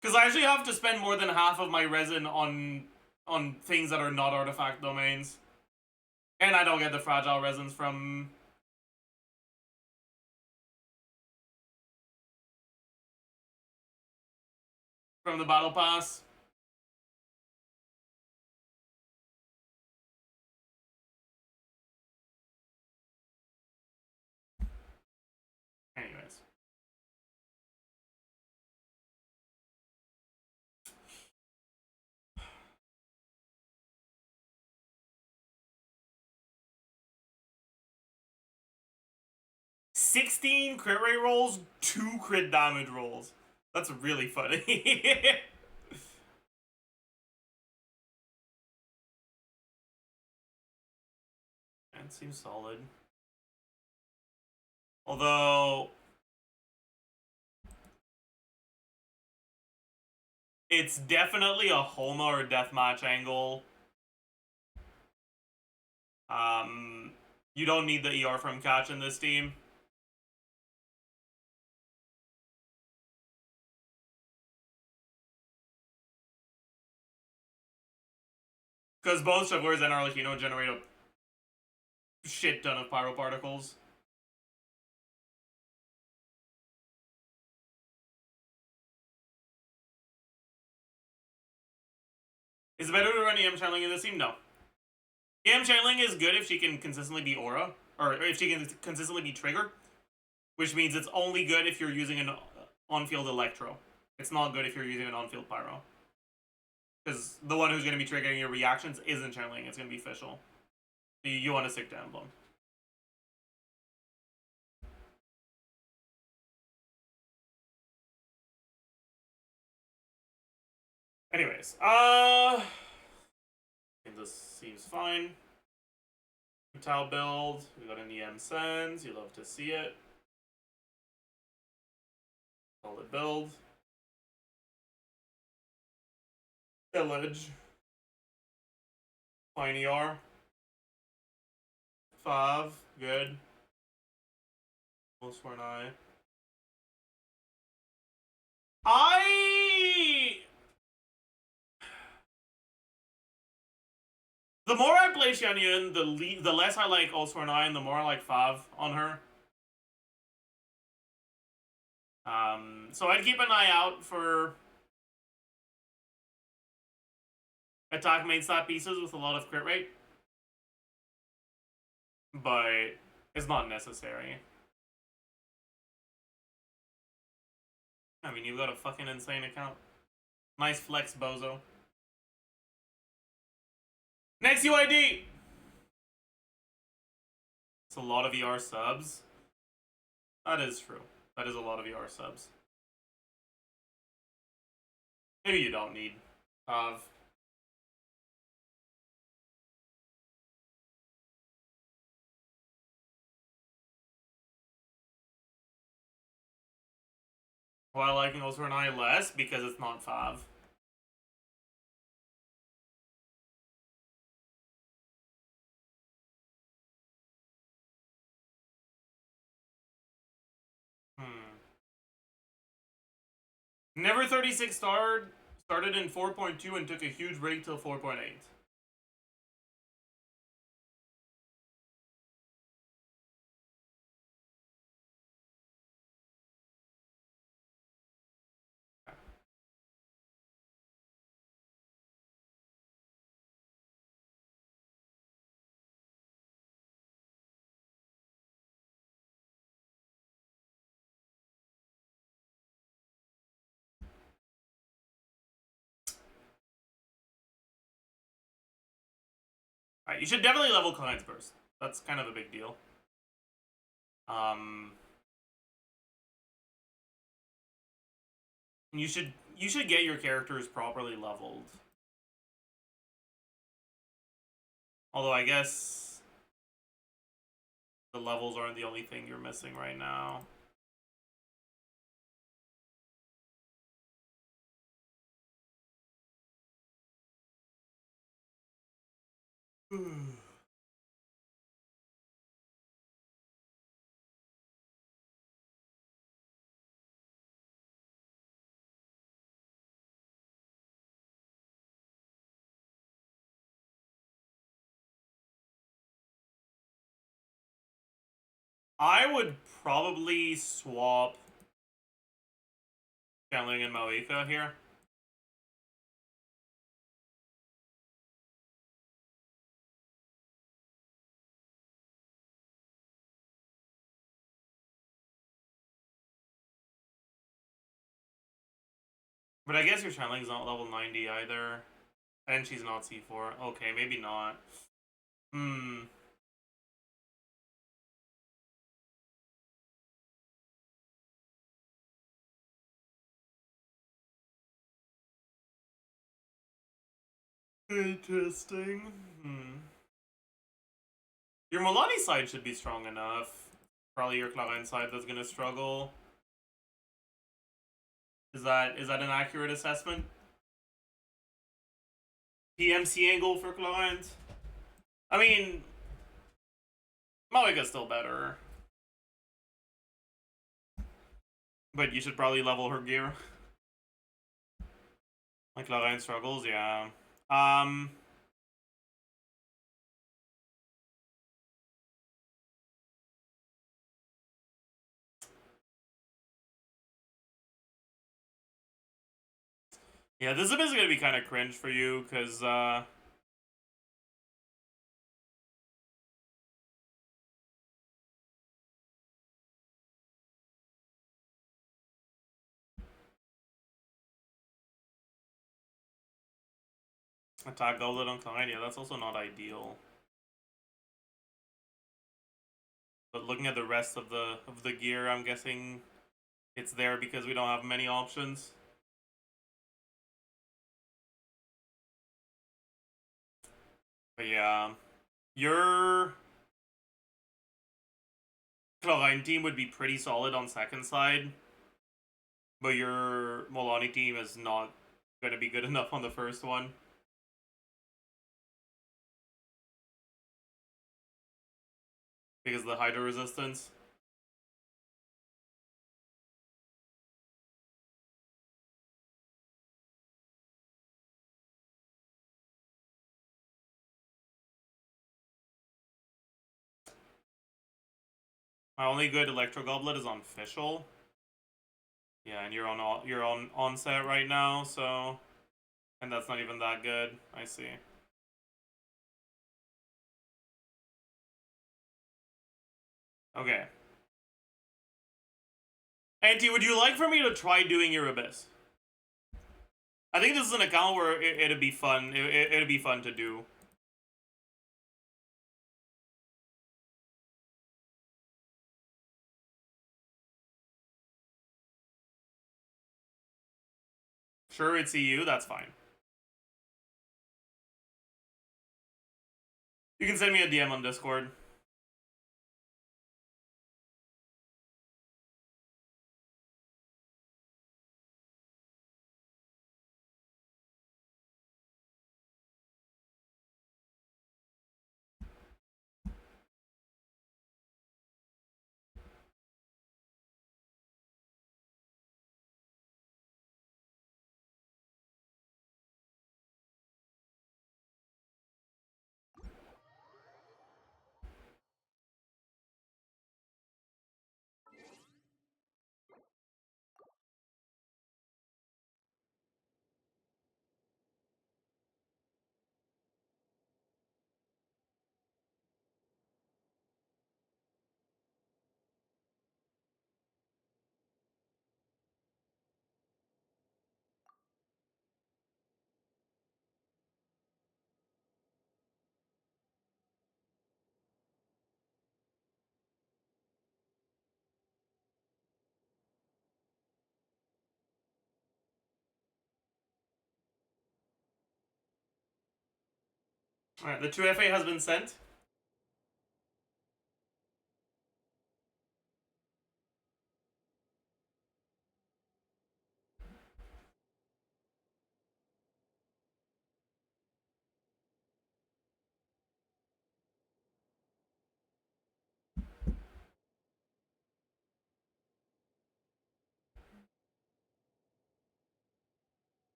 Because I actually have to spend more than half of my resin on things that are not artifact domains. And I don't get the fragile resins from the Battle Pass. Anyways. $16 crit rate rolls, 2 crit damage rolls. That's really funny. it seems solid. Although it's definitely a Homa or deathmatch angle. You don't need the ER from catch in this team. Because both Chevlers and Arlecchino generate a shit ton of pyro particles. Is it better to run EM channeling in this team? No. EM channeling is good if she can consistently be aura, or if she can consistently be trigger, which means it's only good if you're using an on-field electro. It's not good if you're using an on-field pyro. Because the one who's going to be triggering your reactions isn't channeling, it's going to be Fischl. You want to stick to Emblem. Anyways, I think this seems fine. Tau build, we got an EM Sens, you love to see it. Solid build. Village. Fine ER. 5, good. Almost for an eye. The more I play Xianyun, the less I like Also an Eye, and the more I like Fav on her. So I'd keep an eye out for attack main stat pieces with a lot of crit rate. But it's not necessary. I mean, you've got a fucking insane account. Nice flex, bozo. Next UID! It's a lot of ER subs. That is true. That is a lot of ER subs. Maybe you don't need Fav. While liking Also an Eye less because it's not Fav. Never 36 starred, started in 4.2 and took a huge break till 4.8. Alright, you should definitely level Klein's Burst. That's kind of a big deal. You should get your characters properly leveled. Although I guess the levels aren't the only thing you're missing right now. I would probably swap Channeling and Moika here. But I guess your Channeling's not level 90 either. And she's not C4. Okay, maybe not. Interesting. Your Milani side should be strong enough. Probably your Clarin side that's gonna struggle. Is that an accurate assessment? PMC angle for Clarin? I mean, Malika's still better. But you should probably level her gear. Like Lorraine struggles, yeah. Yeah, this is gonna be kind of cringe for you, because, attack Goblet on Klein, yeah, that's also not ideal. But looking at the rest of the gear, I'm guessing it's there because we don't have many options. But yeah, your Klein team would be pretty solid on second side, but your Molani team is not going to be good enough on the first one. Because of the Hydra resistance. My only good Electro Goblet is on Fischl. Yeah, and you're on onset right now, so, and that's not even that good. I see. Okay. Auntie, would you like for me to try doing your Abyss? I think this is an account where it'd be fun. It'd be fun to do. Sure, it's EU. That's fine. You can send me a DM on Discord. Alright, the 2FA has been sent.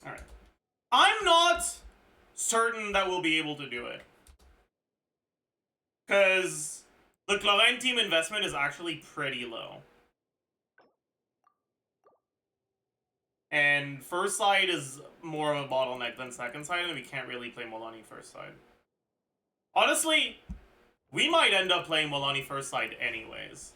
Alright. I'm not certain that we'll be able to do it. Because the Clarin team investment is actually pretty low. And first side is more of a bottleneck than second side, and we can't really play Molani first side. Honestly, we might end up playing Molani first side anyways.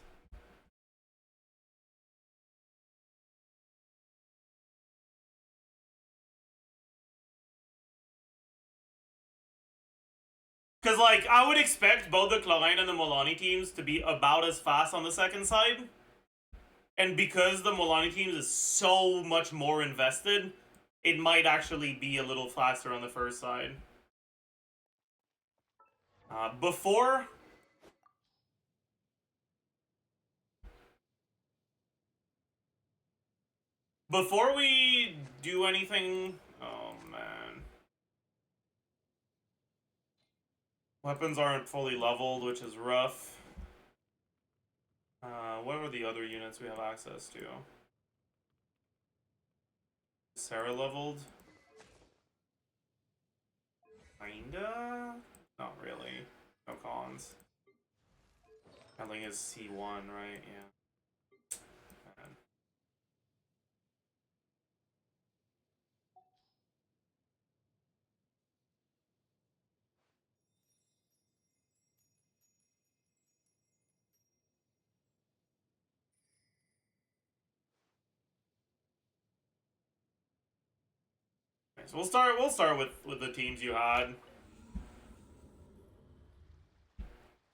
Because, like, I would expect both the Clarin and the Molani teams to be about as fast on the second side. And because the Molani teams is so much more invested, it might actually be a little faster on the first side. Before we do anything, oh man. Weapons aren't fully leveled, which is rough. What are the other units we have access to? Sarah leveled? Kinda? Not really. No cons. Handling is C1, right? Yeah. Man. Okay, so we'll start with the teams you had.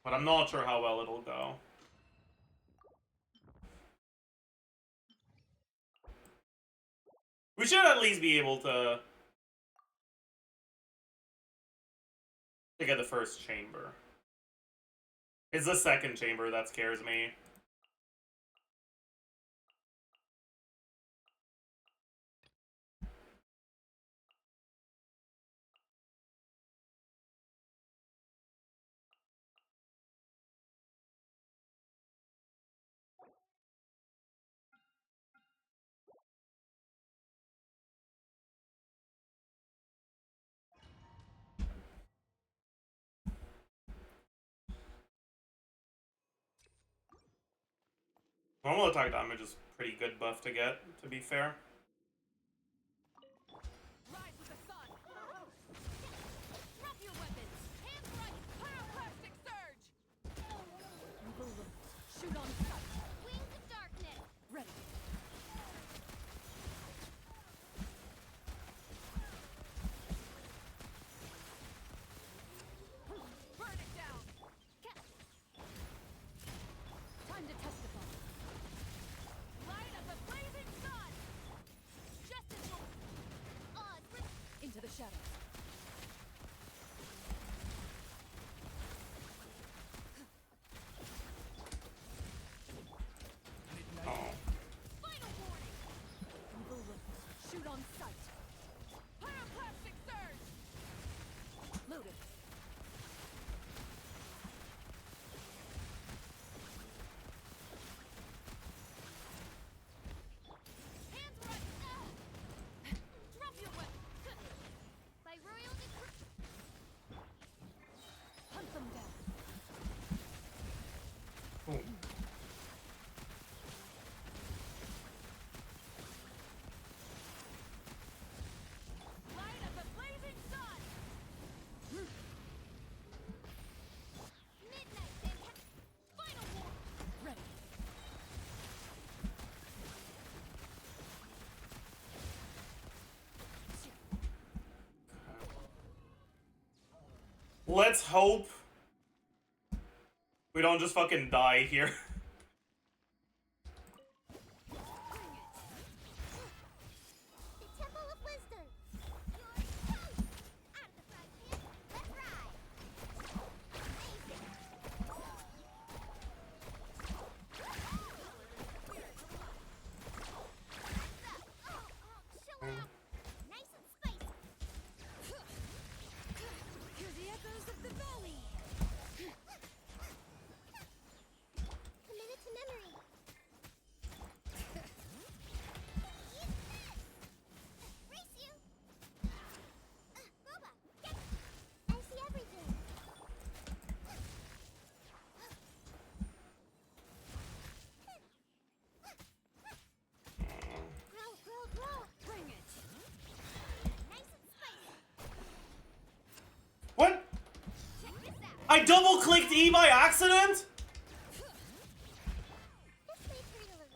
But I'm not sure how well it'll go. We should at least be able to get the first chamber. It's the second chamber that scares me. Normal attack damage is pretty good buff to get, to be fair. Rise with the sun. Drop your weapons. Hands right. Pyroclastic surge. Evil looks. Shoot on sight. Wings of darkness. Ready. Burn it down. Time to testify. Light of the blazing sun. Justice will. Into the shadows. Oh. Final warning. Evil looks. Shoot on sight. Pyroclastic surge. Loaded. Hands right. Drop your weapon. By royal decree. Hunt them down. Cool. Light of the blazing sun. Midnight final war. Ready. Let's hope we don't just fucking die here. The Temple of Wisdom. Your toast. Out of the frying pan. Let's ride. Amazing. Chill out. Nice and spicy. Hear the echoes of the valley. Committed to memory. Race you. Boba, get. I see everything. Growl, growl, growl. Bring it. Nice and spicy. What? Check this out. I double clicked E by accident? This way, Frito Lily.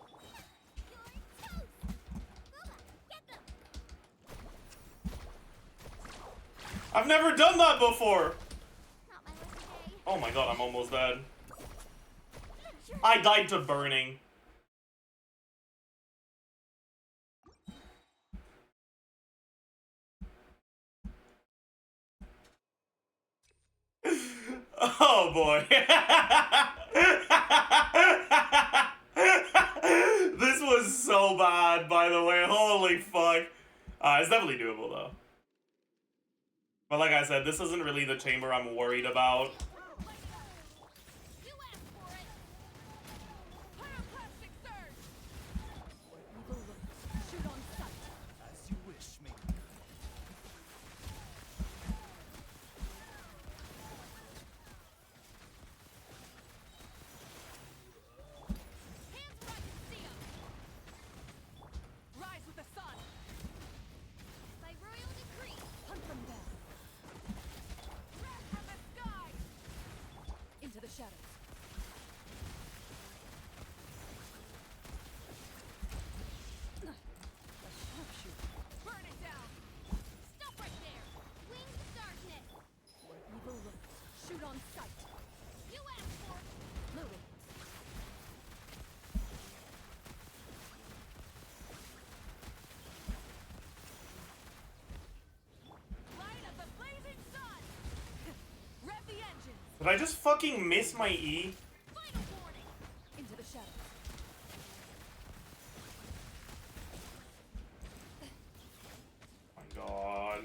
Your toast. Boba, get them. I've never done that before. Not my lucky day. Oh my god, I'm almost dead. I died to burning. Oh boy. This was so bad, by the way. Holy fuck. It's definitely doable though. But like I said, this isn't really the chamber I'm worried about. Did I just fucking miss my E? Into the shadows. Oh my god.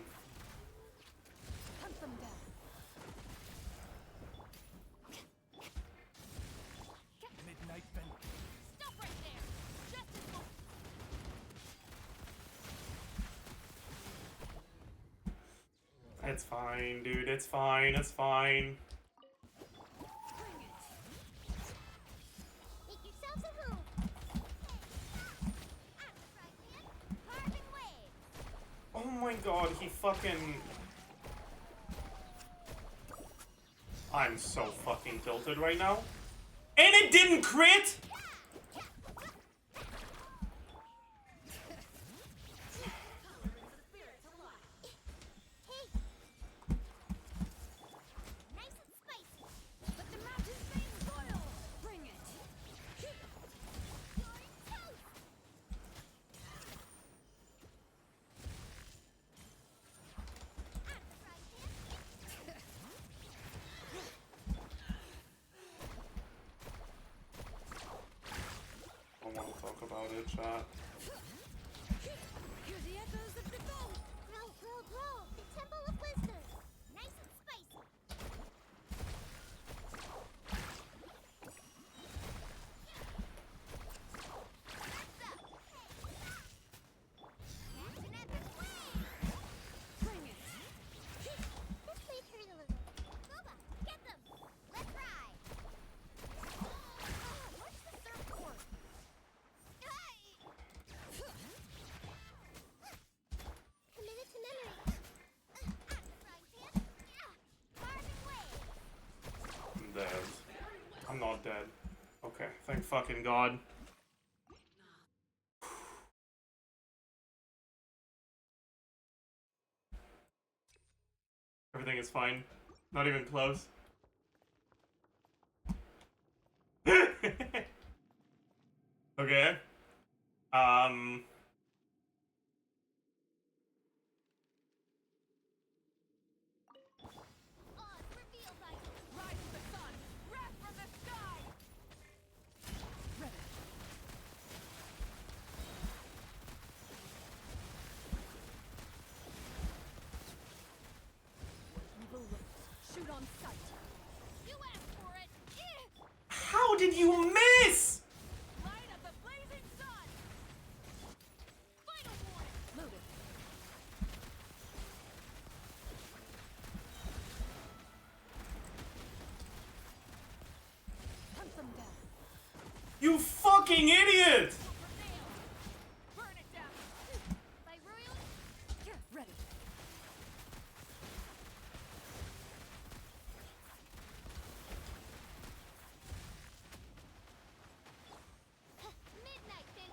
Hunt them down. Midnight Bend. Stop right there. Just as well. It's fine, dude. It's fine. It's fine. Make yourselves at home. Oh my god, he fucking... I'm so fucking tilted right now. And it didn't crit! I want to talk about it, chat. Hear the echoes of the gold. Grow, grow, grow. The Temple of Wisdom. Nice and spicy. Bring it. This place hurt a little. Boba, get them. Let's ride. What's the surfboard? Committed to memory. I'm dead. I'm not dead. Okay, thank fucking god. Everything is fine. Not even close. Okay. Shoot on sight. You asked for it. How did you miss? Light of the blazing sun. Final warning. Loaded. Hunt them down. You fucking idiot! Burn it down. By royal. Ready. Midnight, then.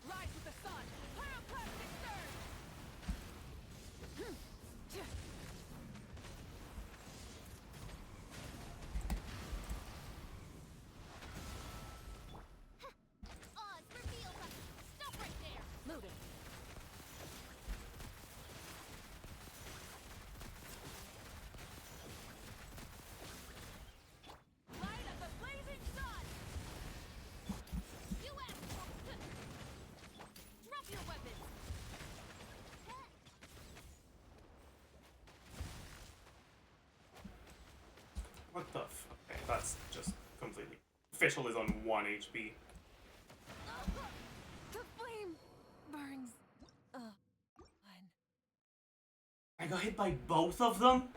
Rise with the sun. Pyroclastic surge. that's just completely. Fischl is on 1 HP. The flame burns. I got hit by both of them?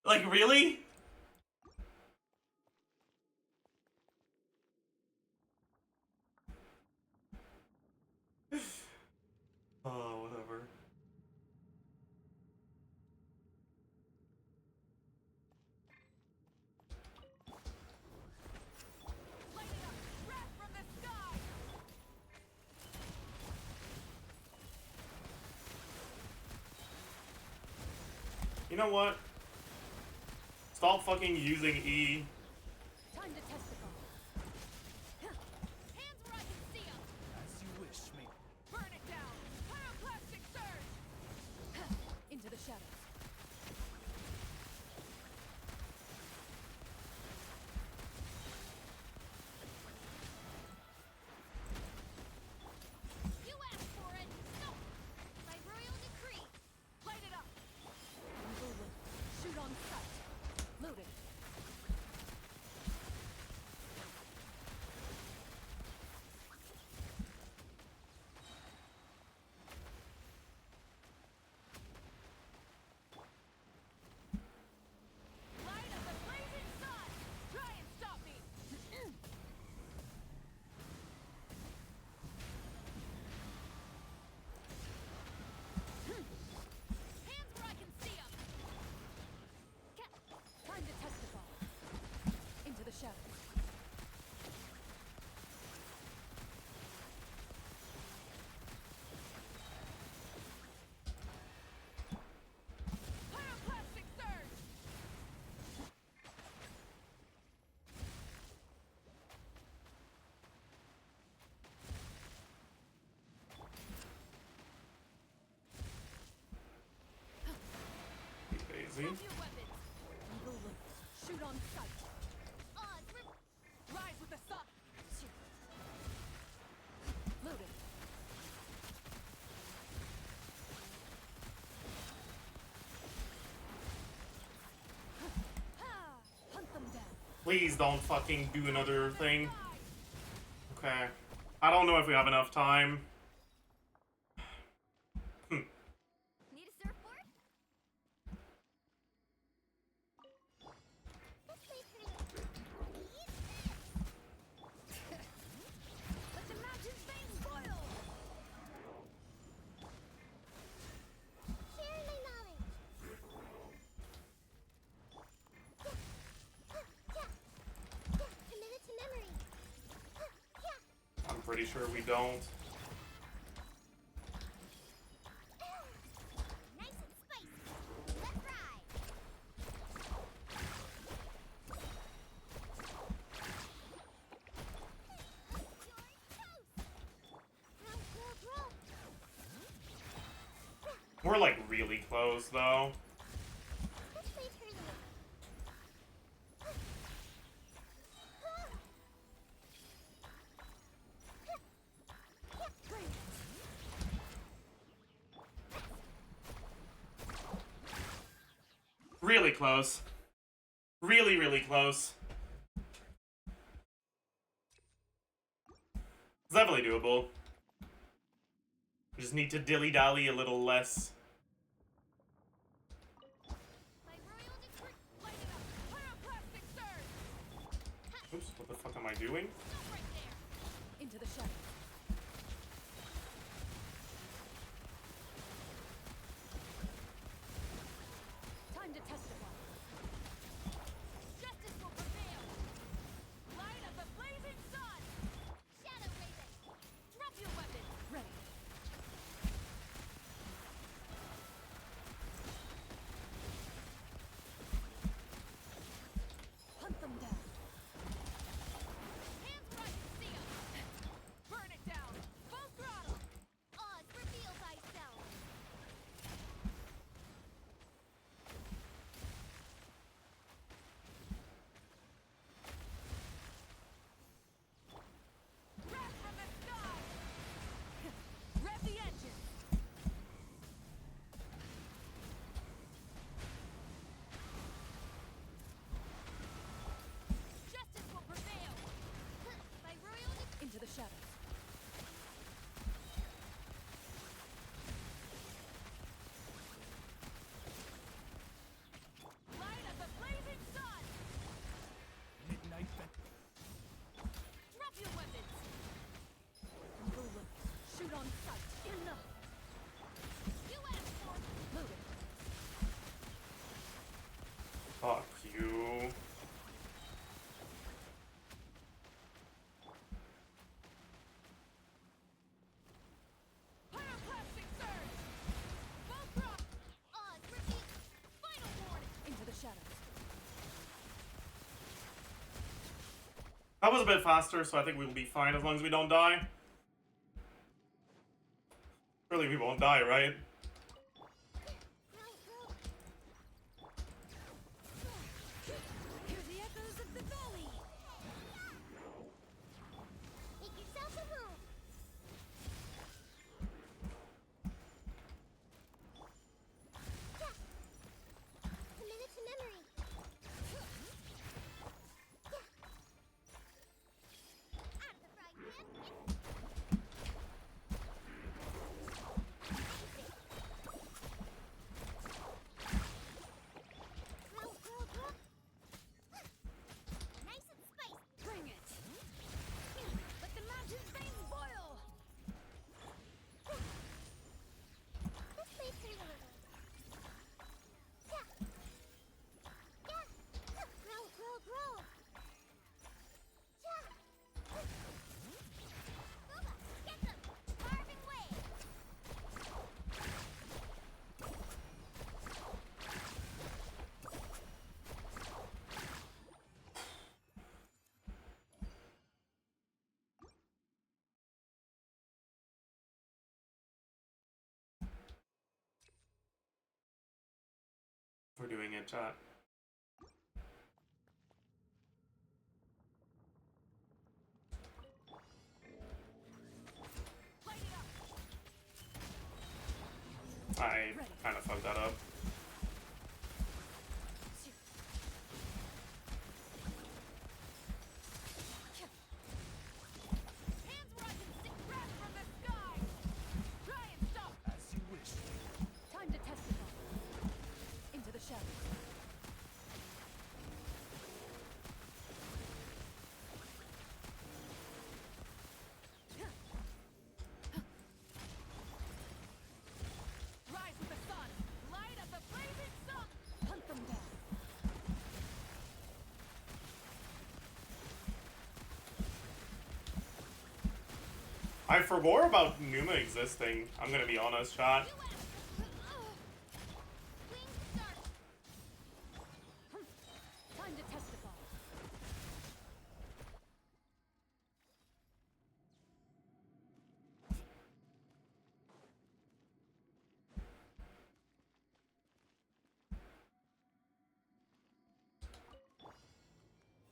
Like, really? Oh, whatever. You know what? Stop fucking using E. Time to test the bomb. Hands where I can see 'em. As you wish, me. Burn it down. Pyroclastic surge. Into the shadows. You asked for it. No. By royal decree. Light it up. Shoot on sight. Loading. Light of the blazing sun. Try and stop me. Hands where I can see 'em. Time to test the ball. Into the shadows. Pyroclastic surge. Daisy. Drop your weapons. Eagle look. Shoot on sight. Rise with the sun. Loaded. Hunt them down. Please don't fucking do another thing. Okay. I don't know if we have enough time. Need a surfboard? This way, pretty. Let the mountain's veins boil. Share my knowledge. Commit it to memory. I'm pretty sure we don't. Nice and spicy. Let's ride. We're like really close though. Really close. Really, really close. It's definitely doable. We just need to dilly-dally a little less. Oops, what the fuck am I doing? Into the shadows. Time to test the bomb. Justice will prevail. Light of the blazing sun. Shadow Raven. Drop your weapon. Ready. Hunt them down. Hands where I can see 'em. Burn it That was a bit faster, so I think we'll be fine as long as we don't die. Surely we won't die, right? Hear the echoes of the valley. Make yourself at home. Yeah. Commit it to memory. Yeah. Out of the frying pan. Grow, grow, grow. Nice and spicy. Bring it. Let the mountain's veins boil. This may sting a little. Yeah. Yeah. Grow, grow, grow. Yeah. Booba, get them. Carving way. We're doing it, chat. I kind of fucked that up. Hands where I can stick grass from the sky. Try and stop. As you wish. Time to test it all. Into the shadows. Rise with the sun. Light up the blazing sun. Hunt them down. I forgot about Numa existing. I'm gonna be honest, chat. Time to test it all.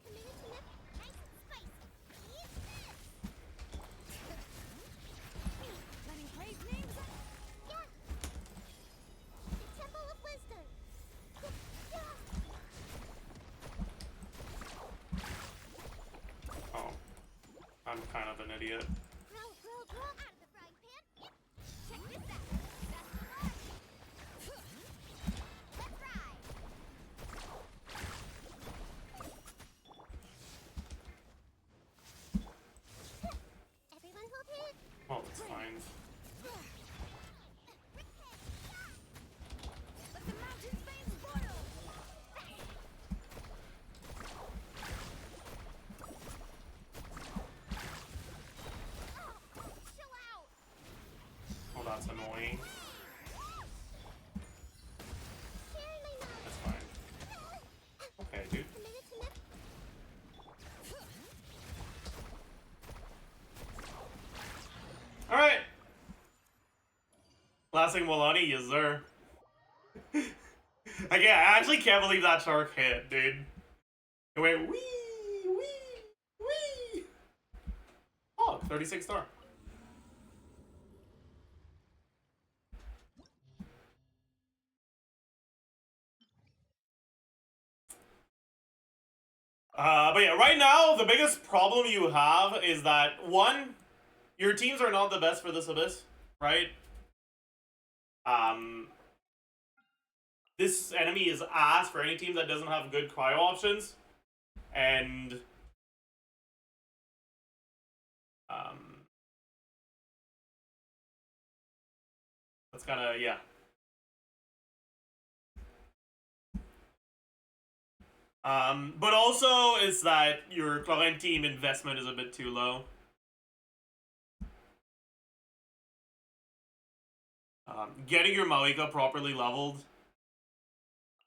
Commit it to memory. Nice and spicy. Eat this. Letting praise names up. Yeah. The Temple of Wisdom. Yeah. Oh. I'm kind of an idiot. Grow, grow, grow. Out of the frying pan. Check this out. That's the line. Let's ride. Everyone hold hands. Well, it's fine. Let the mountain's veins boil. Chill out. Oh, that's annoying. Sharing my knowledge. That's fine. Okay, dude. Commit it to memory. Alright. Lasting Milani, yes sir. I actually can't believe that shark hit, dude. It went wee, wee, wee. Oh, 36 star. But yeah, right now, the biggest problem you have is that, one, your teams are not the best for this abyss, right? This enemy is ass for any team that doesn't have good cryo options. And that's kinda, yeah. But also is that your current team investment is a bit too low. Getting your Malika properly leveled,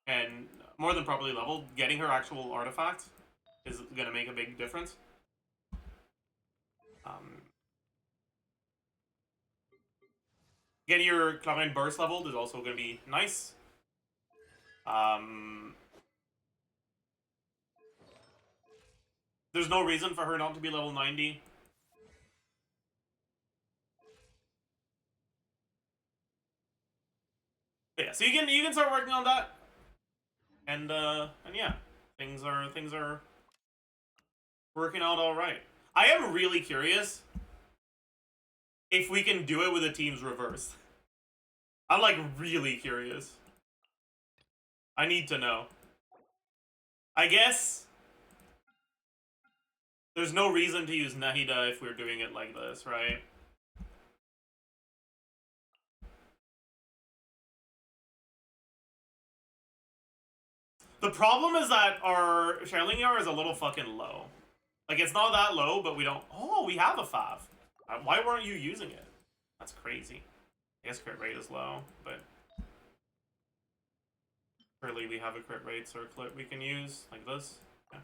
and more than properly leveled, getting her actual artifact is gonna make a big difference. Getting your Cloud9 burst leveled is also going to be nice. There's no reason for her not to be level 90. But yeah, so you can start working on that. And yeah, things are working out all right. I am really curious if we can do it with the teams reversed. I'm like really curious. I need to know. I guess there's no reason to use Nahida if we're doing it like this, right? The problem is that our Sharlingyar is a little fucking low. Like, it's not that low, but we don't... Oh, we have a Fav. Why weren't you using it? That's crazy. I guess crit rate is low, but... Surely we have a crit rate circlet we can use, like this. Yeah.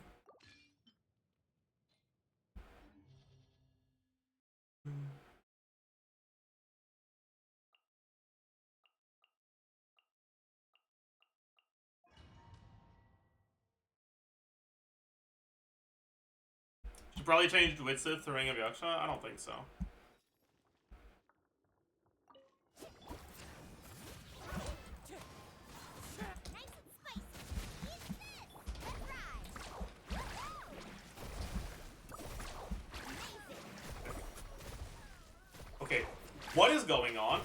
Should probably change Widsith to Ring of Yaksha? I don't think so. Okay, what is going on?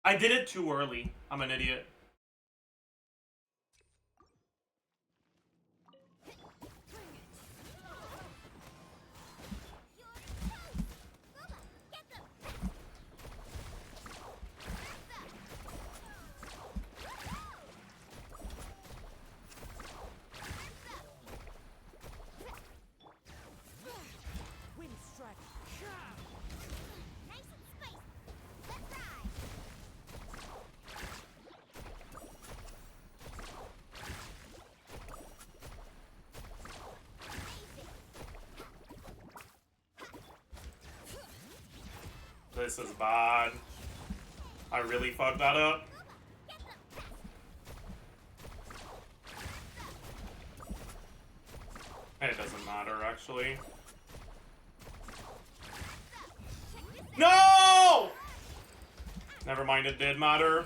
I did it too early. I'm an idiot. This is bad. I really fucked that up. It doesn't matter, actually. No! Never mind, it did matter.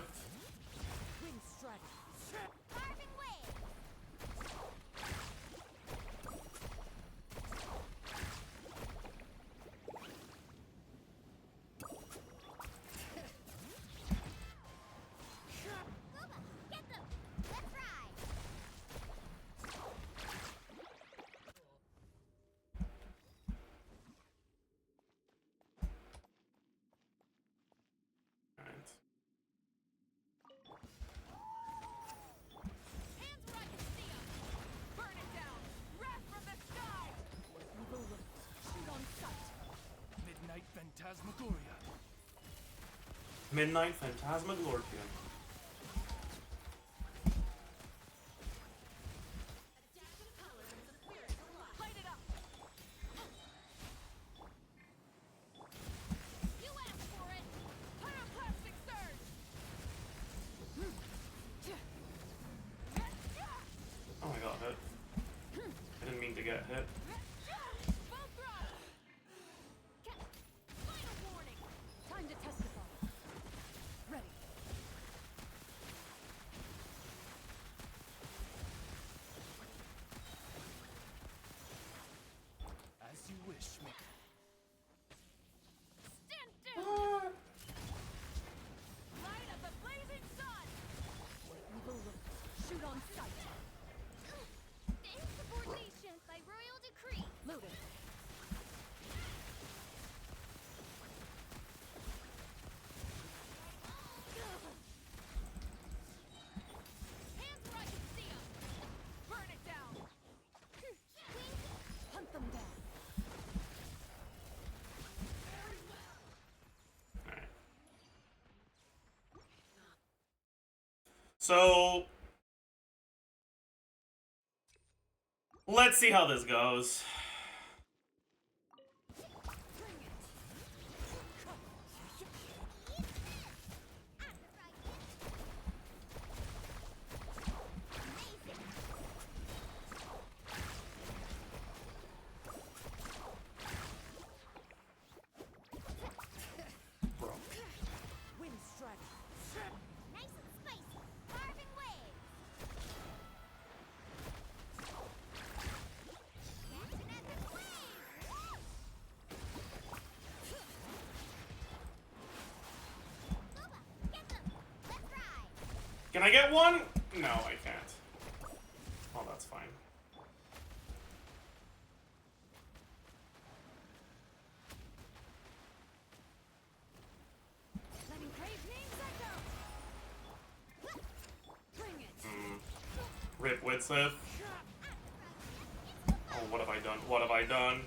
Midnight Phantasmagoria. Oh, I got hit. I didn't mean to get hit. So, let's see how this goes. Can I get one? No, I can't. Oh, that's fine. Letting crave names echo. Bring it. Rip Widsith. Oh, what have I done? What have I done?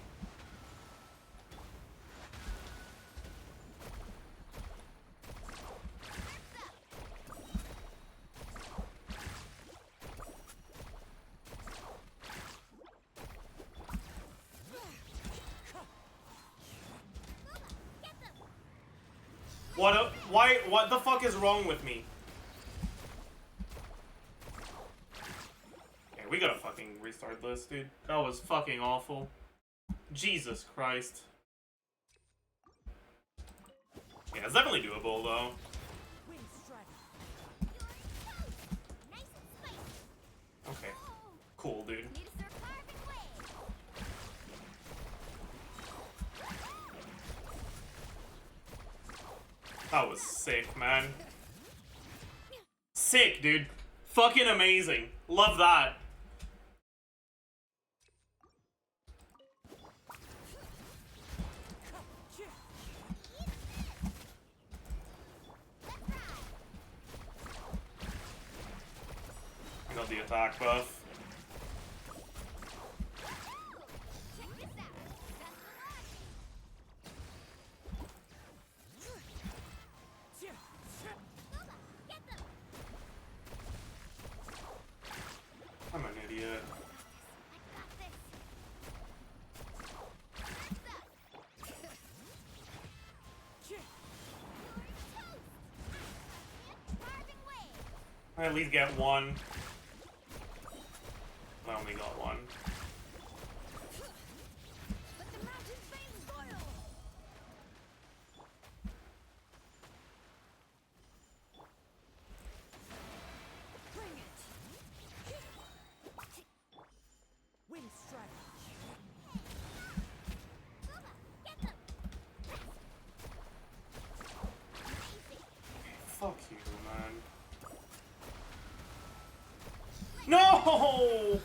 What the fuck is wrong with me? Okay, we gotta fucking restart this, dude. That was fucking awful. Jesus Christ. Yeah, it's definitely doable, though. Okay. Cool, dude. That was sick, man. Sick, dude. Fucking amazing. Love that. I got the attack buff. I'm an idiot. I at least get one. I only got one. Fuck you, man. No!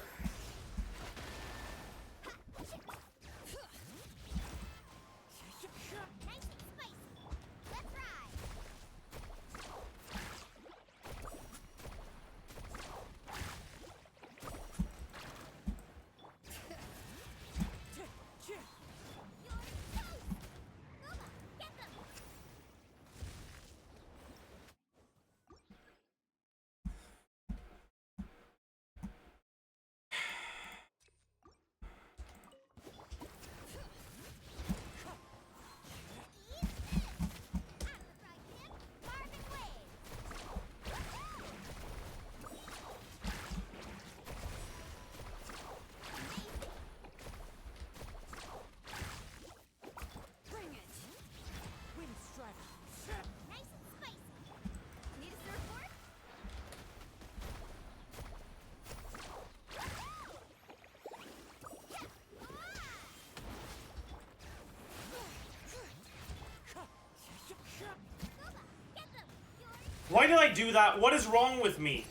Why did I do that? What is wrong with me?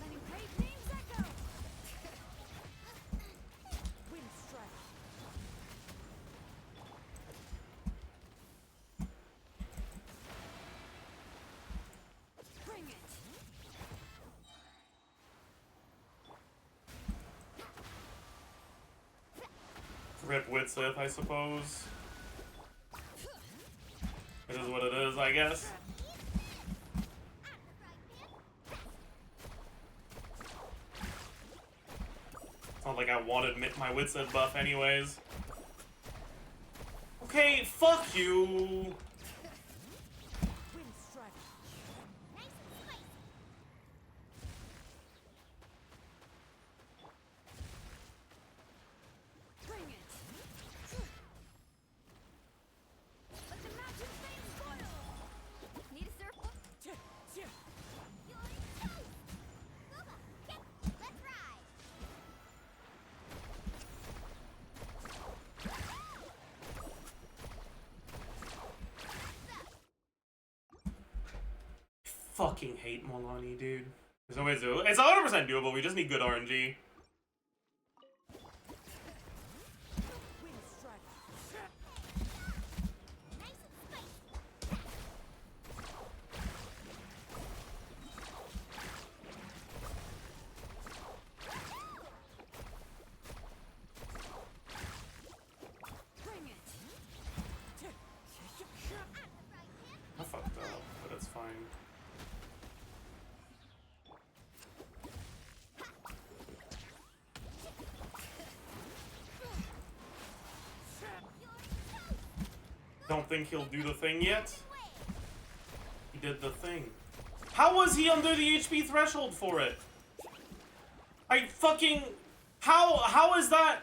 Rip Widsith, I suppose. It is what it is, I guess. It's not like I wanted my Widsith buff anyways. Okay, fuck you! Fucking hate Molani, dude. There's no way to do it. It's 100% doable. We just need good RNG. I fucked up, but it's fine. Don't think he'll do the thing yet. He did the thing. How was he under the HP threshold for it? I fucking... How is that?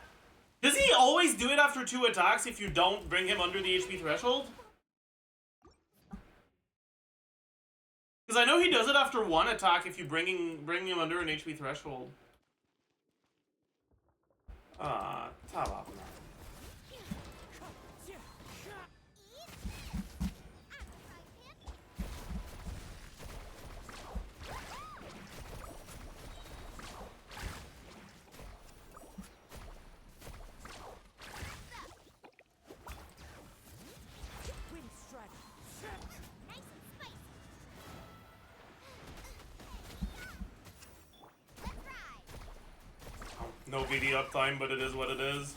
Does he always do it after 2 attacks if you don't bring him under the HP threshold? Because I know he does it after 1 attack if you bring him under an HP threshold. Talab. No VD uptime, but it is what it is.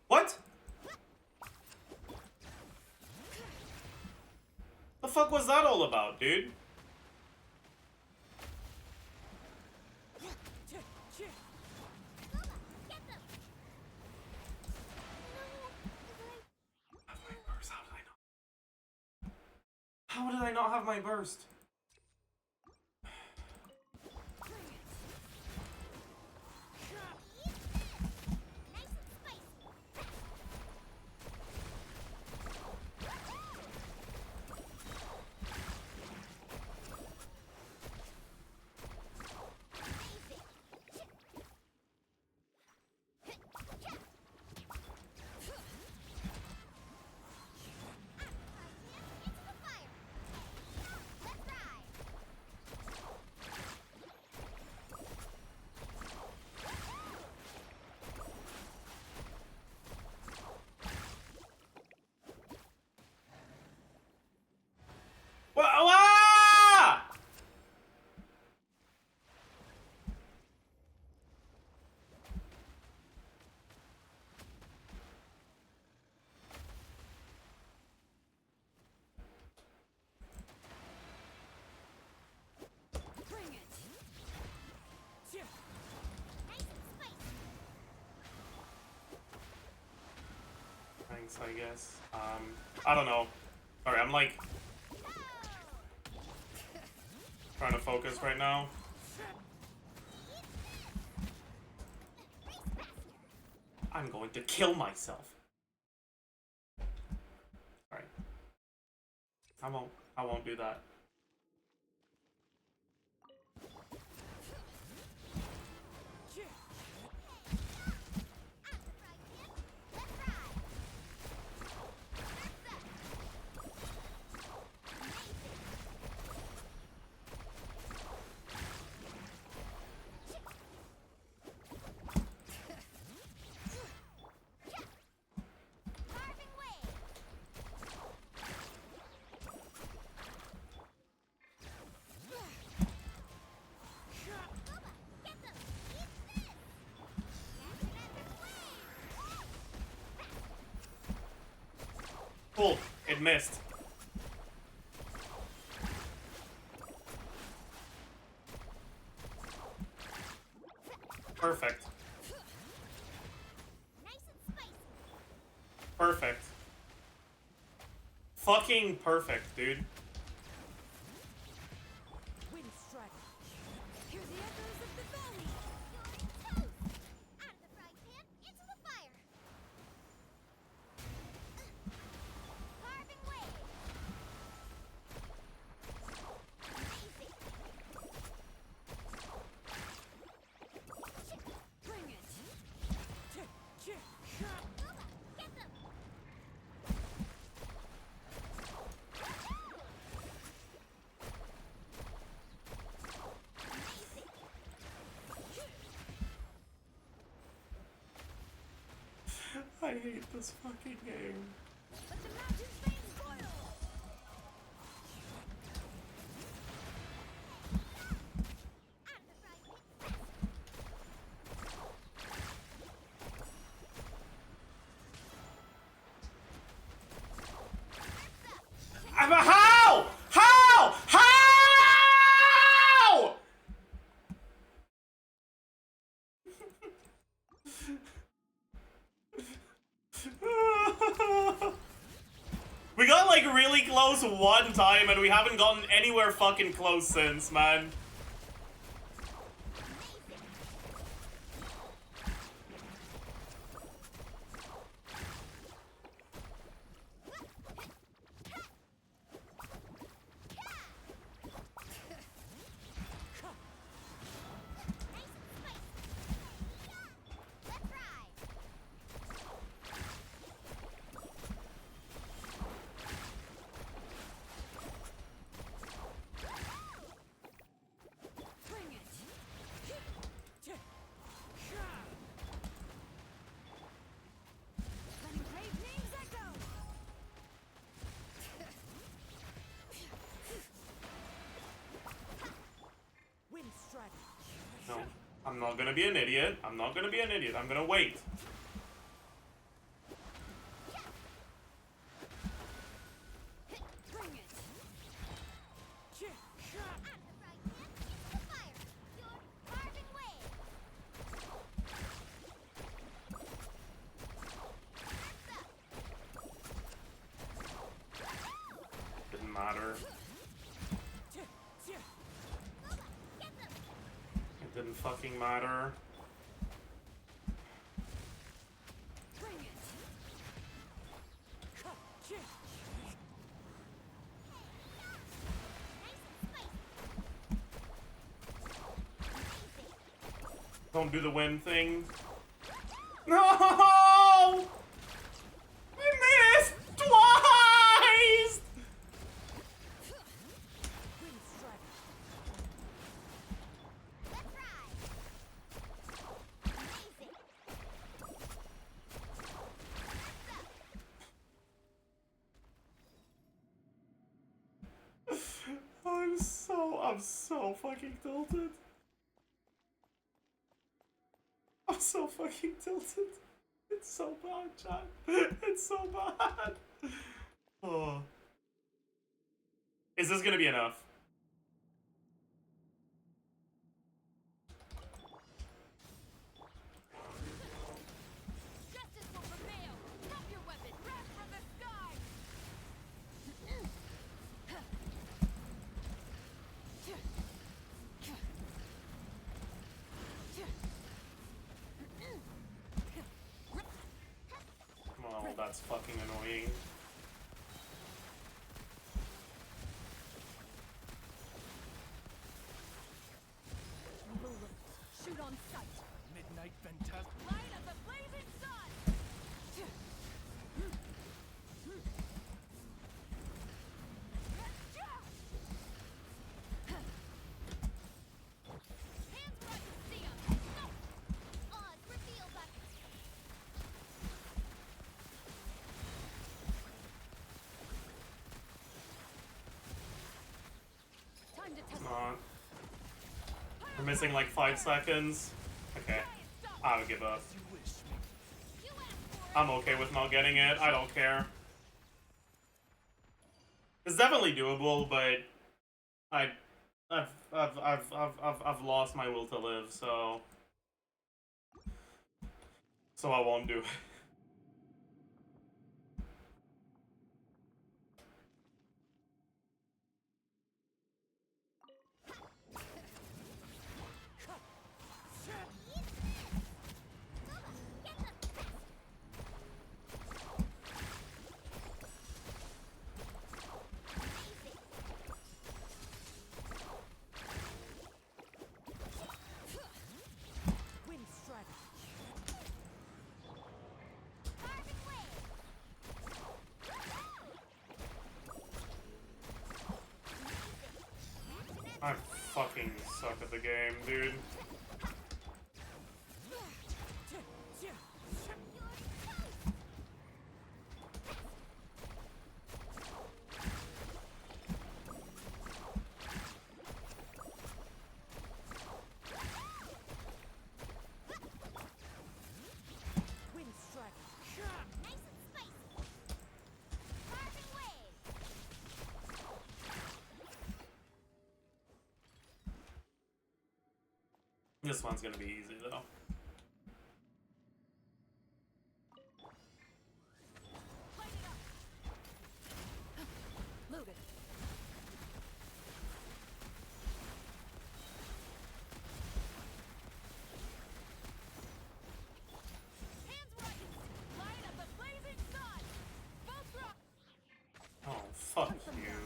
What? The fuck was that all about, dude? How did I not have my burst? Thanks, I guess. I don't know. Sorry, I'm like trying to focus right now. I'm going to kill myself. Alright. I won't do that. Cool. It missed. Perfect. Perfect. Fucking perfect, dude. hate this fucking game. How? How? How? We got like really close one time and we haven't gotten anywhere fucking close since, man. No, I'm not gonna be an idiot. I'm not gonna be an idiot. I'm gonna wait. Didn't matter. It didn't fucking matter. Don't do the win thing. No! I missed twice! I'm so fucking tilted. I'm so fucking tilted. It's so bad, chat. It's so bad. Oh. Is this gonna be enough? Justice will prevail. Drop your weapon. Wrath from the sky. Oh, that's fucking annoying. Shoot on sight. Midnight fantastic. Light of the blazing sun. Hands where I can see 'em. No. Odds reveal button. Time to test. Not. We're missing like 5 seconds. Okay. I would give up. I'm okay with not getting it. I don't care. It's definitely doable, but I've lost my will to live, so I won't do it. I fucking suck at the game, dude. This one's gonna be easy though. Loaded. Hands rising. Light up the blazing sun. Both drop. Oh, fuck you.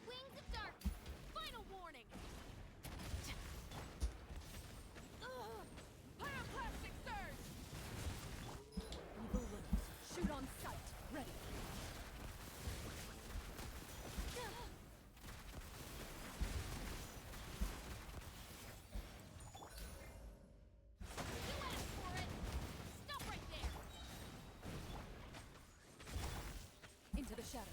Wings of dark. Final warning. Pyroclastic surge. Evil loads. Shoot on sight. Ready. You asked for it. Stop right there. Into the shadows.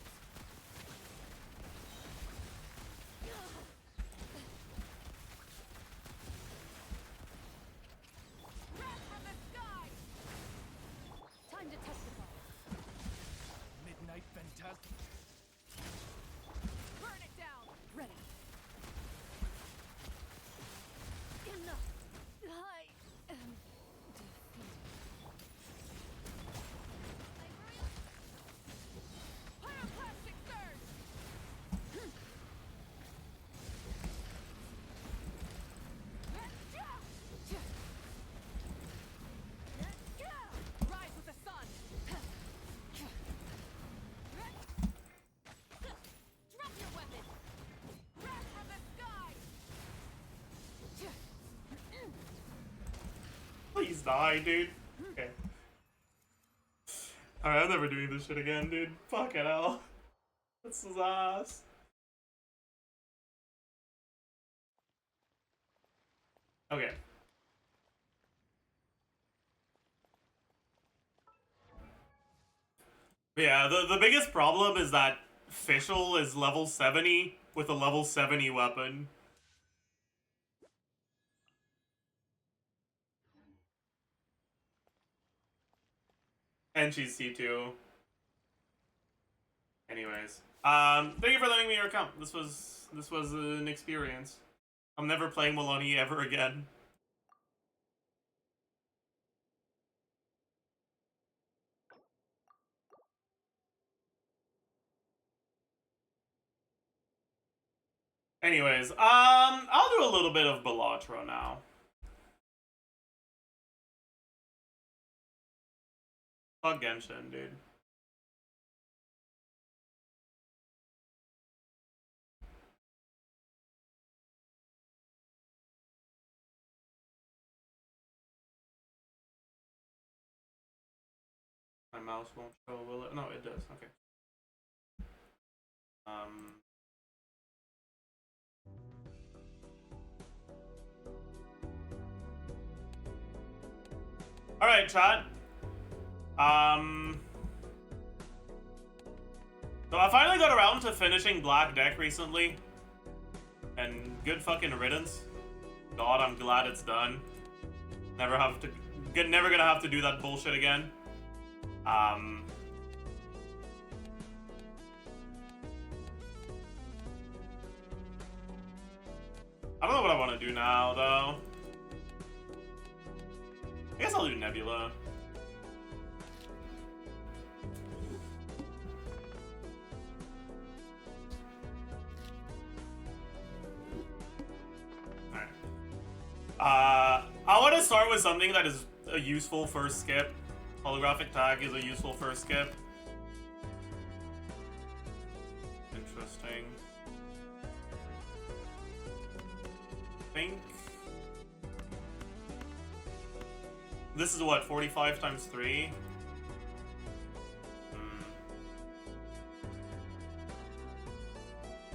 Wrath from the sky. Time to testify. Midnight Fantastic. Burn it down. Ready. Enough. I am defeated. Pyroclastic surge. Rise with the sun. Drop your weapon. Wrath from the sky. Please die, dude. Okay. Alright, I'm never doing this shit again, dude. Fucking hell. This is ass. Okay. Yeah, the biggest problem is that Fischl is level 70 with a level 70 weapon. And she's C2. Anyways. Thank you for letting me your account. This was an experience. I'm never playing Maloney ever again. Anyways, I'll do a little bit of Balatro now. Fuck Genshin, dude. My mouse won't show, will it? No, it does. Okay. All right, chat. So I finally got around to finishing Black Deck recently, and good fucking riddance. God, I'm glad it's done. Never gonna have to do that bullshit again. I don't know what I want to do now, though. I guess I'll do Nebula. Alright. I want to start with something that is a useful first skip. Holographic tag is a useful first skip. Interesting. I think this is what, 45 times 3?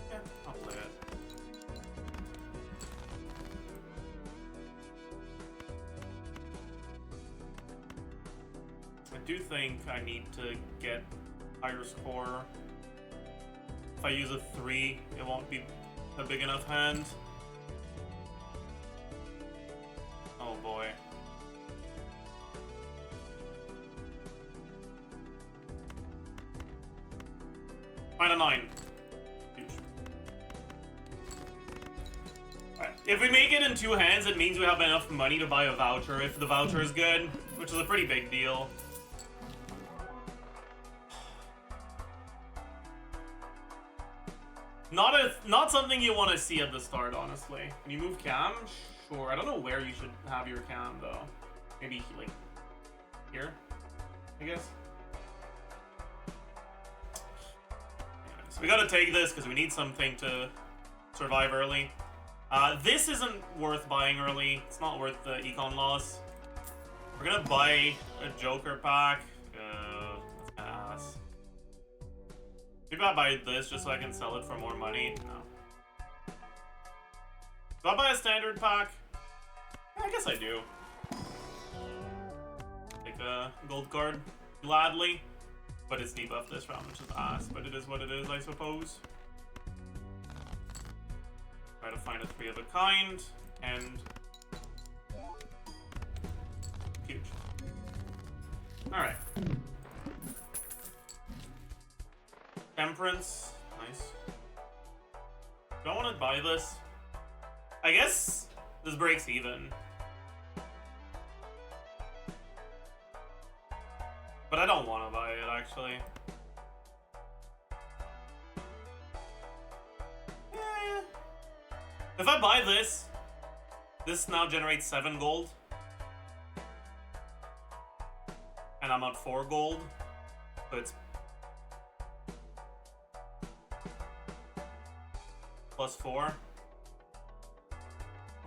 Yeah, I'll play it. I do think I need to get higher score. If I use a 3, it won't be a big enough hand. Oh boy. Find a 9. Huge. Alright. If we make it in 2 hands, it means we have enough money to buy a voucher if the voucher is good, which is a pretty big deal. Not something you want to see at the start, honestly. Can you move cam? Sure. I don't know where you should have your cam, though. Maybe, like, here? I guess? So we gotta take this, because we need something to survive early. This isn't worth buying early. It's not worth the econ loss. We're gonna buy a Joker pack. Ass. Maybe I'll buy this just so I can sell it for more money. No. Do I buy a standard pack? Yeah, I guess I do. Take a gold card. Gladly. But it's debuffed this round, which is ass. But it is what it is, I suppose. Try to find a 3 of a kind. And... huge. Alright. Temperance. Nice. Do I want to buy this? I guess this breaks even. But I don't want to buy it, actually. Yeah. If I buy this, this now generates 7 gold. And I'm at 4 gold. So it's +4.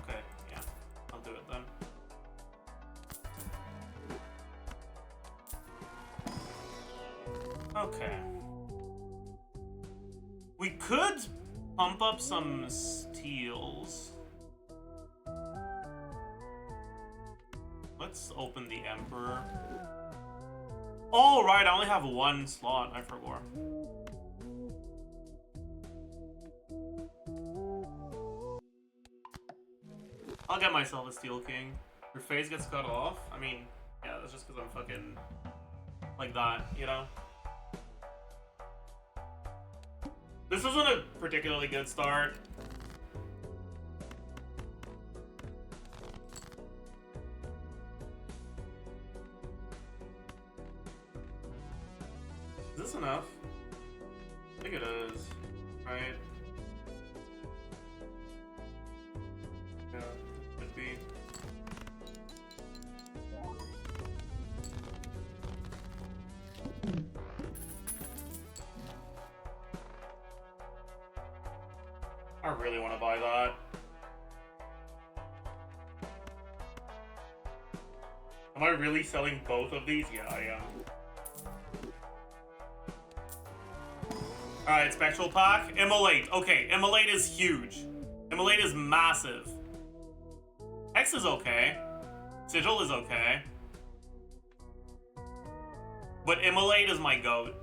Okay, yeah. I'll do it then. Okay. We could pump up some steals. Let's open the Emperor. Oh, right, I only have 1 slot. I forgot. I'll get myself a Steel King. Your face gets cut off? I mean, yeah, that's just because I'm fucking like that, you know? This wasn't a particularly good start. Is this enough? I think it is, right? Yeah, could be. I really want to buy that. Am I really selling both of these? Yeah, I am. Alright, Spectral Pack. Immolate. Okay, Immolate is huge. Immolate is massive. X is okay. Sigil is okay. But Immolate is my goat.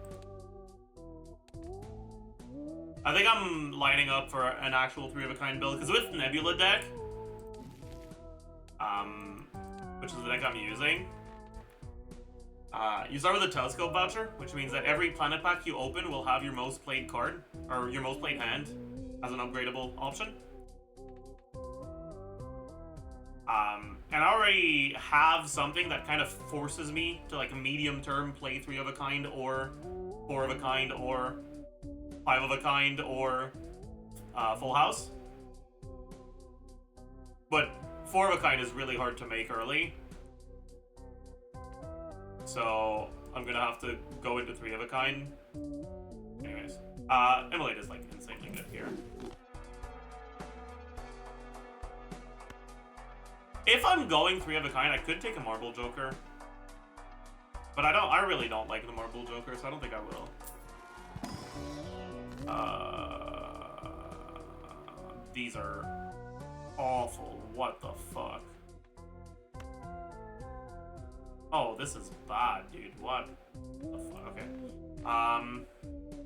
I think I'm lining up for an actual 3 of a kind build, because with Nebula deck, which is the deck I'm using, you start with a Telescope voucher, which means that every planet pack you open will have your most played card, or your most played hand, as an upgradable option. And I already have something that kind of forces me to like medium term play 3 of a kind, or 4 of a kind, or 5 of a kind, or Full House. But 4 of a kind is really hard to make early. So I'm gonna have to go into 3 of a kind. Anyways, Immolate is like insanely good here. If I'm going 3 of a kind, I could take a Marble Joker. But I really don't like the Marble Joker, so I don't think I will. These are awful. What the fuck? Oh, this is bad, dude. What the fuck? Okay. I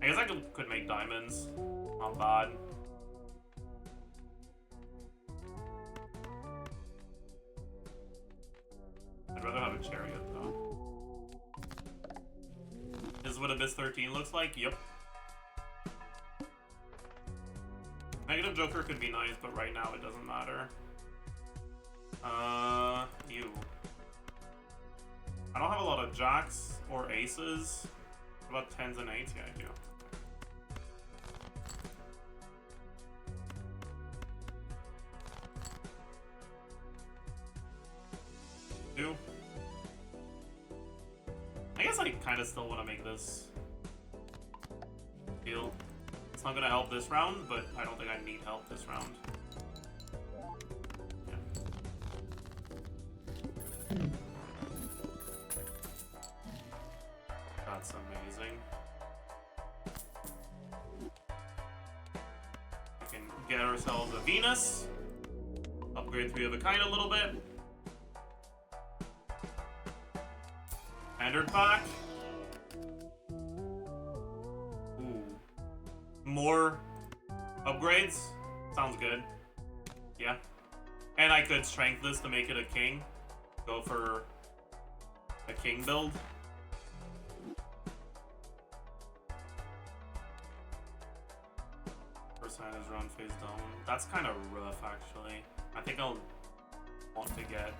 guess I could make diamonds. Not bad. I'd rather have a chariot, though. This is what Abyss 13 looks like? Yep. Negative Joker could be nice, but right now it doesn't matter. You. I don't have a lot of jacks or aces. What about 10s and 8s? Yeah, I do. I guess I kind of still want to make this deal. It's not going to help this round, but I don't think I need help this round. Yeah. That's amazing. We can get ourselves a Venus. Upgrade 3 of a kind a little bit. Standard pack. Ooh. More upgrades. Sounds good. Yeah. And I could strength this to make it a king. Go for a king build. First sign is run face down. That's kind of rough, actually. I think I'll want to get...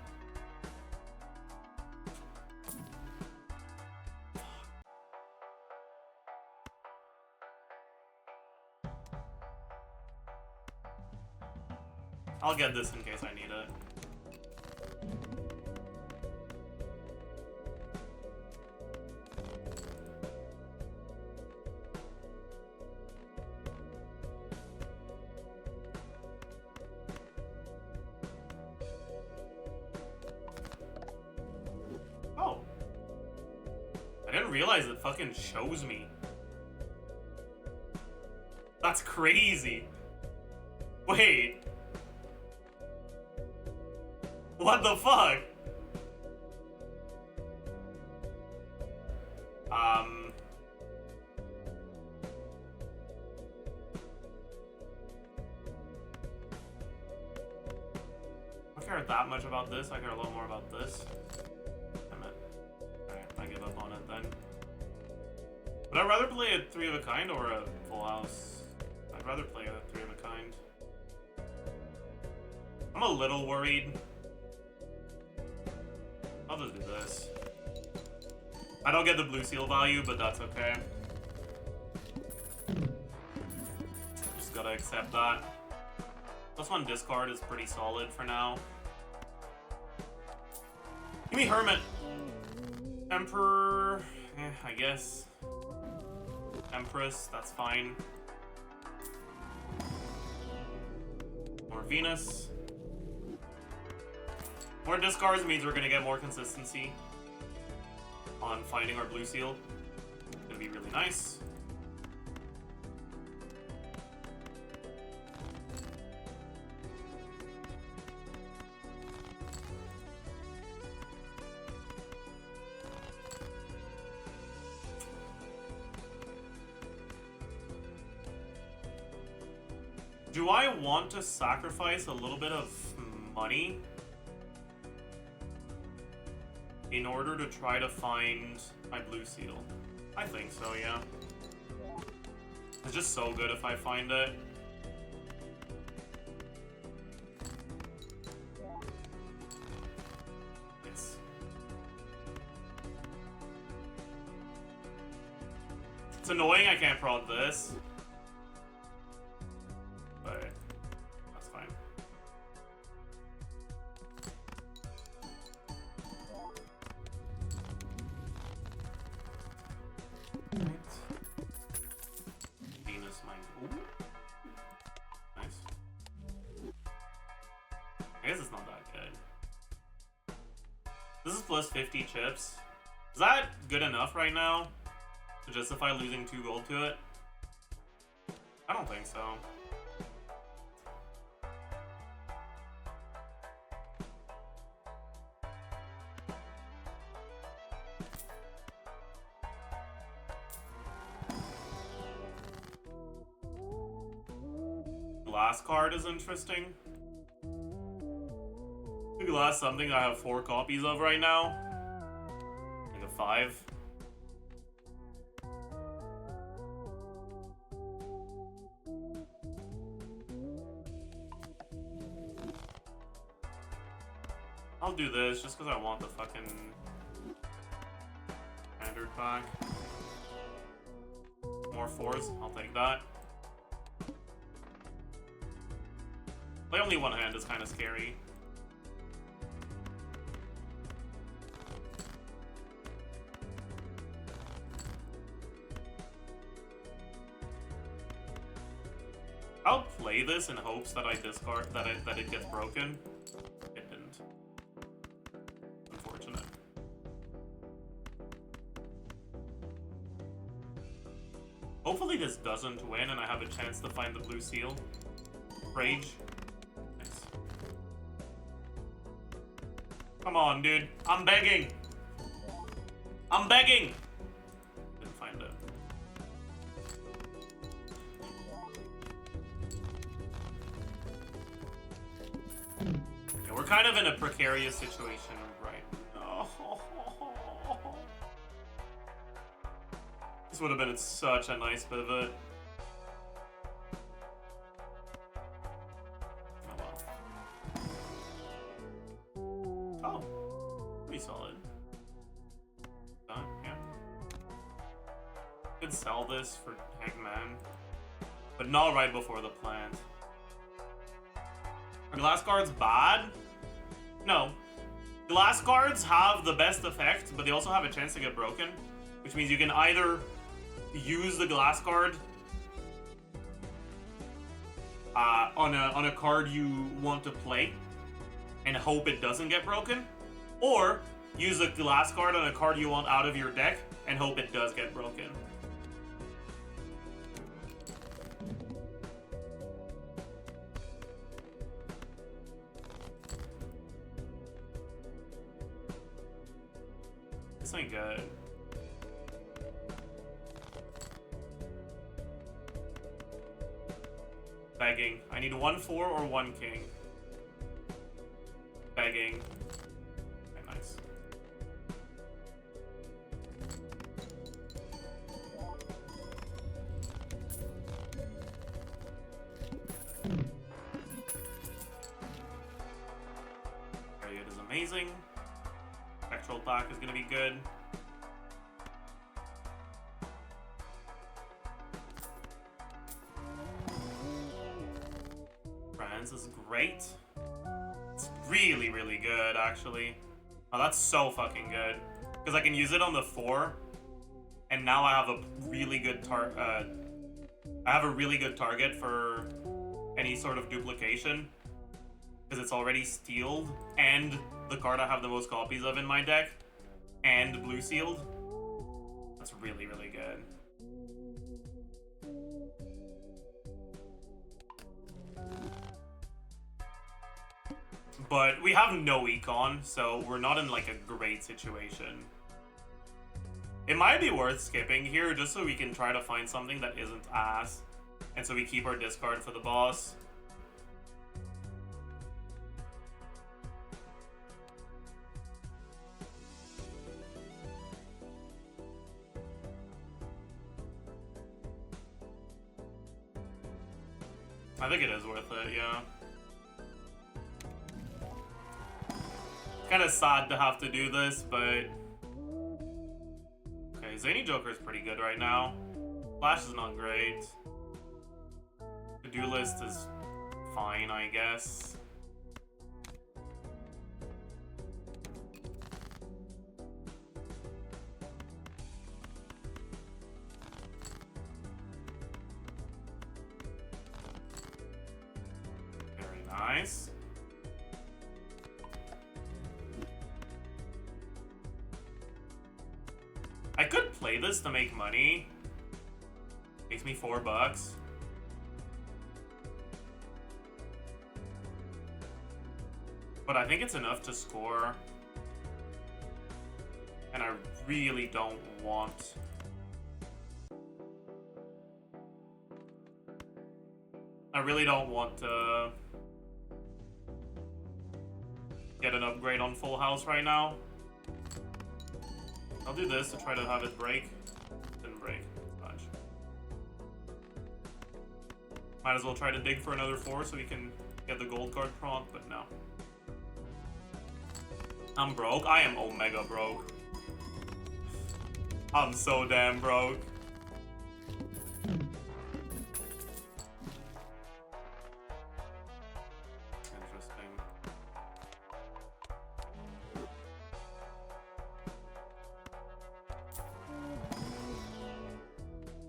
I'll get this in case I need it. Oh. I didn't realize it fucking shows me. That's crazy. Wait. What the fuck? I don't care that much about this. I care a lot more about this. Damn it. Alright, I give up on it then. Would I rather play a 3 of a kind or a full house? I'd rather play a 3 of a kind. I'm a little worried. I'll just do this. I don't get the blue seal value, but that's okay. Just gotta accept that. +1 discard is pretty solid for now. Give me Hermit. Emperor, I guess. Empress, that's fine. More Venus. More discards means we're gonna get more consistency on finding our blue seal. It's gonna be really nice. Do I want to sacrifice a little bit of money in order to try to find my blue seal? I think so, yeah. It's just so good if I find it. Yes. It's annoying I can't prod this. But that's fine. Venus mine. Ooh. Nice. I guess it's not that good. This is plus 50 chips. Is that good enough right now to justify losing 2 gold to it? I don't think so. Glass card is interesting. Glass something I have 4 copies of right now. Like a 5. I'll do this just because I want the fucking standard pack. More 4s, I'll take that. Play only one hand is kind of scary. I'll play this in hopes that I discard that it gets broken. It didn't. Unfortunate. Hopefully this doesn't win and I have a chance to find the blue seal. Rage. Nice. Come on, dude. I'm begging. I'm begging. Didn't find it. Yeah, we're kind of in a precarious situation right now. This would have been such a nice pivot. Oh, pretty solid. Done, yeah. Could sell this for Hangman, but not right before the plant. Are glass guards bad? No. Glass guards have the best effect, but they also have a chance to get broken, which means you can either use the glass guard on a card you want to play and hope it doesn't get broken, or use a glass card on a card you want out of your deck and hope it does get broken. This ain't good. Begging. I need 1-4 or 1 king. Begging. Okay, nice. Period is amazing. Spectral pack is gonna be good. Friends is great. It's really, really good, actually. Oh, that's so fucking good. Because I can use it on the 4, and now I have a really good target for any sort of duplication. Because it's already steeled, and the card I have the most copies of in my deck, and blue sealed. That's really, really good. But we have no econ, so we're not in like a great situation. It might be worth skipping here just so we can try to find something that isn't ass, and so we keep our discard for the boss. I think it is worth it, yeah. Kind of sad to have to do this, but... Okay, Zany Joker is pretty good right now. Flash is not great. To-do list is fine, I guess. Very nice. I could play this to make money. Makes me $4. But I think it's enough to score. And I really don't want... I really don't want to get an upgrade on Full House right now. I'll do this to try to have it break. Didn't break. Fudge. Might as well try to dig for another 4 so we can get the gold card prompt, but no. I'm broke. I am omega broke. I'm so damn broke. Interesting.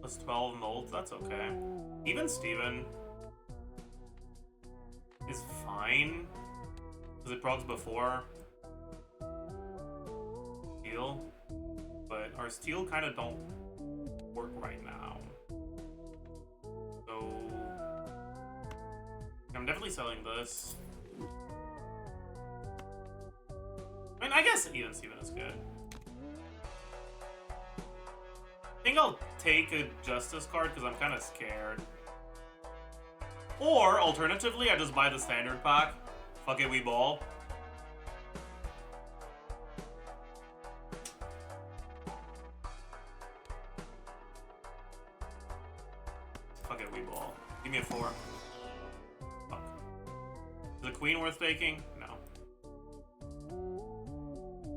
Plus 12 molds, that's okay. Even Steven is fine. Because it procs before steel. But our steel kind of don't work right now. So I'm definitely selling this. I mean, I guess even Steven is good. I think I'll take a Justice card because I'm kind of scared. Or, alternatively, I just buy the standard pack. Fuck it, we ball. Fuck it, we ball. Give me a 4. Fuck. Is the queen worth taking? No.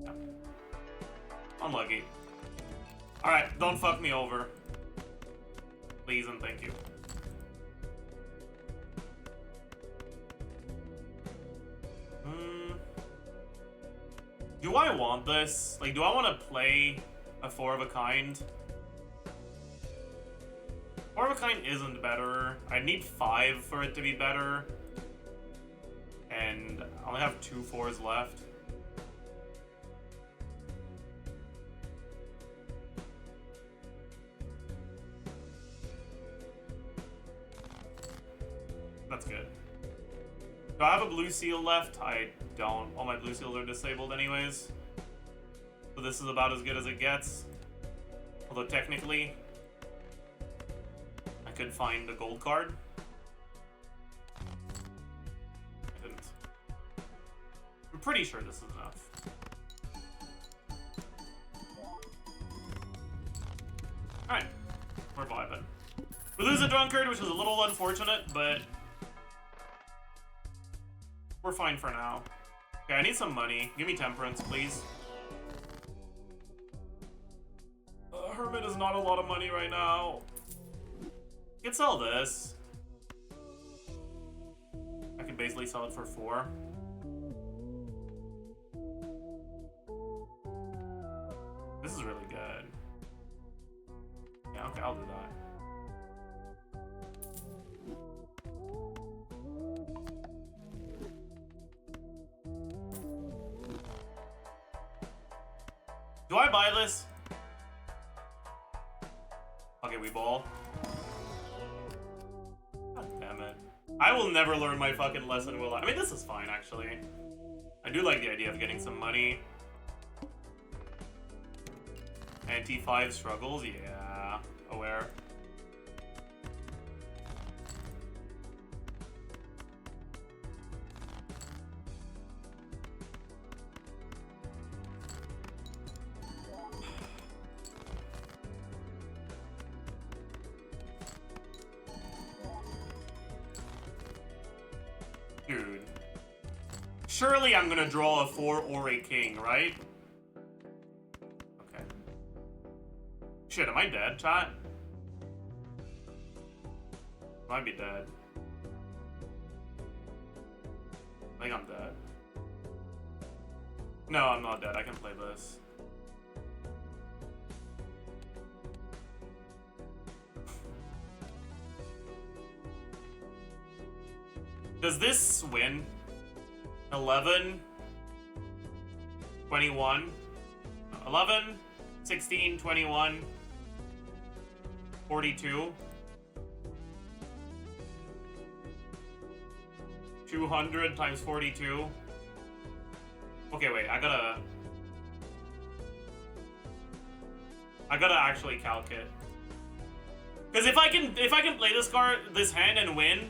No. Unlucky. Alright, don't fuck me over. Please and thank you. Do I want this? Like, do I want to play a 4 of a kind? 4 of a kind isn't better. I need 5 for it to be better. And I only have 2 4s left. That's good. Do I have a blue seal left? I don't. All my blue seals are disabled anyways. So this is about as good as it gets. Although technically, I could find a gold card. I didn't. I'm pretty sure this is enough. Alright. We're vibing. We lose a drunkard, which is a little unfortunate, but we're fine for now. Okay, I need some money. Give me temperance, please. Hermit is not a lot of money right now. I can sell this. I can basically sell it for 4. This is really good. Yeah, okay, I'll do that. Do I buy this? Okay, we ball. God damn it. I will never learn my fucking lesson, will I? I mean, this is fine, actually. I do like the idea of getting some money. Anti-5 struggles? Yeah. Aware. Dude. Surely I'm gonna draw a 4 or a king, right? Okay. Shit, am I dead, chat? Might be dead. I think I'm dead. No, I'm not dead. I can play this. Does this win? 11, 21, 11, 16, 21, 42, 200 times 42. Okay, wait, I gotta actually calc it. Because if I can play this card, this hand and win,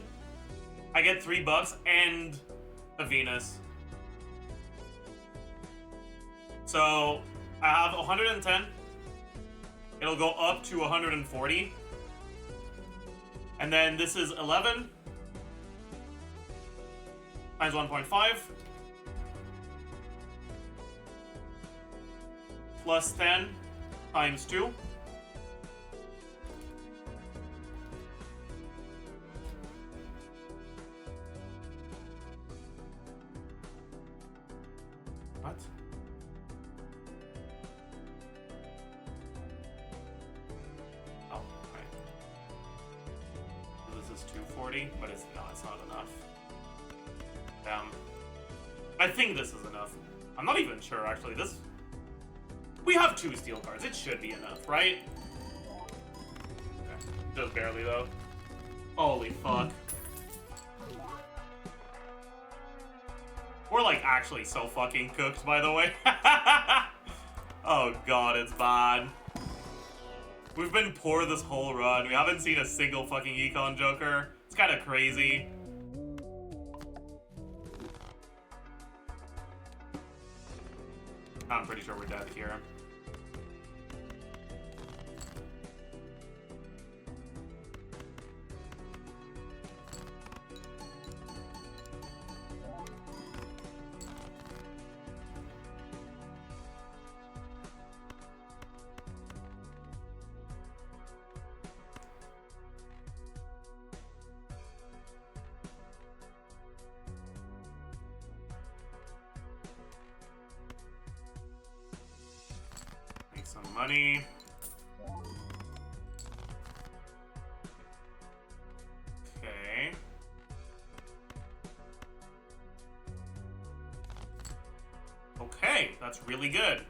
I get $3 and a Venus. So I have 110. It'll go up to 140. And then this is 11 times 1.5. plus 10 times 2. What? Oh, right. This is 240, but it's not enough. Damn. I think this is enough. I'm not even sure, actually. This... We have 2 steel cards. It should be enough, right? Okay. Just barely, though. Holy fuck. We're, like, actually so fucking cooked, by the way. Oh god, it's bad. We've been poor this whole run. We haven't seen a single fucking econ joker. It's kind of crazy. I'm pretty sure we're dead here. Some money. Okay. Okay, that's really good.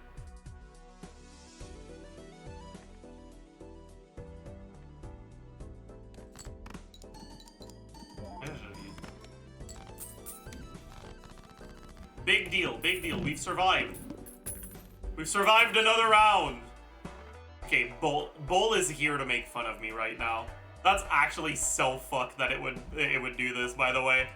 Big deal, big deal. We've survived. We've survived another round. Okay, Bull is here to make fun of me right now. That's actually so fucked that it would do this, by the way.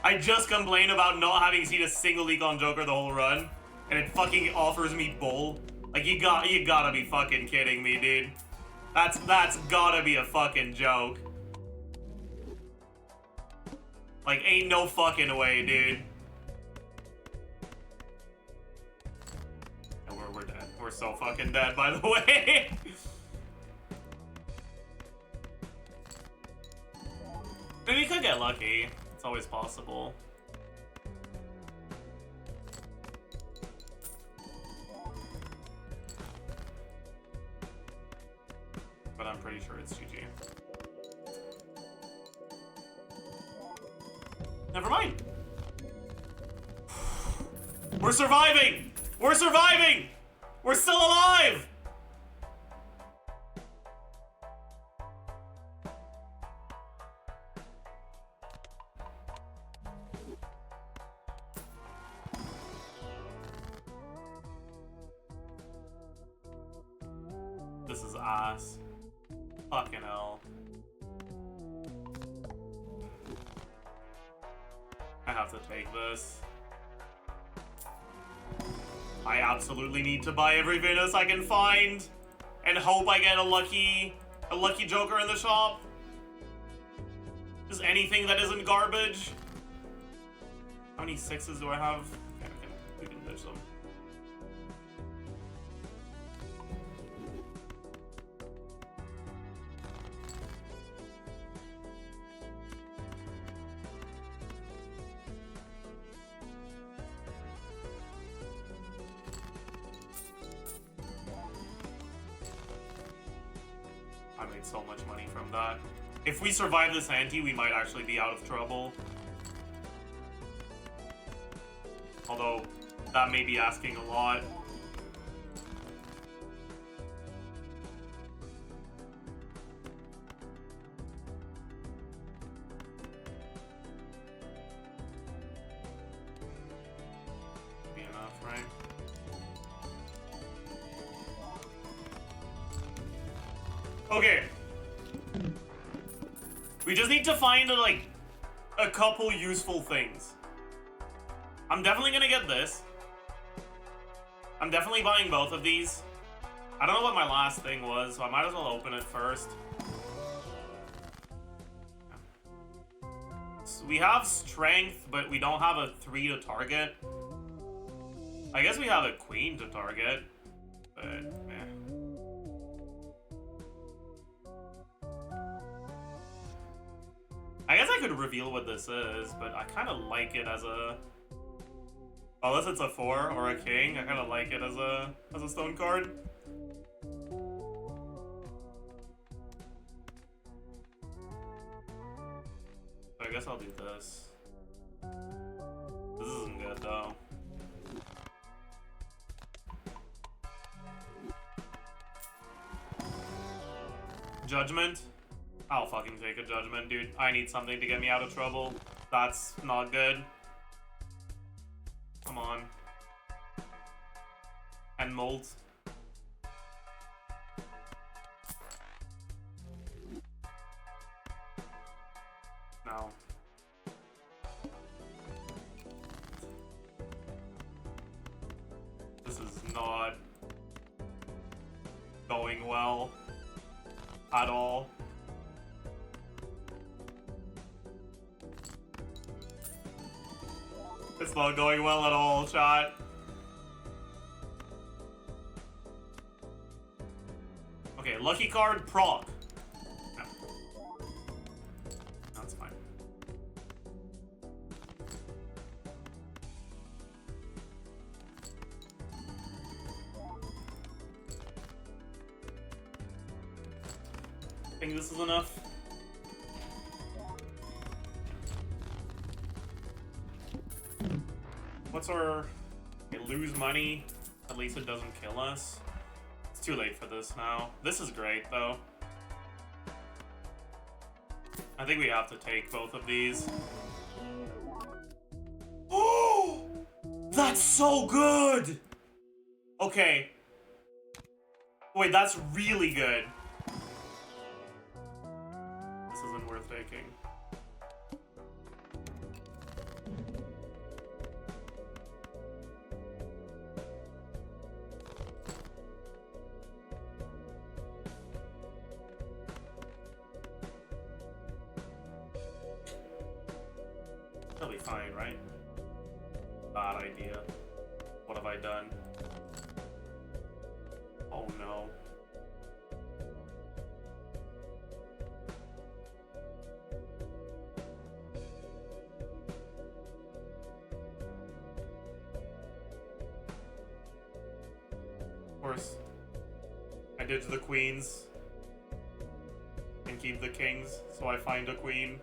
I just complained about not having seen a single econ joker the whole run, and it fucking offers me Bull. Like, you gotta be fucking kidding me, dude. That's gotta be a fucking joke. Like, ain't no fucking way, dude. We're dead. We're so fucking dead, by the way. Maybe we could get lucky. It's always possible. But I'm pretty sure it's GG. Never mind. We're surviving! We're surviving! We're still alive! This is ass. Fucking hell. I have to take this. I absolutely need to buy every Venus I can find and hope I get a lucky joker in the shop. Just anything that isn't garbage. How many 6s do I have? Okay, we can ditch them. I made so much money from that. If we survive this ante, we might actually be out of trouble. Although, that may be asking a lot. Be enough, right? Okay. We just need to find a couple useful things. I'm definitely gonna get this. I'm definitely buying both of these. I don't know what my last thing was, so I might as well open it first. So we have strength, but we don't have a 3 to target. I guess we have a queen to target. But, eh. I guess I could reveal what this is, but I kind of like it as a... Unless it's a 4 or a king, I kind of like it as a stone card. So I guess I'll do this. This isn't good though. Judgment? I'll fucking take a judgment, dude. I need something to get me out of trouble. That's not good. Come on. And molds. No. This is not going well at all. It's not going well at all, chat. Okay, lucky card, proc. No. That's fine. I think this is enough. What's our... Okay, lose money. At least it doesn't kill us. It's too late for this now. This is great, though. I think we have to take both of these. Oh! That's so good! Okay. Wait, that's really good. This isn't worth taking. That'll be fine, right? Bad idea. What have I done? Oh no. Of course. I ditch the queens and keep the kings, so I find a queen.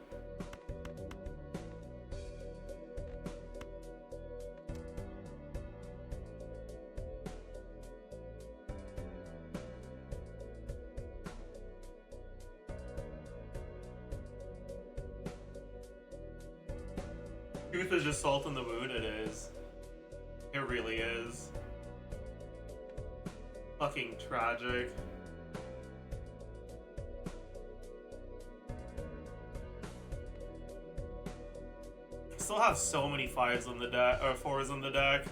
Truth is just salt in the wound, it is. It really is. Fucking tragic. I still have so many 5s on the deck, or 4s on the deck.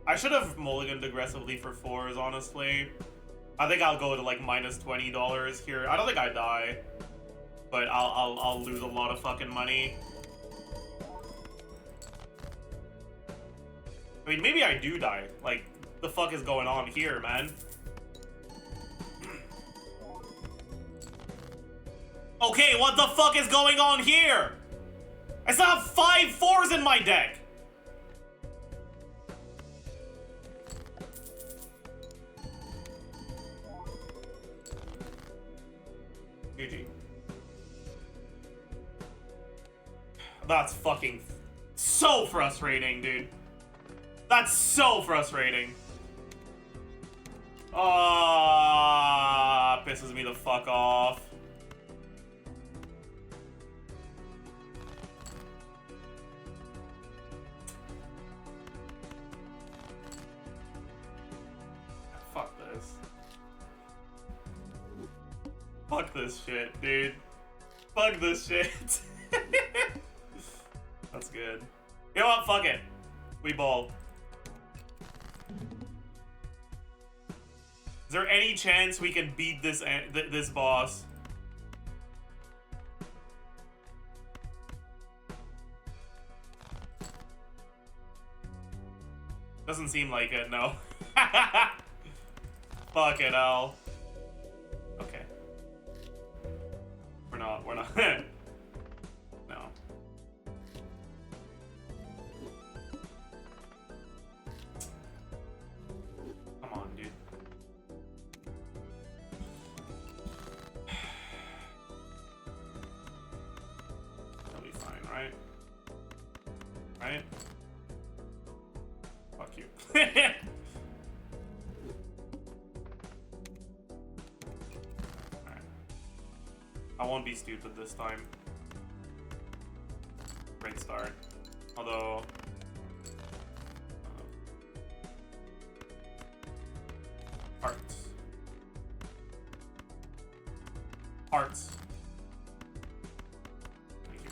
I should have mulliganed aggressively for 4s, honestly. I think I'll go to like minus $20 here. I don't think I die, but I'll lose a lot of fucking money. I mean, maybe I do die. Like, the fuck is going on here, man? Okay, what the fuck is going on here? I still have 5 4s in my deck. GG. That's fucking so frustrating, dude. That's so frustrating. Ah, pisses me the fuck off. Fuck this. Fuck this shit, dude. Fuck this shit. That's good. You know what? Fuck it. We ball. Is there any chance we can beat this this boss? Doesn't seem like it, no. Fucking hell. Okay. We're not. No. Come on, dude. That'll be fine, right? Right? Fuck you. I won't be stupid this time. Great start. Although... Hearts. Hearts. Thank you.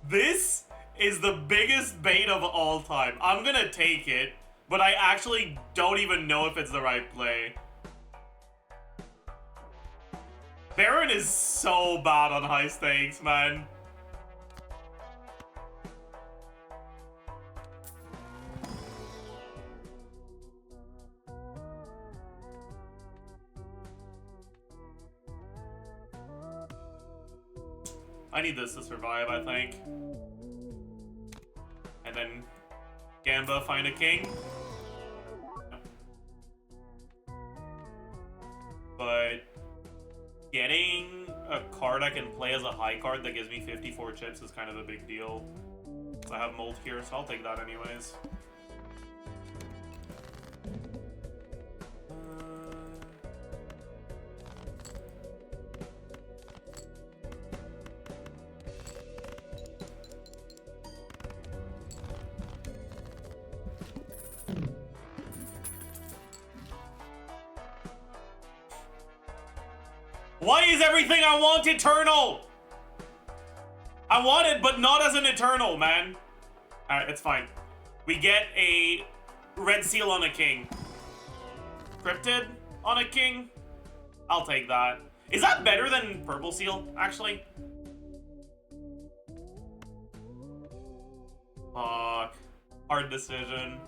This is the biggest bait of all time. I'm gonna take it, but I actually don't even know if it's the right play. Baron is so bad on high stakes, man. I need this to survive, I think. And then Gamba find a king. But getting a card I can play as a high card that gives me 54 chips is kind of a big deal. So I have Molt here, so I'll take that anyways. Why is everything I want eternal? I want it, but not as an eternal, man. Alright, it's fine. We get a red seal on a king. Cryptid on a king? I'll take that. Is that better than purple seal, actually? Fuck. Hard decision.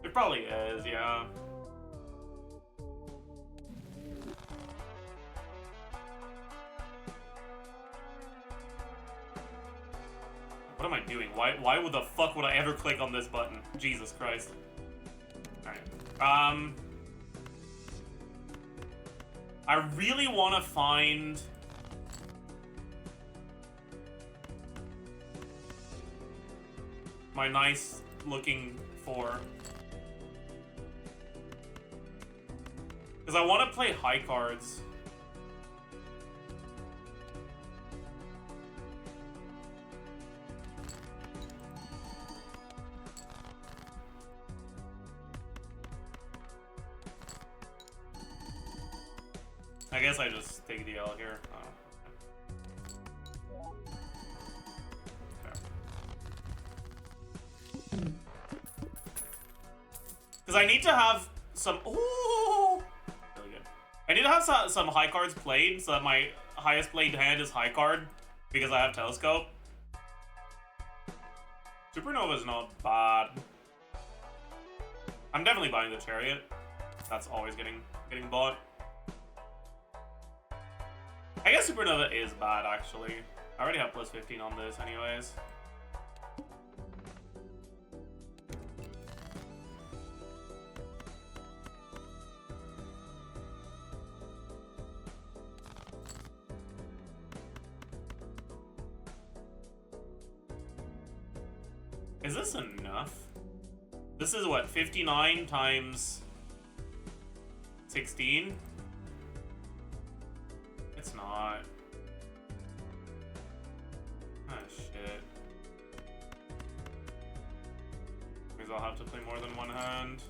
It probably is, yeah. What am I doing? Why would the fuck would I ever click on this button? Jesus Christ. Alright. I really want to find... my nice looking 4. Because I want to play high cards. I guess I just take the L here. Because I need to have some... Ooh! Really good. I need to have some high cards played so that my highest played hand is high card because I have Telescope. Supernova is not bad. I'm definitely buying the Chariot. That's always getting bought. I guess Supernova is bad, actually. I already have plus 15 on this anyways. Is this enough? This is what, 59 times 16? It's not. Ah, shit. Means I'll have to play more than one hand.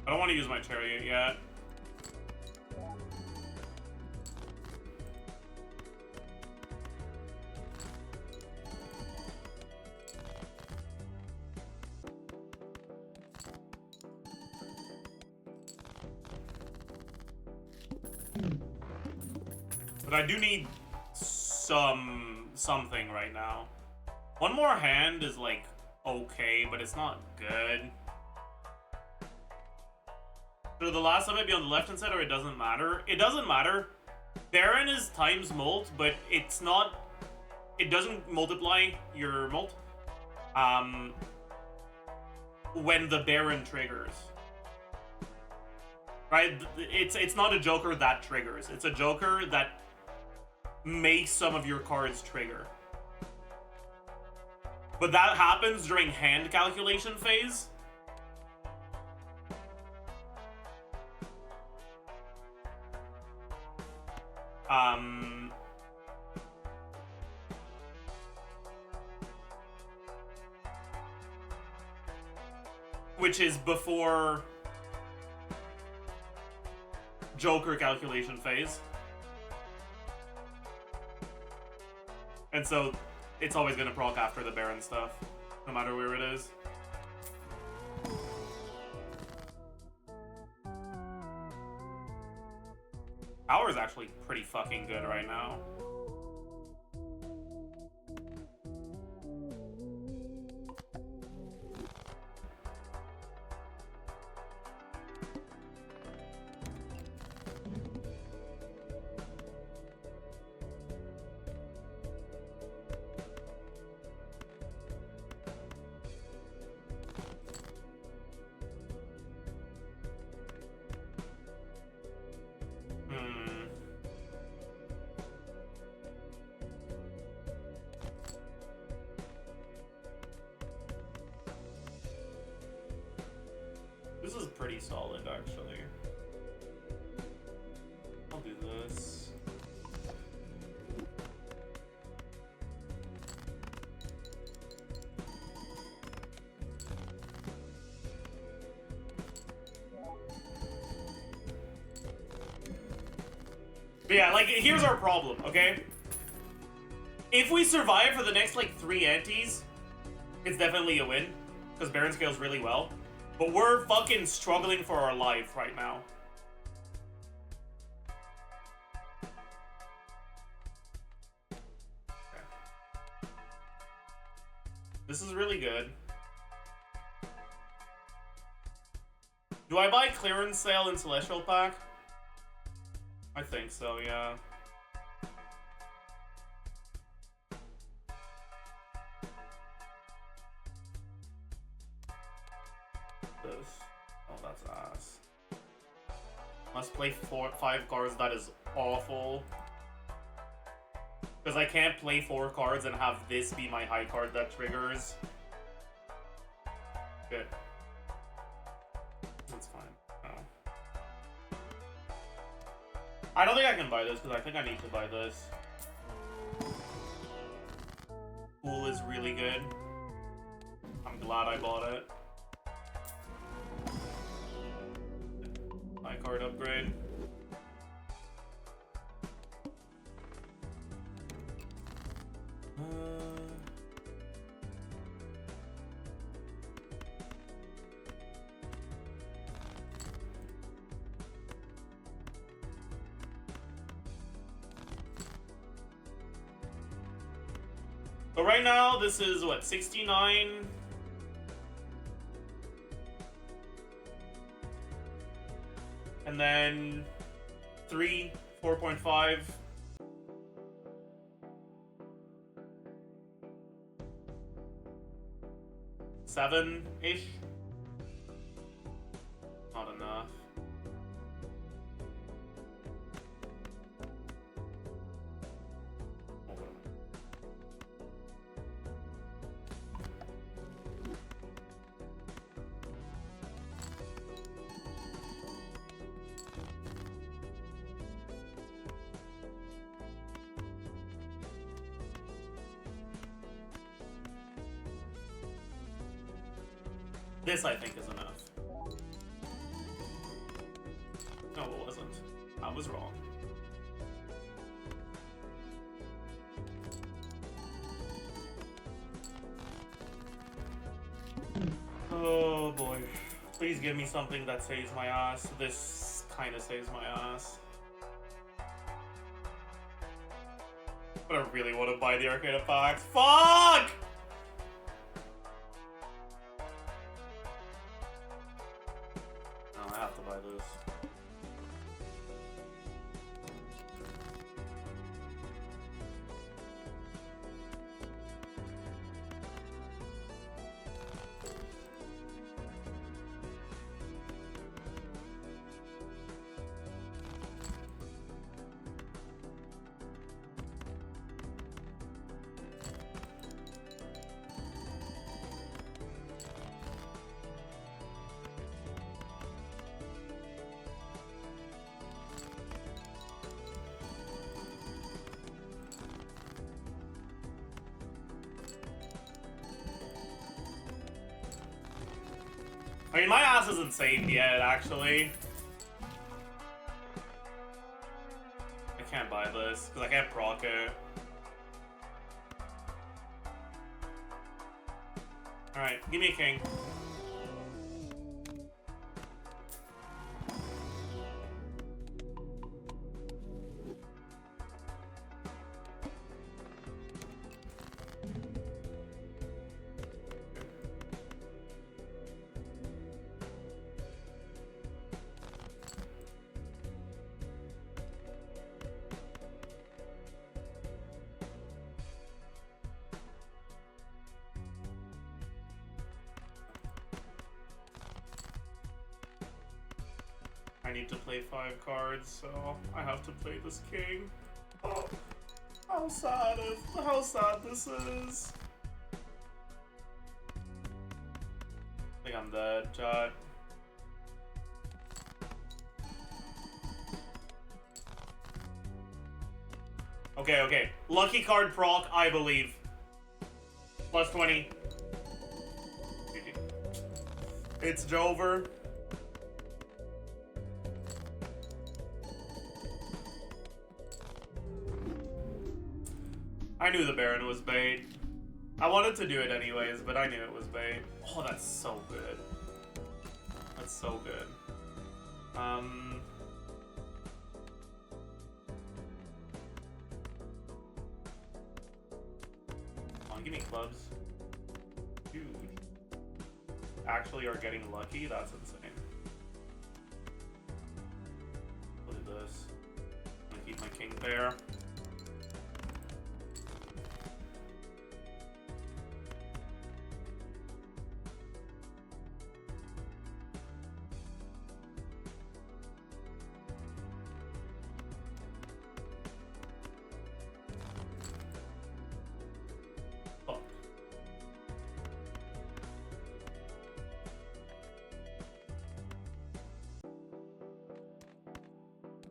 I don't want to use my chariot yet. But I do need something right now. One more hand is like okay, but it's not good. Should the last summit be on the left hand side or it doesn't matter? It doesn't matter. Baron is times molt, but it's not. It doesn't multiply your molt. When the Baron triggers. Right? It's not a Joker that triggers. It's a Joker that makes some of your cards trigger. But that happens during hand calculation phase. Which is before Joker calculation phase. And so it's always gonna proc after the Baron stuff, no matter where it is. Power is actually pretty fucking good right now. This is pretty solid, actually. I'll do this. But yeah, like, here's our problem, okay? If we survive for the next, like, 3 antes, it's definitely a win, because Baron scales really well. But we're fucking struggling for our life right now. Okay. This is really good. Do I buy clearance sale in Celestial Pack? I think so, yeah. Oh, that's ass. Must play 5 cards, that is awful. Because I can't play 4 cards and have this be my high card that triggers. Good. That's fine. Oh. I don't think I can buy this, because I think I need to buy this. Pool is really good. I'm glad I bought it. My card upgrade. So right now, this is what, 69? And then 3, 4.5. $7-ish. Not enough. This, I think, is enough. was wrong. Oh boy. Please give me something that saves my ass. This kind of saves my ass. But I really want to buy the arcade packs. Fuck! No, I have to buy this. I mean, my ass isn't saved yet, actually. I can't buy this, because I can't proc it. Alright, give me a king. I need to play 5 cards, so I have to play this king. Oh, how sad this is. I think I'm dead, chat. Okay. Lucky card proc, I believe. Plus 20. It's Jover. I knew the Baron was bait. I wanted to do it anyways, but I knew it was bait. Oh, that's so good. That's so good. Come on, give me clubs. Dude. Actually are getting lucky? That's insane. Look at this. I'm gonna keep my king there.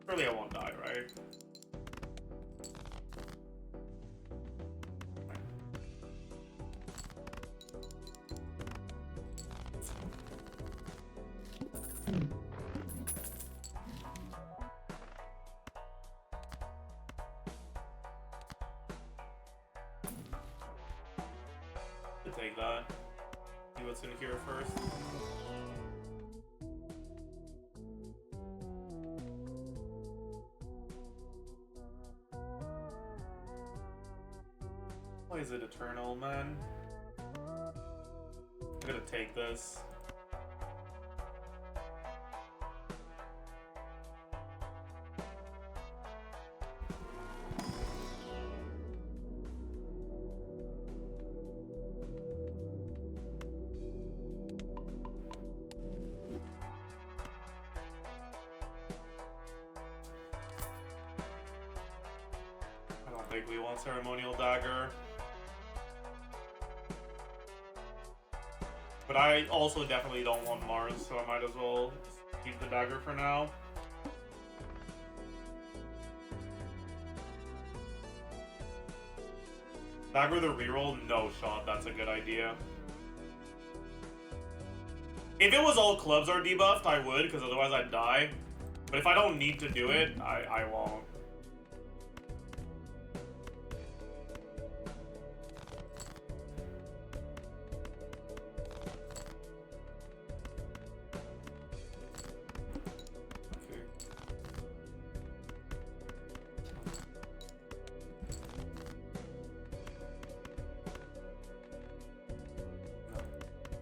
Surely I won't die, right? I'll take that. See what's in here first. Why is it eternal, man? I'm gonna take this. I don't think we want Ceremonial Dagger. But I also definitely don't want Mars, so I might as well keep the dagger for now. Dagger the reroll? No shot, that's a good idea. If it was all clubs are debuffed, I would, because otherwise I'd die. But if I don't need to do it, I won't.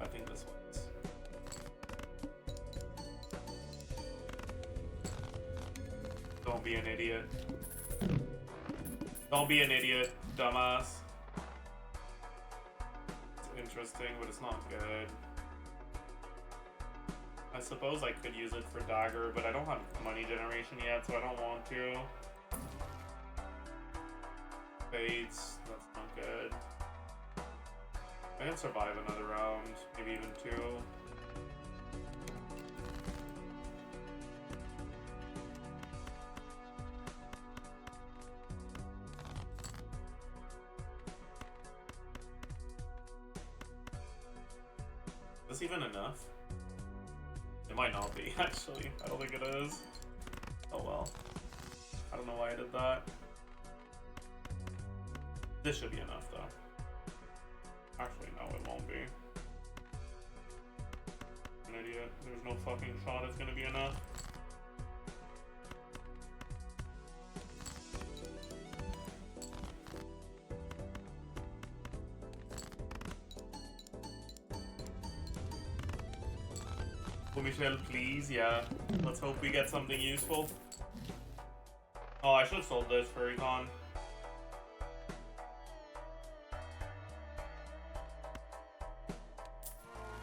I think this works. Don't be an idiot. Don't be an idiot, dumbass. It's interesting, but it's not good. I suppose I could use it for dagger, but I don't have money generation yet, so I don't want to. Fades, that's not good. I can survive another round, maybe even two. Is this even enough? It might not be, actually. I don't think it is. Oh well. I don't know why I did that. This should be enough, though. Actually, no, it won't be. An idiot. There's no fucking shot it's gonna be enough. Oh, Michelle, please, yeah. Let's hope we get something useful. Oh, I should have sold this for Econ.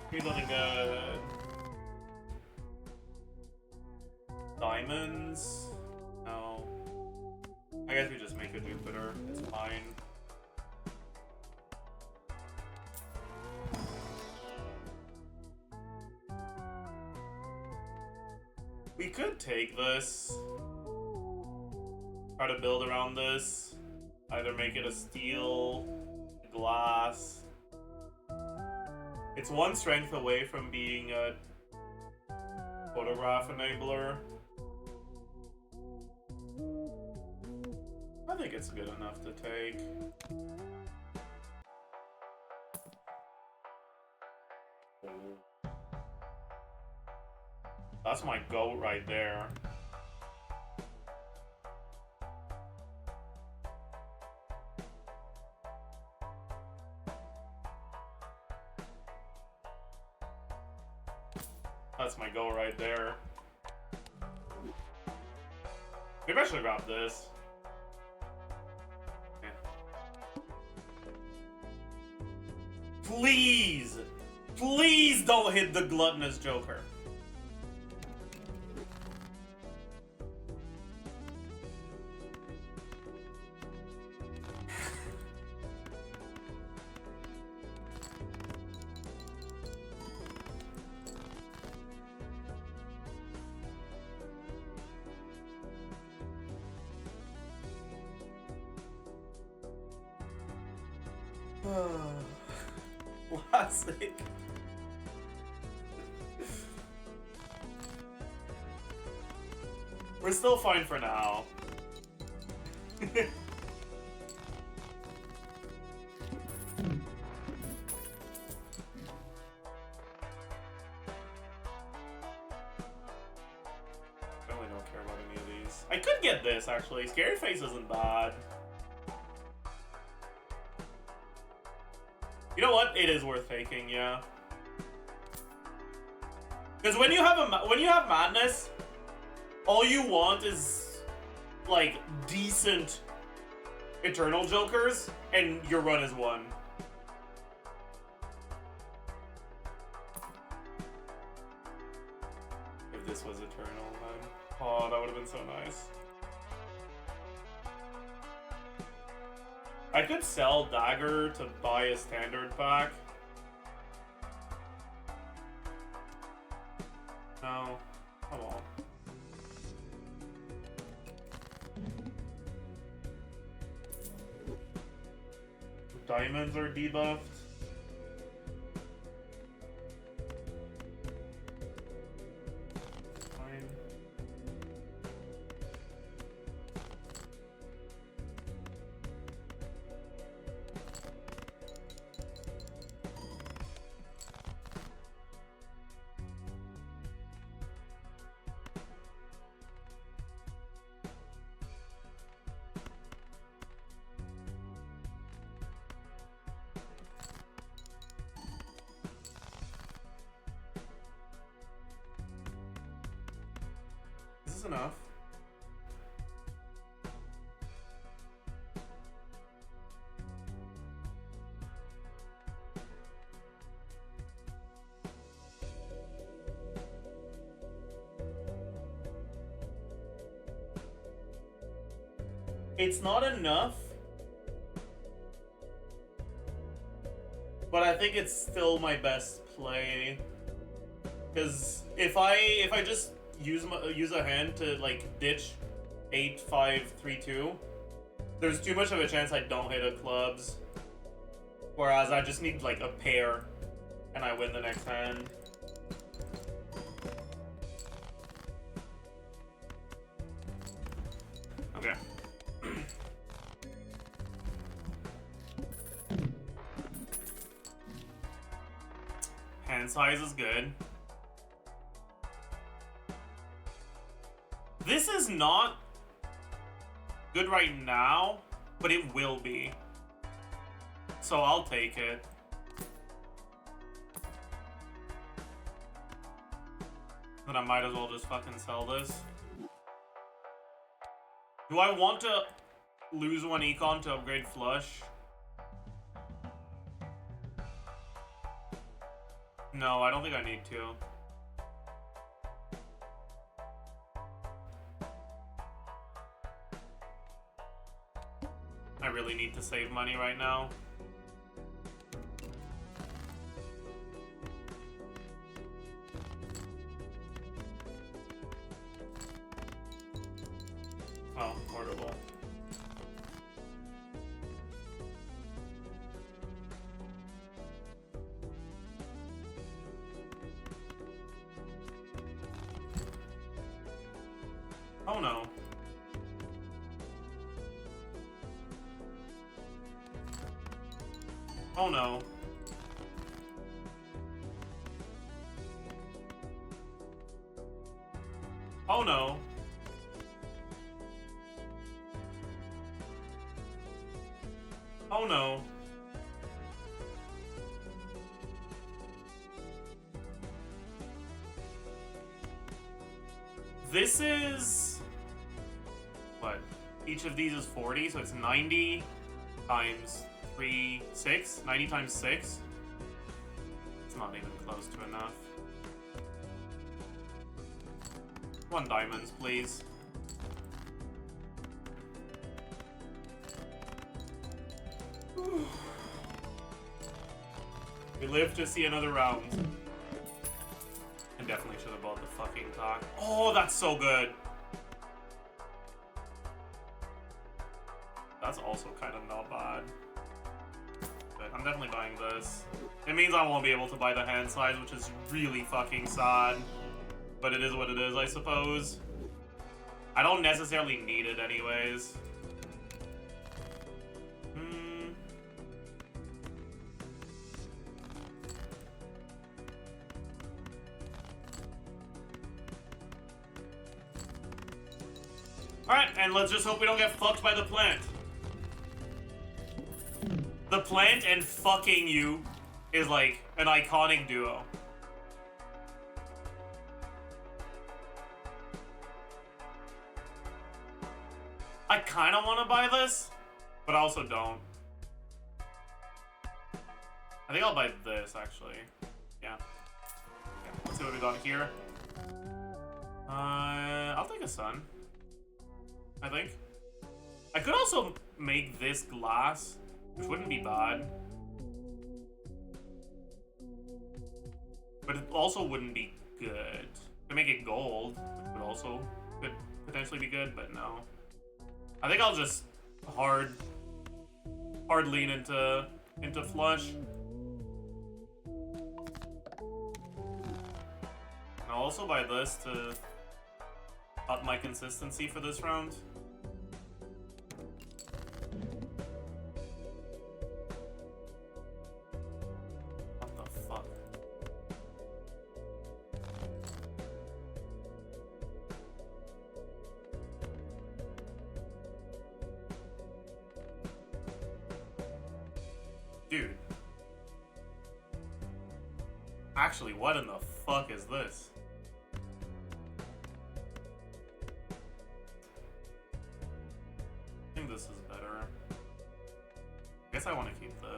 He's looking good. Diamonds? No. I guess we just make a Jupiter. It's fine. We could take this. Try to build around this. Either make it a steel, glass. It's one strength away from being a photograph enabler. I think it's good enough to take. That's my goat right there. That's my goal right there. Maybe I should grab this. Yeah. Please! Please don't hit the gluttonous Joker. Classic. We're still fine for now. I really don't care about any of these. I could get this, actually. Scary Face isn't bad. You know what? It is worth taking, yeah. Because when you have madness, all you want is like decent Eternal Jokers, and your run is one. If this was Eternal, then oh, that would have been so nice. I could sell Dagger to buy a standard pack. No. Come on. Diamonds are debuffed. Fine. is enough. It's not enough, but I think it's still my best play. Because if I just use a hand to like ditch 8-5-3-2, there's too much of a chance I don't hit a clubs. Whereas I just need like a pair, and I win the next hand. Okay. Hand size is good. This is not good right now, but it will be. So I'll take it. Then I might as well just fucking sell this. Do I want to lose one econ to upgrade flush? No, I don't think I need to. I really need to save money right now. Oh, portable. Oh no. Oh no. Oh no. Oh no. This is... what? Each of these is 40, so it's 90 times 3, 6. 90 times 6. It's not even close to enough. 1 diamonds, please. We live to see another round. And definitely should have bought the fucking talk. Oh, that's so good. That's also kind of not bad. But I'm definitely buying this. It means I won't be able to buy the hand size, which is really fucking sad. But it is what it is, I suppose. I don't necessarily need it anyways. Alright, and let's just hope we don't get fucked by the plant. The plant and fucking you is like an iconic duo. I kind of want to buy this, but I also don't. I think I'll buy this, actually. Yeah. Let's see what we got here. I'll take a sun. I think. I could also make this glass, which wouldn't be bad. But it also wouldn't be good. To make it gold, which would also could potentially be good, but no. I think I'll just hard lean into flush. And I'll also buy this to up my consistency for this round. What the fuck? Dude. Actually, what in the fuck is this?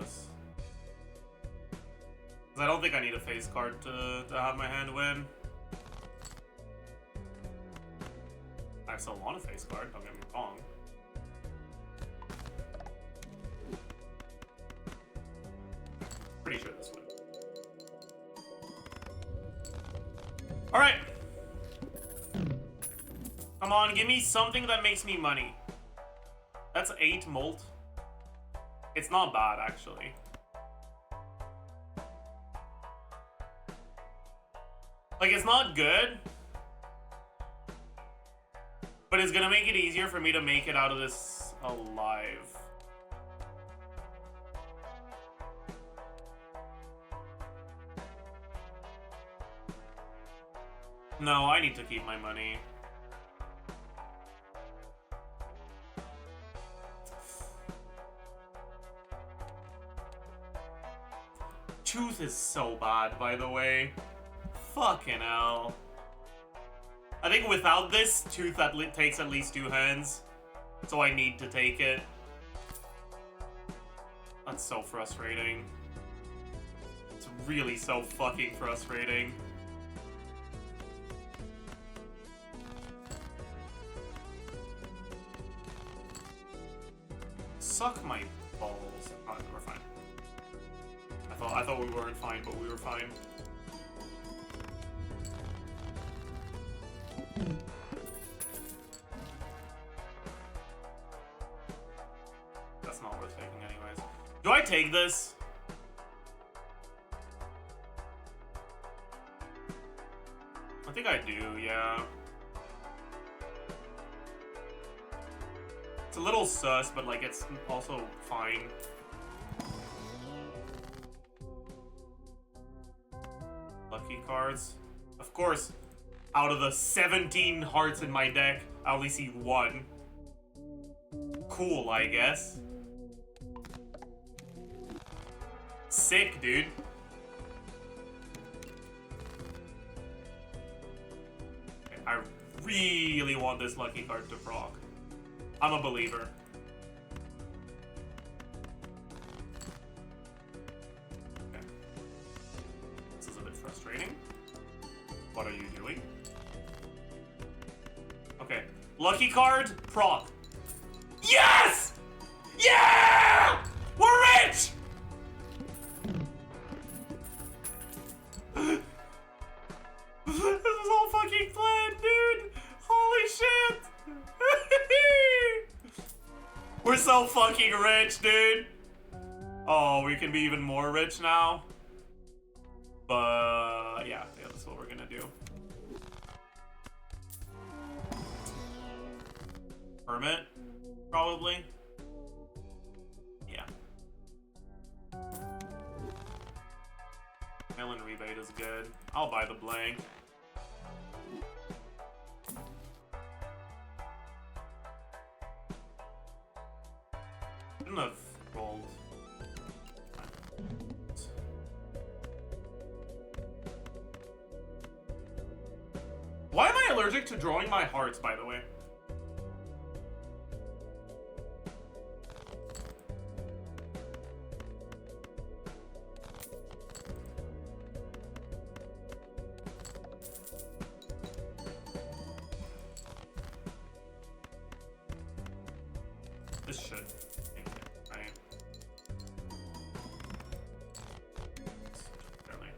this. Because I don't think I need a face card to have my hand win. I still want a face card, don't get me wrong. Pretty sure this one. Alright. Come on, give me something that makes me money. That's 8 molt. It's not bad, actually. Like, it's not good. But it's gonna make it easier for me to make it out of this alive. No, I need to keep my money. Tooth is so bad, by the way. Fucking hell. I think without this, Tooth takes at least 2 hands. So I need to take it. That's so frustrating. It's really so fucking frustrating. Suck my balls. Oh, we're fine. I thought we weren't fine, but we were fine. That's not worth taking anyways. Do I take this? I think I do, yeah. It's a little sus, but like it's also fine. Lucky cards. Of course, out of the 17 hearts in my deck, I only see 1. Cool, I guess. Sick, dude. Okay, I really want this lucky card to proc. I'm a believer. Okay. This is a bit frustrating. What are you doing? Okay. Lucky card, proc. Yes! Yeah! We're rich! This is all fucking planned, dude! Holy shit! We're so fucking rich, dude! Oh, we can be even more rich now. But yeah, that's what we're gonna do. Hermit, probably. Yeah. Mail-in rebate is good. I'll buy the blank. Shouldn't have rolled. Why am I allergic to drawing my hearts, by the way? This should make it, right? Barely.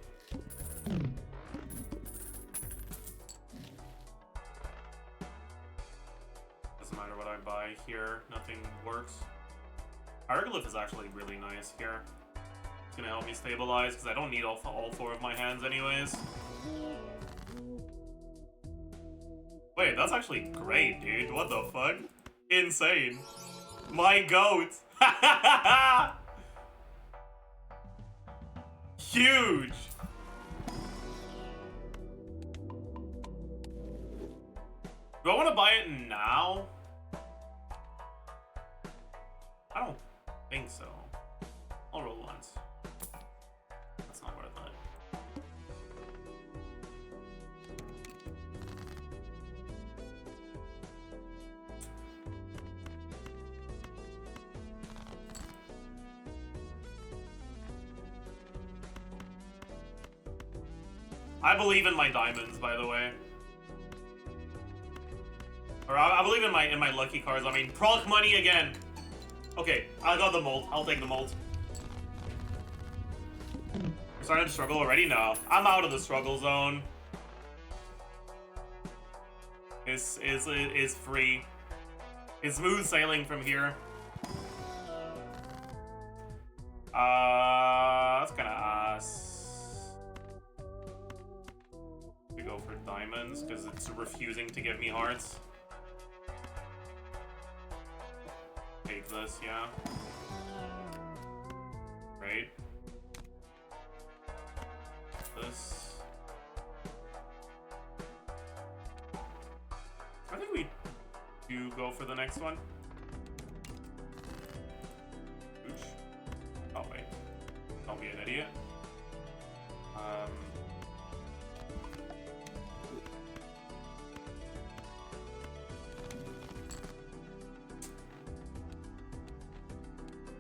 Doesn't matter what I buy here, nothing works. Hieroglyph is actually really nice here. It's gonna help me stabilize because I don't need all 4 of my hands anyways. Wait, that's actually great, dude. What the fuck? Insane. My goat. Huge. Do I want to buy it now? I don't think so. I'll roll once. That's not worth it. I believe in my diamonds, by the way. Or I believe in my lucky cards. I mean, proc money again. Okay, I got the molt. I'll take the molt. We're starting to struggle already? No. I'm out of the struggle zone. Is free. It's smooth sailing from here. That's kinda ass. We go for diamonds because it's refusing to give me hearts. Take this, yeah. Right. This. I think we do go for the next one. Ooch. Oh wait. Don't be an idiot.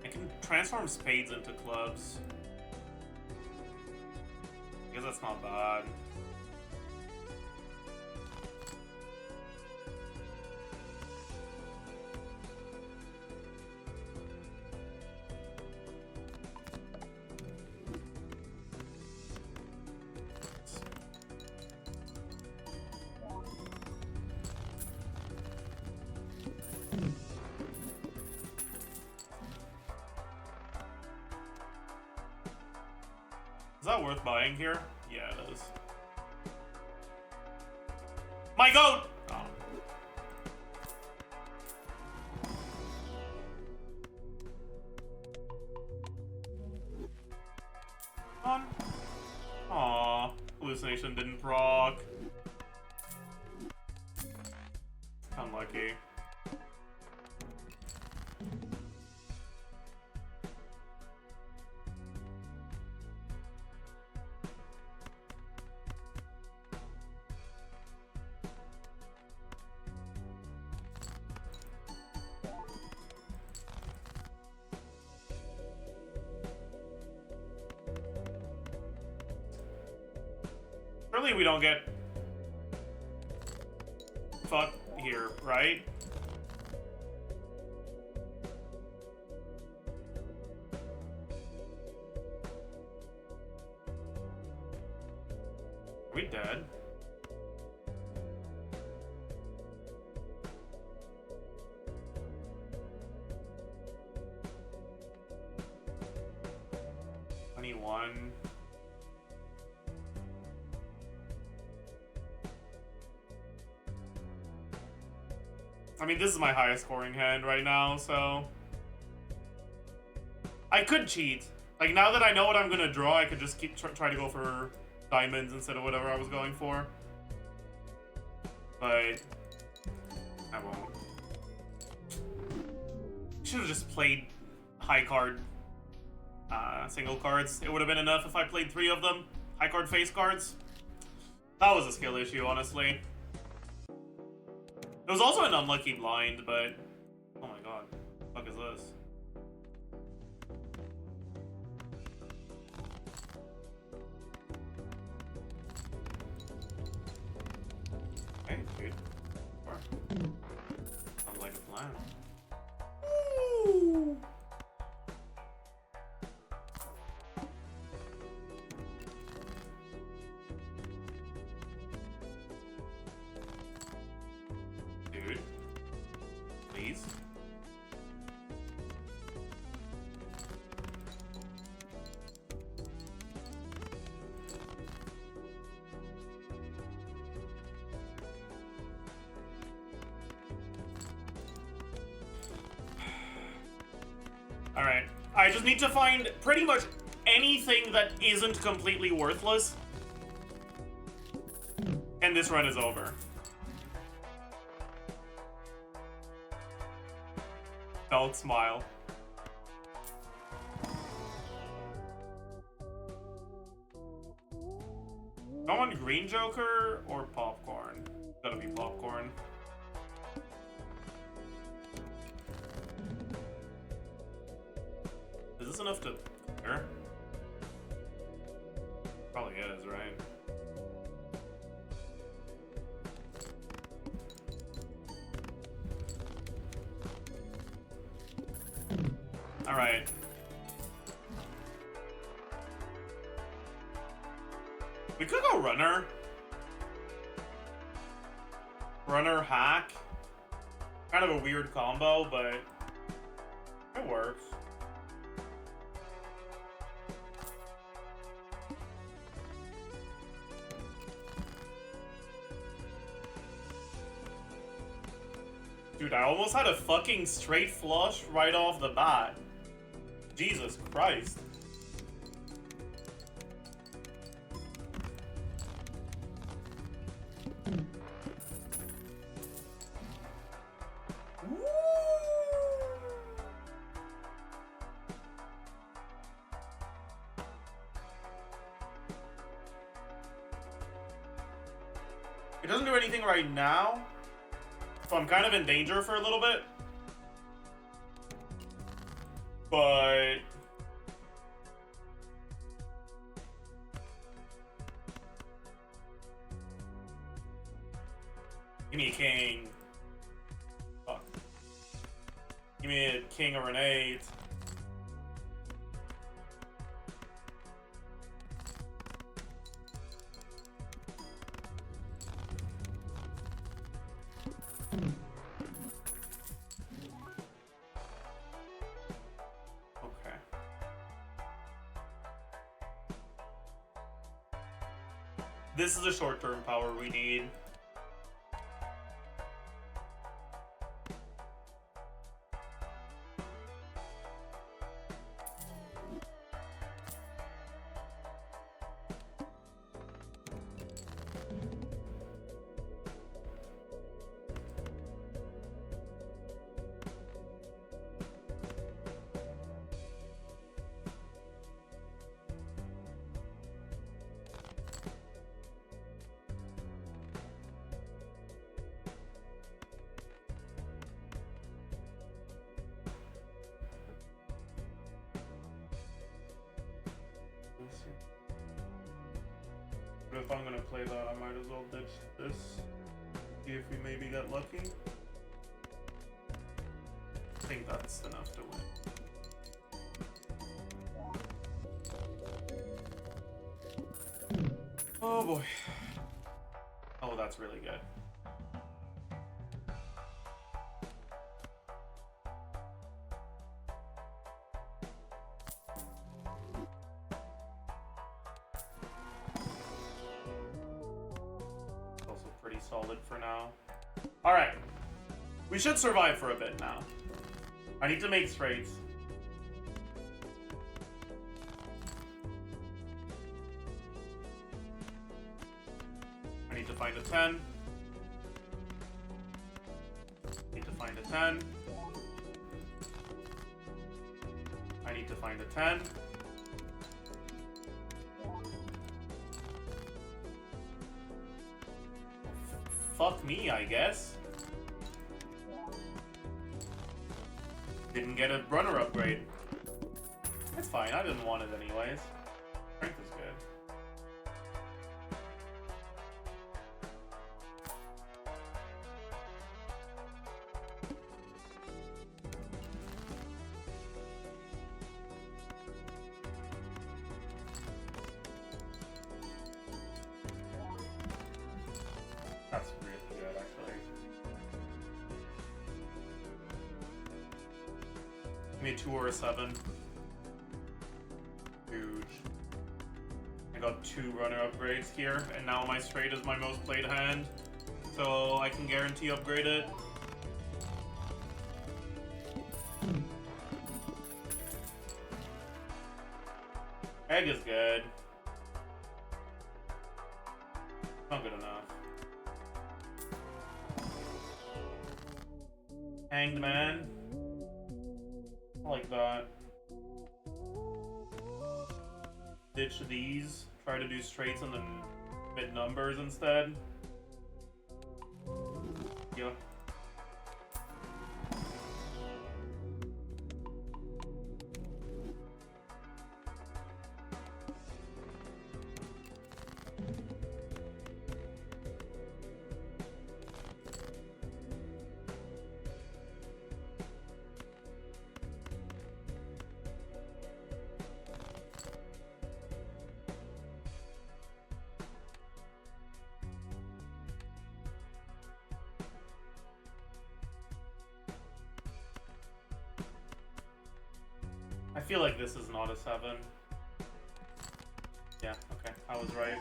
I can transform spades into clubs. I guess that's not bad. Is that worth buying here? Yeah, it is. My goat! Oh. Come on. Aw, hallucination didn't proc. Unlucky. Surely we don't get fucked here, right? Are we dead? $21. I mean, this is my highest scoring hand right now, so I could cheat. Like, now that I know what I'm gonna draw, I could just keep try to go for diamonds instead of whatever I was going for. But I won't. Should have just played high card single cards. It would have been enough if I played 3 of them. High card face cards. That was a skill issue, honestly. It was also an unlucky blind, but oh my god, what the fuck is this? Hey, dude. Sure. Sounds like a plan. Ooh. Dude. Please. Alright. I just need to find pretty much anything that isn't completely worthless. And this run is over. Don't smile. I want green Joker or popcorn. Gotta be popcorn. Is this enough to clear? Probably is, right? Alright. We could go runner. Runner hack. Kind of a weird combo, but it works. Dude, I almost had a fucking straight flush right off the bat. Jesus Christ. It doesn't do anything right now, so I'm kind of in danger for a little bit. But give me a king. Fuck. Give me a king or an 8. Okay. This is a short-term power we need. But if I'm gonna play that, I might as well ditch this. See if we maybe get lucky. I think that's enough to win. Oh boy. Oh, that's really good. Also pretty solid for now. Alright. We should survive for a bit now. I need to make straights. I need to find a 10. I need to find a 10. I need to find a 10. Fuck me, I guess. Didn't get a runner upgrade. That's fine, I didn't want it anyways. Strength is good. That's really good, actually. Give me a 2 or a 7. Huge. I got 2 runner upgrades here, and now my straight is my most played hand, so I can guarantee upgrade it. Egg is good. Not good enough. Hanged man. I like that. Ditch these. Try to do straights on the mid numbers instead. Yeah. feel like this is not a 7. Yeah, okay, I was right.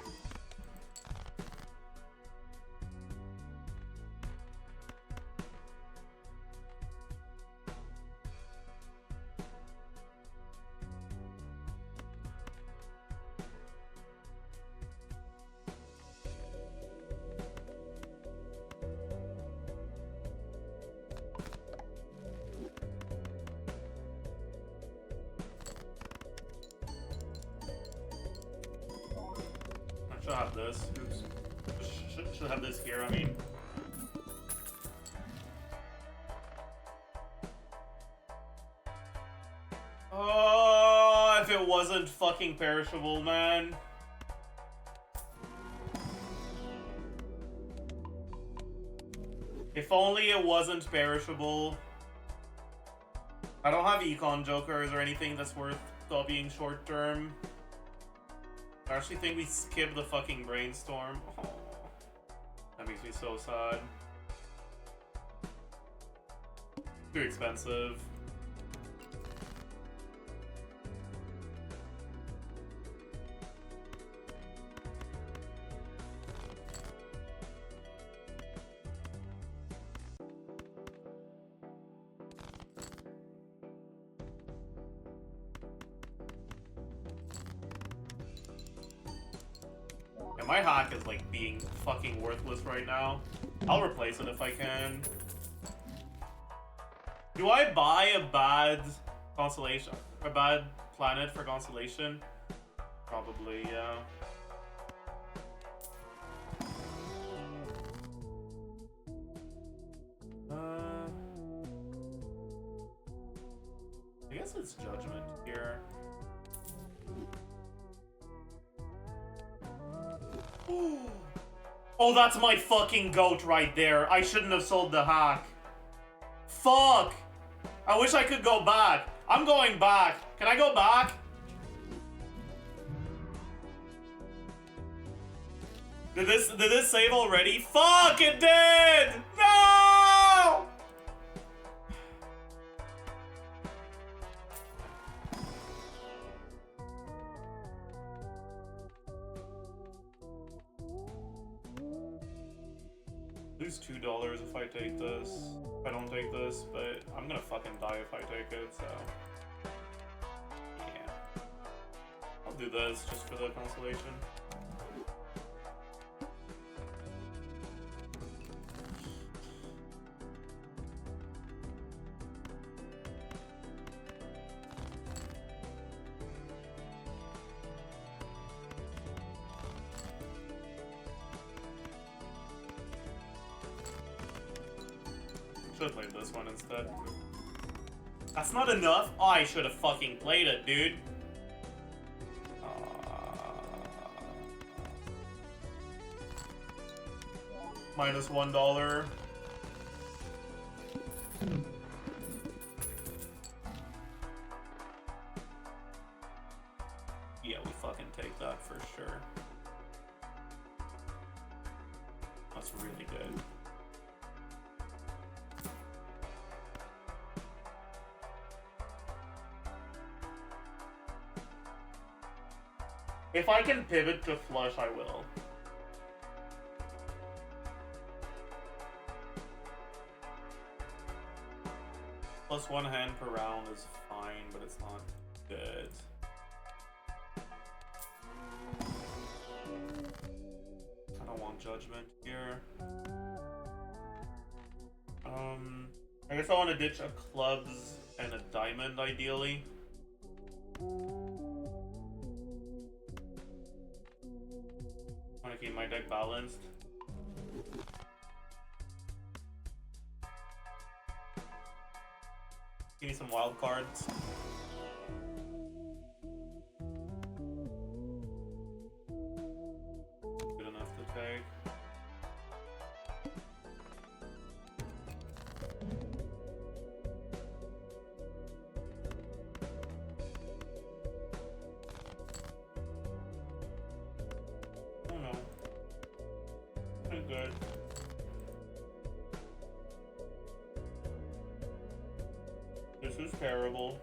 I should have this. Oops. Should have this here, I mean. Oh, if it wasn't fucking perishable, man. If only it wasn't perishable. I don't have econ jokers or anything that's worth being short term. I actually think we skipped the fucking brainstorm. Oh, that makes me so sad. Too expensive. Yeah, my hack is like being fucking worthless right now. I'll replace it if I can. Do I buy a bad constellation? A bad planet for constellation? Probably, yeah. I guess it's judgment here. Oh, that's my fucking goat right there. I shouldn't have sold the hack. Fuck! I wish I could go back. I'm going back. Can I go back? Did this save already? Fuck, it did! No! Lose $2 if I take this. If I don't take this, but I'm gonna fucking die if I take it, so. Yeah. I'll do this just for the consolation. Should have played this one instead. That's not enough? Oh, I should have fucking played it, dude. Minus $1. Yeah, we fucking take that for sure. That's really good. If I can pivot to flush, I will. Plus 1 hand per round is fine, but it's not good. I don't want judgment here. I guess I want to ditch a clubs and a diamond, ideally. I want to keep my deck balanced. Give me some wild cards. Good enough to take. Oh no. Pretty good. This is terrible.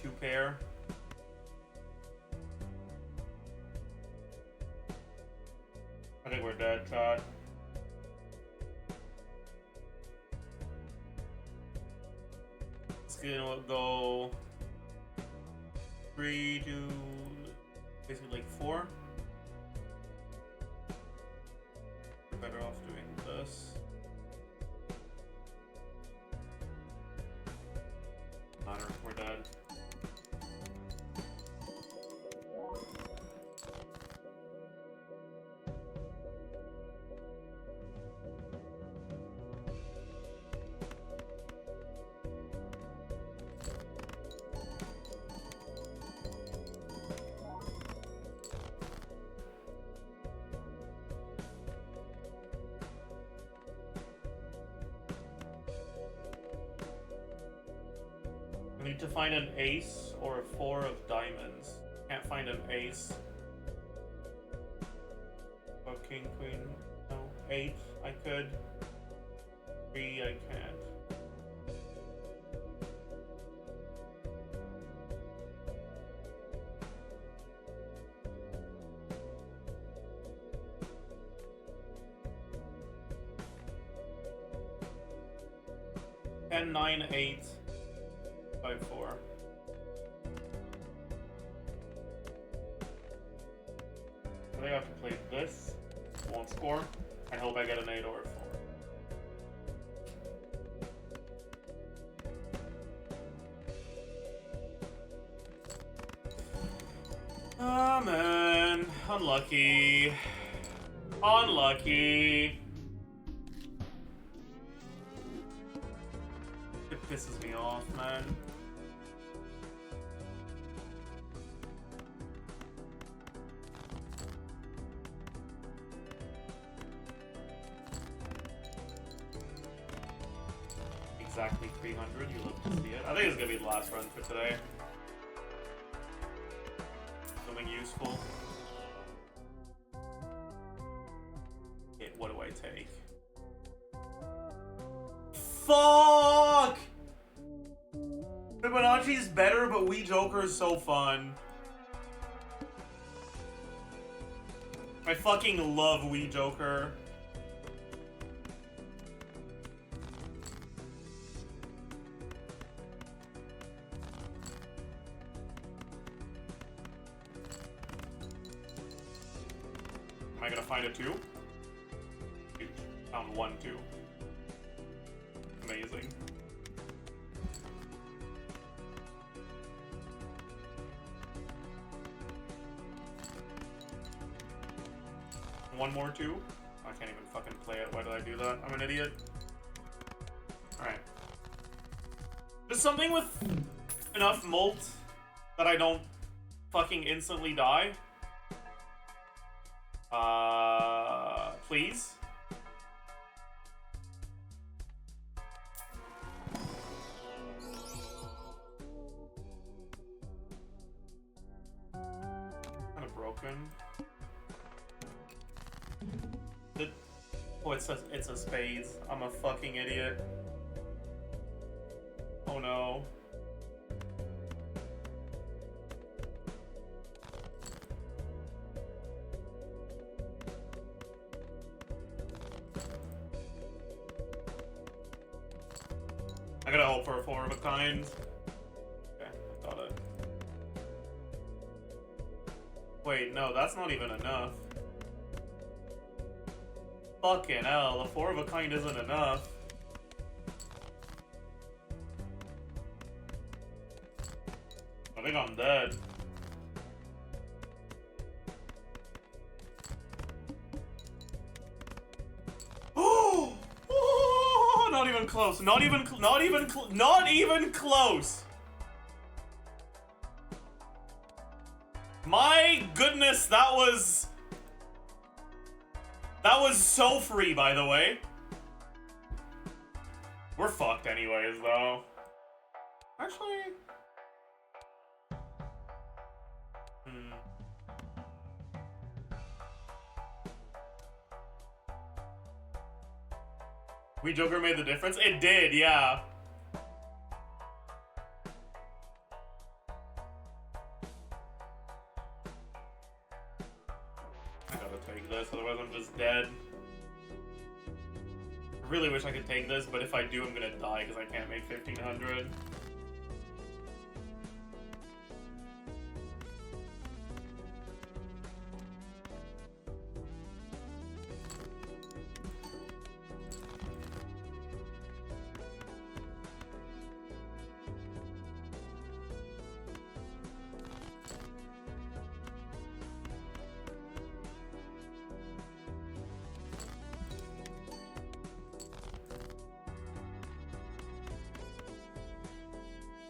2 pair. I think we're dead, chat. It's gonna go 3 to basically like 4. We're better off doing this. Matter, we're dead. I need to find an ace or a 4 of diamonds. Can't find an ace. Oh, king, queen. No. 8, I could. 3, I can't. Ten, 9, 8. 5, 4. I think I have to play this. Won't score. I hope I get an 8 or a 4. Ah, man. Unlucky. Unlucky. It pisses me off, man. Exactly 300, you love to see it. I think it's gonna be the last run for today. Something useful. Okay, what do I take? Fuck! Fibonacci's better, but Wii Joker is so fun. I fucking love Wii Joker. Am I gonna find a 2? Found 1, 2. Amazing. One more 2? I can't even fucking play it. Why did I do that? I'm an idiot. Alright. Just something with enough molt that I don't fucking instantly die. Please? Kind of broken. Oh, it's a spades. I'm a fucking idiot. Oh no. I gotta hope for a 4 of a kind. Okay, got it. Wait, no, that's not even enough. Fucking hell, a 4 of a kind isn't enough. I think I'm dead. Oh! Not even close. Not even close. My goodness, that was so free, by the way. We're fucked anyways, though. Actually... Wii Joker made the difference? It did, yeah. I gotta take this, otherwise I'm just dead. I really wish I could take this, but if I do, I'm gonna die because I can't make 1500.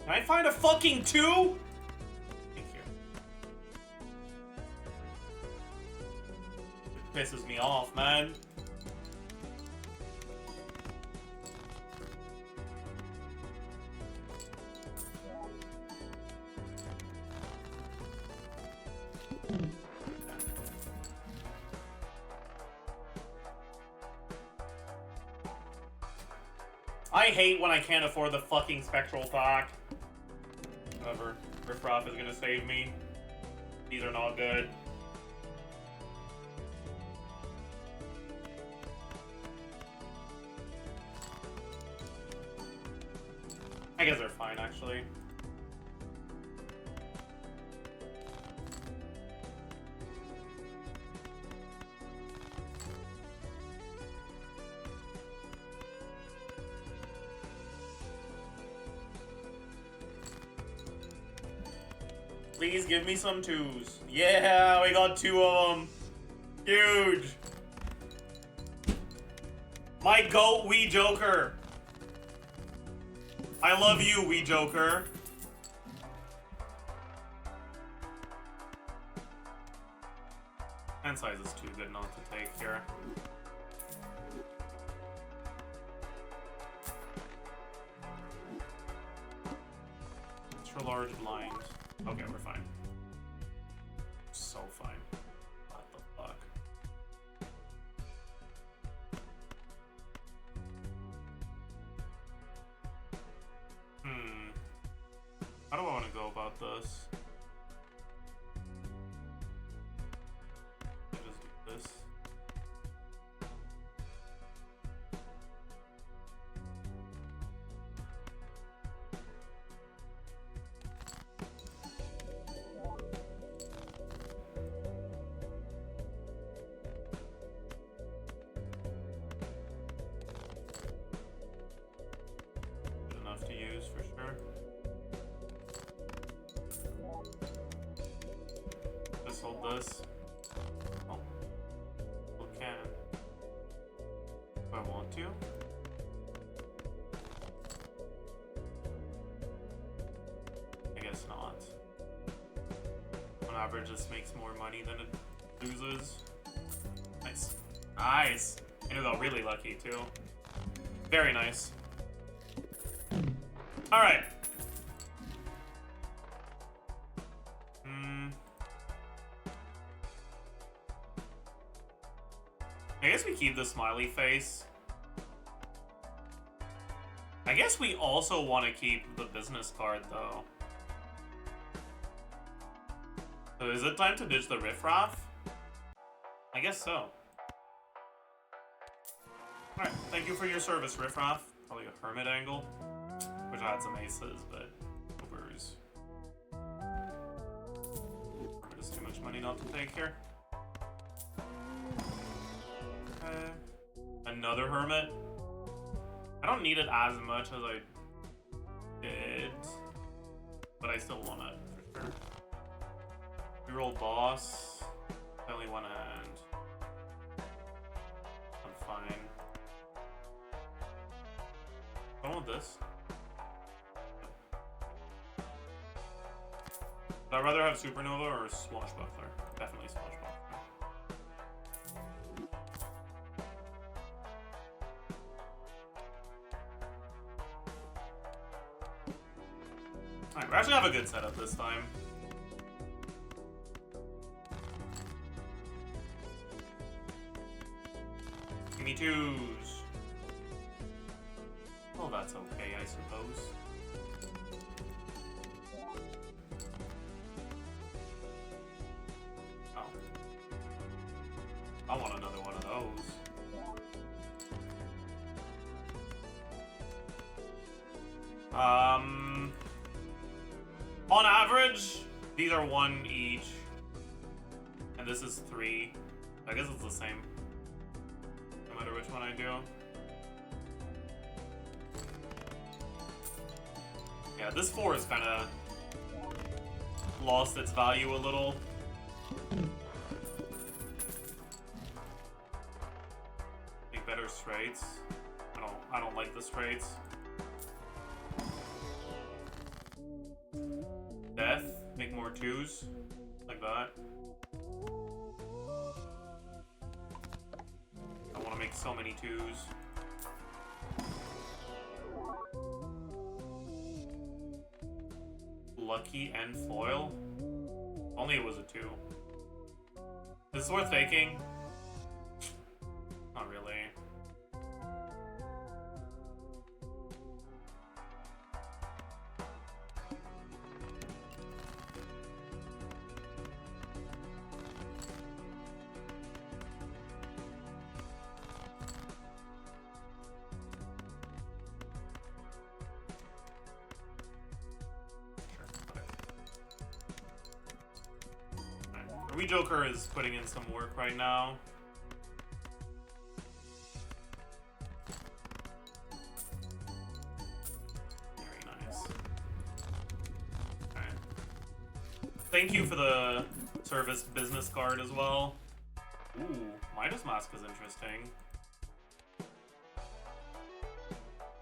Can I find a fucking 2? Thank you. It pisses me off, man. I hate when I can't afford the fucking spectral pack. Whatever. Riffraff is gonna save me. These are not good. I guess they're fine, actually. Please give me some 2s. Yeah, we got 2 of them. Huge. My goat, Wee Joker. I love you, Wee Joker. Hand size is too good not to take here. Extra large blind. Okay, we're fine. So fine. What the fuck? How do I want to go about this? I just do this. Enough to use for sure. Just hold this. Oh. Still can. Do I want to? I guess not. On average, this makes more money than it loses. Nice. Nice! And it got really lucky, too. Very nice. Alright. I guess we keep the smiley face. I guess we also want to keep the business card, though. So is it time to ditch the riffraff? I guess so. Alright, thank you for your service, riffraff. Probably a hermit angle. Which I had some aces, but no worries. Hermit is too much money not to take here. Another hermit. I don't need it as much as I did, but I still want it for sure. Reroll boss. Only one hand. I'm fine. I want this. Would I rather have Supernova or Swashbuckler? Definitely Swashbuckler. Alright, we actually have a good setup this time. Give me 2s. Well, that's okay, I suppose. Oh. I want another one of those. On average, these are 1 each. And this is 3. I guess it's the same. No matter which one I do. Yeah, this 4 is kind of lost its value a little. Make better straights. I don't like the straights. Death, make more 2s. Like that. I want to make so many 2s. Lucky and foil? Only it was a 2. This is worth taking? Not really. Joker is putting in some work right now. Very nice. Alright. Thank you for the service business card as well. Ooh, Midas Mask is interesting.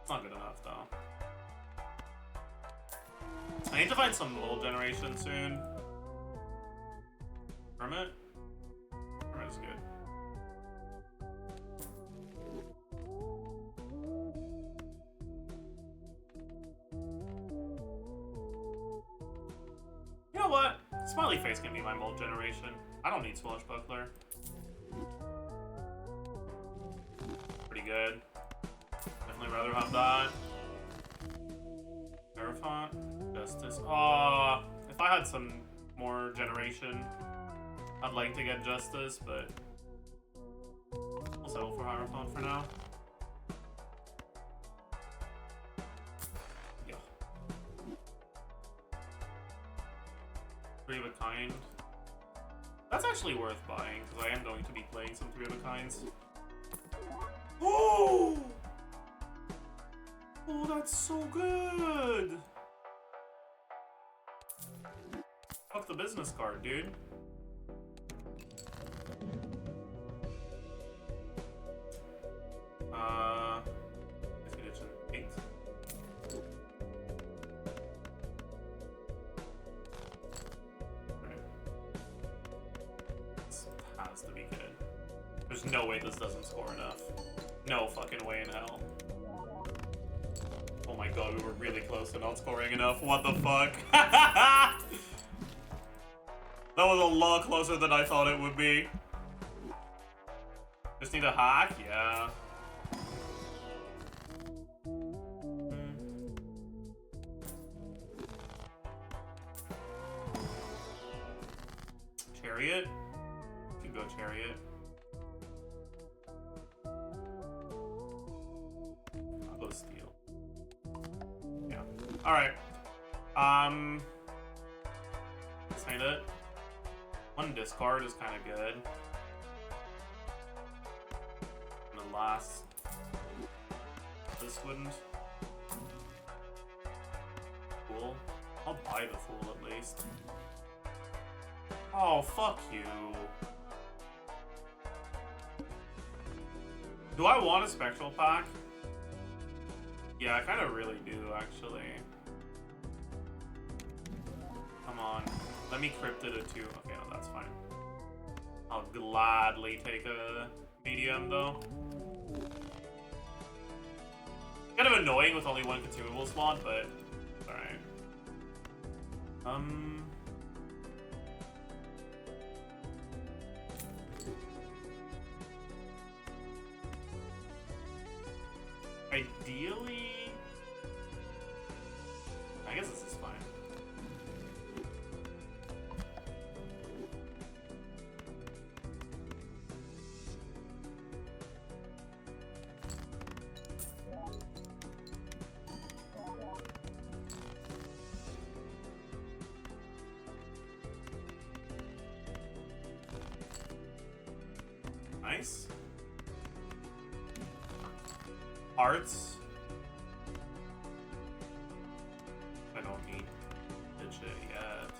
It's not good enough though. I need to find some mold generation soon. Hermit? Hermit's good. You know what? Smiley face can be my mold generation. I don't need Swashbuckler. Pretty good. Definitely rather have that. Verifont. Justice. Aw, if I had some more generation, I'd like to get Justice, but I'll settle for Hierophant for now. Yeah. 3 of a kind. That's actually worth buying, because I am going to be playing some 3 of a kinds. Oh! Oh, that's so good! Fuck the business card, dude. Expedition 8. Right. This has to be good. There's no way this doesn't score enough. No fucking way in hell. Oh my god, we were really close to not scoring enough. What the fuck? That was a lot closer than I thought it would be. Just need a hack? Yeah. Chariot? You could go Chariot. I'll go Steel. Yeah. Alright. Sign it. 1 discard is kind of good. And the last. This wouldn't. Fool. I'll buy the Fool at least. Oh, fuck you. Do I want a Spectral Pack? Yeah, I kind of really do, actually. Come on. Let me crypt it a 2. Okay, no, that's fine. I'll gladly take a medium, though. Kind of annoying with only 1 consumable slot, but alright. Ideally, I guess this is fine. Nice. Arts. I don't need digit yet.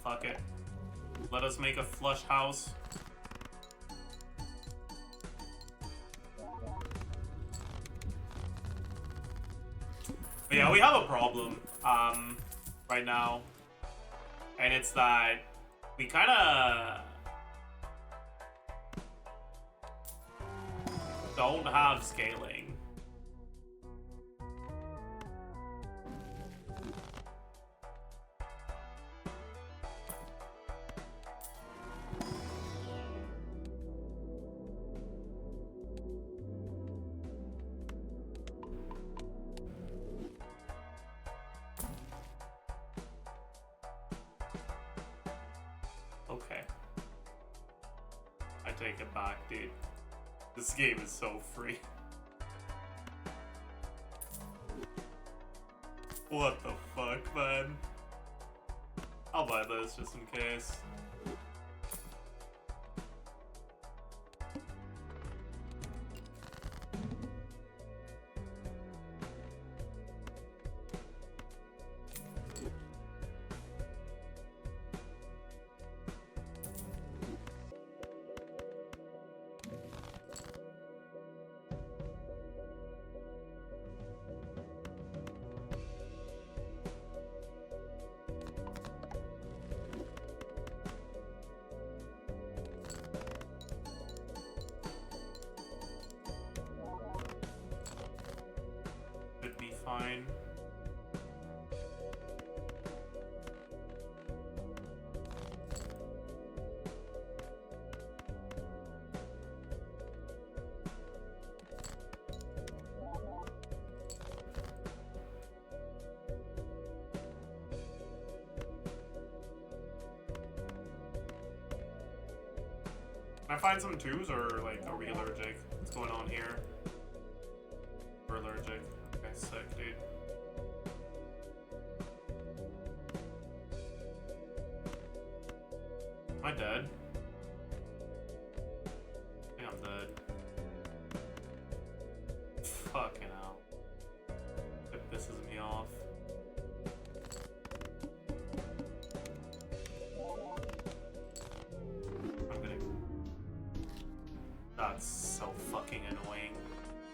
Fuck it. Let us make a flush house. But yeah, we have a problem right now, and it's that we kind of don't have scaling. Okay. I take it back, dude. This game is so free. What the fuck, man? I'll buy this just in case. Should be fine. Can I find some twos, or like, are we allergic? What's going on here? We're allergic. Okay, sick, dude. Am I dead? I think I'm dead. Fucking hell. It pisses me off. That's so fucking annoying.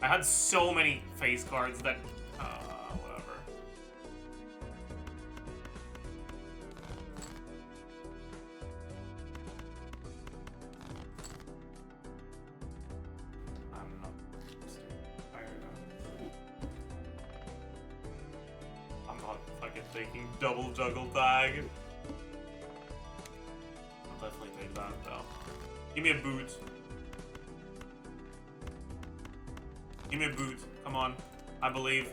I had so many face cards that, whatever. I'm not tired of. I'm not fucking taking double juggle tag. I'll definitely take that though. Give me a boot. Give me a boot. Come on. I believe.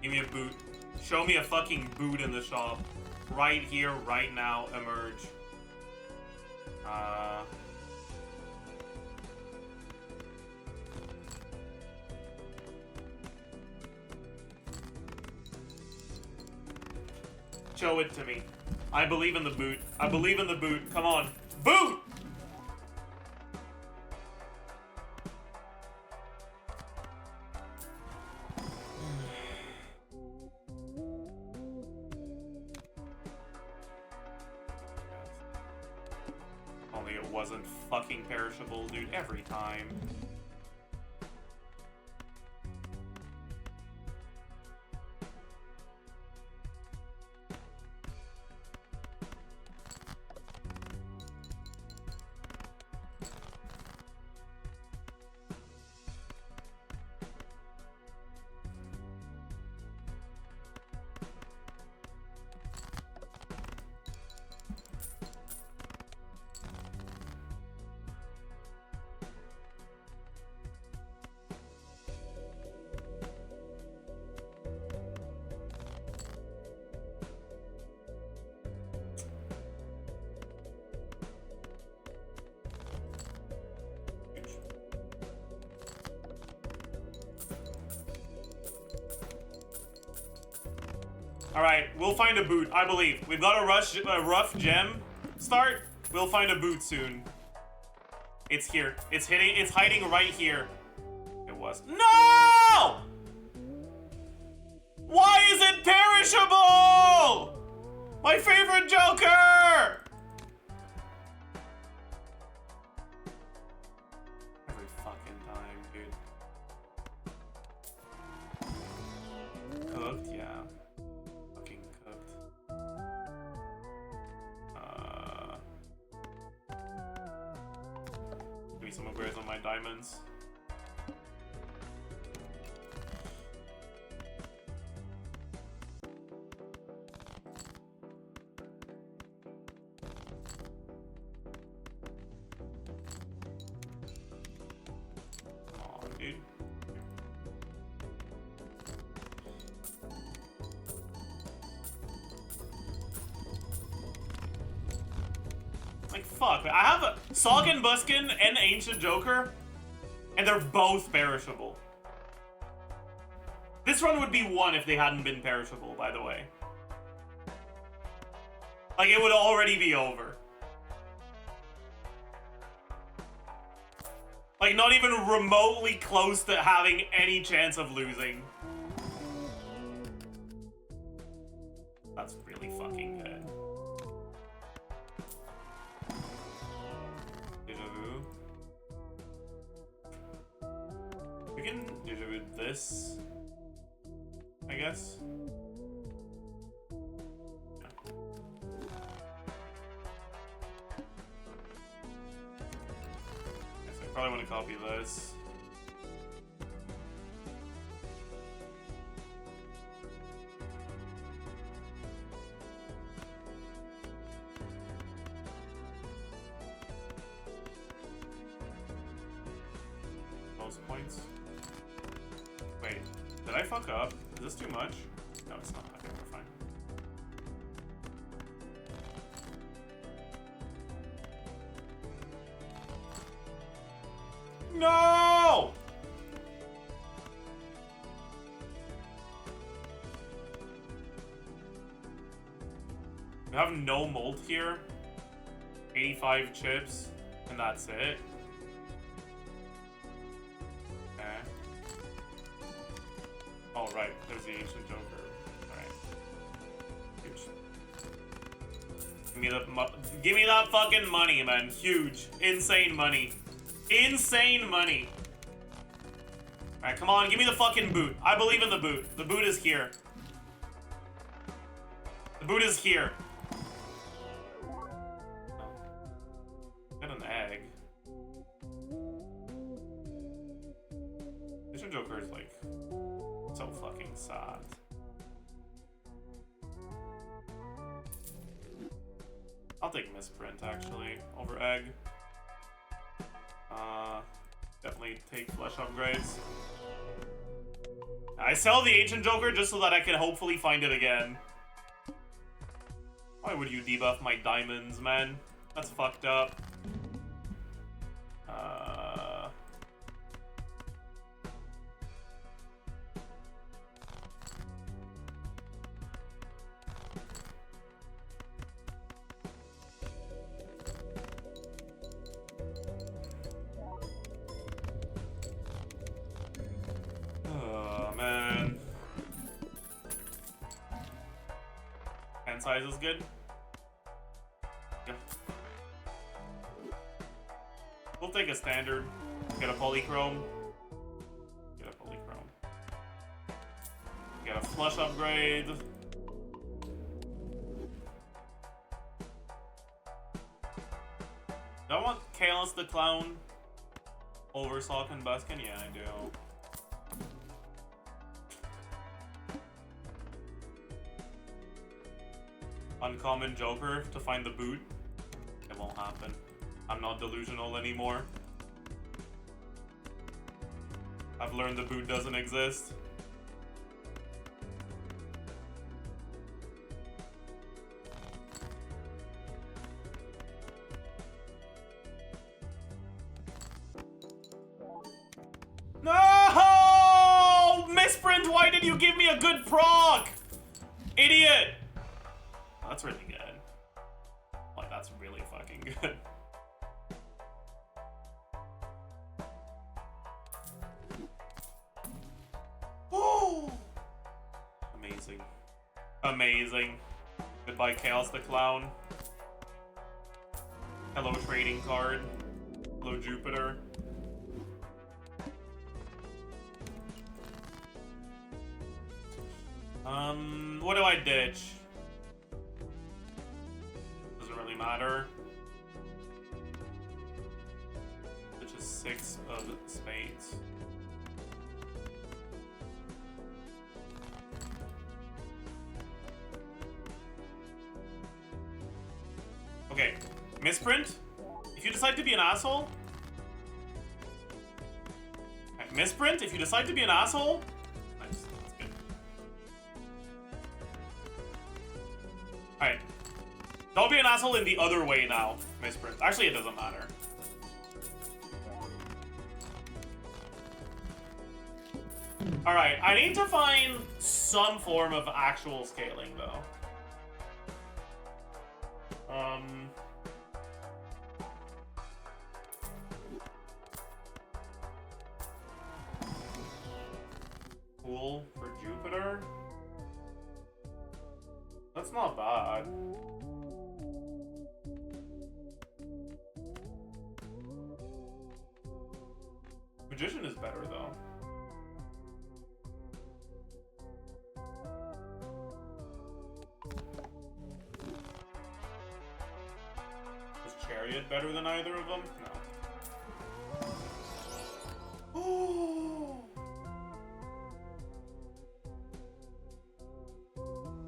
Give me a boot. Show me a fucking boot in the shop. Right here, right now. Emerge. Show it to me. I believe in the boot. I believe in the boot. Come on. Boot! Only it wasn't fucking perishable, dude, every time. Alright, we'll find a boot, I believe. We've got a rough gem start. We'll find a boot soon. It's here. It's hiding right here. It was. No! Why is it perishable? My favorite Joker! Every fucking time, dude. Cooked, yeah. Fucking cooked. Give me some upgrades on my diamonds. Dude. Like, fuck. I have a Salkin Buskin and Ancient Joker, and they're both perishable. This run would be 1 if they hadn't been perishable, by the way. Like, it would already be over. Like, not even remotely close to having any chance of losing. That's really fucking good. Deja vu. We can deja vu this, I guess. Probably want to copy this. Most points. Wait, did I fuck up? Is this too much? No, it's not. Okay, we're fine. No! We have no mold here. 85 chips, and that's it. Okay. Oh, right. There's the Ancient Joker. Alright. Huge. Give me that fucking money, man. Huge. Insane money. Insane money. Alright, come on, give me the fucking boot. I believe in the boot. The boot is here. The boot is here. Get an egg. This Joker is like so fucking sad. I'll take misprint actually over egg. Definitely take flesh upgrades. I sell the Ancient Joker just so that I can hopefully find it again. Why would you debuff my diamonds, man? That's fucked up. Man. Hand size is good. Yep. We'll take a standard. Get a polychrome. Get a polychrome. Get a flush upgrade. Do I want Kalos the Clown over Salkin Buskin? Yeah, I do. Uncommon Joker to find the boot. It won't happen. I'm not delusional anymore. I've learned the boot doesn't exist. No! Misprint, why did you give me a good proc? Idiot! That's really good. Like, that's really fucking good. Oh! Amazing. Amazing. Goodbye, Chaos the Clown. Hello, trading card. Hello, Jupiter. What do I ditch? Doesn't really matter. Ditch is 6 of spades. Okay, misprint. If you decide to be an asshole. Okay, misprint. If you decide to be an asshole. Nice, that's good. Alright. Don't be an asshole in the other way now, misprint. Actually, it doesn't matter. Alright, I need to find some form of actual scaling, though. Cool for Jupiter. That's not bad. Magician is better, though. Is Chariot better than either of them? No.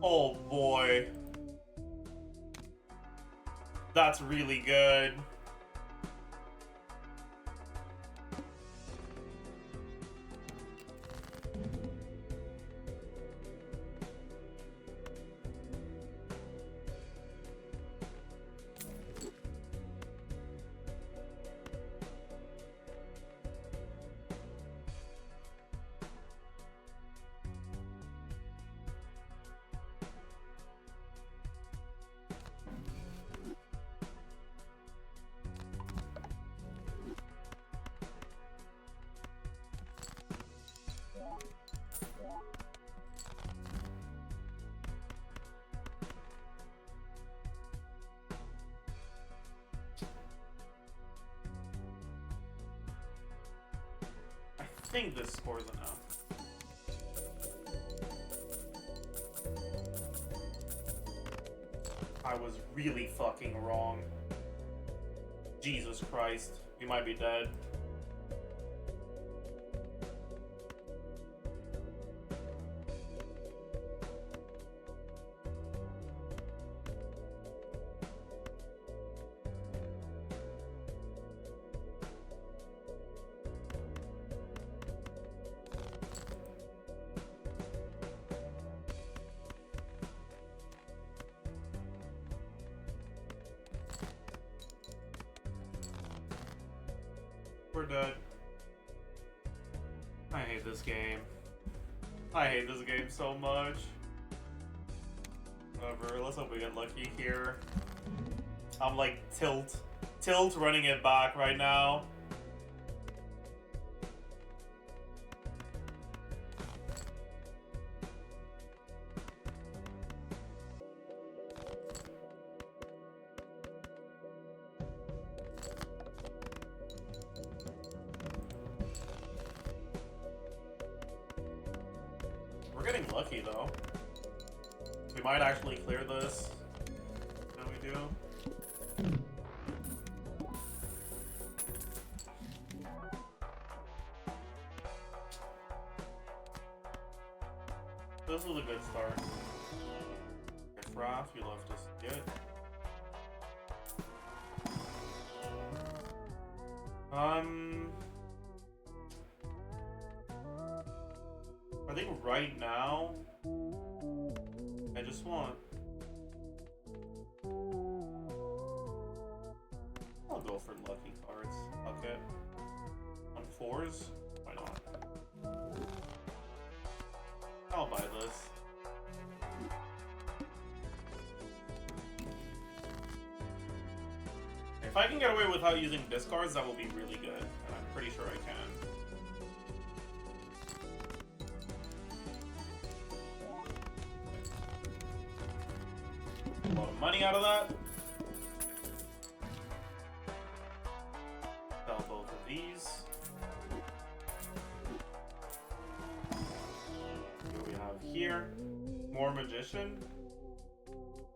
Oh boy. That's really good. I think this scores enough. I was really fucking wrong. Jesus Christ. We might be dead. We're dead. I hate this game. I hate this game so much. Whatever, let's hope we get lucky here. I'm like tilt running it back right now. We're getting lucky though. We might actually clear this. No, we do. This is a good start. If Raph, you love to see it. I think right now, I just want... I'll go for lucky cards. Okay. On 4s? Why not? I'll buy this. If I can get away without using discards, that will be really good. And I'm pretty sure I can. A lot of money out of that. Sell both of these. What do we have here? More magician.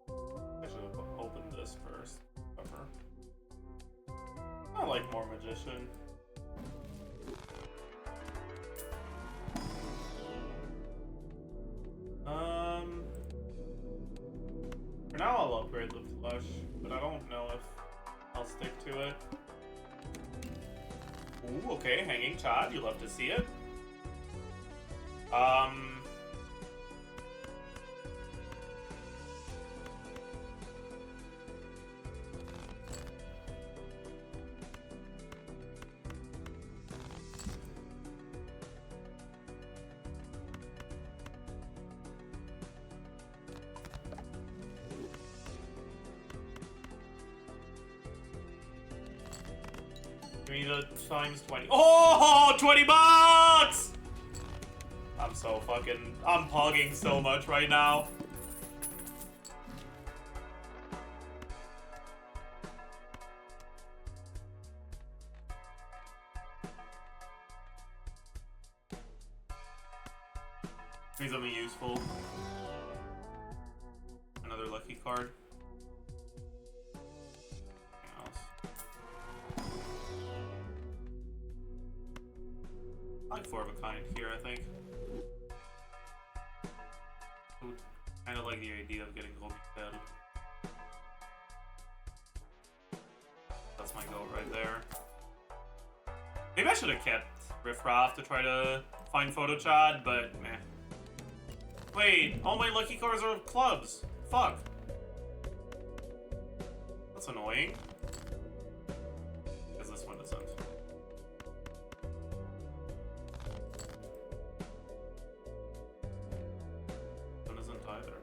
I should have opened this first. Cover. I like more magician. For now I'll upgrade the flush, but I don't know if I'll stick to it. Ooh, okay, hanging Chad, you love to see it. Give me the times 20. Oh, 20 bucks! I'm so fucking, I'm pogging so much right now. Give me something useful. Another lucky card. I like 4 of a kind here, I think. Kind of like the idea of getting Gold Dead. That's my goal right there. Maybe I should have kept Riffraff to try to find Photo Chad, but meh. Wait, all my lucky cards are clubs. Fuck. That's annoying. Because this one isn't. Either.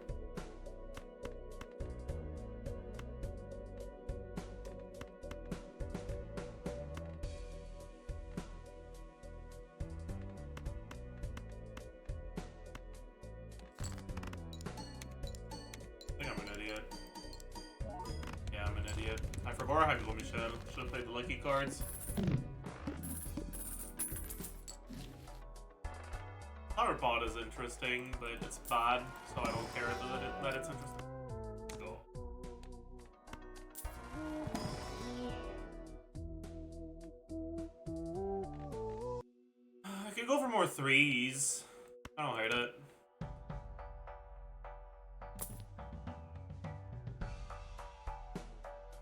I think I'm an idiot. Yeah, I'm an idiot. I forgot I had Gloomy Shadow. Should have played the lucky cards. Flowerbot is interesting, but it's bad, so I don't care that it's interesting. Go. I could go for more 3s. I don't hate it.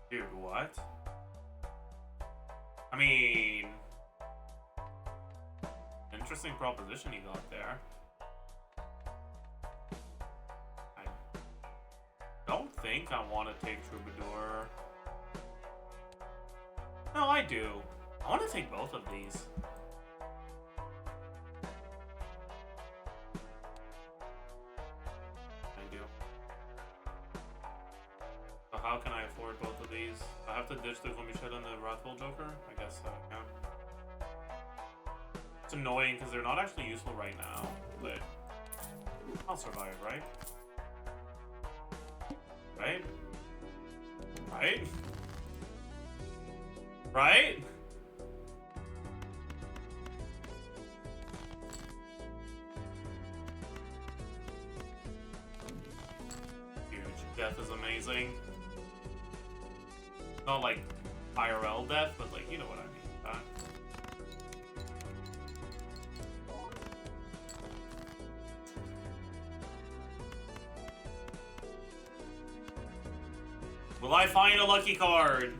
Dude, what? I mean... Interesting proposition you got there. I don't think I want to take Troubadour. No, I do. I want to take both of these. I do. So how can I afford both of these? I have to ditch the Gloomy Shadow and the Wrathful Joker? I guess so, yeah. It's annoying because they're not actually useful right now, but I'll survive, right? Right? Right? Right? Huge. Death is amazing. Not like IRL death, but like, you know what I mean. Will I find a lucky card?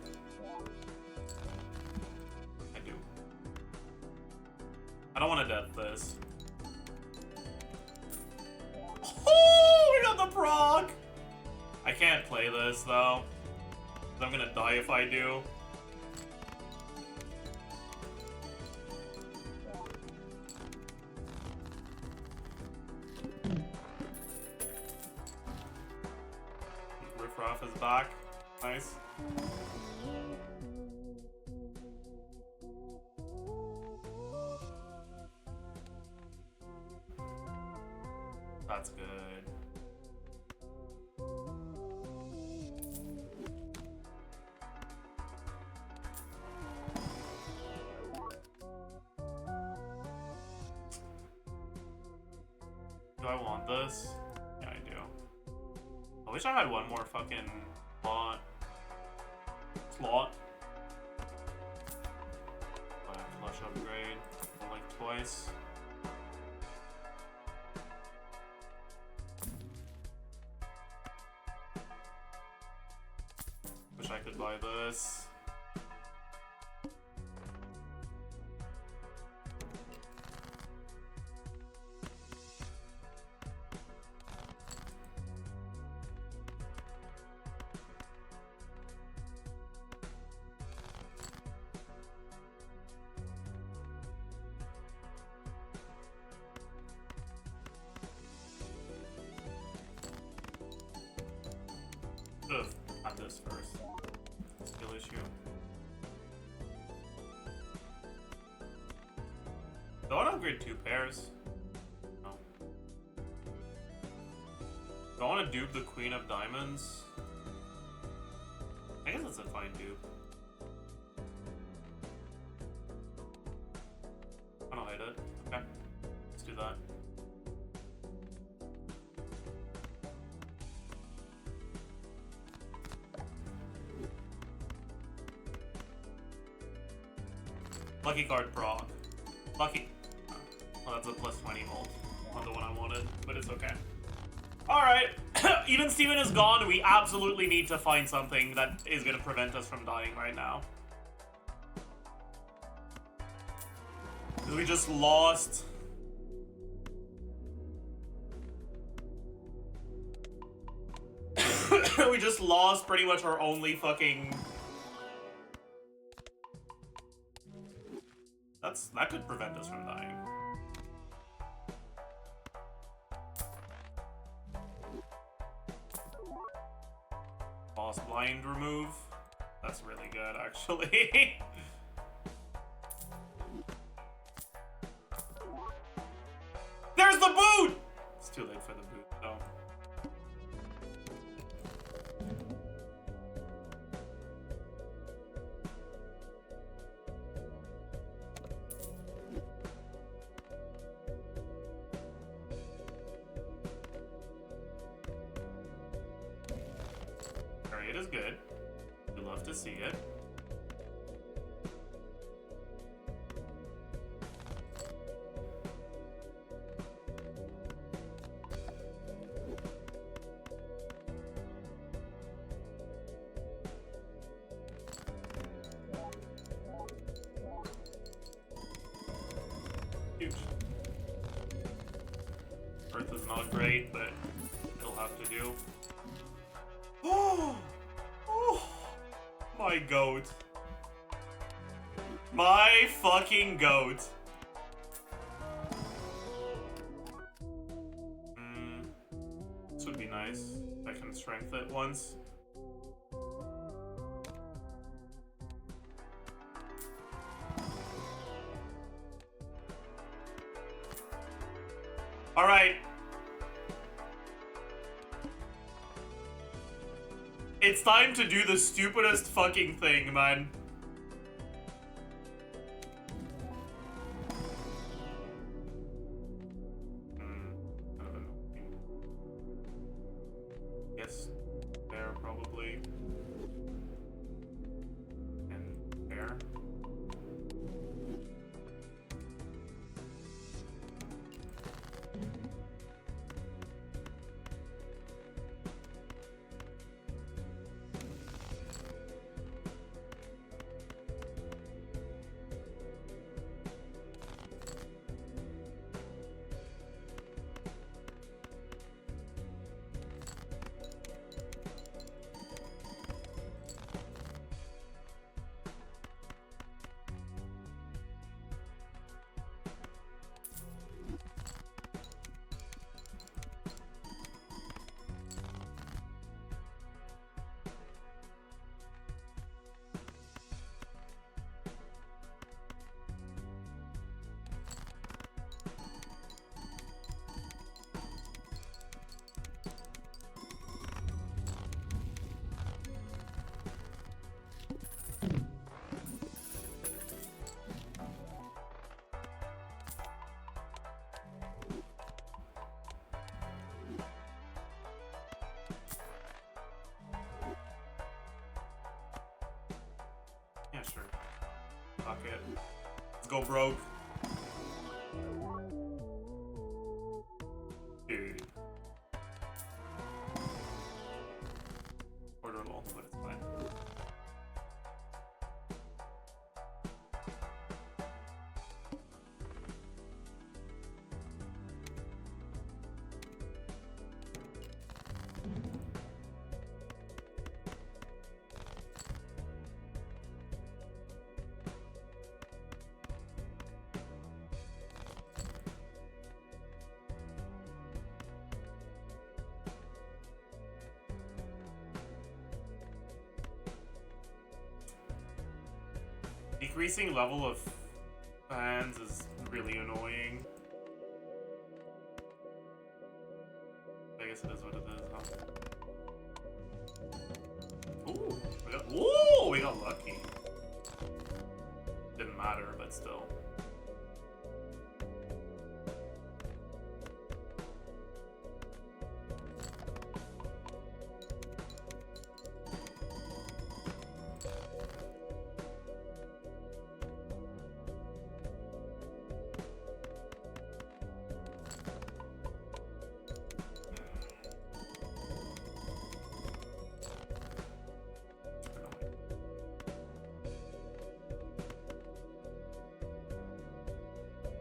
I do. I don't want to death this. Oh, we got the proc! I can't play this though. I'm gonna die if I do. Riffraff is back. Nice. That's good. Do I want this? Yeah, I do. I wish I had one more fucking slot. Flush upgrade. Like twice. Wish I could buy this. Should've had this first. Skill issue. Do I want to upgrade 2 pairs? No. Do I want to dupe the Queen of Diamonds? I guess that's a fine dupe. I don't hate it. Okay. Let's do that. Lucky card proc. Lucky. Well, that's a plus 20 volt on the one I wanted, but it's okay. Alright. Even Steven is gone. We absolutely need to find something that is going to prevent us from dying right now. We just lost. We just lost pretty much our only fucking... That could prevent us from dying. Boss blind remove. That's really good, actually. There's the boot! It's too late for the boot, though. It is good. We love to see it. Huge. Earth is not great, but it'll have to do. Oh! My goat. My fucking goat. This would be nice. I can strength it once. Alright. It's time to do the stupidest fucking thing, man. Yes, there probably. And there. Fuck it. Let's go broke. Dude. Orderable, but it's fine. Decreasing level of fans is really annoying. I guess it is what it is, huh? Ooh, we got lucky. Didn't matter, but still.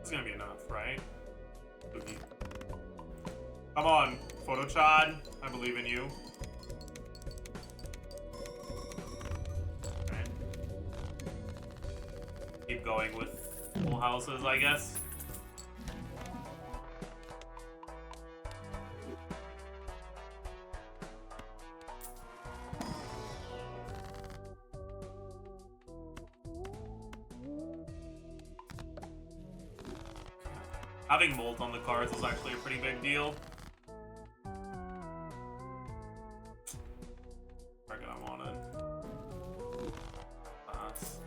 It's gonna be enough, right? Oogie. Come on, Photochad. I believe in you. Okay. Keep going with full houses, I guess. Having mold on the cards is actually a pretty big deal. Reckon I wanted. Pass.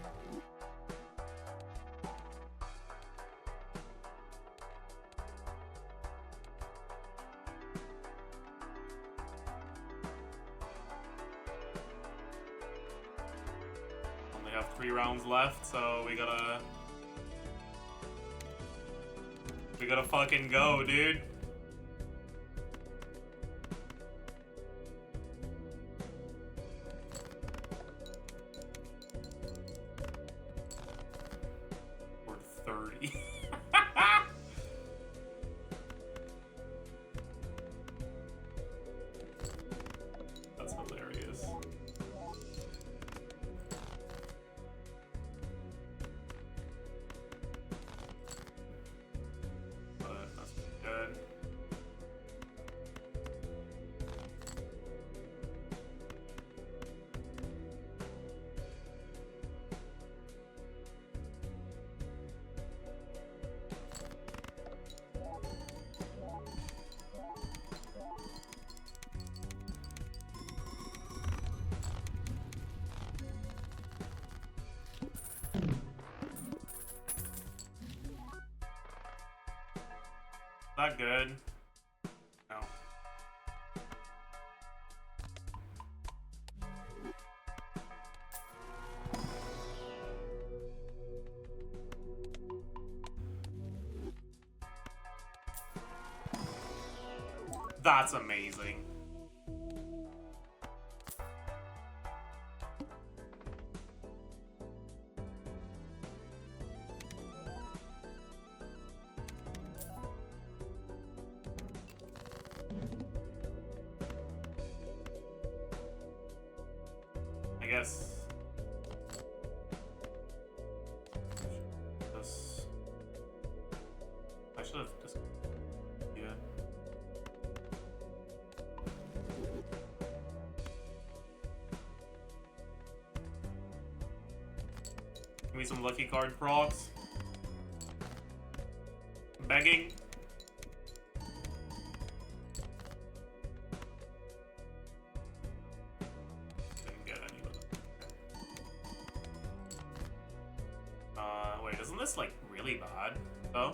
Only have 3 rounds left, so we gotta fucking go, dude. We're 30. That's hilarious. Good. That good? No. That's amazing. I guess this. I should have just. Yeah. Give me some lucky card procs. Begging. Wait, isn't this like really bad though?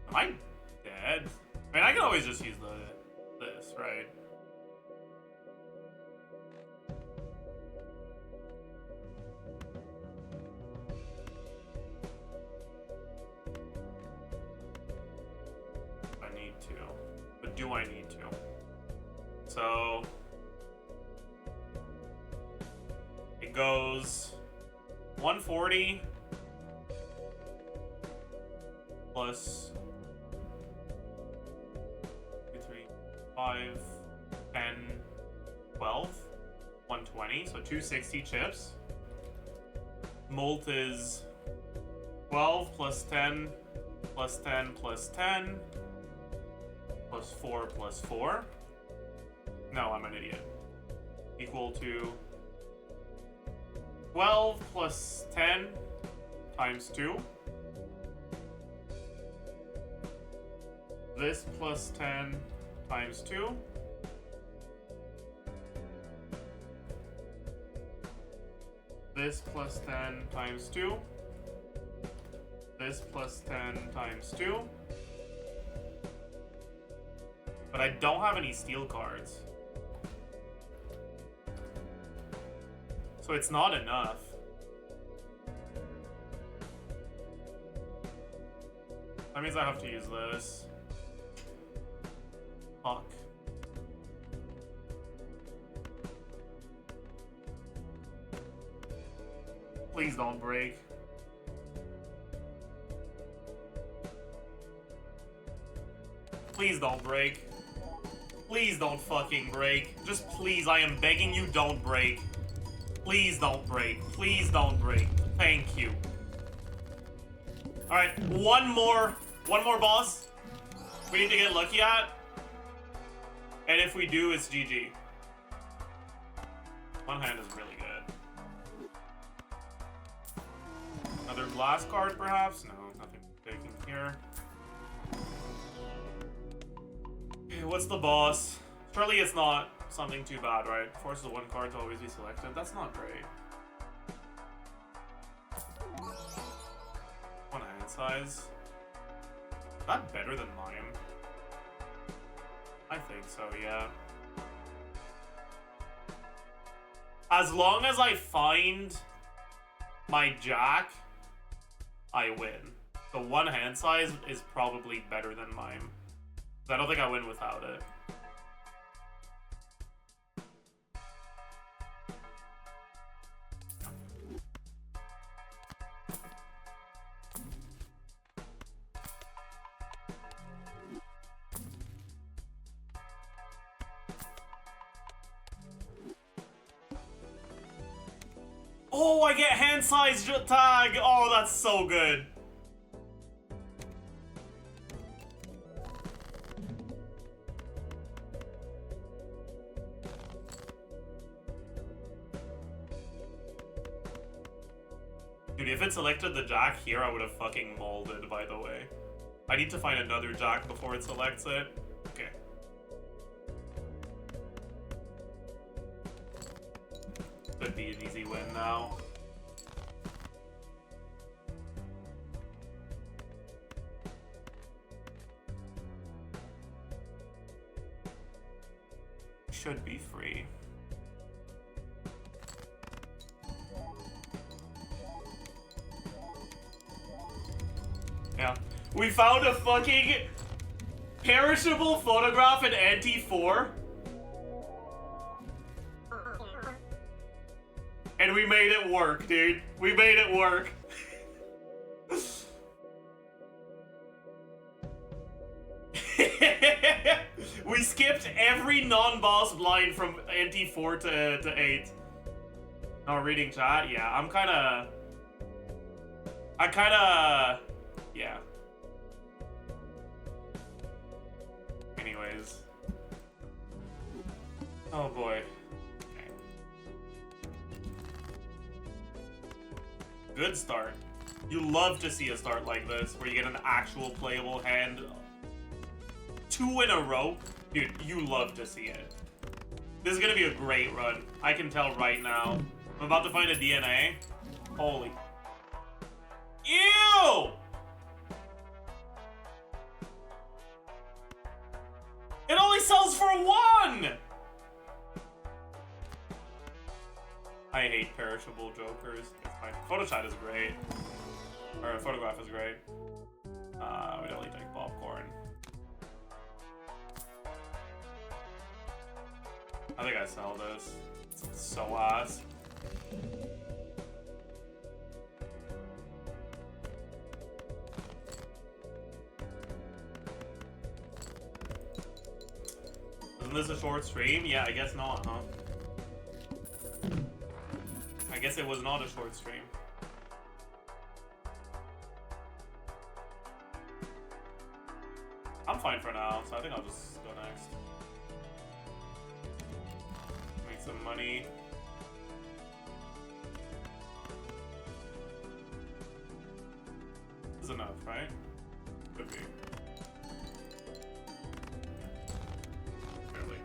Am I dead? I mean, I can always just use this, right? need to. But do I need to? So it goes 140 plus 2, 3, 5, 10, 12, 120, so 260 chips. Molt is 12 plus 10 plus 10 plus 10 plus 4 plus 4. No, I'm an idiot. Equal to 12 plus 10 times 2. This plus 10 times 2. This plus 10 times 2. This plus 10 times 2. But I don't have any steel cards. So it's not enough. That means I have to use this. Fuck. Please don't break. Please don't break. Please don't fucking break. Just please, I am begging you, don't break. Please don't break. Please don't break. Thank you. Alright, one more boss we need to get lucky at. And if we do, it's GG. One hand is really good. Another glass card, perhaps? No, nothing taken here. Okay, what's the boss? Surely it's not something too bad, right? Forces the one card to always be selected. That's not great. One hand size. Is that better than mine? I think so, yeah. As long as I find my jack, I win. The one hand size is probably better than mine. I don't think I win without it. Oh, I get hand size tag! Oh, that's so good. Dude, if it selected the jack here, I would have fucking molded, by the way. I need to find another jack before it selects it. Okay. Could be an easy win now. Should be free. Yeah. We found a fucking perishable photograph in Anti-4. And we made it work, dude. We made it work. We skipped every non-boss blind from Anti-4 to 8. No, reading chat? Yeah, yeah. Anyways. Oh boy. Okay. Good start. You love to see a start like this, where you get an actual playable hand. 2 in a row. Dude, you love to see it. This is gonna be a great run. I can tell right now. I'm about to find a DNA. Holy. Ew! It only sells for 1! I hate perishable jokers. It's fine. Photoshop is great. Or photograph is great. We'd only take popcorn. think I sell this. It's so ass. Isn't this a short stream? Yeah, I guess not, huh? I guess it was not a short stream. I'm fine for now, so I think I'll just go next. Make some money. This is enough, right? Could be. Barely.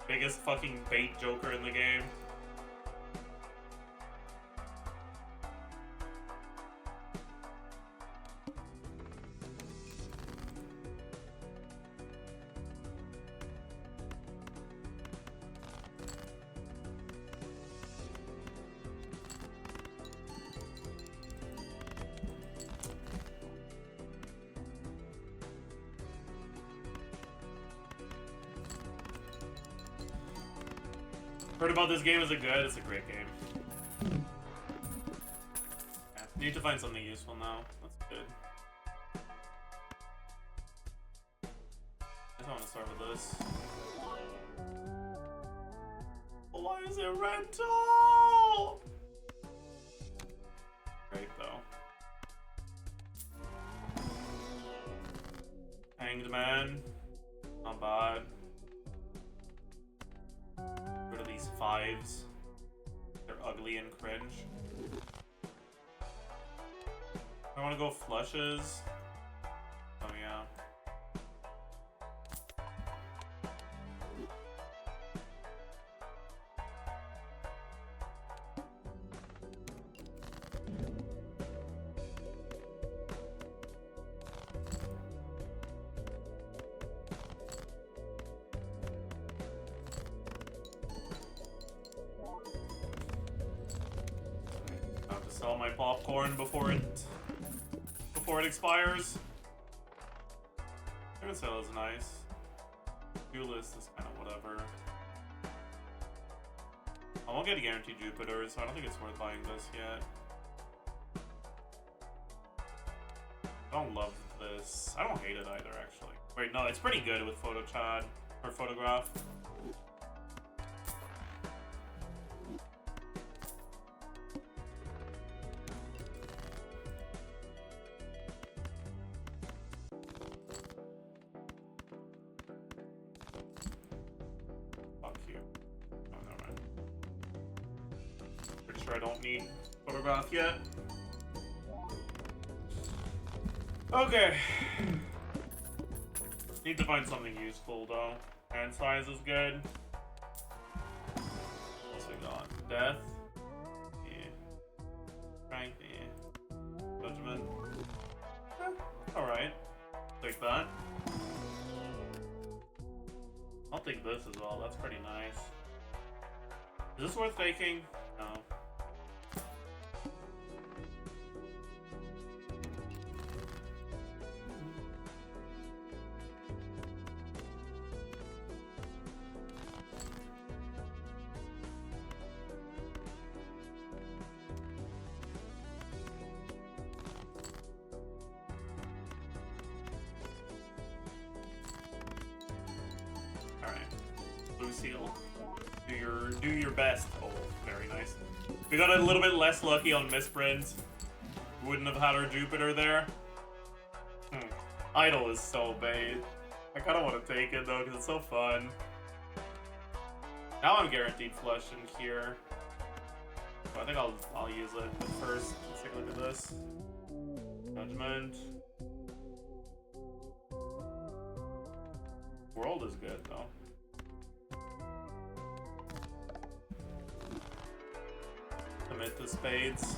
Biggest fucking bait joker in the game. Heard about this game, is it good? It's a great game. Yeah, need to find something useful now. That's good. I just want to start with this. Why is it rental? Great though. Hanged Man. Not bad. Rid of these 5s. They're ugly and cringe. I want to go flushes. Oh yeah. Sell my popcorn before it expires. Ticket sale is nice. View list is kind of whatever. I won't get a guaranteed Jupiter, so I don't think it's worth buying this yet. I don't love this. I don't hate it either, actually. Wait, no, it's pretty good with photo chat or photograph. I don't need photograph yet. Okay. Need to find something useful though. Hand size is good. What else we got? Death. Yeah. Strength. Yeah. Judgment. Alright. Take that. I'll take this as well. That's pretty nice. Is this worth taking? No. Seal. Do your best. Oh, very nice. We got a little bit less lucky on misprints. Wouldn't have had our Jupiter there. Idol is so bait. I kind of want to take it though because it's so fun. Now I'm guaranteed flush in here. So I think I'll use it. But first, let's take a look at this. Judgment. World is good though. Commit the spades.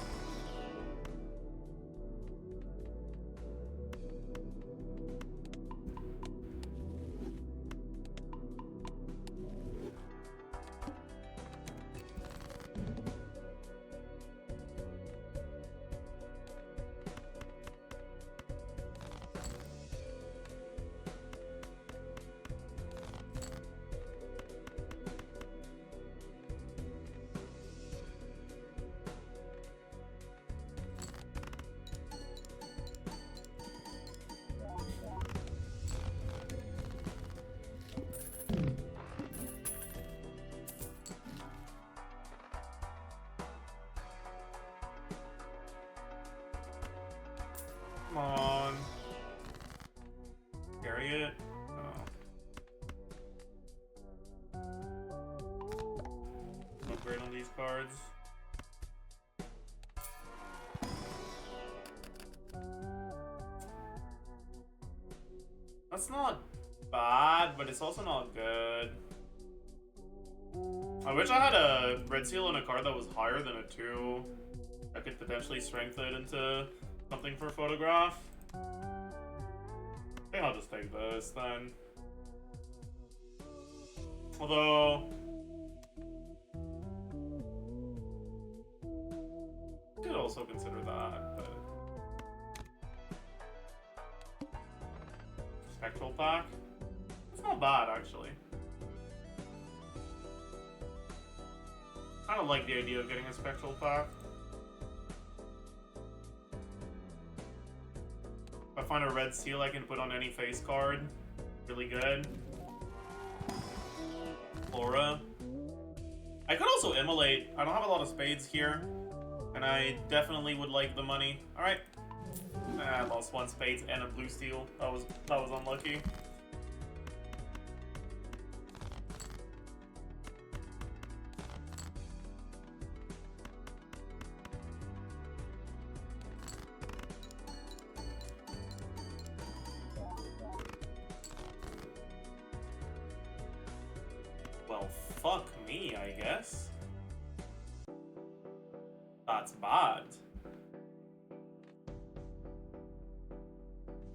Come on. Carry it. Oh. Upgrade on these cards. That's not bad, but it's also not good. I wish I had a red seal on a card that was higher than a 2. I could potentially strengthen it into something for photograph. I think I'll just take this then. Although I could also consider that, but Spectral Pack? It's not bad actually. I don't like the idea of getting a Spectral Pack. If I find a red seal I can put on any face card, really good. Flora. I could also immolate. I don't have a lot of spades here, and I definitely would like the money. Alright. I lost 1 spades and a blue steel. That was unlucky. Well, fuck me, I guess. That's bad.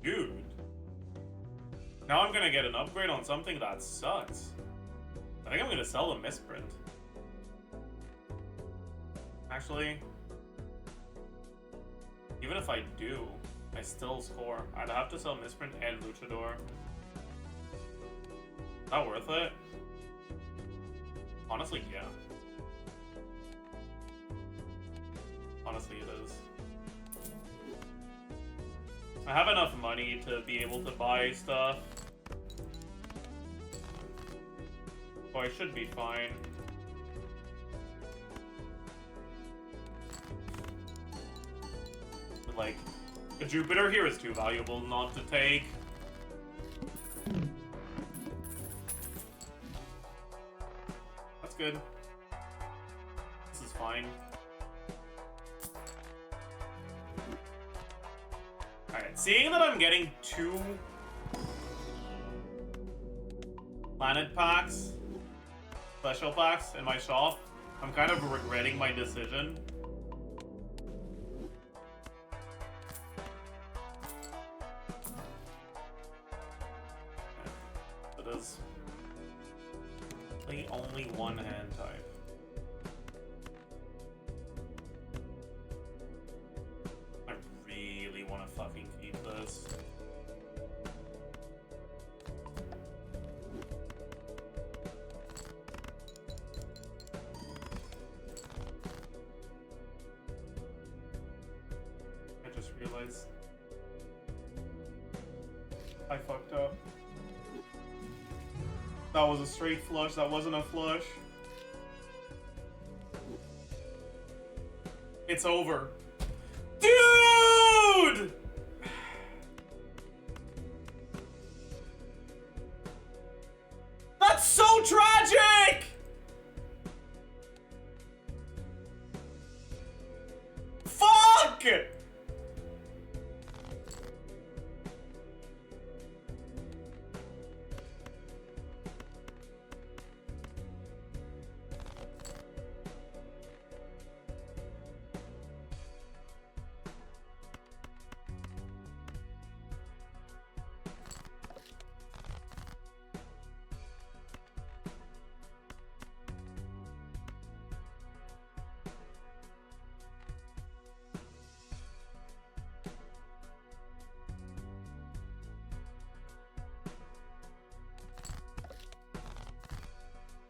Dude. Now I'm gonna get an upgrade on something that sucks. I think I'm gonna sell the misprint. Actually, even if I do, I still score. I'd have to sell misprint and luchador. Is that worth it? Honestly, yeah. Honestly, it is. I have enough money to be able to buy stuff. So I should be fine. But like, a Jupiter here is too valuable not to take. That's good. This is fine. Alright, seeing that I'm getting 2 planet packs, special packs in my shop, I'm kind of regretting my decision. It is only 1 hand type. I really want to fucking keep this. I just realized I fucked up. That was a straight flush, that wasn't a flush. It's over. Dude! That's so tragic! Fuck!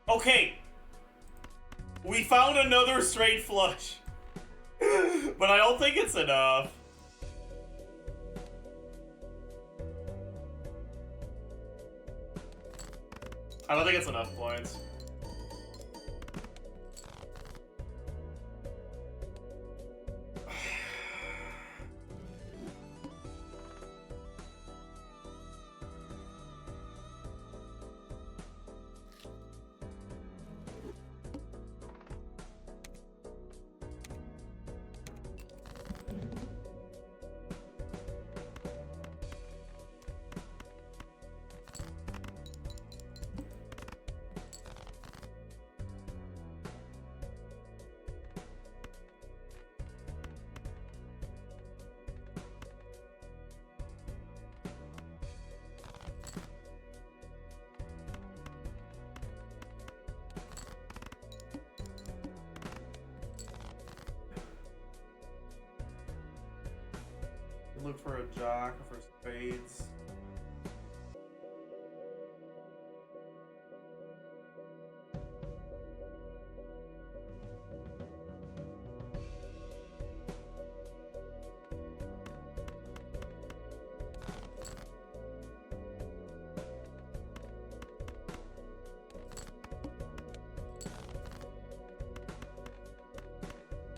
Okay. We found another straight flush. But I don't think it's enough. I don't think it's enough points. look for a jack or for spades.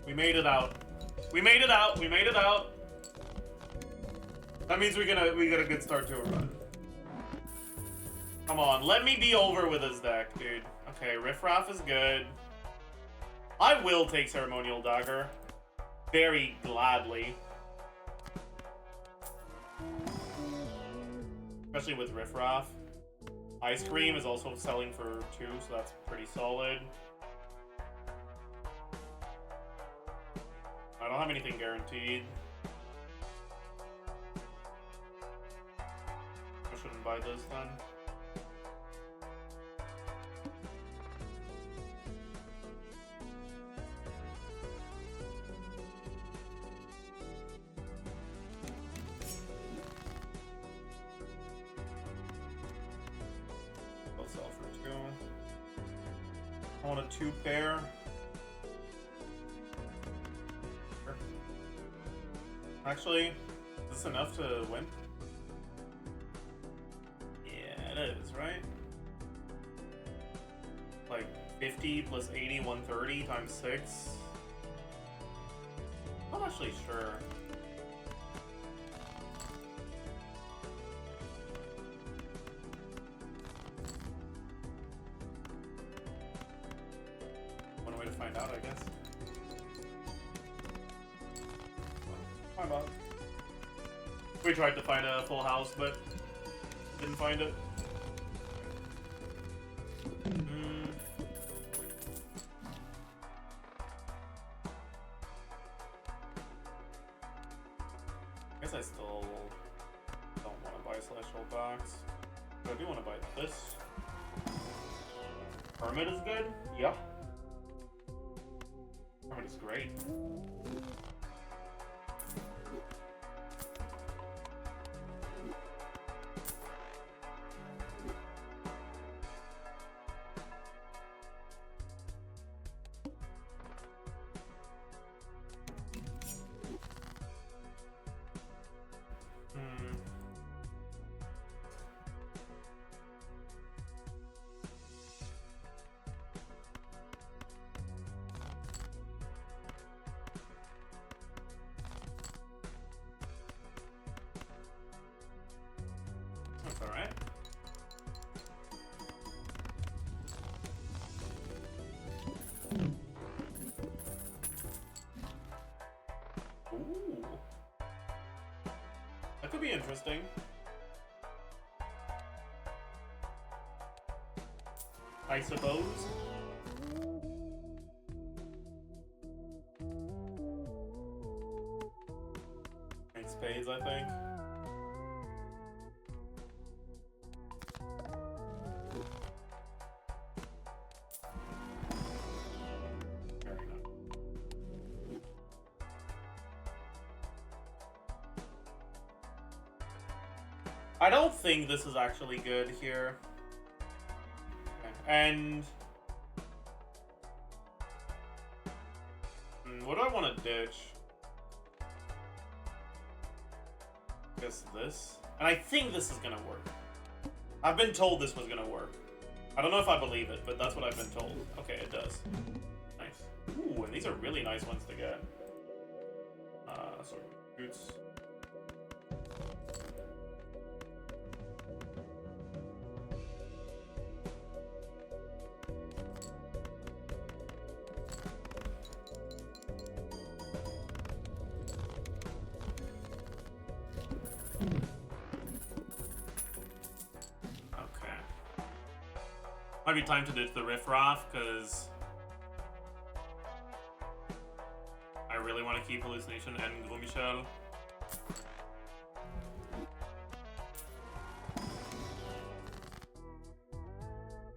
We made it out. We made it out. We made it out. That means we get a good start to a run. Come on, let me be over with this deck, dude. Okay, Riffraff is good. I will take Ceremonial Dagger. Very gladly. Especially with Riffraff. Ice Cream is also selling for 2, so that's pretty solid. I don't have anything guaranteed. I shouldn't buy this then. I'll sell for 2. I want a 2 pair. Actually, is this enough to win? Yeah, it is, right? Like 50 plus 80, 130 times 6. I'm not actually sure. One way to find out, I guess. My bad. We tried to find a full house, but didn't find it. I guess I still don't want to buy Celestial Box. But I do want to buy this. Hermit is good? Yeah. Hermit is great. That's alright. Ooh. That could be interesting. I suppose. And spades, I think. I don't think this is actually good here. Okay. And what do I want to ditch? I guess this. And I think this is gonna work. I've been told this was gonna work. I don't know if I believe it, but that's what I've been told. Okay, it does. Nice. Ooh, and these are really nice ones to get. So boots. Might be time to ditch the Riffraff, because I really want to keep Hallucination and Gros Michel.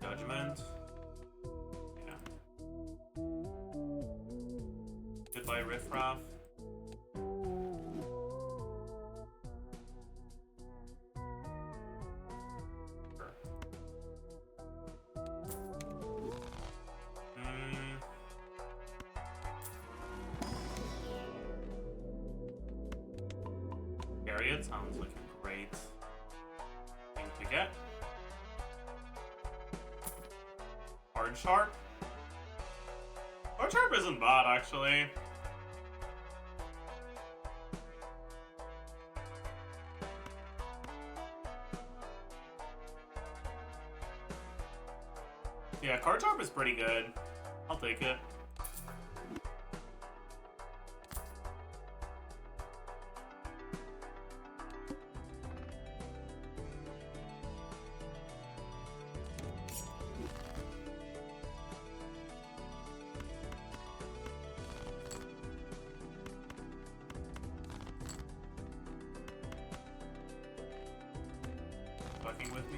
Judgment. Yeah. Goodbye, Riffraff. Chariot sounds like a great thing to get. Card Sharp? Card Sharp isn't bad, actually. Yeah, Card Sharp is pretty good. I'll take it. Fucking with me?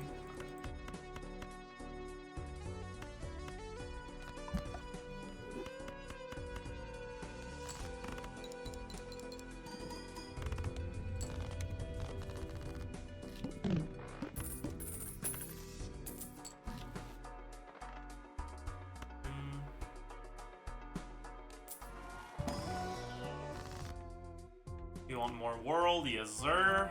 You want more world? Yes, sir.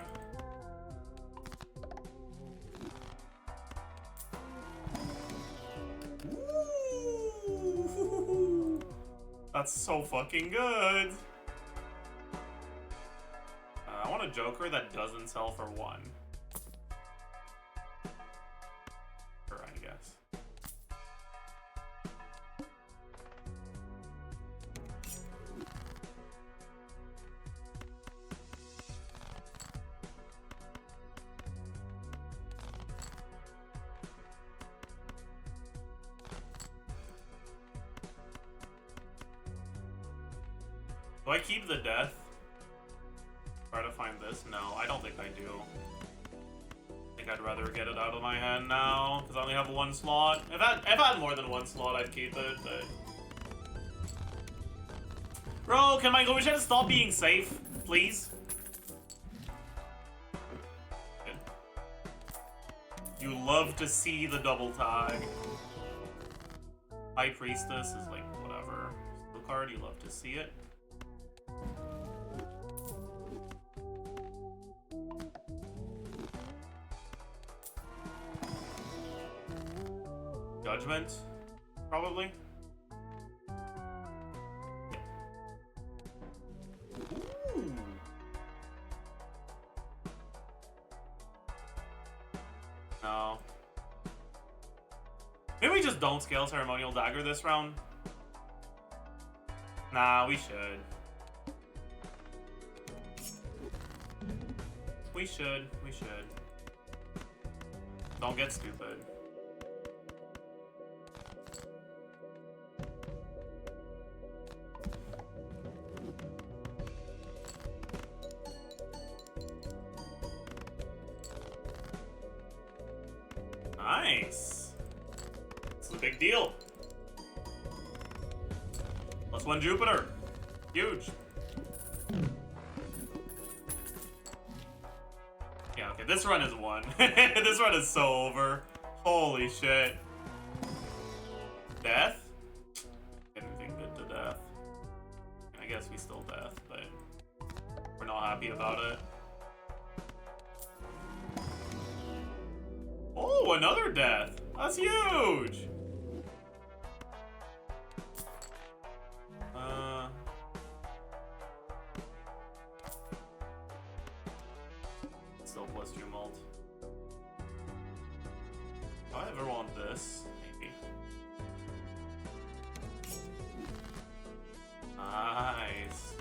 Ooh. That's so fucking good. I want a Joker that doesn't sell for 1. Sure, I guess. Do I keep the death? Try to find this? No, I don't think I do. I think I'd rather get it out of my hand now, because I only have 1 slot. If I had more than 1 slot, I'd keep it, but... Bro, can my Goshen stop being safe, please? Good. You love to see the double tag. High Priestess is like, whatever. Steel card, you love to see it. Judgment, probably. Ooh. No. Maybe we just don't scale Ceremonial Dagger this round. Nah, we should. We should. Don't get stupid. Nice. This is a big deal. +1 Jupiter. Huge. Yeah, okay, this run is 1. This run is so over. Holy shit. Death? Anything good to death. I guess we still death, but we're not happy about it. Oh, another death. That's huge. Still +2 mult. Do I ever want this? Maybe. Nice.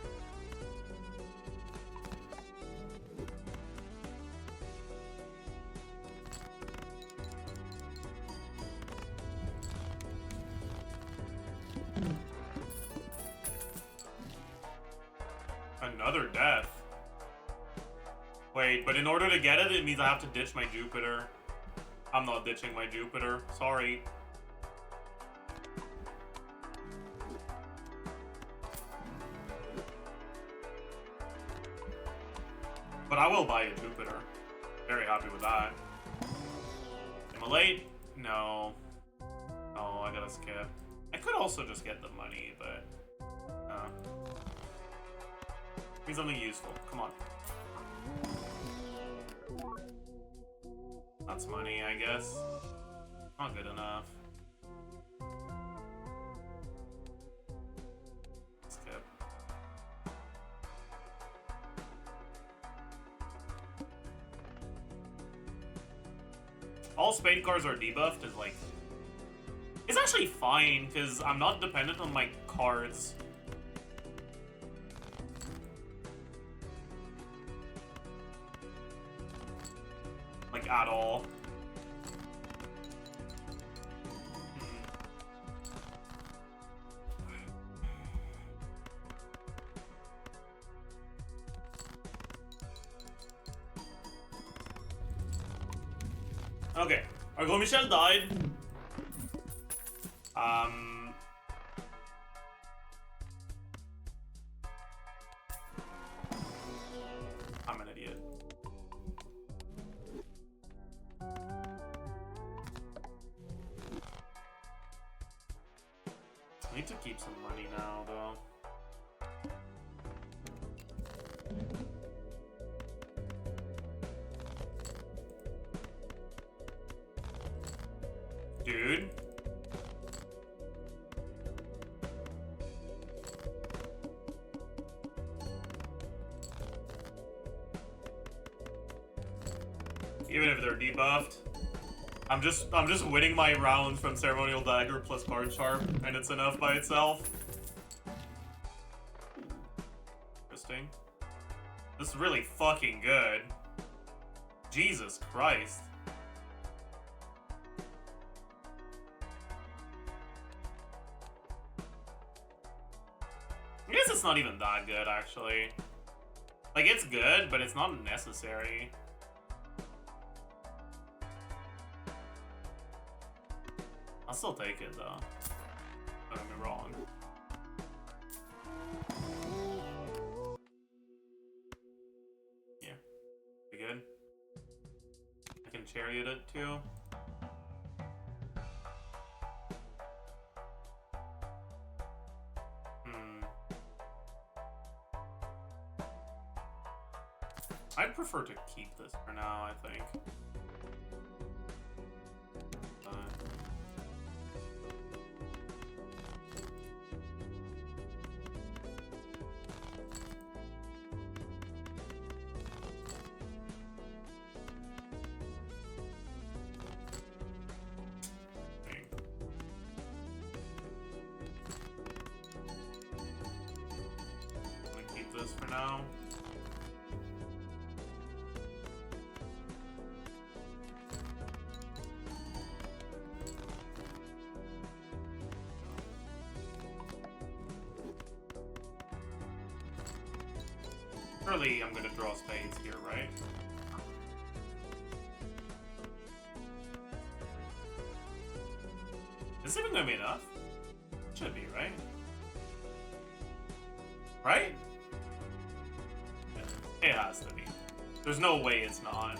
Another death. Wait, but in order to get it, it means I have to ditch my Jupiter. I'm not ditching my Jupiter. Sorry. But I will buy a Jupiter. Very happy with that. Am I late? No. Oh, I gotta skip. I could also just get the money, but... Need something useful. Come on. That's money, I guess. Not good enough. Skip. All spade cards are debuffed is like... It's actually fine, because I'm not dependent on my cards. Like, at all. Okay, Argo Michel died. I'm an idiot. I need to keep some money now, though. Dude. Even if they're debuffed, I'm just winning my rounds from Ceremonial Dagger plus Card Sharp, and it's enough by itself. Interesting. This is really fucking good. Jesus Christ. I guess it's not even that good, actually. Like, it's good, but it's not necessary. I'll still take it, though. Don't get me wrong. Yeah. Pretty good. I can chariot it, too. I'd prefer to keep this for now, I think. I'm gonna keep this for now. Surely I'm gonna draw spades here, right? Is this even gonna be enough? Should be, right? Right? It has to be. There's no way it's not.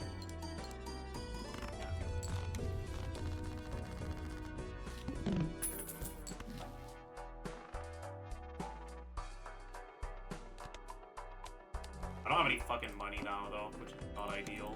I don't have any fucking money now, though, which is not ideal.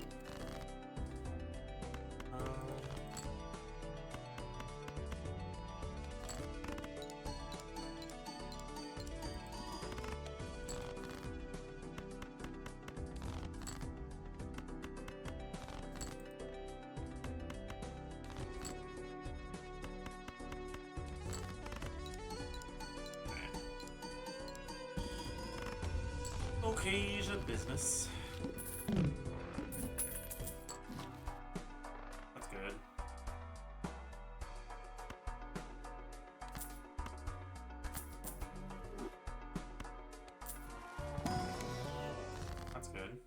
Okay, the business. That's good. That's good.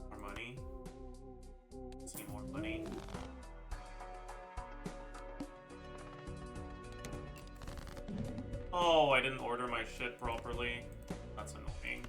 More money. See more money. Oh, I didn't order my shit properly. That's annoying.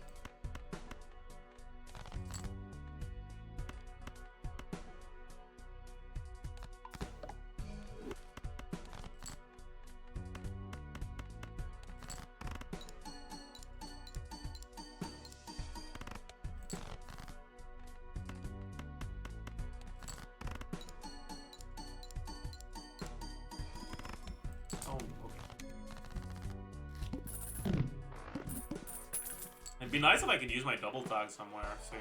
Be nice if I could use my double tag somewhere soon.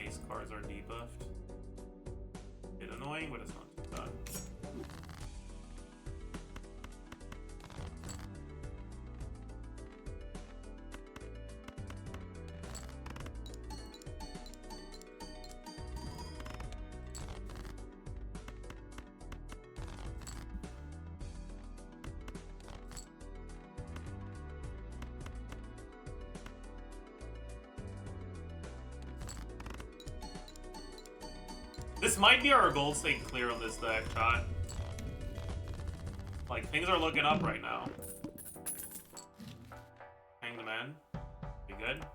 Ace cards are debuffed. Bit annoying, but it's not too bad. This might be our gold stake clear on this deck, chat. Like, things are looking up right now. Hang the man. Be good.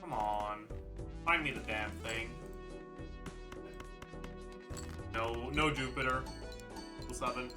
Come on. Find me the damn thing. No Jupiter. 7.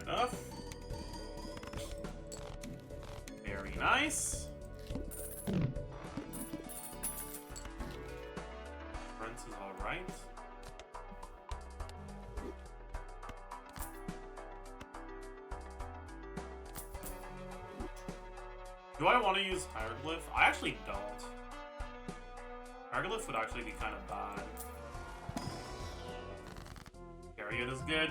Enough. Very nice. Prince is alright. Do I want to use Hieroglyph? I actually don't. Hieroglyph would actually be kind of bad. Chariot is good.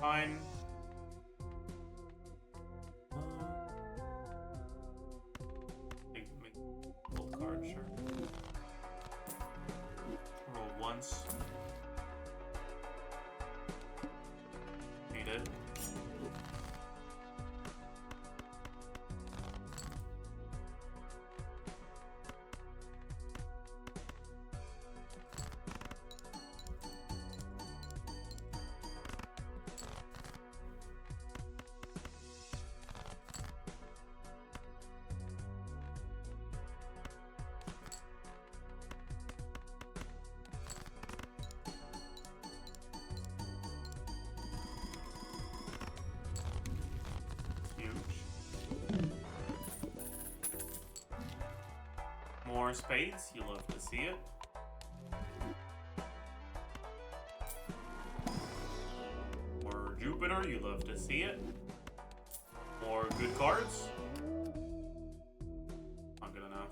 Fine. Make gold card, sure. Roll once. Need it. More spades, you love to see it. More Jupiter, you love to see it. More good cards. Not good enough.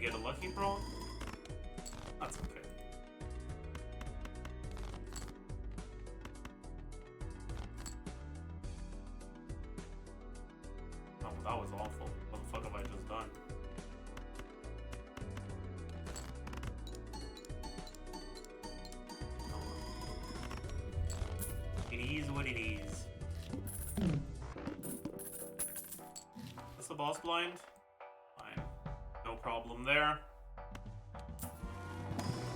Get a lucky brawl? That's okay. That was awful. What the fuck have I just done? It is what it is. That's the boss blind. Fine. No problem there.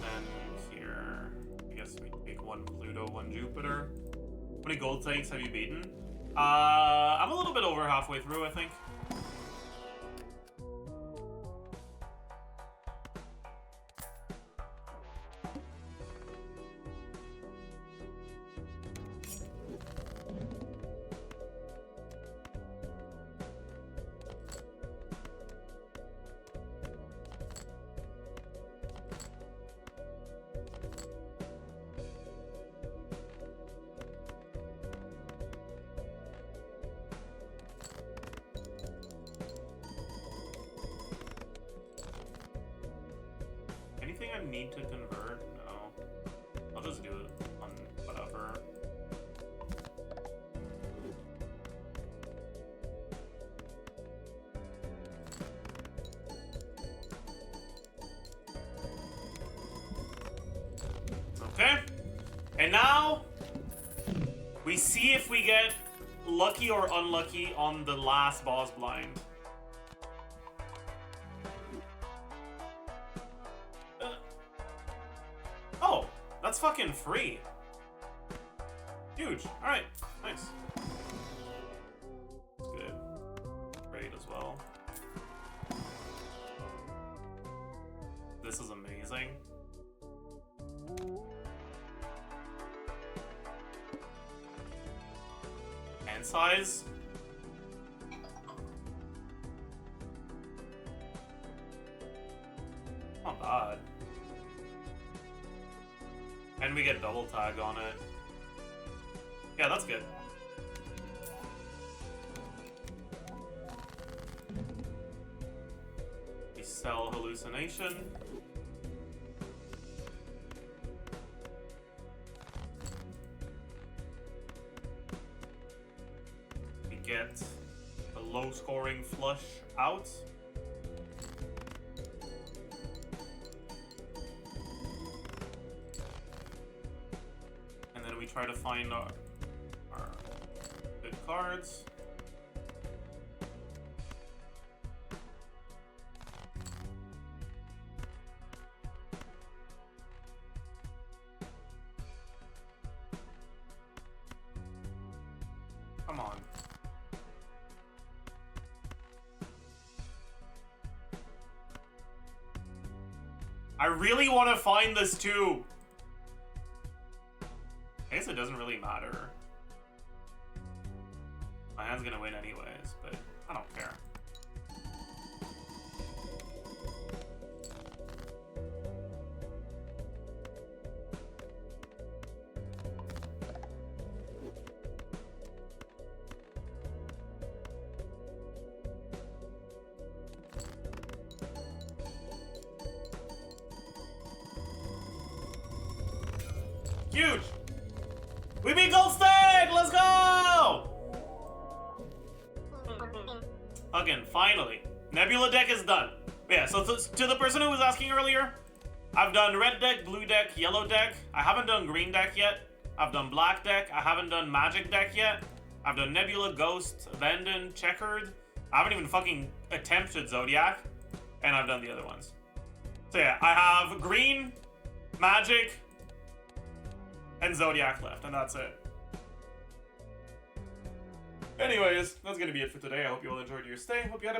And here, I guess we take one Pluto, one Jupiter. How many gold tanks have you beaten? I'm a little bit over halfway through, I think. Anything I need to convert? No. I'll just do it on whatever. Okay. And now we see if we get lucky or unlucky on the last boss blind. Oh, that's fucking free. Huge. Alright, nice. Good. Great as well. This is amazing. Hand size. Not bad. And we get double tag on it. Yeah, that's good. We sell hallucination. We get the low scoring flush out. And then we try to find our good cards. Come on. I really want to find this too. I guess it doesn't really matter. My hand's gonna win anyways, but I don't care. Huge! We beat Gold Stag! Let's go! Again, finally. Nebula deck is done. Yeah, so to the person who was asking earlier, I've done red deck, blue deck, yellow deck. I haven't done green deck yet. I've done black deck. I haven't done magic deck yet. I've done Nebula, Ghost, Abandoned, Checkered. I haven't even fucking attempted Zodiac. And I've done the other ones. So yeah, I have green, magic, and Zodiac left, and that's it. Anyways, that's gonna be it for today. I hope you all enjoyed your stay. Hope you had a